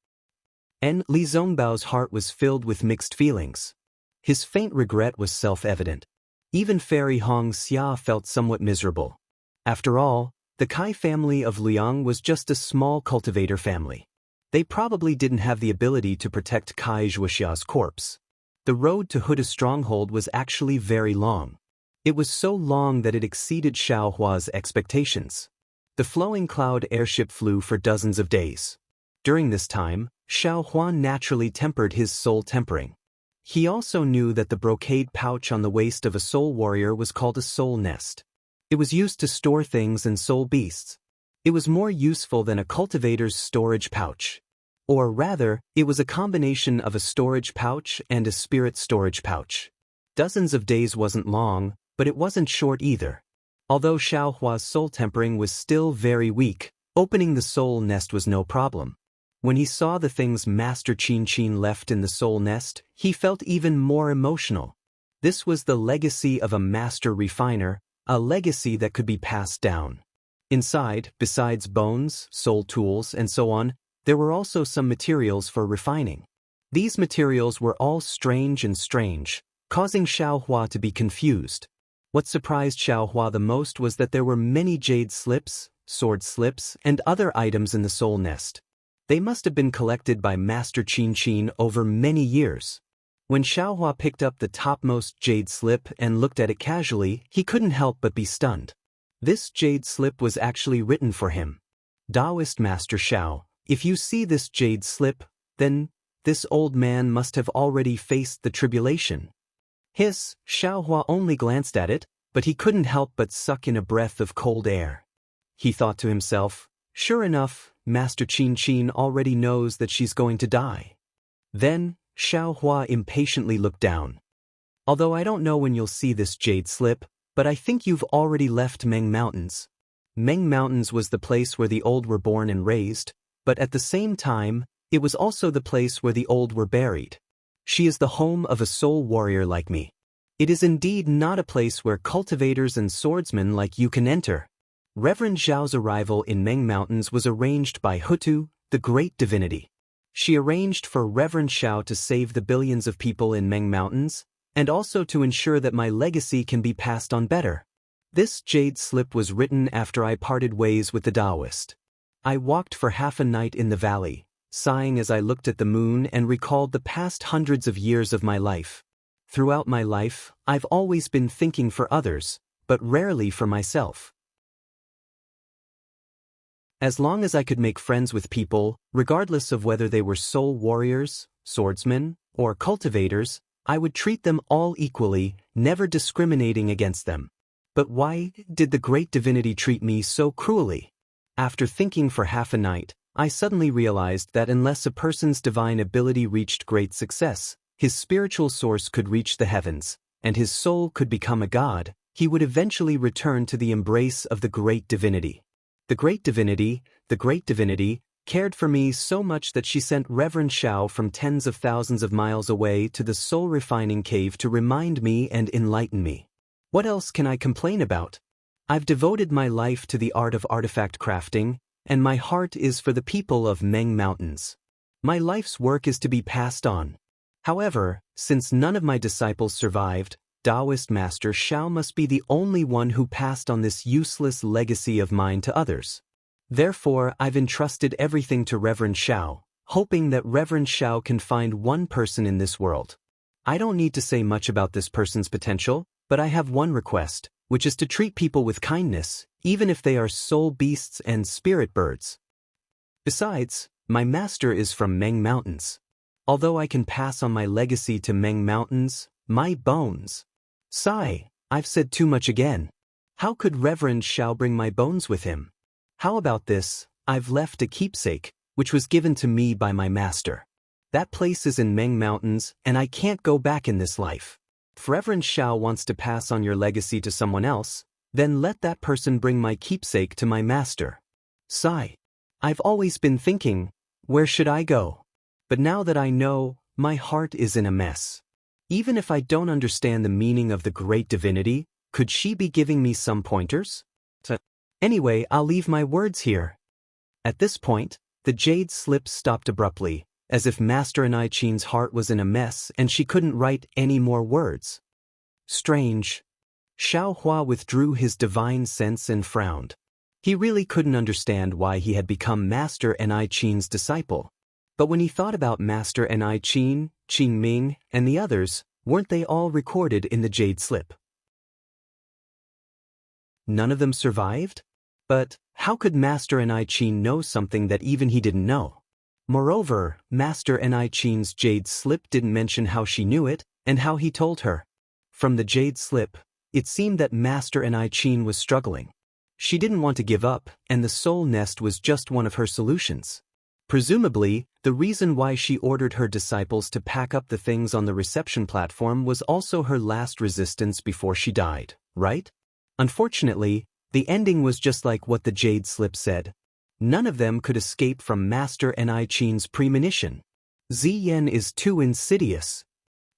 And Li Zongbao's heart was filled with mixed feelings. His faint regret was self-evident. Even Fairy Hong Xia felt somewhat miserable. After all, the Kai family of Liang was just a small cultivator family. They probably didn't have the ability to protect Kai Zhuxia's corpse. The road to Huda's stronghold was actually very long. It was so long that it exceeded Xiao Hua's expectations. The flowing cloud airship flew for dozens of days. During this time, Xiao Hua naturally tempered his soul tempering. He also knew that the brocade pouch on the waist of a soul warrior was called a soul nest. It was used to store things and soul beasts. It was more useful than a cultivator's storage pouch. Or rather, it was a combination of a storage pouch and a spirit storage pouch. Dozens of days wasn't long, but it wasn't short either. Although Xiao Hua's soul tempering was still very weak, opening the soul nest was no problem. When he saw the things Master Qin Qin left in the soul nest, he felt even more emotional. This was the legacy of a master refiner, a legacy that could be passed down. Inside, besides bones, soul tools, and so on, there were also some materials for refining. These materials were all strange, causing Xiao Hua to be confused. What surprised Xiao Hua the most was that there were many jade slips, sword slips, and other items in the soul nest. They must have been collected by Master Qin Qin over many years. When Xiao Hua picked up the topmost jade slip and looked at it casually, he couldn't help but be stunned. This jade slip was actually written for him. "Taoist Master Xiao, if you see this jade slip, then this old man must have already faced the tribulation." Xiao Hua only glanced at it, but he couldn't help but suck in a breath of cold air. He thought to himself, "Sure enough, Master Qin Qin already knows that she's going to die." Then, Xiao Hua impatiently looked down. "Although I don't know when you'll see this jade slip, but I think you've already left Meng Mountains." Meng Mountains was the place where the old were born and raised, but at the same time, it was also the place where the old were buried. She is the home of a soul warrior like me. It is indeed not a place where cultivators and swordsmen like you can enter. Reverend Zhao's arrival in Meng Mountains was arranged by Hutu, the great divinity. She arranged for Reverend Zhao to save the billions of people in Meng Mountains, and also to ensure that my legacy can be passed on better. This jade slip was written after I parted ways with the Taoist. I walked for half a night in the valley, sighing as I looked at the moon and recalled the past hundreds of years of my life. Throughout my life, I've always been thinking for others, but rarely for myself. As long as I could make friends with people, regardless of whether they were soul warriors, swordsmen, or cultivators, I would treat them all equally, never discriminating against them. But why did the great divinity treat me so cruelly? After thinking for half a night, I suddenly realized that unless a person's divine ability reached great success, his spiritual source could reach the heavens, and his soul could become a god, he would eventually return to the embrace of the great divinity. The great divinity, cared for me so much that she sent Reverend Xiao from tens of thousands of miles away to the soul-refining cave to remind me and enlighten me. What else can I complain about? I've devoted my life to the art of artifact crafting, and my heart is for the people of Meng Mountains. My life's work is to be passed on. However, since none of my disciples survived, Taoist Master Xiao must be the only one who passed on this useless legacy of mine to others. Therefore, I've entrusted everything to Reverend Xiao, hoping that Reverend Xiao can find one person in this world. I don't need to say much about this person's potential, but I have one request, which is to treat people with kindness, even if they are soul beasts and spirit birds. Besides, my master is from Meng Mountains. Although I can pass on my legacy to Meng Mountains, my bones. Sigh, I've said too much again. How could Reverend Xiao bring my bones with him? How about this? I've left a keepsake, which was given to me by my master. That place is in Meng Mountains, and I can't go back in this life. If Reverend Xiao wants to pass on your legacy to someone else, then let that person bring my keepsake to my master. Sigh. I've always been thinking, where should I go? But now that I know, my heart is in a mess. Even if I don't understand the meaning of the great divinity, could she be giving me some pointers? Anyway, I'll leave my words here. At this point, the jade slip stopped abruptly, as if Master Anai Chin's heart was in a mess and she couldn't write any more words. Strange. Xiao Hua withdrew his divine sense and frowned. He really couldn't understand why he had become Master Anai Chin's disciple. But when he thought about Master Anai Chin, Qin Ming, and the others, weren't they all recorded in the jade slip? None of them survived? But how could Master Anai Chin know something that even he didn't know? Moreover, Master Anai Chin's jade slip didn't mention how she knew it, and how he told her. From the jade slip, it seemed that Master Anai Chin was struggling. She didn't want to give up, and the soul nest was just one of her solutions. Presumably, the reason why she ordered her disciples to pack up the things on the reception platform was also her last resistance before she died, right? Unfortunately, the ending was just like what the jade slip said. None of them could escape from Master Anai Chin's premonition. Ziyan is too insidious.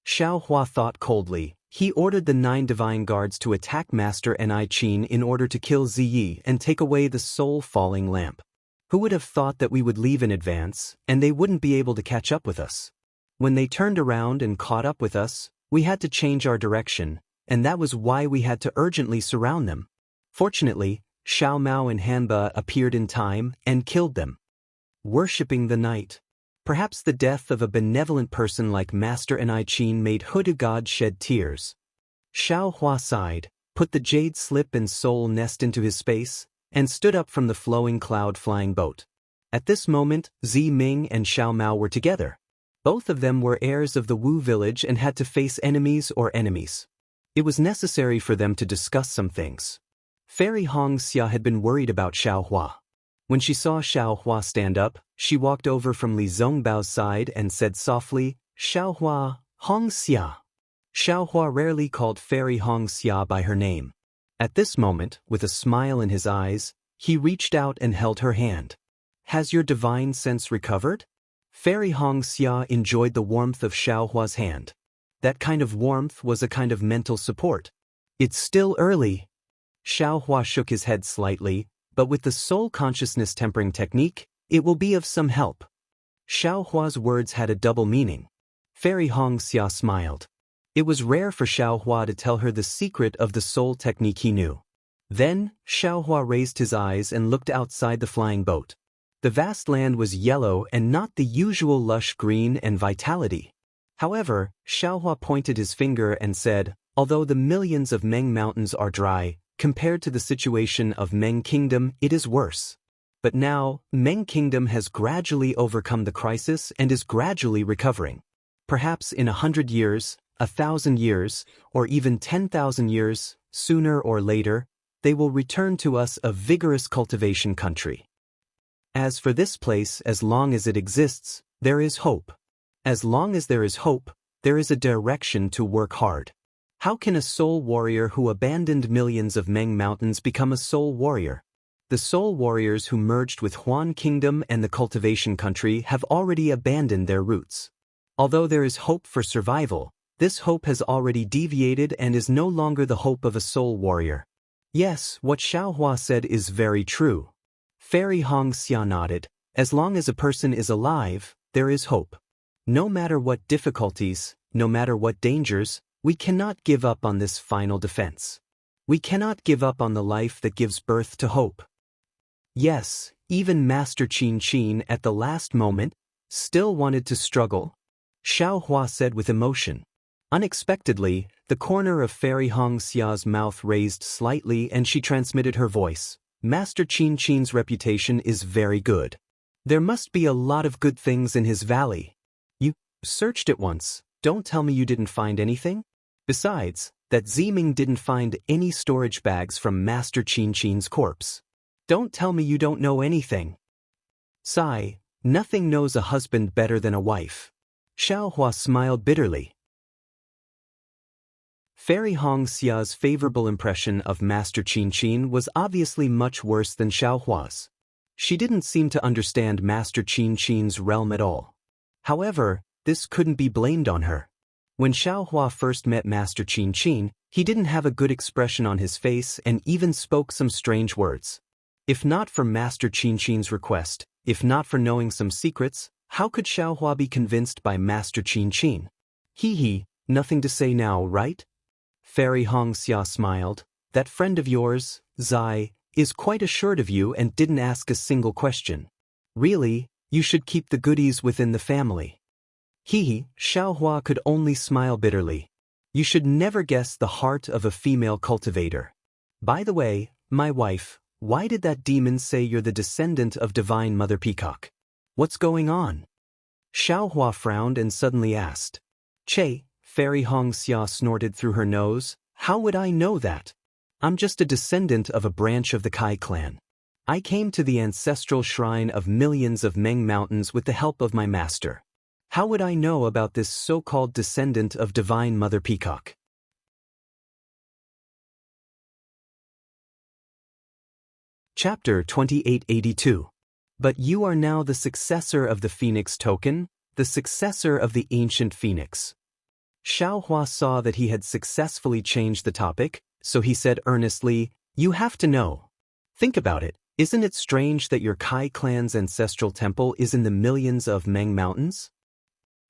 Xiao Hua thought coldly. He ordered the 9 divine guards to attack Master Anai Chin in order to kill Ziyi and take away the soul-falling lamp. Who would have thought that we would leave in advance, and they wouldn't be able to catch up with us? When they turned around and caught up with us, we had to change our direction, and that was why we had to urgently surround them. Fortunately, Xiao Mao and Hanba appeared in time and killed them. Worshipping the night. Perhaps the death of a benevolent person like Master Anai Chin made Huda God shed tears. Xiao Hua sighed, put the jade slip and soul nest into his space, and stood up from the flowing cloud-flying boat. At this moment, Zi Ming and Xiao Mao were together. Both of them were heirs of the Wu village and had to face enemies. It was necessary for them to discuss some things. Fairy Hong Xia had been worried about Xiao Hua. When she saw Xiao Hua stand up, she walked over from Li Zongbao's side and said softly, "Xiao Hua, Hong Xia." Xiao Hua rarely called Fairy Hong Xia by her name. At this moment, with a smile in his eyes, he reached out and held her hand. "Has your divine sense recovered?" Fairy Hong Xia enjoyed the warmth of Xiao Hua's hand. That kind of warmth was a kind of mental support. "It's still early." Xiao Hua shook his head slightly, but with the soul consciousness tempering technique, it will be of some help. Xiao Hua's words had a double meaning. Fairy Hong Xia smiled. It was rare for Xiao Hua to tell her the secret of the soul technique he knew. Then, Xiao Hua raised his eyes and looked outside the flying boat. The vast land was yellow and not the usual lush green and vitality. However, Xiao Hua pointed his finger and said, "Although the millions of Meng Mountains are dry, compared to the situation of Meng Kingdom, it is worse. But now, Meng Kingdom has gradually overcome the crisis and is gradually recovering. Perhaps in 100 years, 1,000 years, or even 10,000 years, sooner or later, they will return to us a vigorous cultivation country. As for this place, as long as it exists, there is hope. As long as there is hope, there is a direction to work hard. How can a soul warrior who abandoned millions of Meng mountains become a soul warrior? The soul warriors who merged with Huan Kingdom and the cultivation country have already abandoned their roots. Although there is hope for survival, this hope has already deviated and is no longer the hope of a soul warrior. Yes, what Xiaohua said is very true. Fairy Hong Xia nodded. As long as a person is alive, there is hope. No matter what difficulties, no matter what dangers, we cannot give up on this final defense. We cannot give up on the life that gives birth to hope. Yes, even Master Qin Qin at the last moment still wanted to struggle, Xiaohua said with emotion. Unexpectedly, the corner of Fairy Hong Xia's mouth raised slightly and she transmitted her voice. Master Qin Qin's reputation is very good. There must be a lot of good things in his valley. You searched it once. Don't tell me you didn't find anything? Besides, that Ziming didn't find any storage bags from Master Qin Qin's corpse. Don't tell me you don't know anything. Sigh, nothing knows a husband better than a wife. Xiaohua smiled bitterly. Fairy Hong Xia's favorable impression of Master Qin Qin was obviously much worse than Xiaohua's. She didn't seem to understand Master Qin Qin's realm at all. However, this couldn't be blamed on her. When Xiaohua first met Master Qin Qin, he didn't have a good expression on his face and even spoke some strange words. If not for Master Qin Qin's request, if not for knowing some secrets, how could Xiaohua be convinced by Master Qin Qin? Hee, nothing to say now, right? Fairy Hong Xia smiled. That friend of yours, Zai, is quite assured of you and didn't ask a single question. Really, you should keep the goodies within the family. Xiaohua could only smile bitterly. You should never guess the heart of a female cultivator. By the way, my wife, why did that demon say you're the descendant of Divine Mother Peacock? What's going on? Xiaohua frowned and suddenly asked. Che, Fairy Hong Xia snorted through her nose. How would I know that? I'm just a descendant of a branch of the Kai clan. I came to the ancestral shrine of millions of Meng mountains with the help of my master. How would I know about this so-called descendant of Divine Mother Peacock? Chapter 2882. But you are now the successor of the Phoenix token, the successor of the ancient Phoenix. Xiaohua saw that he had successfully changed the topic, so he said earnestly, you have to know. Think about it, isn't it strange that your Kai clan's ancestral temple is in the millions of Meng mountains?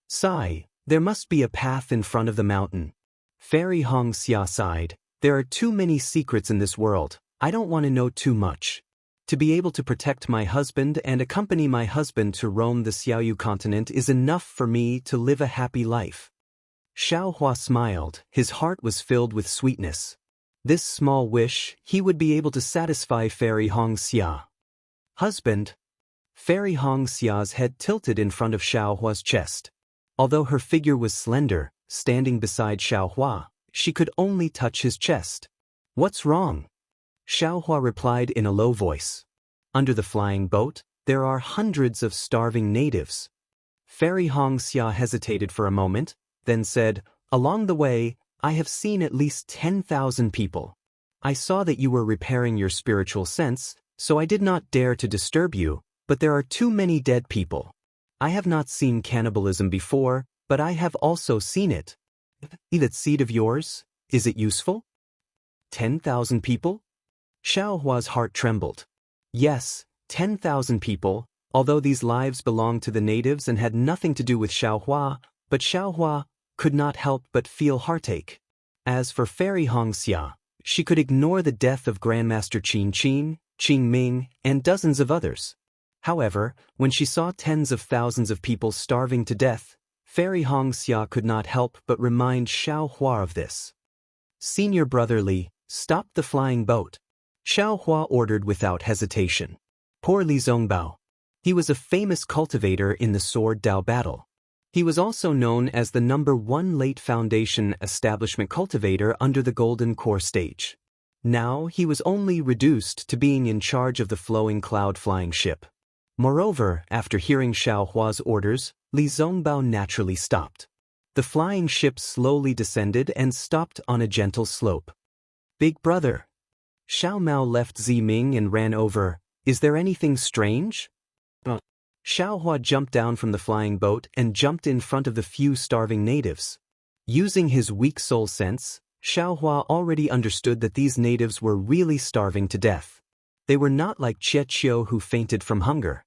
Sigh, there must be a path in front of the mountain. Fairy Hong Xia sighed, there are too many secrets in this world, I don't want to know too much. To be able to protect my husband and accompany my husband to roam the Xiaoyu continent is enough for me to live a happy life. Xiaohua smiled, his heart was filled with sweetness. This small wish, he would be able to satisfy Fairy Hong Xia. Husband? Fairy Hong Xia's head tilted in front of Xiaohua's chest. Although her figure was slender, standing beside Xiaohua, she could only touch his chest. What's wrong? Xiaohua replied in a low voice. Under the flying boat, there are hundreds of starving natives. Fairy Hong Xia hesitated for a moment, then said, along the way, I have seen at least 10,000 people. I saw that you were repairing your spiritual sense, so I did not dare to disturb you, but there are too many dead people. I have not seen cannibalism before, but I have also seen it. That seed of yours, is it useful? 10,000 people? Xiaohua's heart trembled. Yes, 10,000 people, although these lives belonged to the natives and had nothing to do with Xiaohua, but Xiaohua could not help but feel heartache. As for Fairy Hong Xia, she could ignore the death of Grandmaster Qin Qin, Qing Ming, and dozens of others. However, when she saw tens of thousands of people starving to death, Fairy Hong Xia could not help but remind Xiaohua of this. Senior Brother Li, stop the flying boat. Xiaohua ordered without hesitation. Poor Li Zongbao. He was a famous cultivator in the sword Dao battle. He was also known as the #1 late foundation establishment cultivator under the Golden Core stage. Now he was only reduced to being in charge of the flowing cloud-flying ship. Moreover, after hearing Xiao Hua's orders, Li Zongbao naturally stopped. The flying ship slowly descended and stopped on a gentle slope. "Big brother." Xiao Mao left Ziming and ran over. "Is there anything strange?" Xiao Hua jumped down from the flying boat and jumped in front of the few starving natives. Using his weak soul sense, Xiao Hua already understood that these natives were really starving to death. They were not like Jie Qiu who fainted from hunger.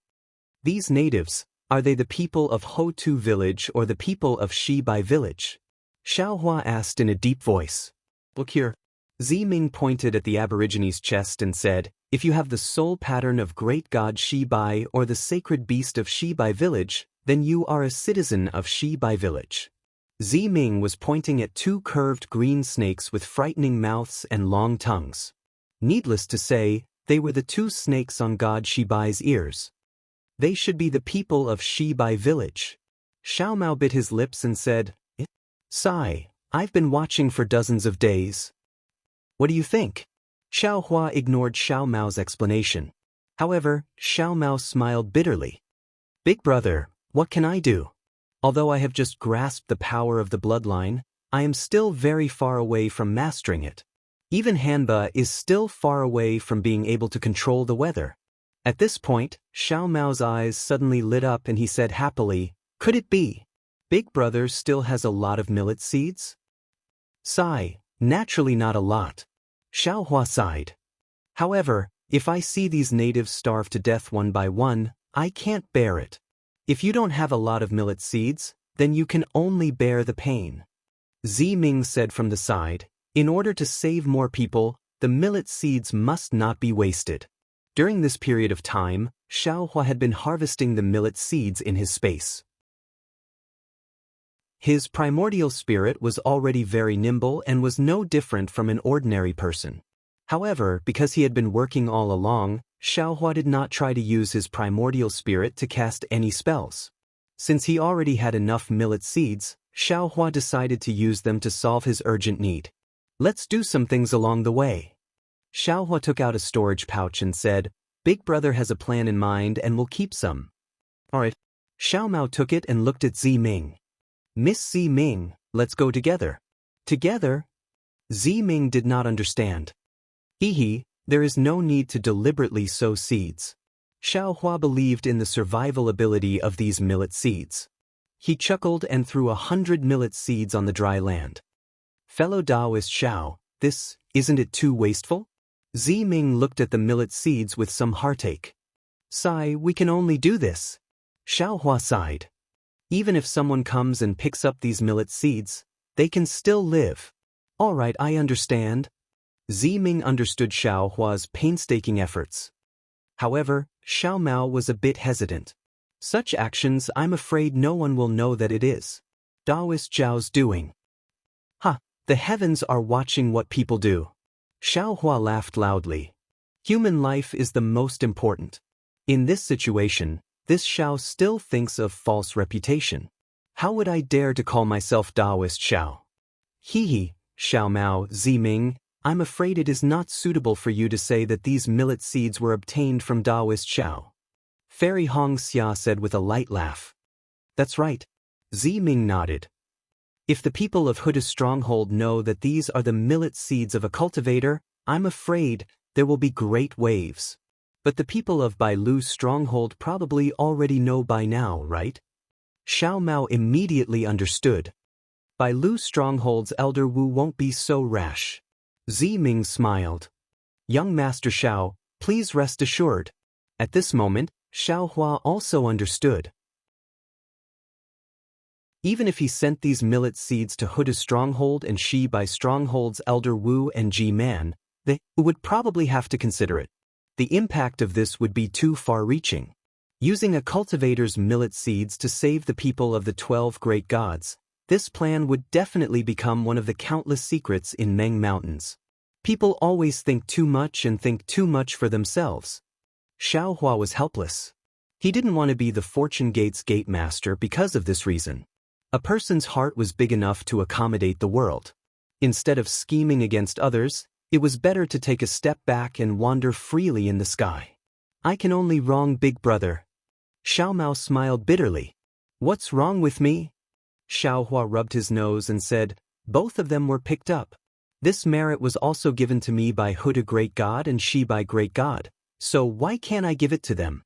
These natives, are they the people of Hotu village or the people of Shibai village? Xiao Hua asked in a deep voice. "Look here." Ziming pointed at the Aborigine's chest and said, "If you have the soul pattern of great god Shibai or the sacred beast of Shibai village, then you are a citizen of Shibai village." Ziming was pointing at two curved green snakes with frightening mouths and long tongues. Needless to say, they were the two snakes on god Shibai's ears. They should be the people of Shibai village. Xiao Mao bit his lips and said, "Sigh, I've been watching for dozens of days. What do you think?" Xiao Hua ignored Xiao Mao's explanation. However, Xiao Mao smiled bitterly. "Big brother, what can I do? Although I have just grasped the power of the bloodline, I am still very far away from mastering it. Even Hanba is still far away from being able to control the weather." At this point, Xiao Mao's eyes suddenly lit up and he said happily, "Could it be? Big brother still has a lot of millet seeds?" Sigh, naturally not a lot. Xiao Hua sighed. "However, if I see these natives starve to death one by one, I can't bear it. If you don't have a lot of millet seeds, then you can only bear the pain." Ziming said from the side, "In order to save more people, the millet seeds must not be wasted." During this period of time, Xiao Hua had been harvesting the millet seeds in his space. His primordial spirit was already very nimble and was no different from an ordinary person. However, because he had been working all along, Xiao Hua did not try to use his primordial spirit to cast any spells. Since he already had enough millet seeds, Xiao Hua decided to use them to solve his urgent need. "Let's do some things along the way." Xiao Hua took out a storage pouch and said, "Big brother has a plan in mind and will keep some." "Alright." Xiao Mao took it and looked at Ziming. "Miss Ziming, let's go together." "Together?" Ziming did not understand. There is no need to deliberately sow seeds." Xiao Hua believed in the survival ability of these millet seeds. He chuckled and threw 100 millet seeds on the dry land. "Fellow Taoist Xiao, isn't it too wasteful?" Ziming looked at the millet seeds with some heartache. "Sigh, we can only do this." Xiao Hua sighed. "Even if someone comes and picks up these millet seeds, they can still live." "All right, I understand." Ziming understood Xiao Hua's painstaking efforts. However, Xiao Mao was a bit hesitant. "Such actions, I'm afraid no one will know that it is Taoist Zhao's doing." The heavens are watching what people do." Xiao Hua laughed loudly. "Human life is the most important. In this situation, this Xiao still thinks of false reputation. How would I dare to call myself Taoist Xiao?" Xiao Mao, Ziming, I'm afraid it is not suitable for you to say that these millet seeds were obtained from Taoist Xiao." Fairy Hong Xia said with a light laugh. "That's right." Ziming nodded. "If the people of Huda's stronghold know that these are the millet seeds of a cultivator, I'm afraid there will be great waves. But the people of Bailu's stronghold probably already know by now, right?" Xiao Mao immediately understood. Bailu's stronghold's elder Wu won't be so rash. Ziming smiled. "Young Master Xiao, please rest assured." At this moment, Xiao Hua also understood. Even if he sent these millet seeds to Huda's stronghold and Shibai stronghold's elder Wu and Ji Man, they would probably have to consider it. The impact of this would be too far-reaching. Using a cultivator's millet seeds to save the people of the 12 great gods, this plan would definitely become one of the countless secrets in Meng Mountains. People always think too much and think too much for themselves. Xiao Hua was helpless. He didn't want to be the Fortune Gate's gate master because of this reason. A person's heart was big enough to accommodate the world. Instead of scheming against others, it was better to take a step back and wander freely in the sky. I can only wrong Big Brother. Xiao Mao smiled bitterly. What's wrong with me? Xiao Hua rubbed his nose and said, both of them were picked up. This merit was also given to me by Huda Great God and Shi by Great God, so why can't I give it to them?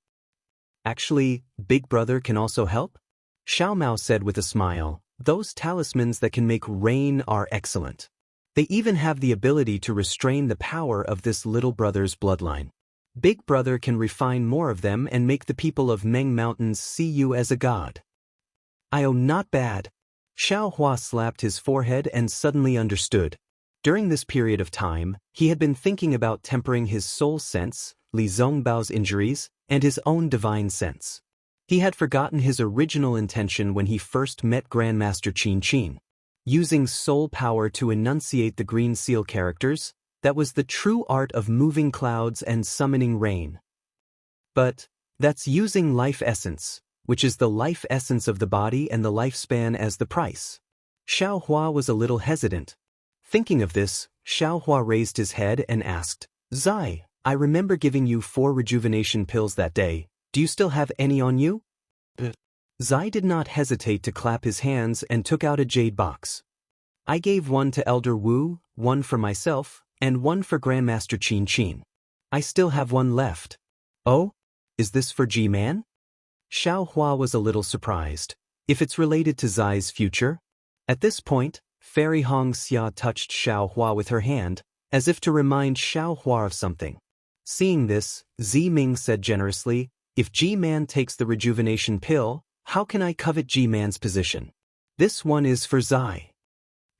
Actually, Big Brother can also help? Xiao Mao said with a smile, those talismans that can make rain are excellent. They even have the ability to restrain the power of this little brother's bloodline. Big Brother can refine more of them and make the people of Meng Mountains see you as a god. Oh, not bad. Xiao Hua slapped his forehead and suddenly understood. During this period of time, he had been thinking about tempering his soul sense, Li Zongbao's injuries, and his own divine sense. He had forgotten his original intention when he first met Grandmaster Qin Qin. Using soul power to enunciate the Green Seal characters, that was the true art of moving clouds and summoning rain. But that's using life essence, which is the life essence of the body and the lifespan as the price. Xiao Hua was a little hesitant. Thinking of this, Xiao Hua raised his head and asked, Zai, I remember giving you 4 rejuvenation pills that day. Do you still have any on you? Zai did not hesitate to clap his hands and took out a jade box. I gave one to Elder Wu, one for myself, and one for Grandmaster Qin Qin. I still have one left. Oh? Is this for G-Man? Xiao Hua was a little surprised. If it's related to Zai's future? At this point, Fairy Hong Xia touched Xiao Hua with her hand, as if to remind Xiao Hua of something. Seeing this, Zi Ming said generously, if G-Man takes the rejuvenation pill, how can I covet G-Man's position? This one is for Zai.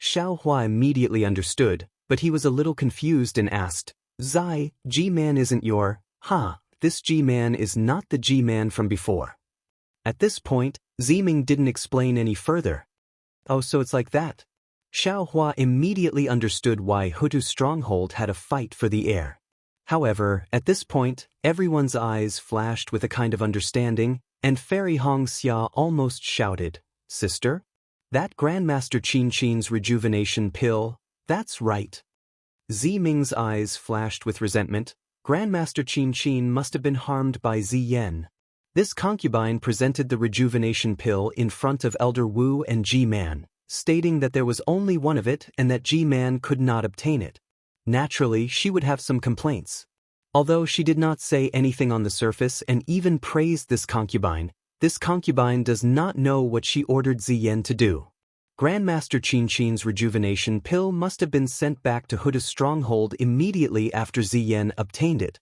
Xiao Hua immediately understood, but he was a little confused and asked, Zai, G-Man isn't your, this G-Man is not the G-Man from before. At this point, Zi Ming didn't explain any further. Oh, so it's like that. Xiao Hua immediately understood why Hutu's stronghold had a fight for the air. However, at this point, everyone's eyes flashed with a kind of understanding, and Fairy Hong Xia almost shouted, Sister? That Grandmaster Qin Qin's rejuvenation pill, that's right. Zi Ming's eyes flashed with resentment. Grandmaster Qin Qin must have been harmed by Zi Yan. This concubine presented the rejuvenation pill in front of Elder Wu and G-Man, stating that there was only one of it and that G-Man could not obtain it. Naturally, she would have some complaints. Although she did not say anything on the surface and even praised this concubine does not know what she ordered Zi Yan to do. Grandmaster Qin Qin's rejuvenation pill must have been sent back to Huda's stronghold immediately after Zi Yan obtained it.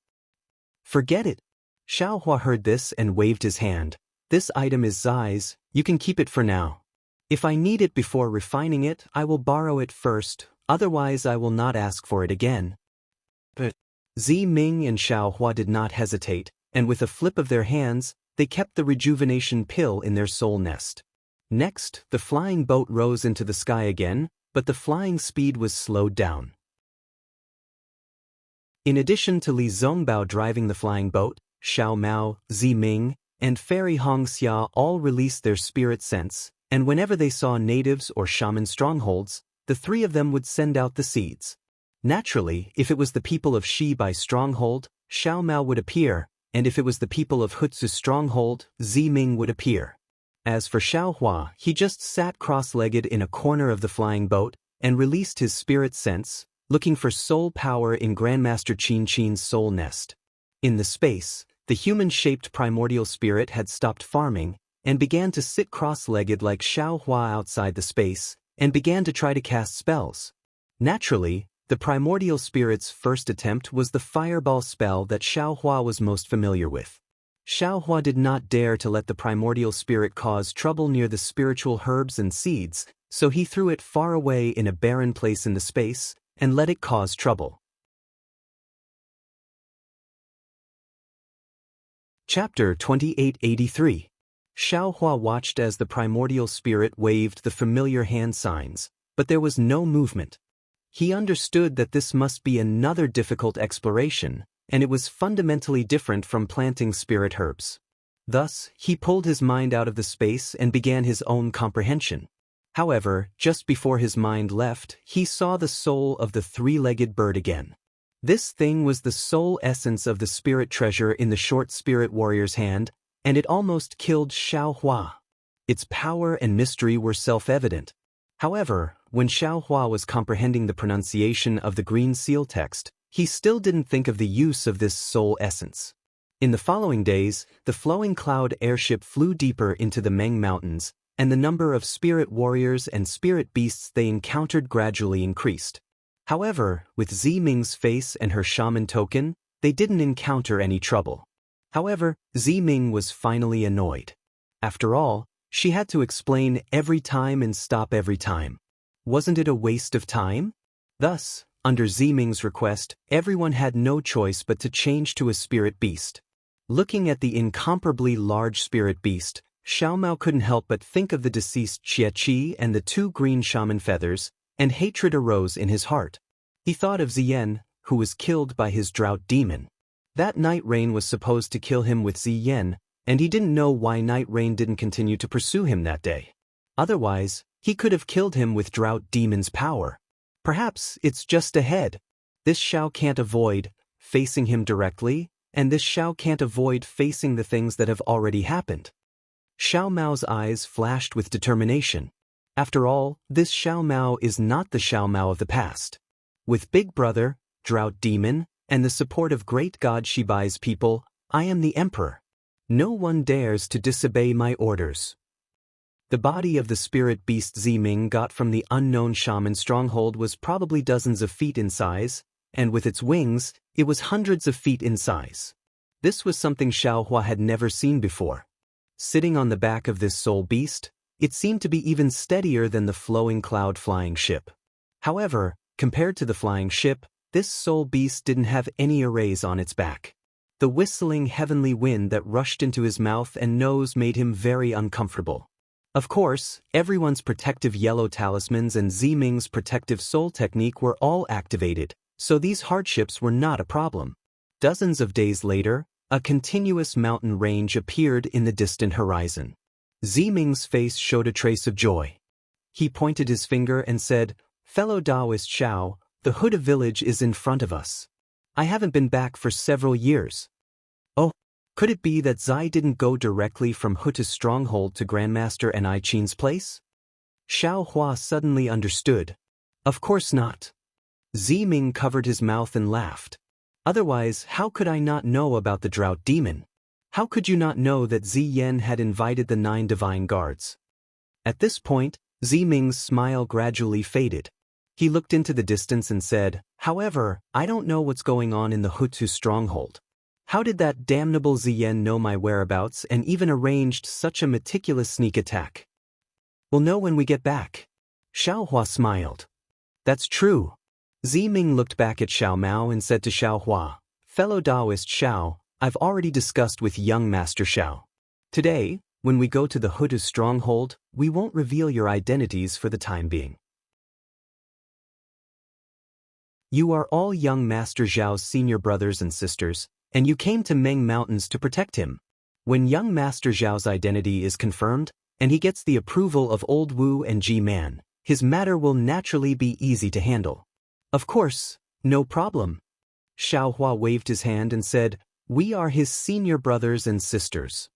Forget it. Xiao Hua heard this and waved his hand. This item is Zai's, you can keep it for now. If I need it before refining it, I will borrow it first, otherwise I will not ask for it again. But Zi Ming and Xiao Hua did not hesitate, and with a flip of their hands, they kept the rejuvenation pill in their soul nest. Next, the flying boat rose into the sky again, but the flying speed was slowed down. In addition to Li Zongbao driving the flying boat, Xiao Mao, Zi Ming, and Fairy Hong Xia all released their spirit sense, and whenever they saw natives or shaman strongholds, the 3 of them would send out the seeds. Naturally, if it was the people of Shi by stronghold, Xiao Mao would appear, and if it was the people of Hutsu's stronghold, Zi Ming would appear. As for Xiao Hua, he just sat cross-legged in a corner of the flying boat and released his spirit sense, looking for soul power in Grandmaster Qin Qin's soul nest. In the space, the human-shaped primordial spirit had stopped farming and began to sit cross-legged like Xiao Hua outside the space and began to try to cast spells. Naturally, the primordial spirit's first attempt was the fireball spell that Xiao Hua was most familiar with. Xiao Hua did not dare to let the primordial spirit cause trouble near the spiritual herbs and seeds, so he threw it far away in a barren place in the space and let it cause trouble. Chapter 2883. Xiao Hua watched as the primordial spirit waved the familiar hand signs, but there was no movement. He understood that this must be another difficult exploration, and it was fundamentally different from planting spirit herbs. Thus, he pulled his mind out of the space and began his own comprehension. However, just before his mind left, he saw the soul of the three-legged bird again. This thing was the soul essence of the spirit treasure in the short spirit warrior's hand, and it almost killed Xiao Hua. Its power and mystery were self-evident. However, when Xiao Hua was comprehending the pronunciation of the green seal text, he still didn't think of the use of this soul essence. In the following days, the flowing cloud airship flew deeper into the Meng Mountains, and the number of spirit warriors and spirit beasts they encountered gradually increased. However, with Ziming's face and her shaman token, they didn't encounter any trouble. However, Ziming was finally annoyed. After all, she had to explain every time and stop every time. Wasn't it a waste of time? Thus, under Ziming's request, everyone had no choice but to change to a spirit beast. Looking at the incomparably large spirit beast, Xiao Mao couldn't help but think of the deceased Xie Qi and the two green shaman feathers, and hatred arose in his heart. He thought of Ziyan, who was killed by his drought demon. That night rain was supposed to kill him with Ziyan, and he didn't know why night rain didn't continue to pursue him that day. Otherwise, he could have killed him with drought demon's power. Perhaps it's just ahead. This Xiao can't avoid facing him directly, and this Xiao can't avoid facing the things that have already happened. Xiao Mao's eyes flashed with determination. After all, this Xiao Mao is not the Xiao Mao of the past. With Big Brother, Drought Demon, and the support of great God Shibai's people, I am the Emperor. No one dares to disobey my orders. The body of the spirit beast Ziming got from the unknown shaman stronghold was probably dozens of feet in size, and with its wings, it was hundreds of feet in size. This was something Xiao Hua had never seen before. Sitting on the back of this soul beast, it seemed to be even steadier than the flowing cloud flying ship. However, compared to the flying ship, this soul beast didn't have any arrays on its back. The whistling heavenly wind that rushed into his mouth and nose made him very uncomfortable. Of course, everyone's protective yellow talismans and Ziming's protective soul technique were all activated, so these hardships were not a problem. Dozens of days later, a continuous mountain range appeared in the distant horizon. Ziming's face showed a trace of joy. He pointed his finger and said, "Fellow Taoist Xiao, the Huda village is in front of us. I haven't been back for several years." Oh, could it be that Zai didn't go directly from Huta's stronghold to Grandmaster and I Qin's place? Xiao Hua suddenly understood. Of course not. Ziming covered his mouth and laughed. Otherwise, how could I not know about the drought demon? How could you not know that Ziyan had invited the 9 divine guards? At this point, Ziming's smile gradually faded. He looked into the distance and said, "However, I don't know what's going on in the Hutu stronghold. How did that damnable Ziyan know my whereabouts and even arranged such a meticulous sneak attack?" "We'll know when we get back." Xiao Hua smiled. "That's true." Ziming looked back at Xiao Mao and said to Xiao Hua, "Fellow Taoist Xiao, I've already discussed with young Master Xiao. Today, when we go to the Hutu stronghold, we won't reveal your identities for the time being. You are all young Master Zhao's senior brothers and sisters, and you came to Meng Mountains to protect him. When young Master Zhao's identity is confirmed, and he gets the approval of Old Wu and Ji-Man, his matter will naturally be easy to handle." "Of course, no problem." Xiao Hua waved his hand and said, "We are his senior brothers and sisters.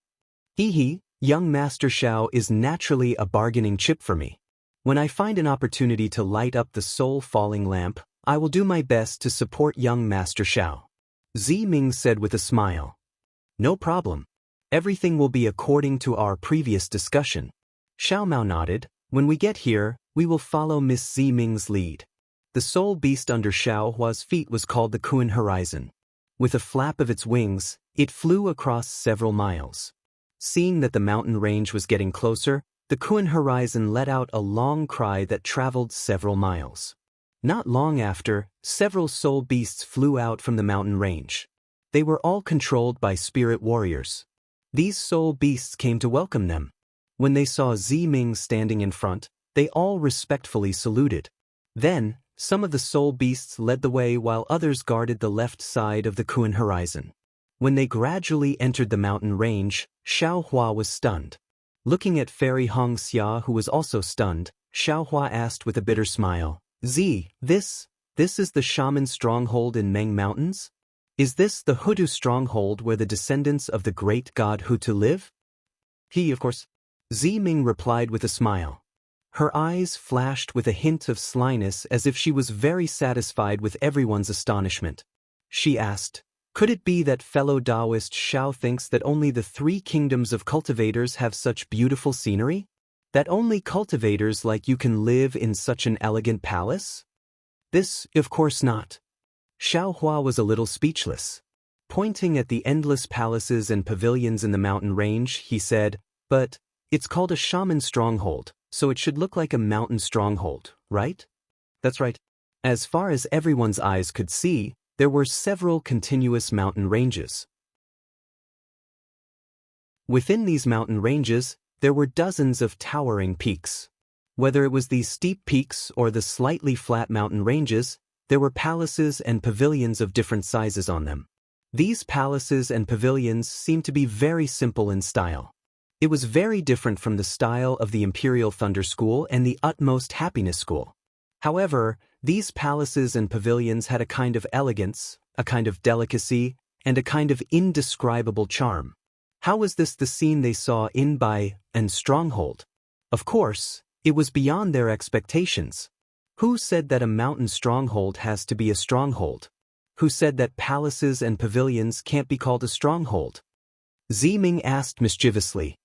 Young Master Xiao is naturally a bargaining chip for me. When I find an opportunity to light up the soul-falling lamp, I will do my best to support young Master Xiao." Ziming said with a smile. "No problem. Everything will be according to our previous discussion." Xiao Mao nodded. "When we get here, we will follow Miss Ziming's lead." The soul beast under Xiao Hua's feet was called the Kuan Horizon. With a flap of its wings, it flew across several miles. Seeing that the mountain range was getting closer, the Kuan Horizon let out a long cry that traveled several miles. Not long after, several soul beasts flew out from the mountain range. They were all controlled by spirit warriors. These soul beasts came to welcome them. When they saw Ziming standing in front, they all respectfully saluted. Then, some of the soul beasts led the way while others guarded the left side of the Kuan Horizon. When they gradually entered the mountain range, Xiao Hua was stunned. Looking at Fairy Hong Xia, who was also stunned, Xiaohua asked with a bitter smile. This is the shaman stronghold in Meng Mountains? Is this the Hutu stronghold where the descendants of the great god Hutu live? Of course. Ming replied with a smile. Her eyes flashed with a hint of slyness as if she was very satisfied with everyone's astonishment. She asked, could it be that fellow Taoist Xiao thinks that only the 3 kingdoms of cultivators have such beautiful scenery? That only cultivators like you can live in such an elegant palace? This, of course not. Xiaohua was a little speechless. Pointing at the endless palaces and pavilions in the mountain range, he said, but it's called a shaman stronghold, so it should look like a mountain stronghold, right? That's right. As far as everyone's eyes could see, there were several continuous mountain ranges. Within these mountain ranges, there were dozens of towering peaks. Whether it was these steep peaks or the slightly flat mountain ranges, there were palaces and pavilions of different sizes on them. These palaces and pavilions seemed to be very simple in style. It was very different from the style of the Imperial Thunder School and the Utmost Happiness School. However, these palaces and pavilions had a kind of elegance, a kind of delicacy, and a kind of indescribable charm. How was this the scene they saw in Bai and Stronghold? Of course, it was beyond their expectations. Who said that a mountain stronghold has to be a stronghold? Who said that palaces and pavilions can't be called a stronghold? Ming asked mischievously.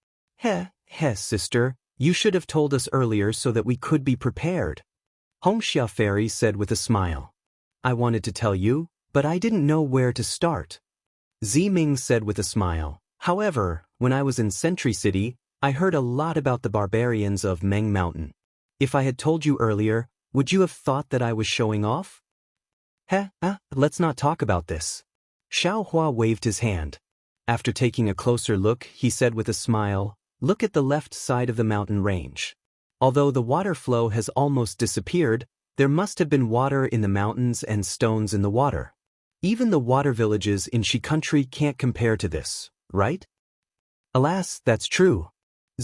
Sister, you should have told us earlier so that we could be prepared. Hongxia Fairy said with a smile. I wanted to tell you, but I didn't know where to start. Ming said with a smile. However, when I was in Sentry City, I heard a lot about the barbarians of Meng Mountain. If I had told you earlier, would you have thought that I was showing off? Let's not talk about this. Xiaohua waved his hand. After taking a closer look, he said with a smile, look at the left side of the mountain range. Although the water flow has almost disappeared, there must have been water in the mountains and stones in the water. Even the water villages in Shi country can't compare to this, right? Alas, that's true.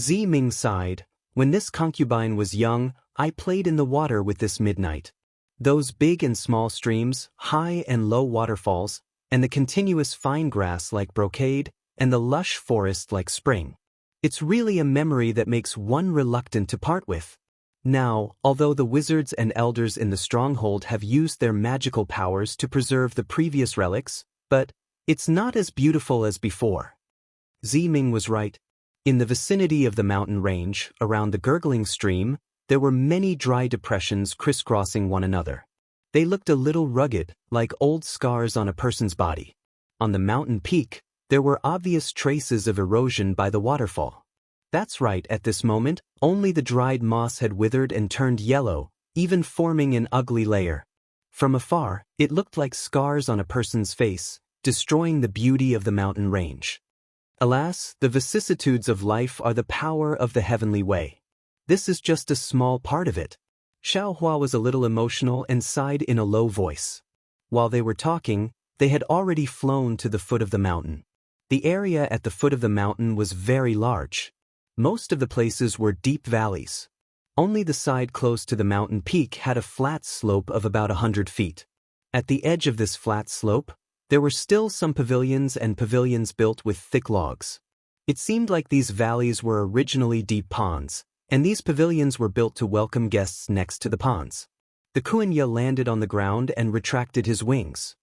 Ming sighed. When this concubine was young, I played in the water with this midnight. Those big and small streams, high and low waterfalls, and the continuous fine grass like brocade, and the lush forest like spring. It's really a memory that makes one reluctant to part with. Now, although the wizards and elders in the stronghold have used their magical powers to preserve the previous relics, but it's not as beautiful as before. Ming was right. In the vicinity of the mountain range, around the gurgling stream, there were many dry depressions crisscrossing one another. They looked a little rugged, like old scars on a person's body. On the mountain peak, there were obvious traces of erosion by the waterfall. That's right, at this moment, only the dried moss had withered and turned yellow, even forming an ugly layer. From afar, it looked like scars on a person's face, destroying the beauty of the mountain range. Alas, the vicissitudes of life are the power of the heavenly way. This is just a small part of it. Xiaohua was a little emotional and sighed in a low voice. While they were talking, they had already flown to the foot of the mountain. The area at the foot of the mountain was very large. Most of the places were deep valleys. Only the side close to the mountain peak had a flat slope of about 100 feet. At the edge of this flat slope, there were still some pavilions and pavilions built with thick logs. It seemed like these valleys were originally deep ponds, and these pavilions were built to welcome guests next to the ponds. The Kuenya landed on the ground and retracted his wings.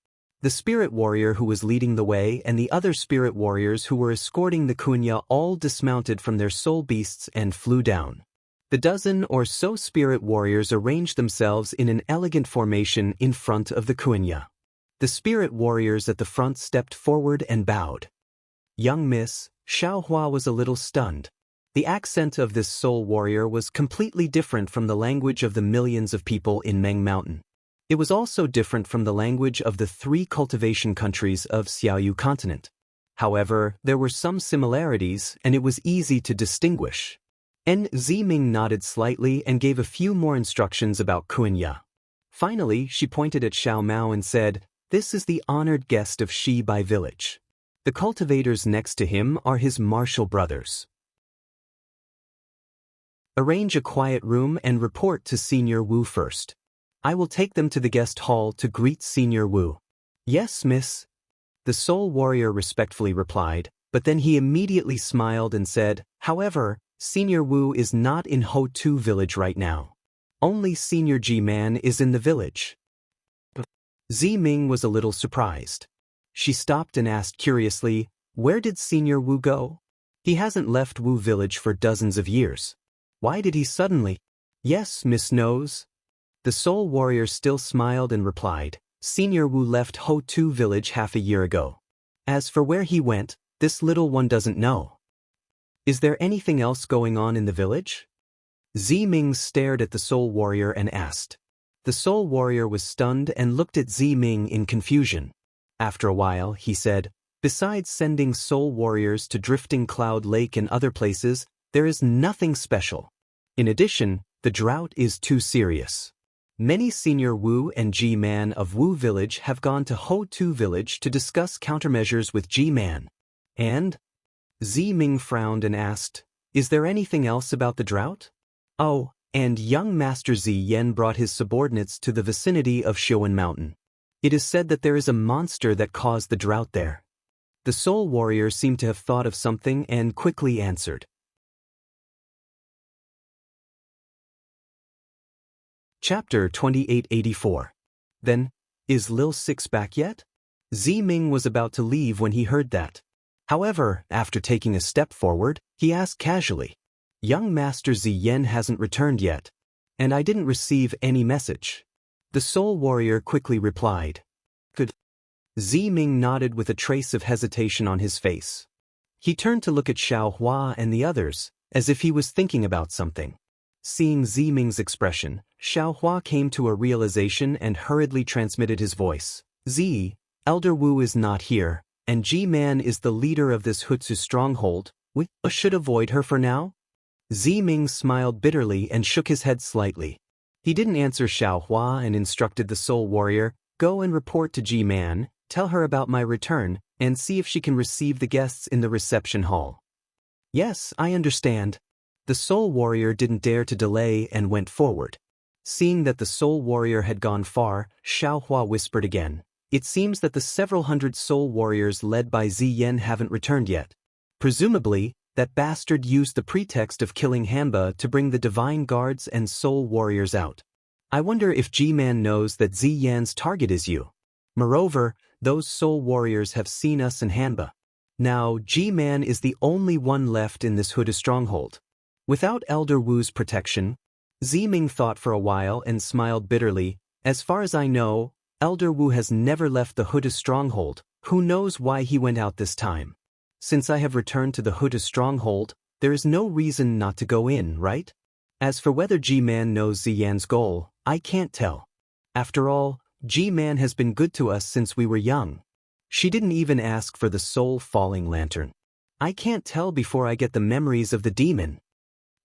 The spirit warrior who was leading the way and the other spirit warriors who were escorting the Kuenya all dismounted from their soul beasts and flew down. The dozen or so spirit warriors arranged themselves in an elegant formation in front of the Kuenya. The spirit warriors at the front stepped forward and bowed. Young Miss, Xiaohua was a little stunned. The accent of this soul warrior was completely different from the language of the millions of people in Meng Mountain. It was also different from the language of the 3 cultivation countries of Xiaoyu continent. However, there were some similarities and it was easy to distinguish. Ming nodded slightly and gave a few more instructions about Kuenya. Finally, she pointed at Xiao Mao and said, "This is the honored guest of Shi Bai village. The cultivators next to him are his martial brothers." Arrange a quiet room and report to Senior Wu first. I will take them to the guest hall to greet Senior Wu. Yes, miss. The soul warrior respectfully replied, but then he immediately smiled and said, however, Senior Wu is not in Ho-Tu village right now. Only Senior Ji-Man is in the village. Zi-Ming was a little surprised. She stopped and asked curiously, where did Senior Wu go? He hasn't left Wu village for dozens of years. Why did he suddenly? Yes, Miss knows. The soul warrior still smiled and replied, Senior Wu left Ho-Tu village half a year ago. As for where he went, this little one doesn't know. Is there anything else going on in the village? Zi-Ming stared at the soul warrior and asked. The soul warrior was stunned and looked at Zi-Ming in confusion. After a while, he said, besides sending soul warriors to Drifting Cloud Lake and other places, there is nothing special. In addition, the drought is too serious. Many Senior Wu and Ji-Man of Wu Village have gone to Ho-Tu Village to discuss countermeasures with Ji-Man. And? Zi-Ming frowned and asked, is there anything else about the drought? Oh, and young Master Zi-Yen brought his subordinates to the vicinity of Xiuan Mountain. It is said that there is a monster that caused the drought there. The soul warrior seemed to have thought of something and quickly answered. Chapter 2884. Then, is Lil Six back yet? Zi-Ming was about to leave when he heard that. However, after taking a step forward, he asked casually, young Master Zi-Yen hasn't returned yet, and I didn't receive any message. The soul warrior quickly replied. Good. Zi-Ming nodded with a trace of hesitation on his face. He turned to look at Xiao Hua and the others, as if he was thinking about something. Seeing Zi-Ming's expression, Xiao Hua came to a realization and hurriedly transmitted his voice. Z, Elder Wu is not here, and Ji-Man is the leader of this Hutsu stronghold. We should avoid her for now? Zi-Ming smiled bitterly and shook his head slightly. He didn't answer Xiao Hua and instructed the soul warrior, go and report to Ji-Man, tell her about my return, and see if she can receive the guests in the reception hall. Yes, I understand. The soul warrior didn't dare to delay and went forward. Seeing that the soul warrior had gone far, Xiao Hua whispered again. It seems that the several hundred soul warriors led by Zi-Yen haven't returned yet. Presumably, that bastard used the pretext of killing Hanba to bring the divine guards and soul warriors out. I wonder if Ji-Man knows that Zi-Yan's target is you. Moreover, those soul warriors have seen us and Hanba. Now, Ji-Man is the only one left in this Huda stronghold. Without Elder Wu's protection, Zi-Ming thought for a while and smiled bitterly. As far as I know, Elder Wu has never left the Huda stronghold. Who knows why he went out this time? Since I have returned to the Huda stronghold, there is no reason not to go in, right? As for whether Ji-Man knows Zi-Yan's goal, I can't tell. After all, Ji-Man has been good to us since we were young. She didn't even ask for the soul falling lantern. I can't tell before I get the memories of the demon.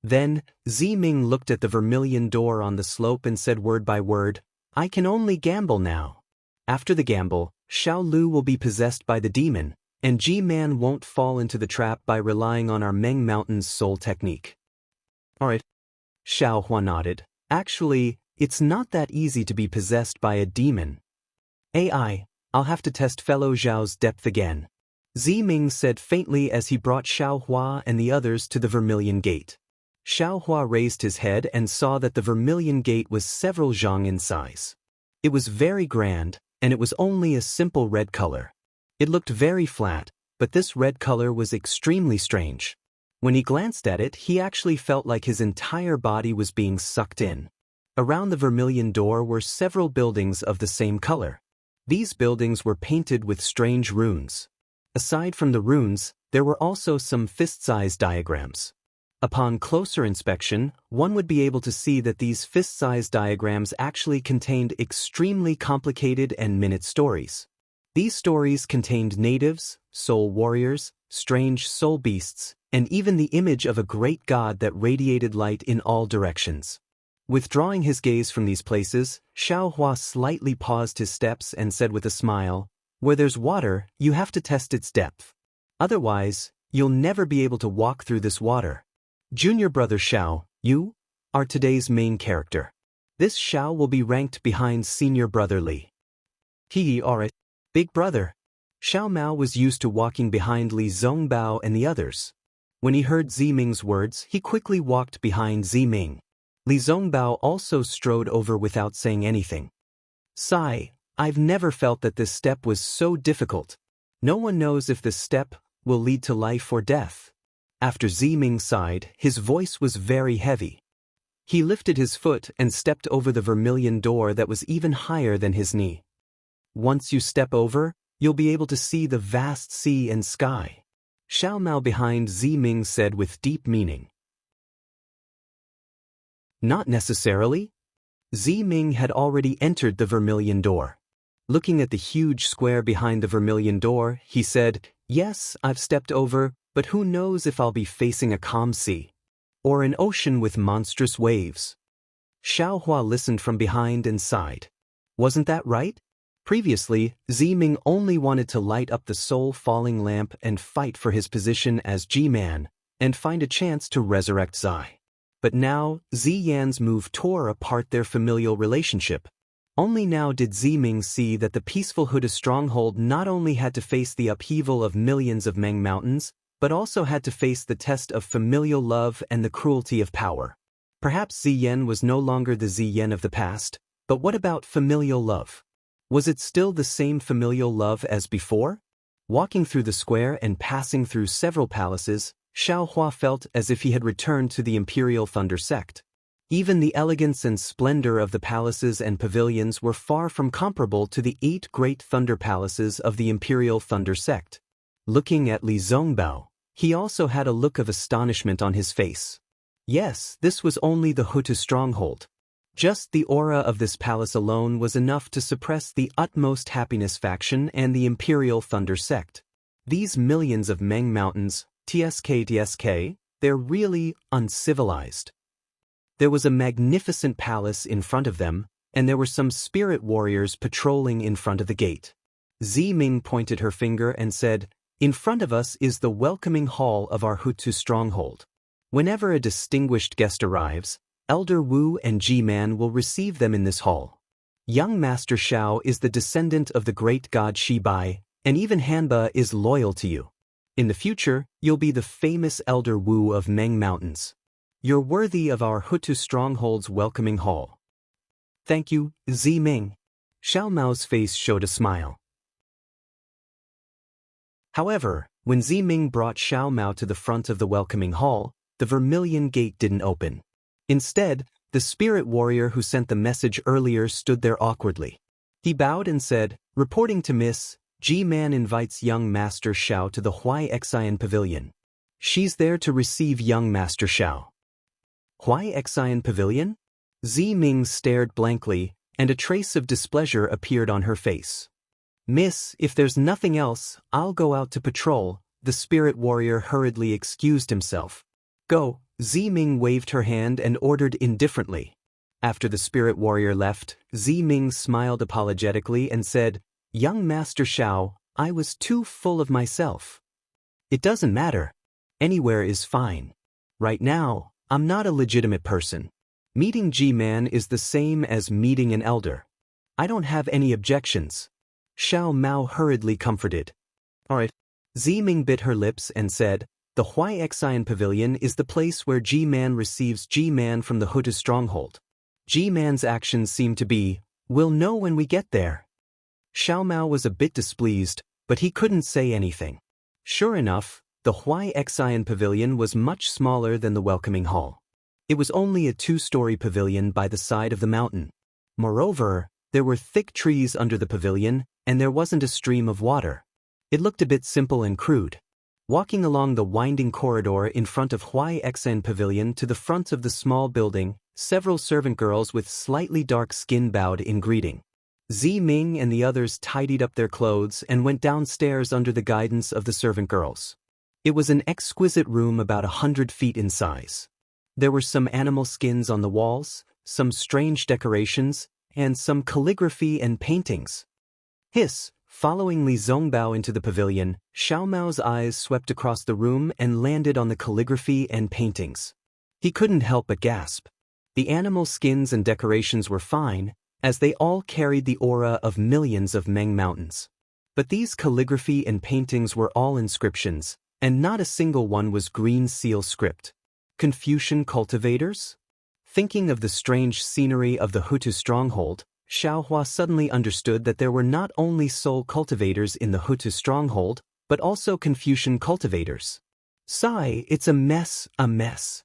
Then, Zi-Ming looked at the vermilion door on the slope and said word by word, I can only gamble now. After the gamble, Xiao Lu will be possessed by the demon, and Ji-Man won't fall into the trap by relying on our Meng Mountain's soul technique. Alright. Xiao Hua nodded. Actually, it's not that easy to be possessed by a demon. I'll have to test fellow Zhao's depth again. Zi-Ming said faintly as he brought Xiao Hua and the others to the Vermilion Gate. Xiao Hua raised his head and saw that the Vermilion Gate was several zhang in size. It was very grand, and it was only a simple red color. It looked very flat, but this red color was extremely strange. When he glanced at it, he actually felt like his entire body was being sucked in. Around the Vermilion Door were several buildings of the same color. These buildings were painted with strange runes. Aside from the runes, there were also some fist-sized diagrams. Upon closer inspection, one would be able to see that these fist-sized diagrams actually contained extremely complicated and minute stories. These stories contained natives, soul warriors, strange soul beasts, and even the image of a great god that radiated light in all directions. Withdrawing his gaze from these places, Xiao Hua slightly paused his steps and said with a smile, where there's water, you have to test its depth. Otherwise, you'll never be able to walk through this water. Junior brother Xiao, You are today's main character. This Xiao will be ranked behind senior brother Li. He are it. Big brother. Xiao Mao was used to walking behind Li Zongbao and the others. When he heard Ziming's words, he quickly walked behind Ziming. Li Zongbao also strode over without saying anything. Sigh, I've never felt that this step was so difficult. No one knows if this step will lead to life or death. After Ziming sighed, his voice was very heavy. He lifted his foot and stepped over the vermilion door that was even higher than his knee. Once you step over, you'll be able to see the vast sea and sky. Xiao Mao behind Ziming said with deep meaning. Not necessarily. Ziming had already entered the vermilion door. Looking at the huge square behind the vermilion door, he said, yes, I've stepped over, but who knows if I'll be facing a calm sea or an ocean with monstrous waves. Xiao Hua listened from behind and sighed. Wasn't that right? Previously, Ziming only wanted to light up the soul-falling lamp and fight for his position as G-Man and find a chance to resurrect Zai. But now, Ziyan's move tore apart their familial relationship. Only now did Ziming see that the peaceful Huda stronghold not only had to face the upheaval of millions of Meng mountains, but also had to face the test of familial love and the cruelty of power. Perhaps Ziyan was no longer the Ziyan of the past, but what about familial love? Was it still the same familial love as before? Walking through the square and passing through several palaces, Xiao Hua felt as if he had returned to the Imperial Thunder Sect. Even the elegance and splendor of the palaces and pavilions were far from comparable to the 8 great thunder palaces of the Imperial Thunder Sect. Looking at Li Zongbao, he also had a look of astonishment on his face. Yes, this was only the Hutu stronghold. Just the aura of this palace alone was enough to suppress the utmost happiness faction and the Imperial Thunder Sect. These millions of Meng mountains, TSK, they're really uncivilized. There was a magnificent palace in front of them, and there were some spirit warriors patrolling in front of the gate. Ziming pointed her finger and said, in front of us is the welcoming hall of our Hutu stronghold. Whenever a distinguished guest arrives, Elder Wu and G-Man will receive them in this hall. Young Master Xiao is the descendant of the great god Shibai, and even Hanba is loyal to you. In the future, you'll be the famous Elder Wu of Meng Mountains. You're worthy of our Hutu stronghold's welcoming hall. Thank you, Ziming. Xiao Mao's face showed a smile. However, when Ziming brought Xiao Mao to the front of the welcoming hall, the vermilion gate didn't open. Instead, the spirit warrior who sent the message earlier stood there awkwardly. He bowed and said, reporting to Miss, G-Man invites young Master Xiao to the Huai Pavilion. She's there to receive young Master Xiao. Huai Pavilion? Ziming stared blankly, and a trace of displeasure appeared on her face. Miss, if there's nothing else, I'll go out to patrol, the spirit warrior hurriedly excused himself. Go, Ziming waved her hand and ordered indifferently. After the spirit warrior left, Ziming smiled apologetically and said, young Master Xiao, I was too full of myself. It doesn't matter. Anywhere is fine. Right now, I'm not a legitimate person. Meeting G-Man is the same as meeting an elder. I don't have any objections. Xiao Mao hurriedly comforted. Alright. Ziming bit her lips and said, the Huai Pavilion is the place where G-Man receives G-Man from the Hutu stronghold. G-Man's actions seem to be, we'll know when we get there. Xiao Mao was a bit displeased, but he couldn't say anything. Sure enough, the Huai Pavilion was much smaller than the welcoming hall. It was only a 2-story pavilion by the side of the mountain. Moreover, there were thick trees under the pavilion, and there wasn't a stream of water. It looked a bit simple and crude. Walking along the winding corridor in front of Huai Pavilion to the front of the small building, several servant girls with slightly dark skin bowed in greeting. Ziming and the others tidied up their clothes and went downstairs under the guidance of the servant girls. It was an exquisite room about 100 feet in size. There were some animal skins on the walls, some strange decorations, and some calligraphy and paintings. Hiss! Following Li Zongbao into the pavilion, Xiao Mao's eyes swept across the room and landed on the calligraphy and paintings. He couldn't help but gasp. The animal skins and decorations were fine, as they all carried the aura of millions of Meng mountains. But these calligraphy and paintings were all inscriptions, and not a single one was green seal script. Confucian cultivators? Thinking of the strange scenery of the Hutu stronghold, Xiaohua suddenly understood that there were not only soul cultivators in the Hutu stronghold, but also Confucian cultivators. Sigh, it's a mess, a mess.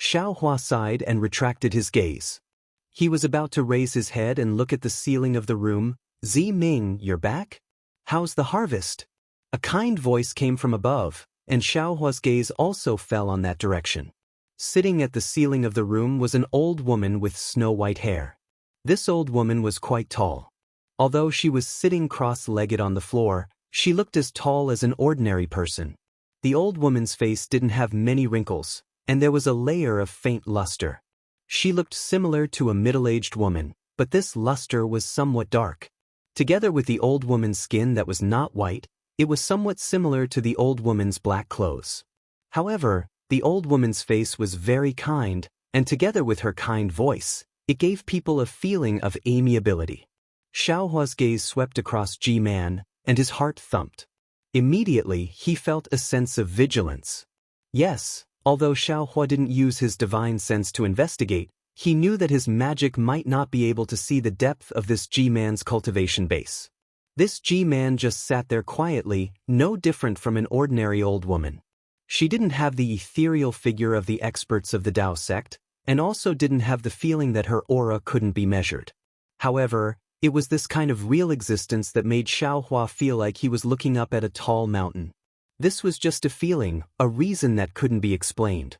Xiaohua sighed and retracted his gaze. He was about to raise his head and look at the ceiling of the room. Zi Ming, you're back? How's the harvest? A kind voice came from above, and Xiaohua's gaze also fell on that direction. Sitting at the ceiling of the room was an old woman with snow-white hair. This old woman was quite tall. Although she was sitting cross-legged on the floor, she looked as tall as an ordinary person. The old woman's face didn't have many wrinkles, and there was a layer of faint luster. She looked similar to a middle-aged woman, but this luster was somewhat dark. Together with the old woman's skin that was not white, it was somewhat similar to the old woman's black clothes. However, the old woman's face was very kind, and together with her kind voice, it gave people a feeling of amiability. Xiaohua's gaze swept across Ji-Man, and his heart thumped. Immediately, he felt a sense of vigilance. Yes, although Xiaohua didn't use his divine sense to investigate, he knew that his magic might not be able to see the depth of this Ji-Man's cultivation base. This Ji-Man just sat there quietly, no different from an ordinary old woman. She didn't have the ethereal figure of the experts of the Tao sect, and also didn't have the feeling that her aura couldn't be measured. However, it was this kind of real existence that made Xiaohua feel like he was looking up at a tall mountain. This was just a feeling, a reason that couldn't be explained.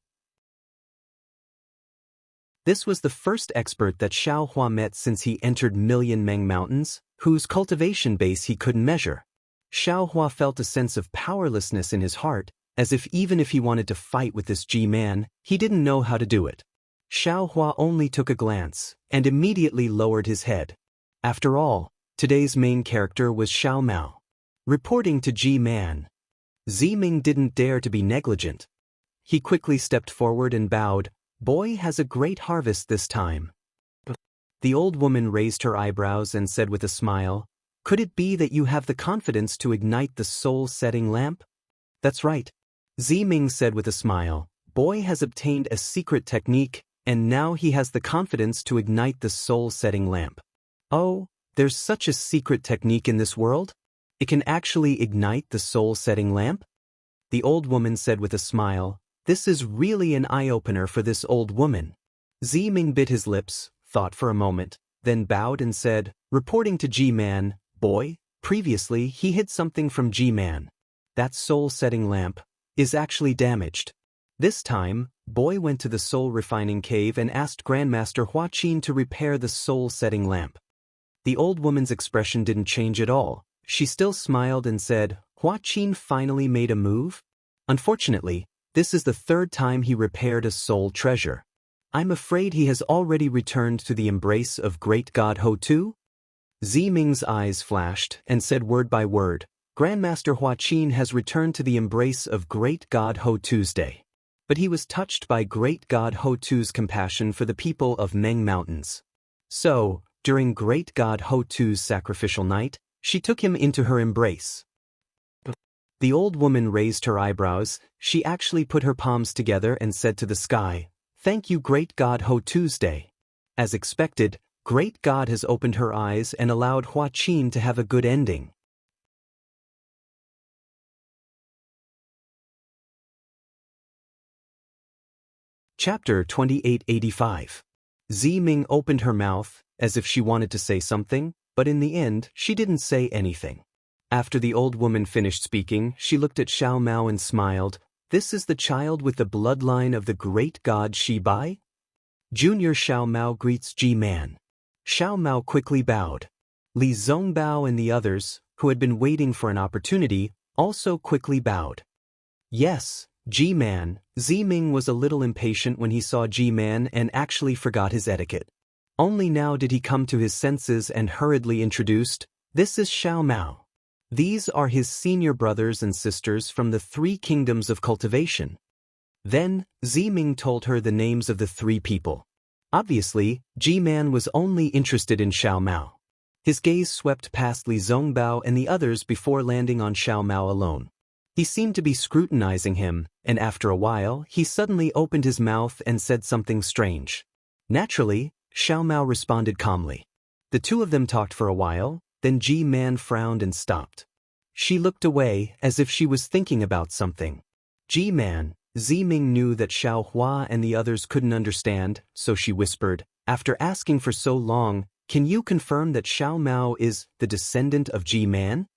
This was the first expert that Xiaohua met since he entered Million Meng Mountains, whose cultivation base he couldn't measure. Xiaohua felt a sense of powerlessness in his heart, as if even if he wanted to fight with this Ji-Man, he didn't know how to do it. Xiaohua only took a glance, and immediately lowered his head. After all, today's main character was Xiao Mao. Reporting to Ji-Man. Ziming didn't dare to be negligent. He quickly stepped forward and bowed. Boy has a great harvest this time. The old woman raised her eyebrows and said with a smile, could it be that you have the confidence to ignite the soul-setting lamp? That's right. Ziming said with a smile, Boy has obtained a secret technique, and now he has the confidence to ignite the soul-setting lamp. Oh, there's such a secret technique in this world? It can actually ignite the soul-setting lamp? The old woman said with a smile, this is really an eye-opener for this old woman. Ziming bit his lips, thought for a moment, then bowed and said, reporting to Ji-Man, Boy, previously he hid something from Ji-Man. That soul-setting lamp is actually damaged. This time, Boy went to the soul-refining cave and asked Grandmaster Hua Qin to repair the soul-setting lamp. The old woman's expression didn't change at all. She still smiled and said, Hua Qin finally made a move? Unfortunately, this is the third time he repaired a soul treasure. I'm afraid he has already returned to the embrace of great god Ho-Tu? Ziming's eyes flashed and said word by word, Grandmaster Hua Qin has returned to the embrace of great god Ho-Tu's day. But he was touched by great god Ho-Tu's compassion for the people of Meng Mountains. So, during great god Ho-Tu's sacrificial night, she took him into her embrace. The old woman raised her eyebrows. She actually put her palms together and said to the sky, Thank you, great god Ho-Tu's day. As expected, great god has opened her eyes and allowed Hua Qin to have a good ending. Chapter 2885. Ziming opened her mouth, as if she wanted to say something, but in the end, she didn't say anything. After the old woman finished speaking, she looked at Xiao Mao and smiled. This is the child with the bloodline of the great god Shibai? Junior Xiao Mao greets Ji-Man. Xiao Mao quickly bowed. Li Zongbao and the others, who had been waiting for an opportunity, also quickly bowed. Yes, Ji-Man. Ziming was a little impatient when he saw Ji-Man and actually forgot his etiquette. Only now did he come to his senses and hurriedly introduced, This is Xiao Mao. These are his senior brothers and sisters from the 3 kingdoms of cultivation. Then, Ziming told her the names of the three people. Obviously, Ji-man was only interested in Xiao Mao. His gaze swept past Li Zongbao and the others before landing on Xiao Mao alone. He seemed to be scrutinizing him, and after a while, he suddenly opened his mouth and said something strange. Naturally, Xiao Mao responded calmly. The two of them talked for a while, then Ji-man frowned and stopped. She looked away as if she was thinking about something. Ji-man, Ziming knew that Xiao Hua and the others couldn't understand, so she whispered, after asking for so long, "Can you confirm that Xiao Mao is the descendant of Ji-man?"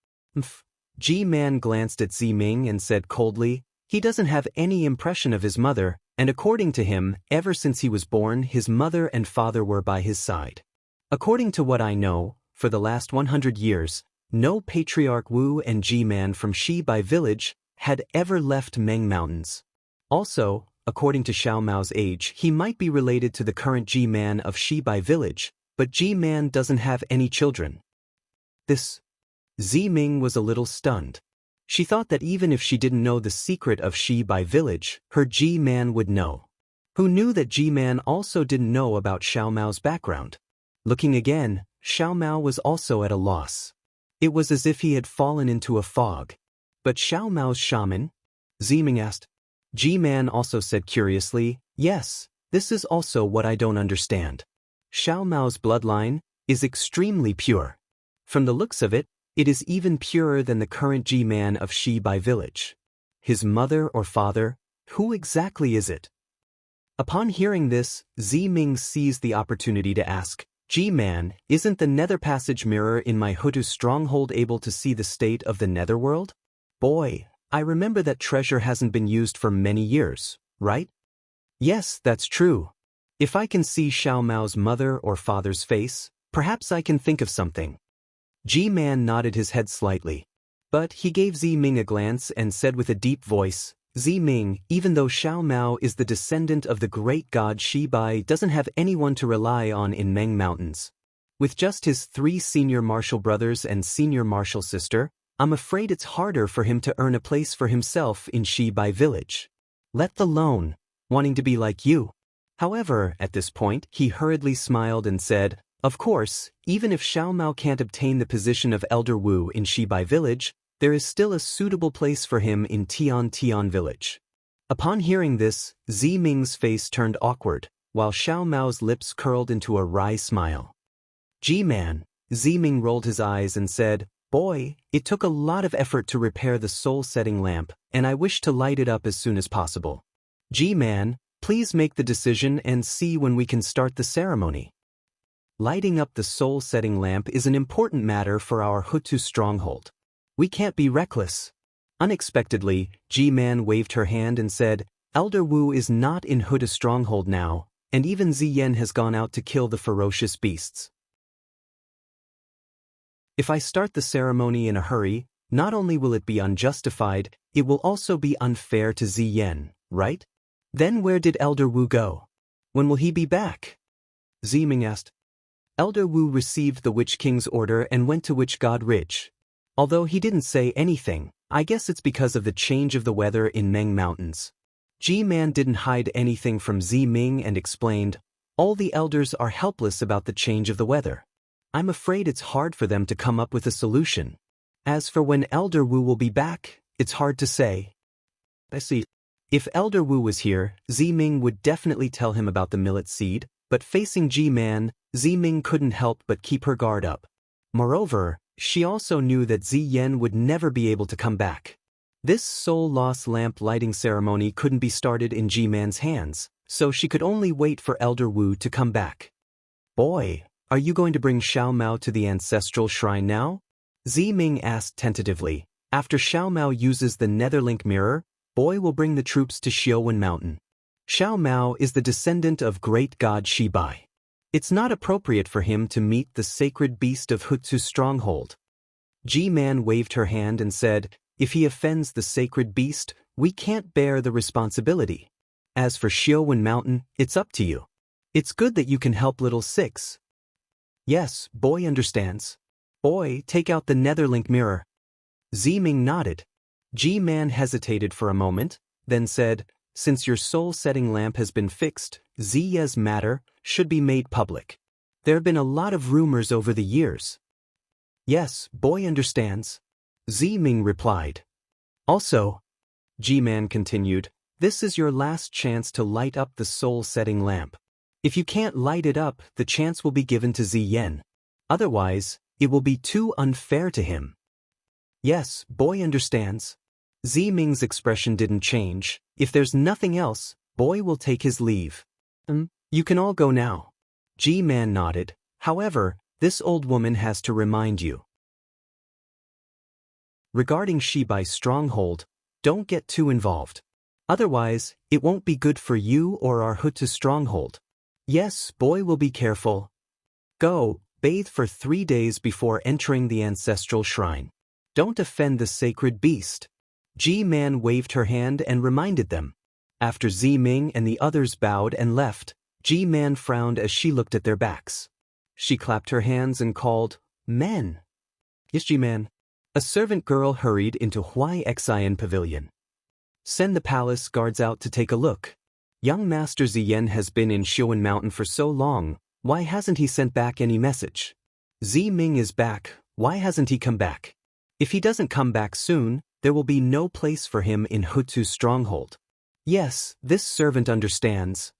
Ji-man glanced at Ziming and said coldly, "He doesn't have any impression of his mother, and according to him, ever since he was born, his mother and father were by his side. According to what I know, for the last 100 years, no patriarch Wu and Ji-man from Shibai village had ever left Meng Mountains. Also, according to Xiao Mao's age, he might be related to the current Ji-man of Shibai village, but Ji-man doesn't have any children." This. Ziming was a little stunned. She thought that even if she didn't know the secret of Shibai village, her Ji-man would know. Who knew that Ji-man also didn't know about Xiao Mao's background? Looking again, Xiao Mao was also at a loss. It was as if he had fallen into a fog. "But Xiao Mao's shaman?" Ziming asked. Ji-man also said curiously, "Yes, this is also what I don't understand. Xiao Mao's bloodline is extremely pure. From the looks of it, it is even purer than the current Ji-man of Shibai village. His mother or father, who exactly is it?" Upon hearing this, Ziming seized the opportunity to ask, "Ji-man, isn't the nether passage mirror in my Hutu stronghold able to see the state of the netherworld? Boy, I remember that treasure hasn't been used for many years, right?" "Yes, that's true. If I can see Xiao Mao's mother or father's face, perhaps I can think of something." Ji-man nodded his head slightly. But he gave Ziming a glance and said with a deep voice, "Ziming, even though Xiao Mao is the descendant of the great god Shibai, doesn't have anyone to rely on in Meng Mountains. With just his 3 senior martial brothers and senior martial sister, I'm afraid it's harder for him to earn a place for himself in Shibai village. Let alone wanting to be like you." However, at this point, he hurriedly smiled and said, "Of course, even if Xiao Mao can't obtain the position of Elder Wu in Shibai village, there is still a suitable place for him in Tian village." Upon hearing this, Ziming's face turned awkward, while Xiao Mao's lips curled into a wry smile. "Ji-man," Ziming rolled his eyes and said, "Boy, it took a lot of effort to repair the soul-setting lamp, and I wish to light it up as soon as possible. Ji-man, please make the decision and see when we can start the ceremony." Lighting up the soul-setting lamp is an important matter for our Hutu stronghold. We can't be reckless. Unexpectedly, Ji-man waved her hand and said, "Elder Wu is not in Hutu stronghold now, and even Ziyen has gone out to kill the ferocious beasts. If I start the ceremony in a hurry, not only will it be unjustified, it will also be unfair to Ziyen, right? Then where did Elder Wu go? When will he be back?" Ziming asked. "Elder Wu received the Witch King's order and went to Witch God Ridge. Although he didn't say anything, I guess it's because of the change of the weather in Meng Mountains." Ji-man didn't hide anything from Ziming and explained, "All the elders are helpless about the change of the weather. I'm afraid it's hard for them to come up with a solution. As for when Elder Wu will be back, it's hard to say." "I see." If Elder Wu was here, Ziming would definitely tell him about the millet seed, but facing Ji-man, Ziming couldn't help but keep her guard up. Moreover, she also knew that Ziyen would never be able to come back. This soul-loss lamp lighting ceremony couldn't be started in Ji-man's hands, so she could only wait for Elder Wu to come back. "Boy, are you going to bring Xiao Mao to the ancestral shrine now?" Ziming asked tentatively. "After Xiao Mao uses the Netherlink mirror, Boy will bring the troops to Xiaowen Mountain. Xiao Mao is the descendant of great god Shibai. It's not appropriate for him to meet the sacred beast of Hutsu's stronghold." Ji-man waved her hand and said, "If he offends the sacred beast, we can't bear the responsibility. As for Xiaowen Mountain, it's up to you. It's good that you can help little Six." "Yes, Boy understands. Boy, take out the Netherlink mirror." Ziming nodded. Ji-man hesitated for a moment, then said, since your soul-setting lamp has been fixed, Ziya's matter should be made public. There have been a lot of rumors over the years. Yes, boy understands. Ziming replied. Also, G-Man continued, this is your last chance to light up the soul-setting lamp. If you can't light it up, the chance will be given to Ziyen. Otherwise, it will be too unfair to him. Yes, boy understands. Ziming's expression didn't change. If there's nothing else, boy will take his leave. You can all go now. G-Man nodded. However, this old woman has to remind you. Regarding Shibai's stronghold, don't get too involved. Otherwise, it won't be good for you or our Hutu stronghold. Yes, boy will be careful. Go, bathe for 3 days before entering the ancestral shrine. Don't offend the sacred beast. G-Man waved her hand and reminded them. After Ziming and the others bowed and left, G-Man frowned as she looked at their backs. She clapped her hands and called, Men. Yes, G-Man. A servant girl hurried into Huai Xian Pavilion. Send the palace guards out to take a look. Young Master Ziyen has been in Xiuan Mountain for so long, why hasn't he sent back any message? Ziming is back, why hasn't he come back? If he doesn't come back soon, there will be no place for him in Hutu's stronghold. Yes, this servant understands.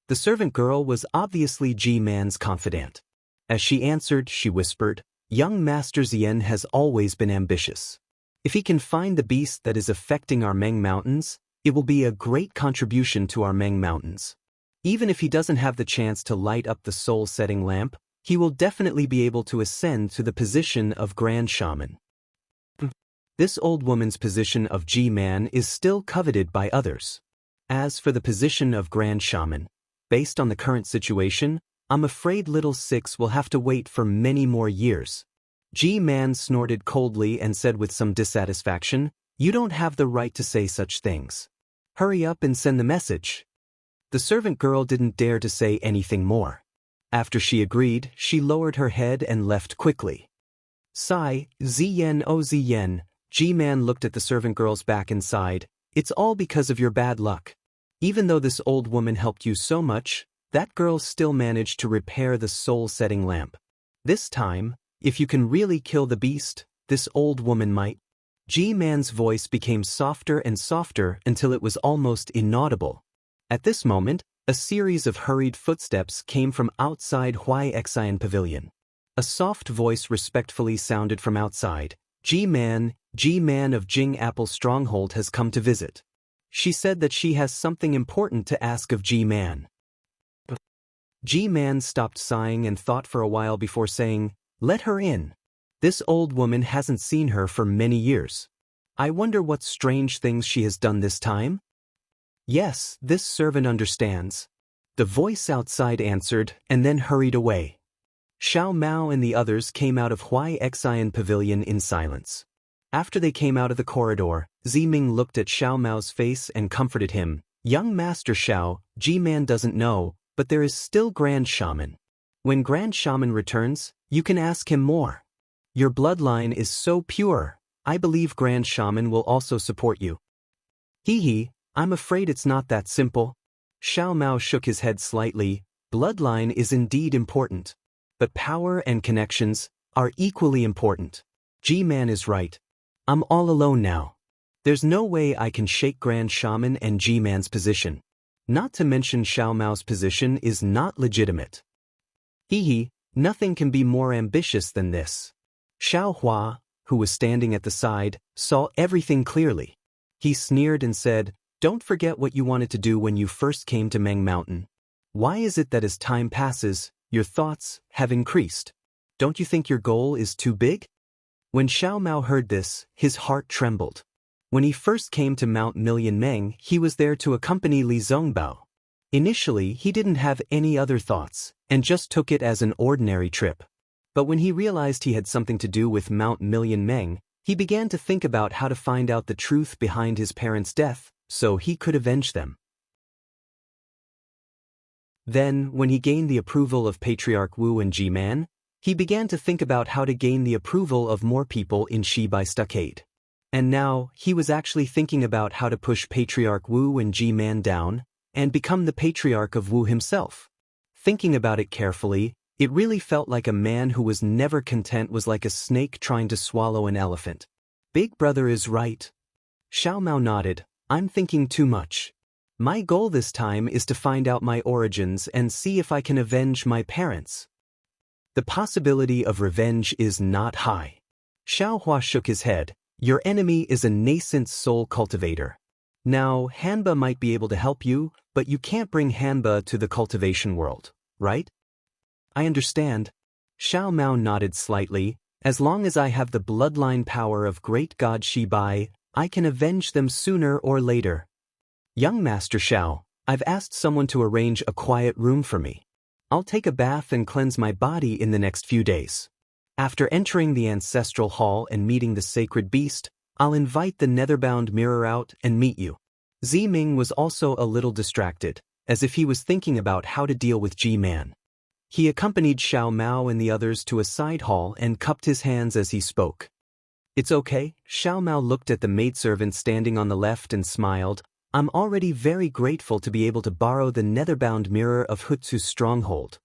The servant girl was obviously G-Man's confidant. As she answered, she whispered, Young Master Ziyen has always been ambitious. If he can find the beast that is affecting our Meng Mountains, it will be a great contribution to our Meng Mountains. Even if he doesn't have the chance to light up the soul-setting lamp, he will definitely be able to ascend to the position of Grand Shaman. This old woman's position of G-Man is still coveted by others. As for the position of Grand Shaman, based on the current situation, I'm afraid Little Six will have to wait for many more years. G-Man snorted coldly and said with some dissatisfaction, You don't have the right to say such things. Hurry up and send the message. The servant girl didn't dare to say anything more. After she agreed, she lowered her head and left quickly. Sigh, Ziyen, oh Ziyen, G-Man looked at the servant girl's back and sighed, It's all because of your bad luck. Even though this old woman helped you so much, that girl still managed to repair the soul-setting lamp. This time, if you can really kill the beast, this old woman might. G-Man's voice became softer and softer until it was almost inaudible. At this moment, a series of hurried footsteps came from outside Huai Xian Pavilion. A soft voice respectfully sounded from outside. G-Man of Jing Apple Stronghold has come to visit. She said that she has something important to ask of G-Man. G-Man stopped sighing and thought for a while before saying, Let her in. This old woman hasn't seen her for many years. I wonder what strange things she has done this time? Yes, this servant understands. The voice outside answered and then hurried away. Xiao Mao and the others came out of Huai Xian Pavilion in silence. After they came out of the corridor, Ziming looked at Xiao Mao's face and comforted him. Young Master Xiao, G-Man doesn't know, but there is still Grand Shaman. When Grand Shaman returns, you can ask him more. Your bloodline is so pure, I believe Grand Shaman will also support you. Hee, I'm afraid it's not that simple. Xiao Mao shook his head slightly. Bloodline is indeed important. But power and connections are equally important. G-Man is right. I'm all alone now. There's no way I can shake Grand Shaman and G-Man's position. Not to mention Xiao Mao's position is not legitimate. Hee, nothing can be more ambitious than this. Xiao Hua, who was standing at the side, saw everything clearly. He sneered and said, Don't forget what you wanted to do when you first came to Meng Mountain. Why is it that as time passes, your thoughts have increased? Don't you think your goal is too big? When Xiao Mao heard this, his heart trembled. When he first came to Mount Million Meng, he was there to accompany Li Zongbao. Initially, he didn't have any other thoughts, and just took it as an ordinary trip. But when he realized he had something to do with Mount Million Meng, he began to think about how to find out the truth behind his parents' death, so he could avenge them. Then, when he gained the approval of Patriarch Wu and G-Man, he began to think about how to gain the approval of more people in Shibai Stockade. And now, he was actually thinking about how to push Patriarch Wu and G-Man down, and become the Patriarch of Wu himself. Thinking about it carefully, it really felt like a man who was never content was like a snake trying to swallow an elephant. Big brother is right. Xiao Mao nodded. I'm thinking too much. My goal this time is to find out my origins and see if I can avenge my parents. The possibility of revenge is not high. Xiao Hua shook his head. Your enemy is a nascent soul cultivator. Now, Hanba might be able to help you, but you can't bring Hanba to the cultivation world, right? I understand. Xiao Mao nodded slightly. As long as I have the bloodline power of great god Shibai, I can avenge them sooner or later. Young Master Xiao, I've asked someone to arrange a quiet room for me. I'll take a bath and cleanse my body in the next few days. After entering the ancestral hall and meeting the sacred beast, I'll invite the netherbound mirror out and meet you. Ziming was also a little distracted, as if he was thinking about how to deal with G-Man. He accompanied Xiao Mao and the others to a side hall and cupped his hands as he spoke. It's okay, Xiao Mao looked at the maidservant standing on the left and smiled. I'm already very grateful to be able to borrow the netherbound mirror of Hutsu's stronghold.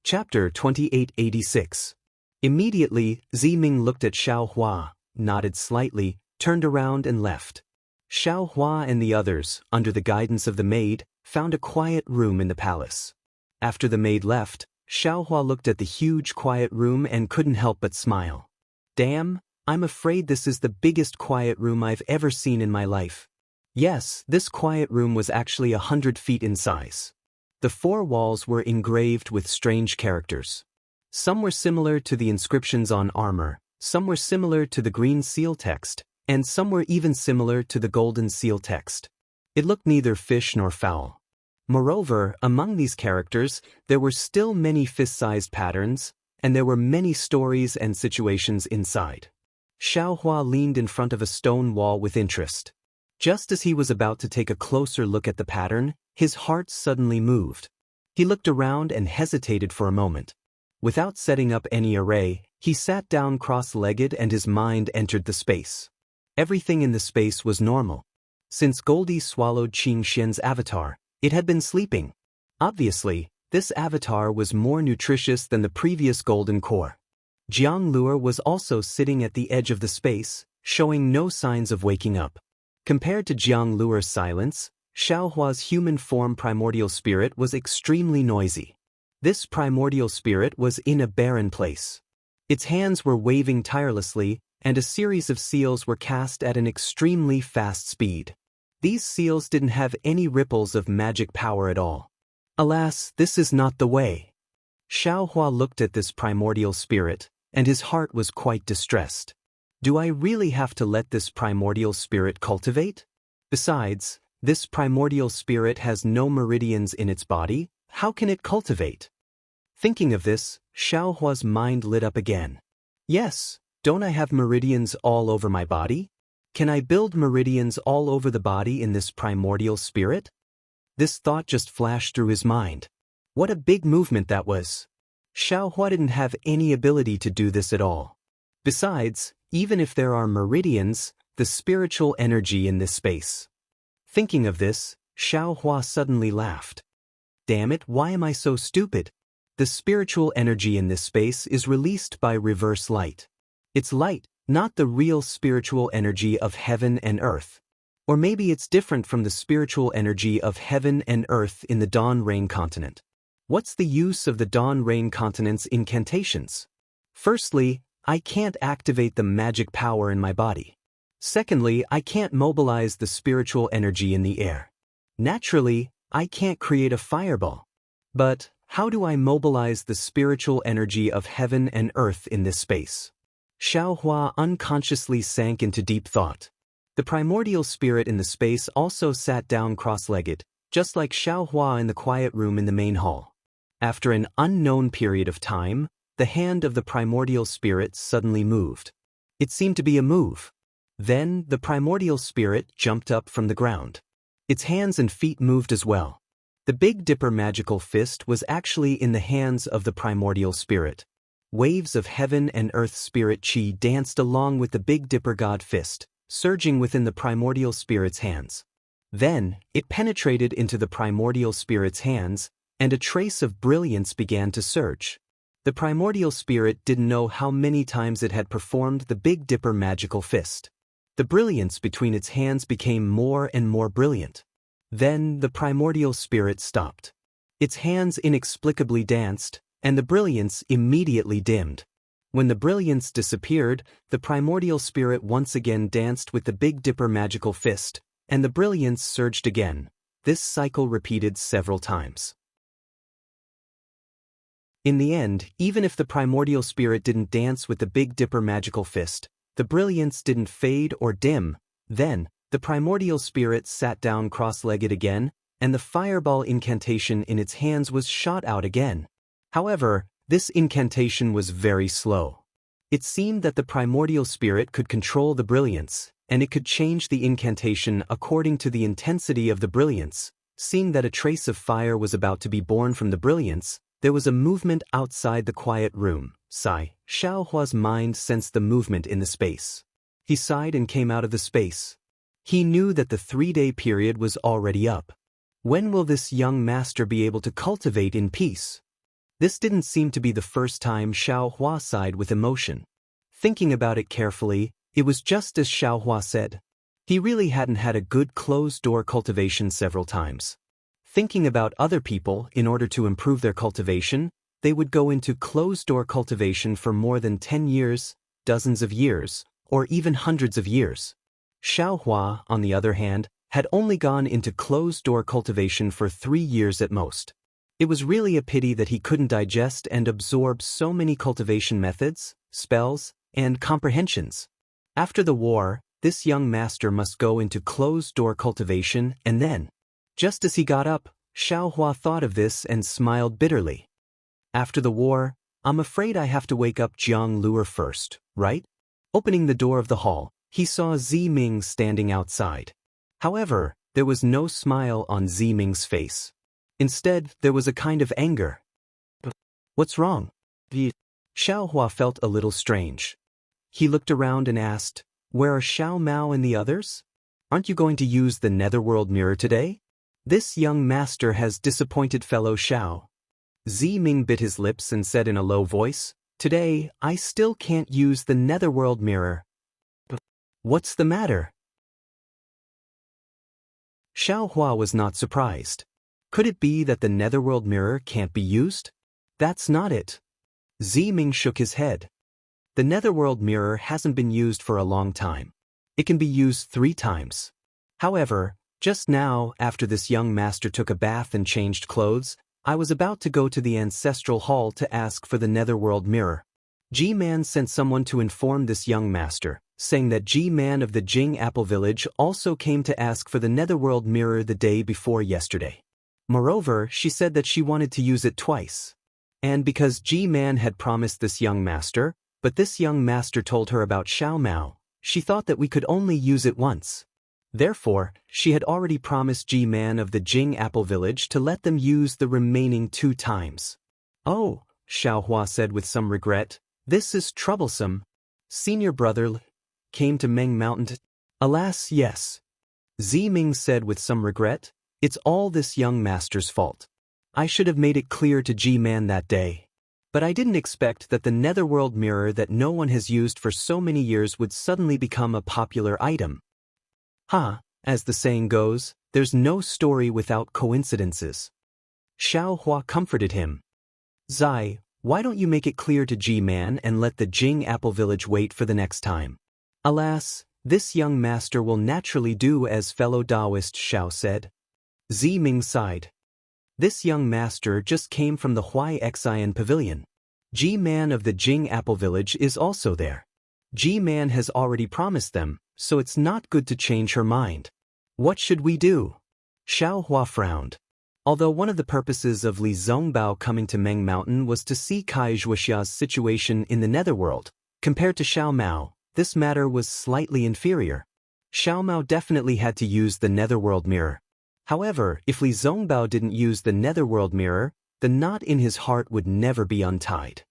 Chapter 2886. Immediately, Ziming looked at Xiao Hua, nodded slightly, turned around and left. Xiao Hua and the others, under the guidance of the maid, found a quiet room in the palace. After the maid left, Xiao Hua looked at the huge quiet room and couldn't help but smile. Damn, I'm afraid this is the biggest quiet room I've ever seen in my life. Yes, this quiet room was actually 100 feet in size. The four walls were engraved with strange characters. Some were similar to the inscriptions on armor, some were similar to the green seal text, and some were even similar to the golden seal text. It looked neither fish nor fowl. Moreover, among these characters, there were still many fist-sized patterns, and there were many stories and situations inside. Xiao Hua leaned in front of a stone wall with interest. Just as he was about to take a closer look at the pattern, his heart suddenly moved. He looked around and hesitated for a moment. Without setting up any array, he sat down cross-legged and his mind entered the space. Everything in the space was normal. Since Goldie swallowed Qing Xian's avatar, it had been sleeping. Obviously, this avatar was more nutritious than the previous golden core. Jiang Luo was also sitting at the edge of the space, showing no signs of waking up. Compared to Jiang Luo's silence, Xiao Hua's human form primordial spirit was extremely noisy. This primordial spirit was in a barren place. Its hands were waving tirelessly, and a series of seals were cast at an extremely fast speed. These seals didn't have any ripples of magic power at all. Alas, this is not the way. Xiao Hua looked at this primordial spirit, and his heart was quite distressed. Do I really have to let this primordial spirit cultivate? Besides, this primordial spirit has no meridians in its body. How can it cultivate? Thinking of this, Xiao Hua's mind lit up again. Yes, don't I have meridians all over my body? Can I build meridians all over the body in this primordial spirit? This thought just flashed through his mind. What a big movement that was. Xiao Hua didn't have any ability to do this at all. Besides, even if there are meridians, the spiritual energy in this space. Thinking of this, Xiao Hua suddenly laughed. Damn it, why am I so stupid? The spiritual energy in this space is released by reverse light. It's light, not the real spiritual energy of heaven and earth. Or maybe it's different from the spiritual energy of heaven and earth in the Dawn Rain continent. What's the use of the Dawn Rain continent's incantations? Firstly, I can't activate the magic power in my body. Secondly, I can't mobilize the spiritual energy in the air. Naturally, I can't create a fireball. But, how do I mobilize the spiritual energy of heaven and earth in this space? Xiao Hua unconsciously sank into deep thought. The primordial spirit in the space also sat down cross-legged, just like Xiao Hua in the quiet room in the main hall. After an unknown period of time, the hand of the primordial spirit suddenly moved. It seemed to be a move. Then, the primordial spirit jumped up from the ground. Its hands and feet moved as well. The Big Dipper magical fist was actually in the hands of the primordial spirit. Waves of heaven and earth spirit chi danced along with the Big Dipper god fist, surging within the primordial spirit's hands. Then, it penetrated into the primordial spirit's hands, and a trace of brilliance began to surge. The primordial spirit didn't know how many times it had performed the Big Dipper magical fist. The brilliance between its hands became more and more brilliant. Then the primordial spirit stopped. Its hands inexplicably danced, and the brilliance immediately dimmed. When the brilliance disappeared, the primordial spirit once again danced with the Big Dipper magical fist, and the brilliance surged again. This cycle repeated several times. In the end, even if the primordial spirit didn't dance with the Big Dipper magical fist, the brilliance didn't fade or dim. Then, the primordial spirit sat down cross-legged again, and the fireball incantation in its hands was shot out again. However, this incantation was very slow. It seemed that the primordial spirit could control the brilliance, and it could change the incantation according to the intensity of the brilliance. Seeing that a trace of fire was about to be born from the brilliance, there was a movement outside the quiet room. Sigh. Xiaohua's mind sensed the movement in the space. He sighed and came out of the space. He knew that the 3-day period was already up. When will this young master be able to cultivate in peace? This didn't seem to be the first time Xiaohua sighed with emotion. Thinking about it carefully, it was just as Xiaohua said. He really hadn't had a good closed-door cultivation several times. Thinking about other people in order to improve their cultivation, they would go into closed-door cultivation for more than 10 years, dozens of years, or even hundreds of years. Xiaohua, on the other hand, had only gone into closed-door cultivation for 3 years at most. It was really a pity that he couldn't digest and absorb so many cultivation methods, spells, and comprehensions. After the war, this young master must go into closed-door cultivation, and then, just as he got up, Xiaohua thought of this and smiled bitterly. After the war, I'm afraid I have to wake up Jiang Luer first, right? Opening the door of the hall, he saw Zi Ming standing outside. However, there was no smile on Zi Ming's face. Instead, there was a kind of anger. What's wrong? Xiaohua felt a little strange. He looked around and asked, where are Xiao Mao and the others? Aren't you going to use the netherworld mirror today? This young master has disappointed fellow Xiao. Zi Ming bit his lips and said in a low voice, today, I still can't use the netherworld mirror. What's the matter? Xiaohua was not surprised. Could it be that the netherworld mirror can't be used? That's not it. Zi Ming shook his head. The netherworld mirror hasn't been used for a long time. It can be used 3 times. However, just now, after this young master took a bath and changed clothes, I was about to go to the ancestral hall to ask for the netherworld mirror. G-Man sent someone to inform this young master, saying that G-Man of the Jing Apple Village also came to ask for the netherworld mirror the day before yesterday. Moreover, she said that she wanted to use it twice. And because G-Man had promised this young master, but this young master told her about Xiao Mao, she thought that we could only use it once. Therefore, she had already promised G-Man of the Jing Apple Village to let them use the remaining 2 times. Oh, Xiaohua said with some regret, this is troublesome. Senior brother came to Meng Mountain. Alas, yes. Zi Ming said with some regret, it's all this young master's fault. I should have made it clear to G-Man that day. But I didn't expect that the netherworld mirror that no one has used for so many years would suddenly become a popular item. As the saying goes, there's no story without coincidences. Xiaohua comforted him. Zai, why don't you make it clear to G-Man and let the Jing Apple Village wait for the next time? Alas, this young master will naturally do as fellow Taoist Xiao said. Zi Ming sighed. This young master just came from the Huai Xian Pavilion. G-Man of the Jing Apple Village is also there. G-Man has already promised them, so it's not good to change her mind. What should we do? Xiaohua frowned. Although one of the purposes of Li Zongbao coming to Meng Mountain was to see Kai Zhuoxia's situation in the netherworld, compared to Xiao Mao, this matter was slightly inferior. Xiao Mao definitely had to use the netherworld mirror. However, if Li Zongbao didn't use the netherworld mirror, the knot in his heart would never be untied.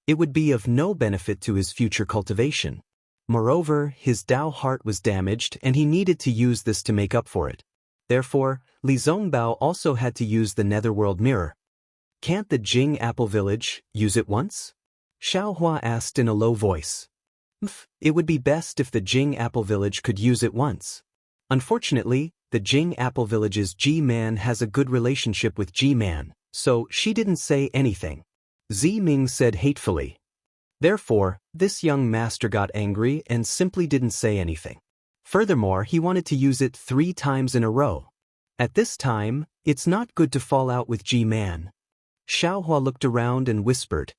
It would be of no benefit to his future cultivation. Moreover, his Dao heart was damaged and he needed to use this to make up for it. Therefore, Li Zongbao also had to use the netherworld mirror. Can't the Jing Apple Village use it once? Xiaohua asked in a low voice. It would be best if the Jing Apple Village could use it once. Unfortunately, the Jing Apple Village's G-Man has a good relationship with G-Man, so she didn't say anything. Ziming said hatefully. Therefore, this young master got angry and simply didn't say anything. Furthermore, he wanted to use it 3 times in a row. At this time, it's not good to fall out with G-Man. Xiaohua looked around and whispered.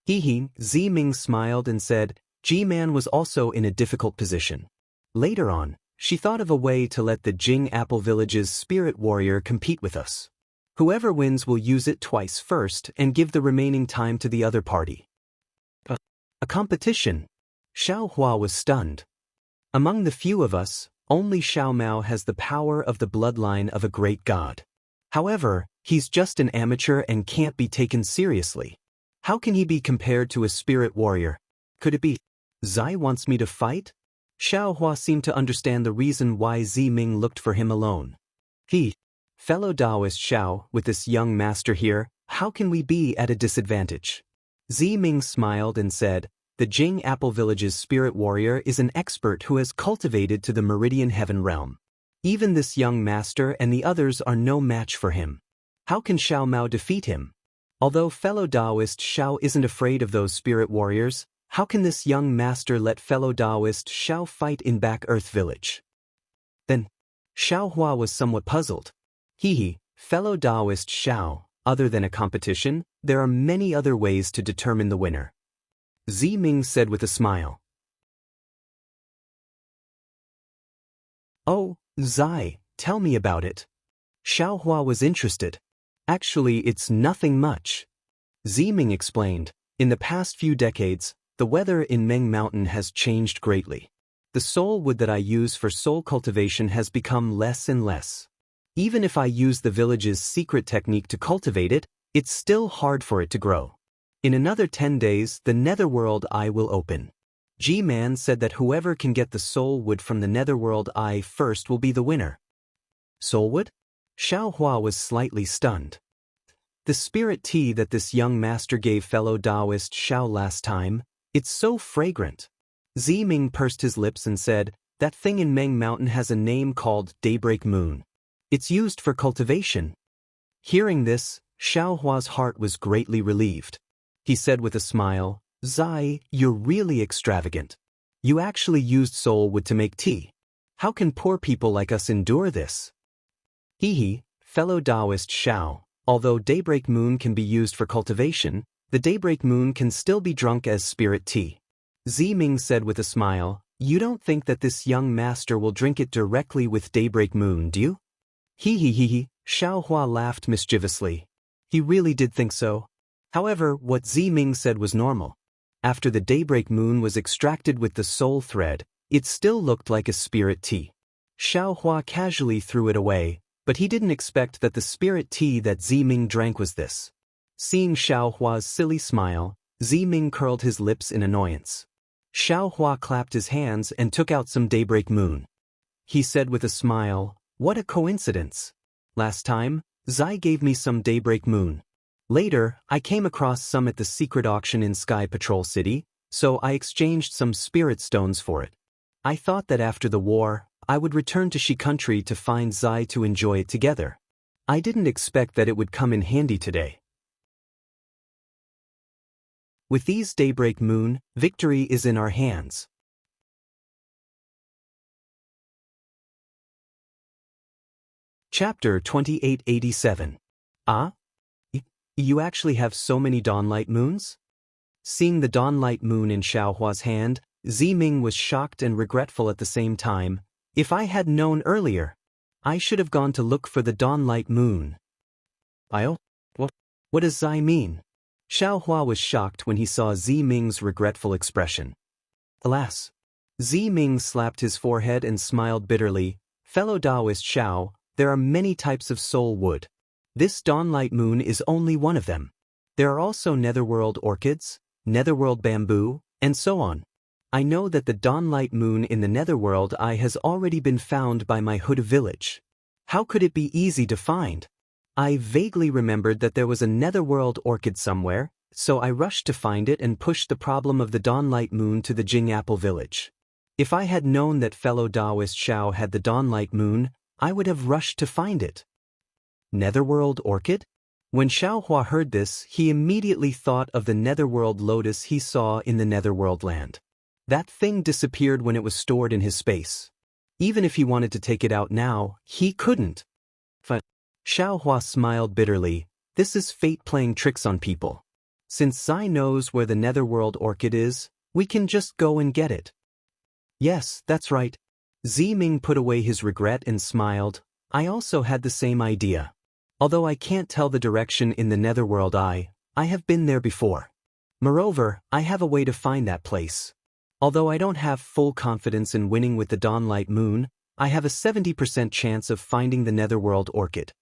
Hee. Ziming smiled and said, G-Man was also in a difficult position. Later on, she thought of a way to let the Jing Apple Village's spirit warrior compete with us. Whoever wins will use it twice first and give the remaining time to the other party. A competition? Xiaohua was stunned. Among the few of us, only Xiao Mao has the power of the bloodline of a great god. However, he's just an amateur and can't be taken seriously. How can he be compared to a spirit warrior? Could it be Zai wants me to fight? Xiaohua seemed to understand the reason why Ziming looked for him alone. Fellow Taoist Xiao, with this young master here, how can we be at a disadvantage? Ziming smiled and said, the Jing Apple Village's spirit warrior is an expert who has cultivated to the Meridian Heaven realm. Even this young master and the others are no match for him. How can Xiao Mao defeat him? Although fellow Taoist Xiao isn't afraid of those spirit warriors, how can this young master let fellow Taoist Xiao fight in Back Earth Village? Then, Xiaohua was somewhat puzzled. Fellow Taoist Xiao, other than a competition, there are many other ways to determine the winner. Ziming said with a smile. Oh, Zai, tell me about it. Xiaohua was interested. Actually, it's nothing much. Ziming explained, in the past few decades, the weather in Meng Mountain has changed greatly. The soul wood that I use for soul cultivation has become less and less. Even if I use the village's secret technique to cultivate it, it's still hard for it to grow. In another 10 days, the netherworld eye will open. G-Man said that whoever can get the soul wood from the netherworld eye first will be the winner. Soul wood? Xiaohua was slightly stunned. The spirit tea that this young master gave fellow Taoist Xiao last time, it's so fragrant. Ziming pursed his lips and said, that thing in Meng Mountain has a name called Daybreak Moon. It's used for cultivation. Hearing this, Xiaohua's heart was greatly relieved. He said with a smile, Zai, you're really extravagant. You actually used soul wood to make tea. How can poor people like us endure this? Fellow Taoist Xiao, although Daybreak Moon can be used for cultivation, the Daybreak Moon can still be drunk as spirit tea. Ziming said with a smile, you don't think that this young master will drink it directly with Daybreak Moon, do you? Xiaohua laughed mischievously. He really did think so. However, what Ziming said was normal. After the Daybreak Moon was extracted with the soul thread, it still looked like a spirit tea. Xiaohua casually threw it away, but he didn't expect that the spirit tea that Ziming drank was this. Seeing Xiaohua's silly smile, Ziming curled his lips in annoyance. Xiaohua clapped his hands and took out some Daybreak Moon. He said with a smile, what a coincidence. Last time, Zai gave me some Daybreak Moon. Later, I came across some at the secret auction in Sky Patrol City, so I exchanged some spirit stones for it. I thought that after the war, I would return to Shi country to find Zai to enjoy it together. I didn't expect that it would come in handy today. With these Daybreak Moon, victory is in our hands. Chapter 2887. You actually have so many dawnlight moons? Seeing the dawnlight moon in Xiaohua's hand, Ziming was shocked and regretful at the same time. If I had known earlier, I should have gone to look for the dawnlight moon. What does Zai mean? Xiaohua was shocked when he saw Ziming's regretful expression. Alas! Ziming slapped his forehead and smiled bitterly. Fellow Taoist Xiao, there are many types of soul wood. This dawnlight moon is only one of them. There are also netherworld orchids, netherworld bamboo, and so on. I know that the dawnlight moon in the netherworld eye has already been found by my Huda village. How could it be easy to find? I vaguely remembered that there was a netherworld orchid somewhere, so I rushed to find it and pushed the problem of the dawnlight moon to the Jingapple village. If I had known that fellow Taoist Xiao had the dawnlight moon, I would have rushed to find it. Netherworld orchid? When Xiao Hua heard this, he immediately thought of the netherworld lotus he saw in the netherworld land. That thing disappeared when it was stored in his space. Even if he wanted to take it out now, he couldn't. Xiao Hua smiled bitterly. This is fate playing tricks on people. Since Zai knows where the netherworld orchid is, we can just go and get it. Yes, that's right. Ziming put away his regret and smiled. I also had the same idea. Although I can't tell the direction in the netherworld eye, I have been there before. Moreover, I have a way to find that place. Although I don't have full confidence in winning with the dawnlight moon, I have a 70% chance of finding the netherworld orchid.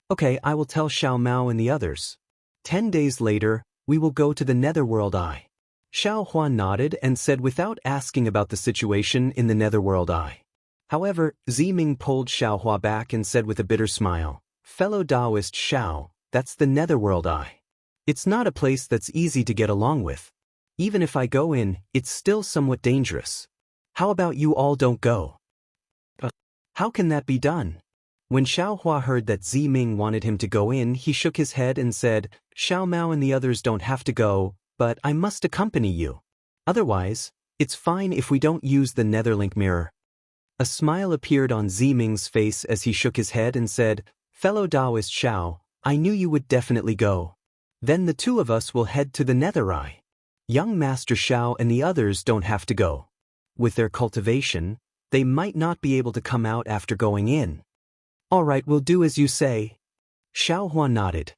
Okay, I will tell Xiao Mao and the others. 10 days later, we will go to the netherworld eye. Xiao Hua nodded and said without asking about the situation in the netherworld eye. However, Ziming pulled Xiao Hua back and said with a bitter smile, Fellow Taoist Xiao, that's the netherworld eye. It's not a place that's easy to get along with. Even if I go in, it's still somewhat dangerous. How about you all don't go? How can that be done? When Xiao Hua heard that Ziming wanted him to go in, he shook his head and said, Xiao Mao and the others don't have to go, but I must accompany you. Otherwise, it's fine if we don't use the Netherlink mirror. A smile appeared on Ziming's face as he shook his head and said, Fellow Taoist Xiao, I knew you would definitely go. Then the two of us will head to the Nether Eye. Young Master Xiao and the others don't have to go. With their cultivation, they might not be able to come out after going in. All right, we'll do as you say. Xiao Hua nodded.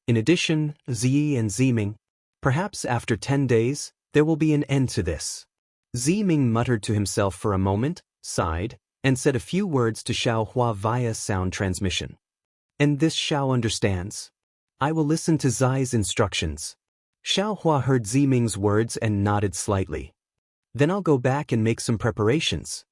In addition, Zi and Ziming, perhaps after 10 days, there will be an end to this. Ziming muttered to himself for a moment, sighed, and said a few words to Xiao Hua via sound transmission. And this Xiao understands. I will listen to Zai's instructions. Xiao Hua heard Ziming's words and nodded slightly. Then I'll go back and make some preparations.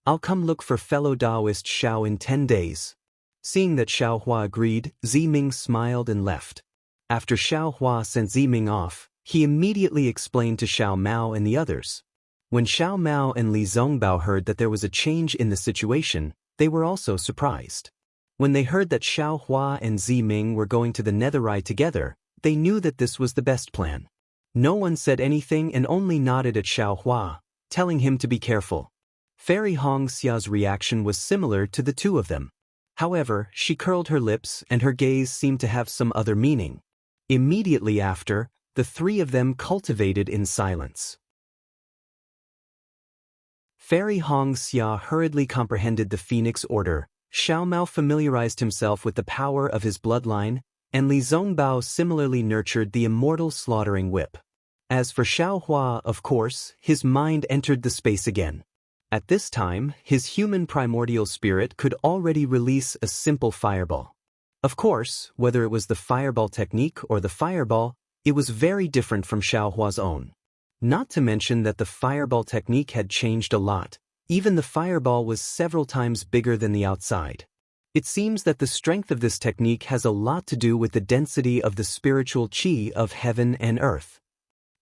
I'll come look for fellow Taoist Xiao in 10 days. Seeing that Xiao Hua agreed, Ziming smiled and left. After Xiao Hua sent Ziming off, he immediately explained to Xiao Mao and the others. When Xiao Mao and Li Zongbao heard that there was a change in the situation, they were also surprised. When they heard that Xiao Hua and Ziming were going to the Nether Eye together, they knew that this was the best plan. No one said anything and only nodded at Xiao Hua, telling him to be careful. Fairy Hong Xia's reaction was similar to the two of them. However, she curled her lips and her gaze seemed to have some other meaning. Immediately after, the three of them cultivated in silence. Fairy Hong Xia hurriedly comprehended the Phoenix Order, Xiao Mao familiarized himself with the power of his bloodline, and Li Zongbao similarly nurtured the immortal slaughtering whip. As for Xiao Hua, of course, his mind entered the space again. At this time, his human primordial spirit could already release a simple fireball. Of course, whether it was the fireball technique or the fireball, it was very different from Xiao Hua's own. Not to mention that the fireball technique had changed a lot. Even the fireball was several times bigger than the outside. It seems that the strength of this technique has a lot to do with the density of the spiritual qi of heaven and earth.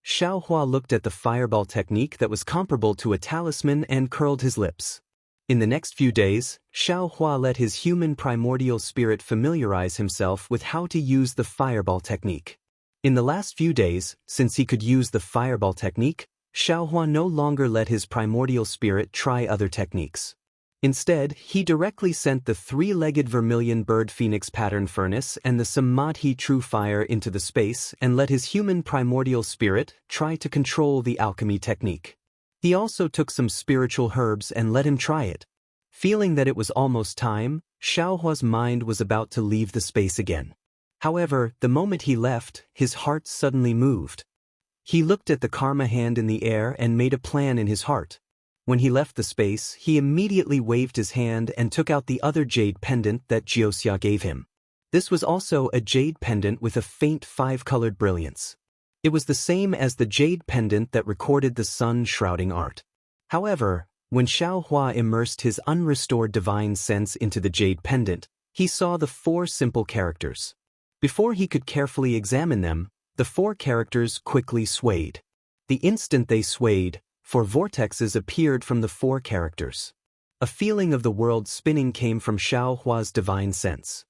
Xiao Hua looked at the fireball technique that was comparable to a talisman and curled his lips. In the next few days, Xiao Hua let his human primordial spirit familiarize himself with how to use the fireball technique. In the last few days, since he could use the fireball technique, Xiao Hua no longer let his primordial spirit try other techniques. Instead, he directly sent the three-legged vermilion bird phoenix pattern furnace and the Samadhi true fire into the space and let his human primordial spirit try to control the alchemy technique. He also took some spiritual herbs and let him try it. Feeling that it was almost time, Xiao Hua's mind was about to leave the space again. However, the moment he left, his heart suddenly moved. He looked at the karma hand in the air and made a plan in his heart. When he left the space, he immediately waved his hand and took out the other jade pendant that Jiuxia gave him. This was also a jade pendant with a faint 5-colored brilliance. It was the same as the jade pendant that recorded the sun-shrouding art. However, when Xiaohua immersed his unrestored divine sense into the jade pendant, he saw the 4 simple characters. Before he could carefully examine them, the 4 characters quickly swayed. The instant they swayed, 4 vortexes appeared from the 4 characters. A feeling of the world spinning came from Xiaohua's divine sense.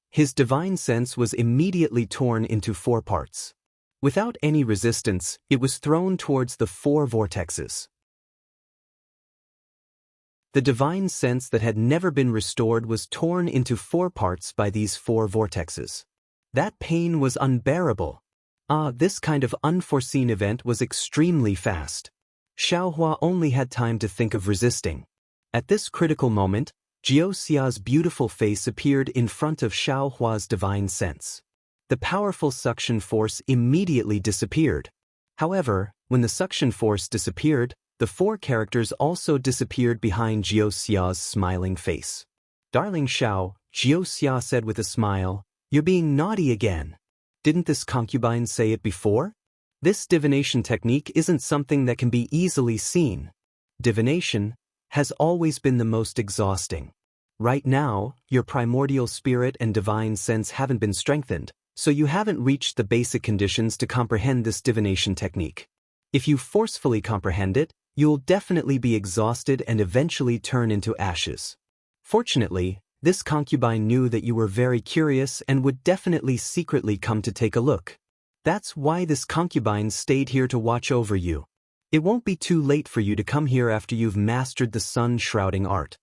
His divine sense was immediately torn into 4 parts. Without any resistance, it was thrown towards the 4 vortexes. The divine sense that had never been restored was torn into 4 parts by these 4 vortexes. That pain was unbearable. This kind of unforeseen event was extremely fast. Xiaohua only had time to think of resisting. At this critical moment, Jiuxia's beautiful face appeared in front of Xiaohua's divine sense. The powerful suction force immediately disappeared. However, when the suction force disappeared, the 4 characters also disappeared behind Jiuxia's smiling face. "Darling Xiao," Jiuxia said with a smile, "you're being naughty again. Didn't this concubine say it before? This divination technique isn't something that can be easily seen. Divination has always been the most exhausting. Right now, your primordial spirit and divine sense haven't been strengthened, so you haven't reached the basic conditions to comprehend this divination technique. If you forcefully comprehend it, you'll definitely be exhausted and eventually turn into ashes." Fortunately, this concubine knew that you were very curious and would definitely secretly come to take a look. That's why this concubine stayed here to watch over you. It won't be too late for you to come here after you've mastered the sun-shrouding art.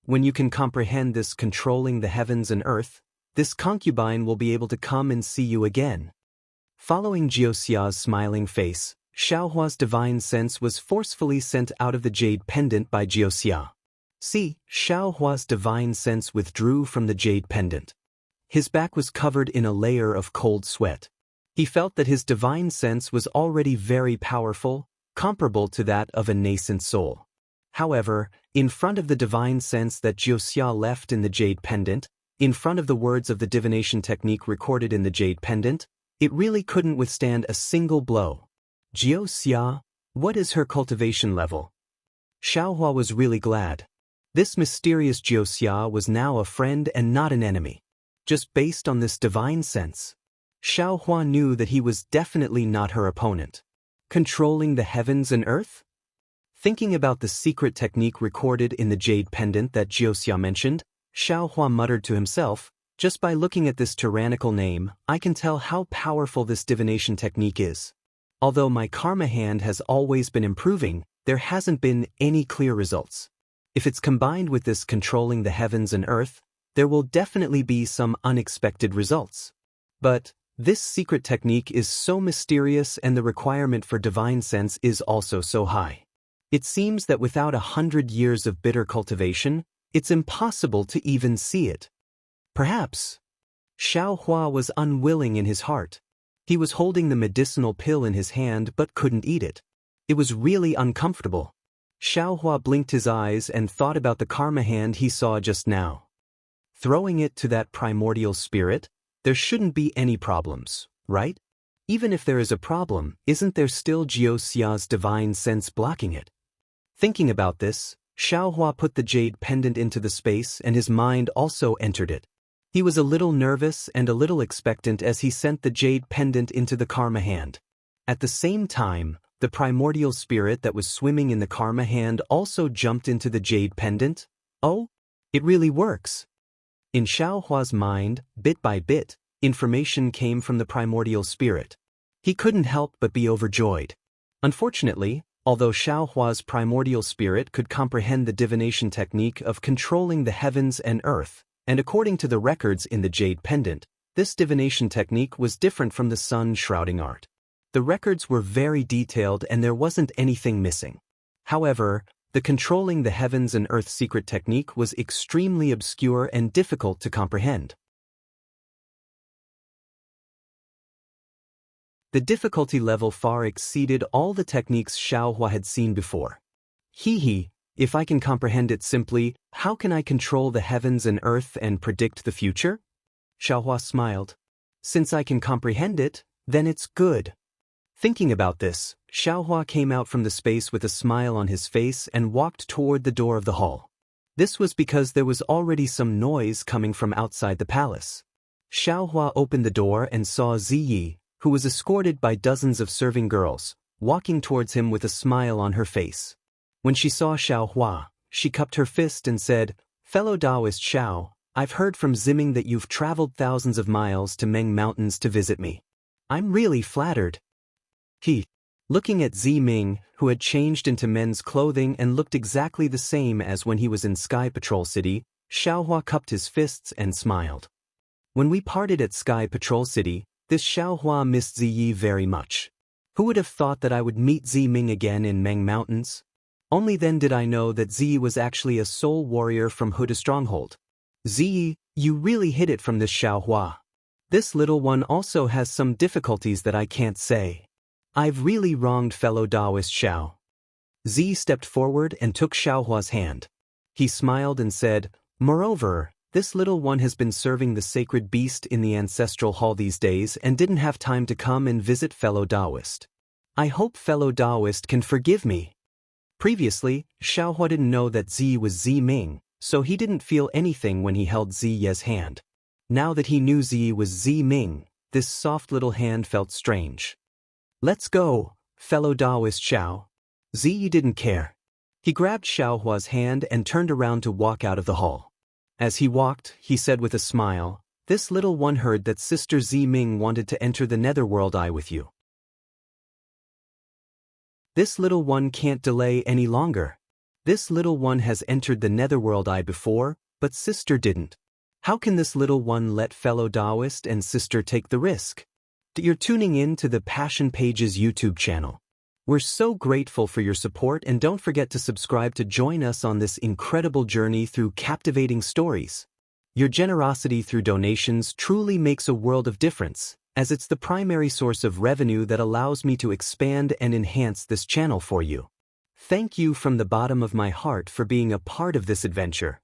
When you can comprehend this controlling the heavens and earth, this concubine will be able to come and see you again. Following Jiuxia's smiling face, Xiaohua's divine sense was forcefully sent out of the jade pendant by Jiuxia. Xiaohua's divine sense withdrew from the jade pendant. His back was covered in a layer of cold sweat. He felt that his divine sense was already very powerful, comparable to that of a nascent soul. However, in front of the divine sense that Jiuxia left in the jade pendant, in front of the words of the divination technique recorded in the jade pendant, it really couldn't withstand a single blow. "Jiuxia, what is her cultivation level?" Xiaohua was really glad. This mysterious Jiuxia was now a friend and not an enemy. Just based on this divine sense, Xiaohua knew that he was definitely not her opponent. Controlling the heavens and earth? Thinking about the secret technique recorded in the jade pendant that Jiuxia mentioned, Xiaohua muttered to himself, "Just by looking at this tyrannical name, I can tell how powerful this divination technique is. Although my karma hand has always been improving, there hasn't been any clear results. If it's combined with this controlling the heavens and earth, there will definitely be some unexpected results. But this secret technique is so mysterious and the requirement for divine sense is also so high. It seems that without 100 years of bitter cultivation, it's impossible to even see it." Perhaps. Xiaohua was unwilling in his heart. He was holding the medicinal pill in his hand but couldn't eat it. It was really uncomfortable. Xiaohua blinked his eyes and thought about the karma hand he saw just now. Throwing it to that primordial spirit, there shouldn't be any problems, right? Even if there is a problem, isn't there still Jiuxia's divine sense blocking it? Thinking about this, Xiaohua put the jade pendant into the space and his mind also entered it. He was a little nervous and a little expectant as he sent the jade pendant into the karma hand. At the same time, the primordial spirit that was swimming in the karma hand also jumped into the jade pendant. Oh, it really works. In Xiaohua's mind, bit by bit, information came from the primordial spirit. He couldn't help but be overjoyed. Unfortunately, although Xiaohua's primordial spirit could comprehend the divination technique of controlling the heavens and earth, and according to the records in the jade pendant, this divination technique was different from the sun-shrouding art. The records were very detailed and there wasn't anything missing. However, the controlling the heavens and earth secret technique was extremely obscure and difficult to comprehend. The difficulty level far exceeded all the techniques Xiaohua had seen before. If I can comprehend it simply, how can I control the heavens and earth and predict the future? Xiaohua smiled. Since I can comprehend it, Then it's good. Thinking about this, Xiaohua came out from the space with a smile on his face and walked toward the door of the hall. This was because there was already some noise coming from outside the palace. Xiaohua opened the door and saw Ziyi, who was escorted by dozens of serving girls, walking towards him with a smile on her face. When she saw Xiaohua, she cupped her fist and said, "Fellow Taoist Xiao, I've heard from Ziming that you've traveled thousands of miles to Meng Mountains to visit me. I'm really flattered." Looking at Ziming, who had changed into men's clothing and looked exactly the same as when he was in Sky Patrol City, Xiaohua cupped his fists and smiled. When we parted at Sky Patrol City, this Xiaohua missed Ziyi very much. Who would have thought that I would meet Ziming again in Meng Mountains? Only then did I know that Ziyi was actually a soul warrior from Huda Stronghold. Ziyi, you really hid it from this Xiaohua. This little one also has some difficulties that I can't say. I've really wronged fellow Taoist Xiao. Ziyi stepped forward and took Xiaohua's hand. He smiled and said, "Moreover, this little one has been serving the sacred beast in the ancestral hall these days and didn't have time to come and visit fellow Taoist. I hope fellow Taoist can forgive me." Previously, Xiaohua didn't know that Ziyi was Ziming, so he didn't feel anything when he held Ziyi's hand. Now that he knew Ziyi was Ziming, this soft little hand felt strange. "Let's go, fellow Taoist Xiao." Ziyi didn't care. He grabbed Xiaohua's hand and turned around to walk out of the hall. As he walked, he said with a smile, "This little one heard that Sister Ziming wanted to enter the Netherworld Eye with you. This little one can't delay any longer. This little one has entered the Netherworld Eye before, but Sister didn't. How can this little one let fellow Taoist and Sister take the risk?" You're tuning in to the Passion Pages YouTube channel. We're so grateful for your support, and don't forget to subscribe to join us on this incredible journey through captivating stories. Your generosity through donations truly makes a world of difference, as it's the primary source of revenue that allows me to expand and enhance this channel for you. Thank you from the bottom of my heart for being a part of this adventure.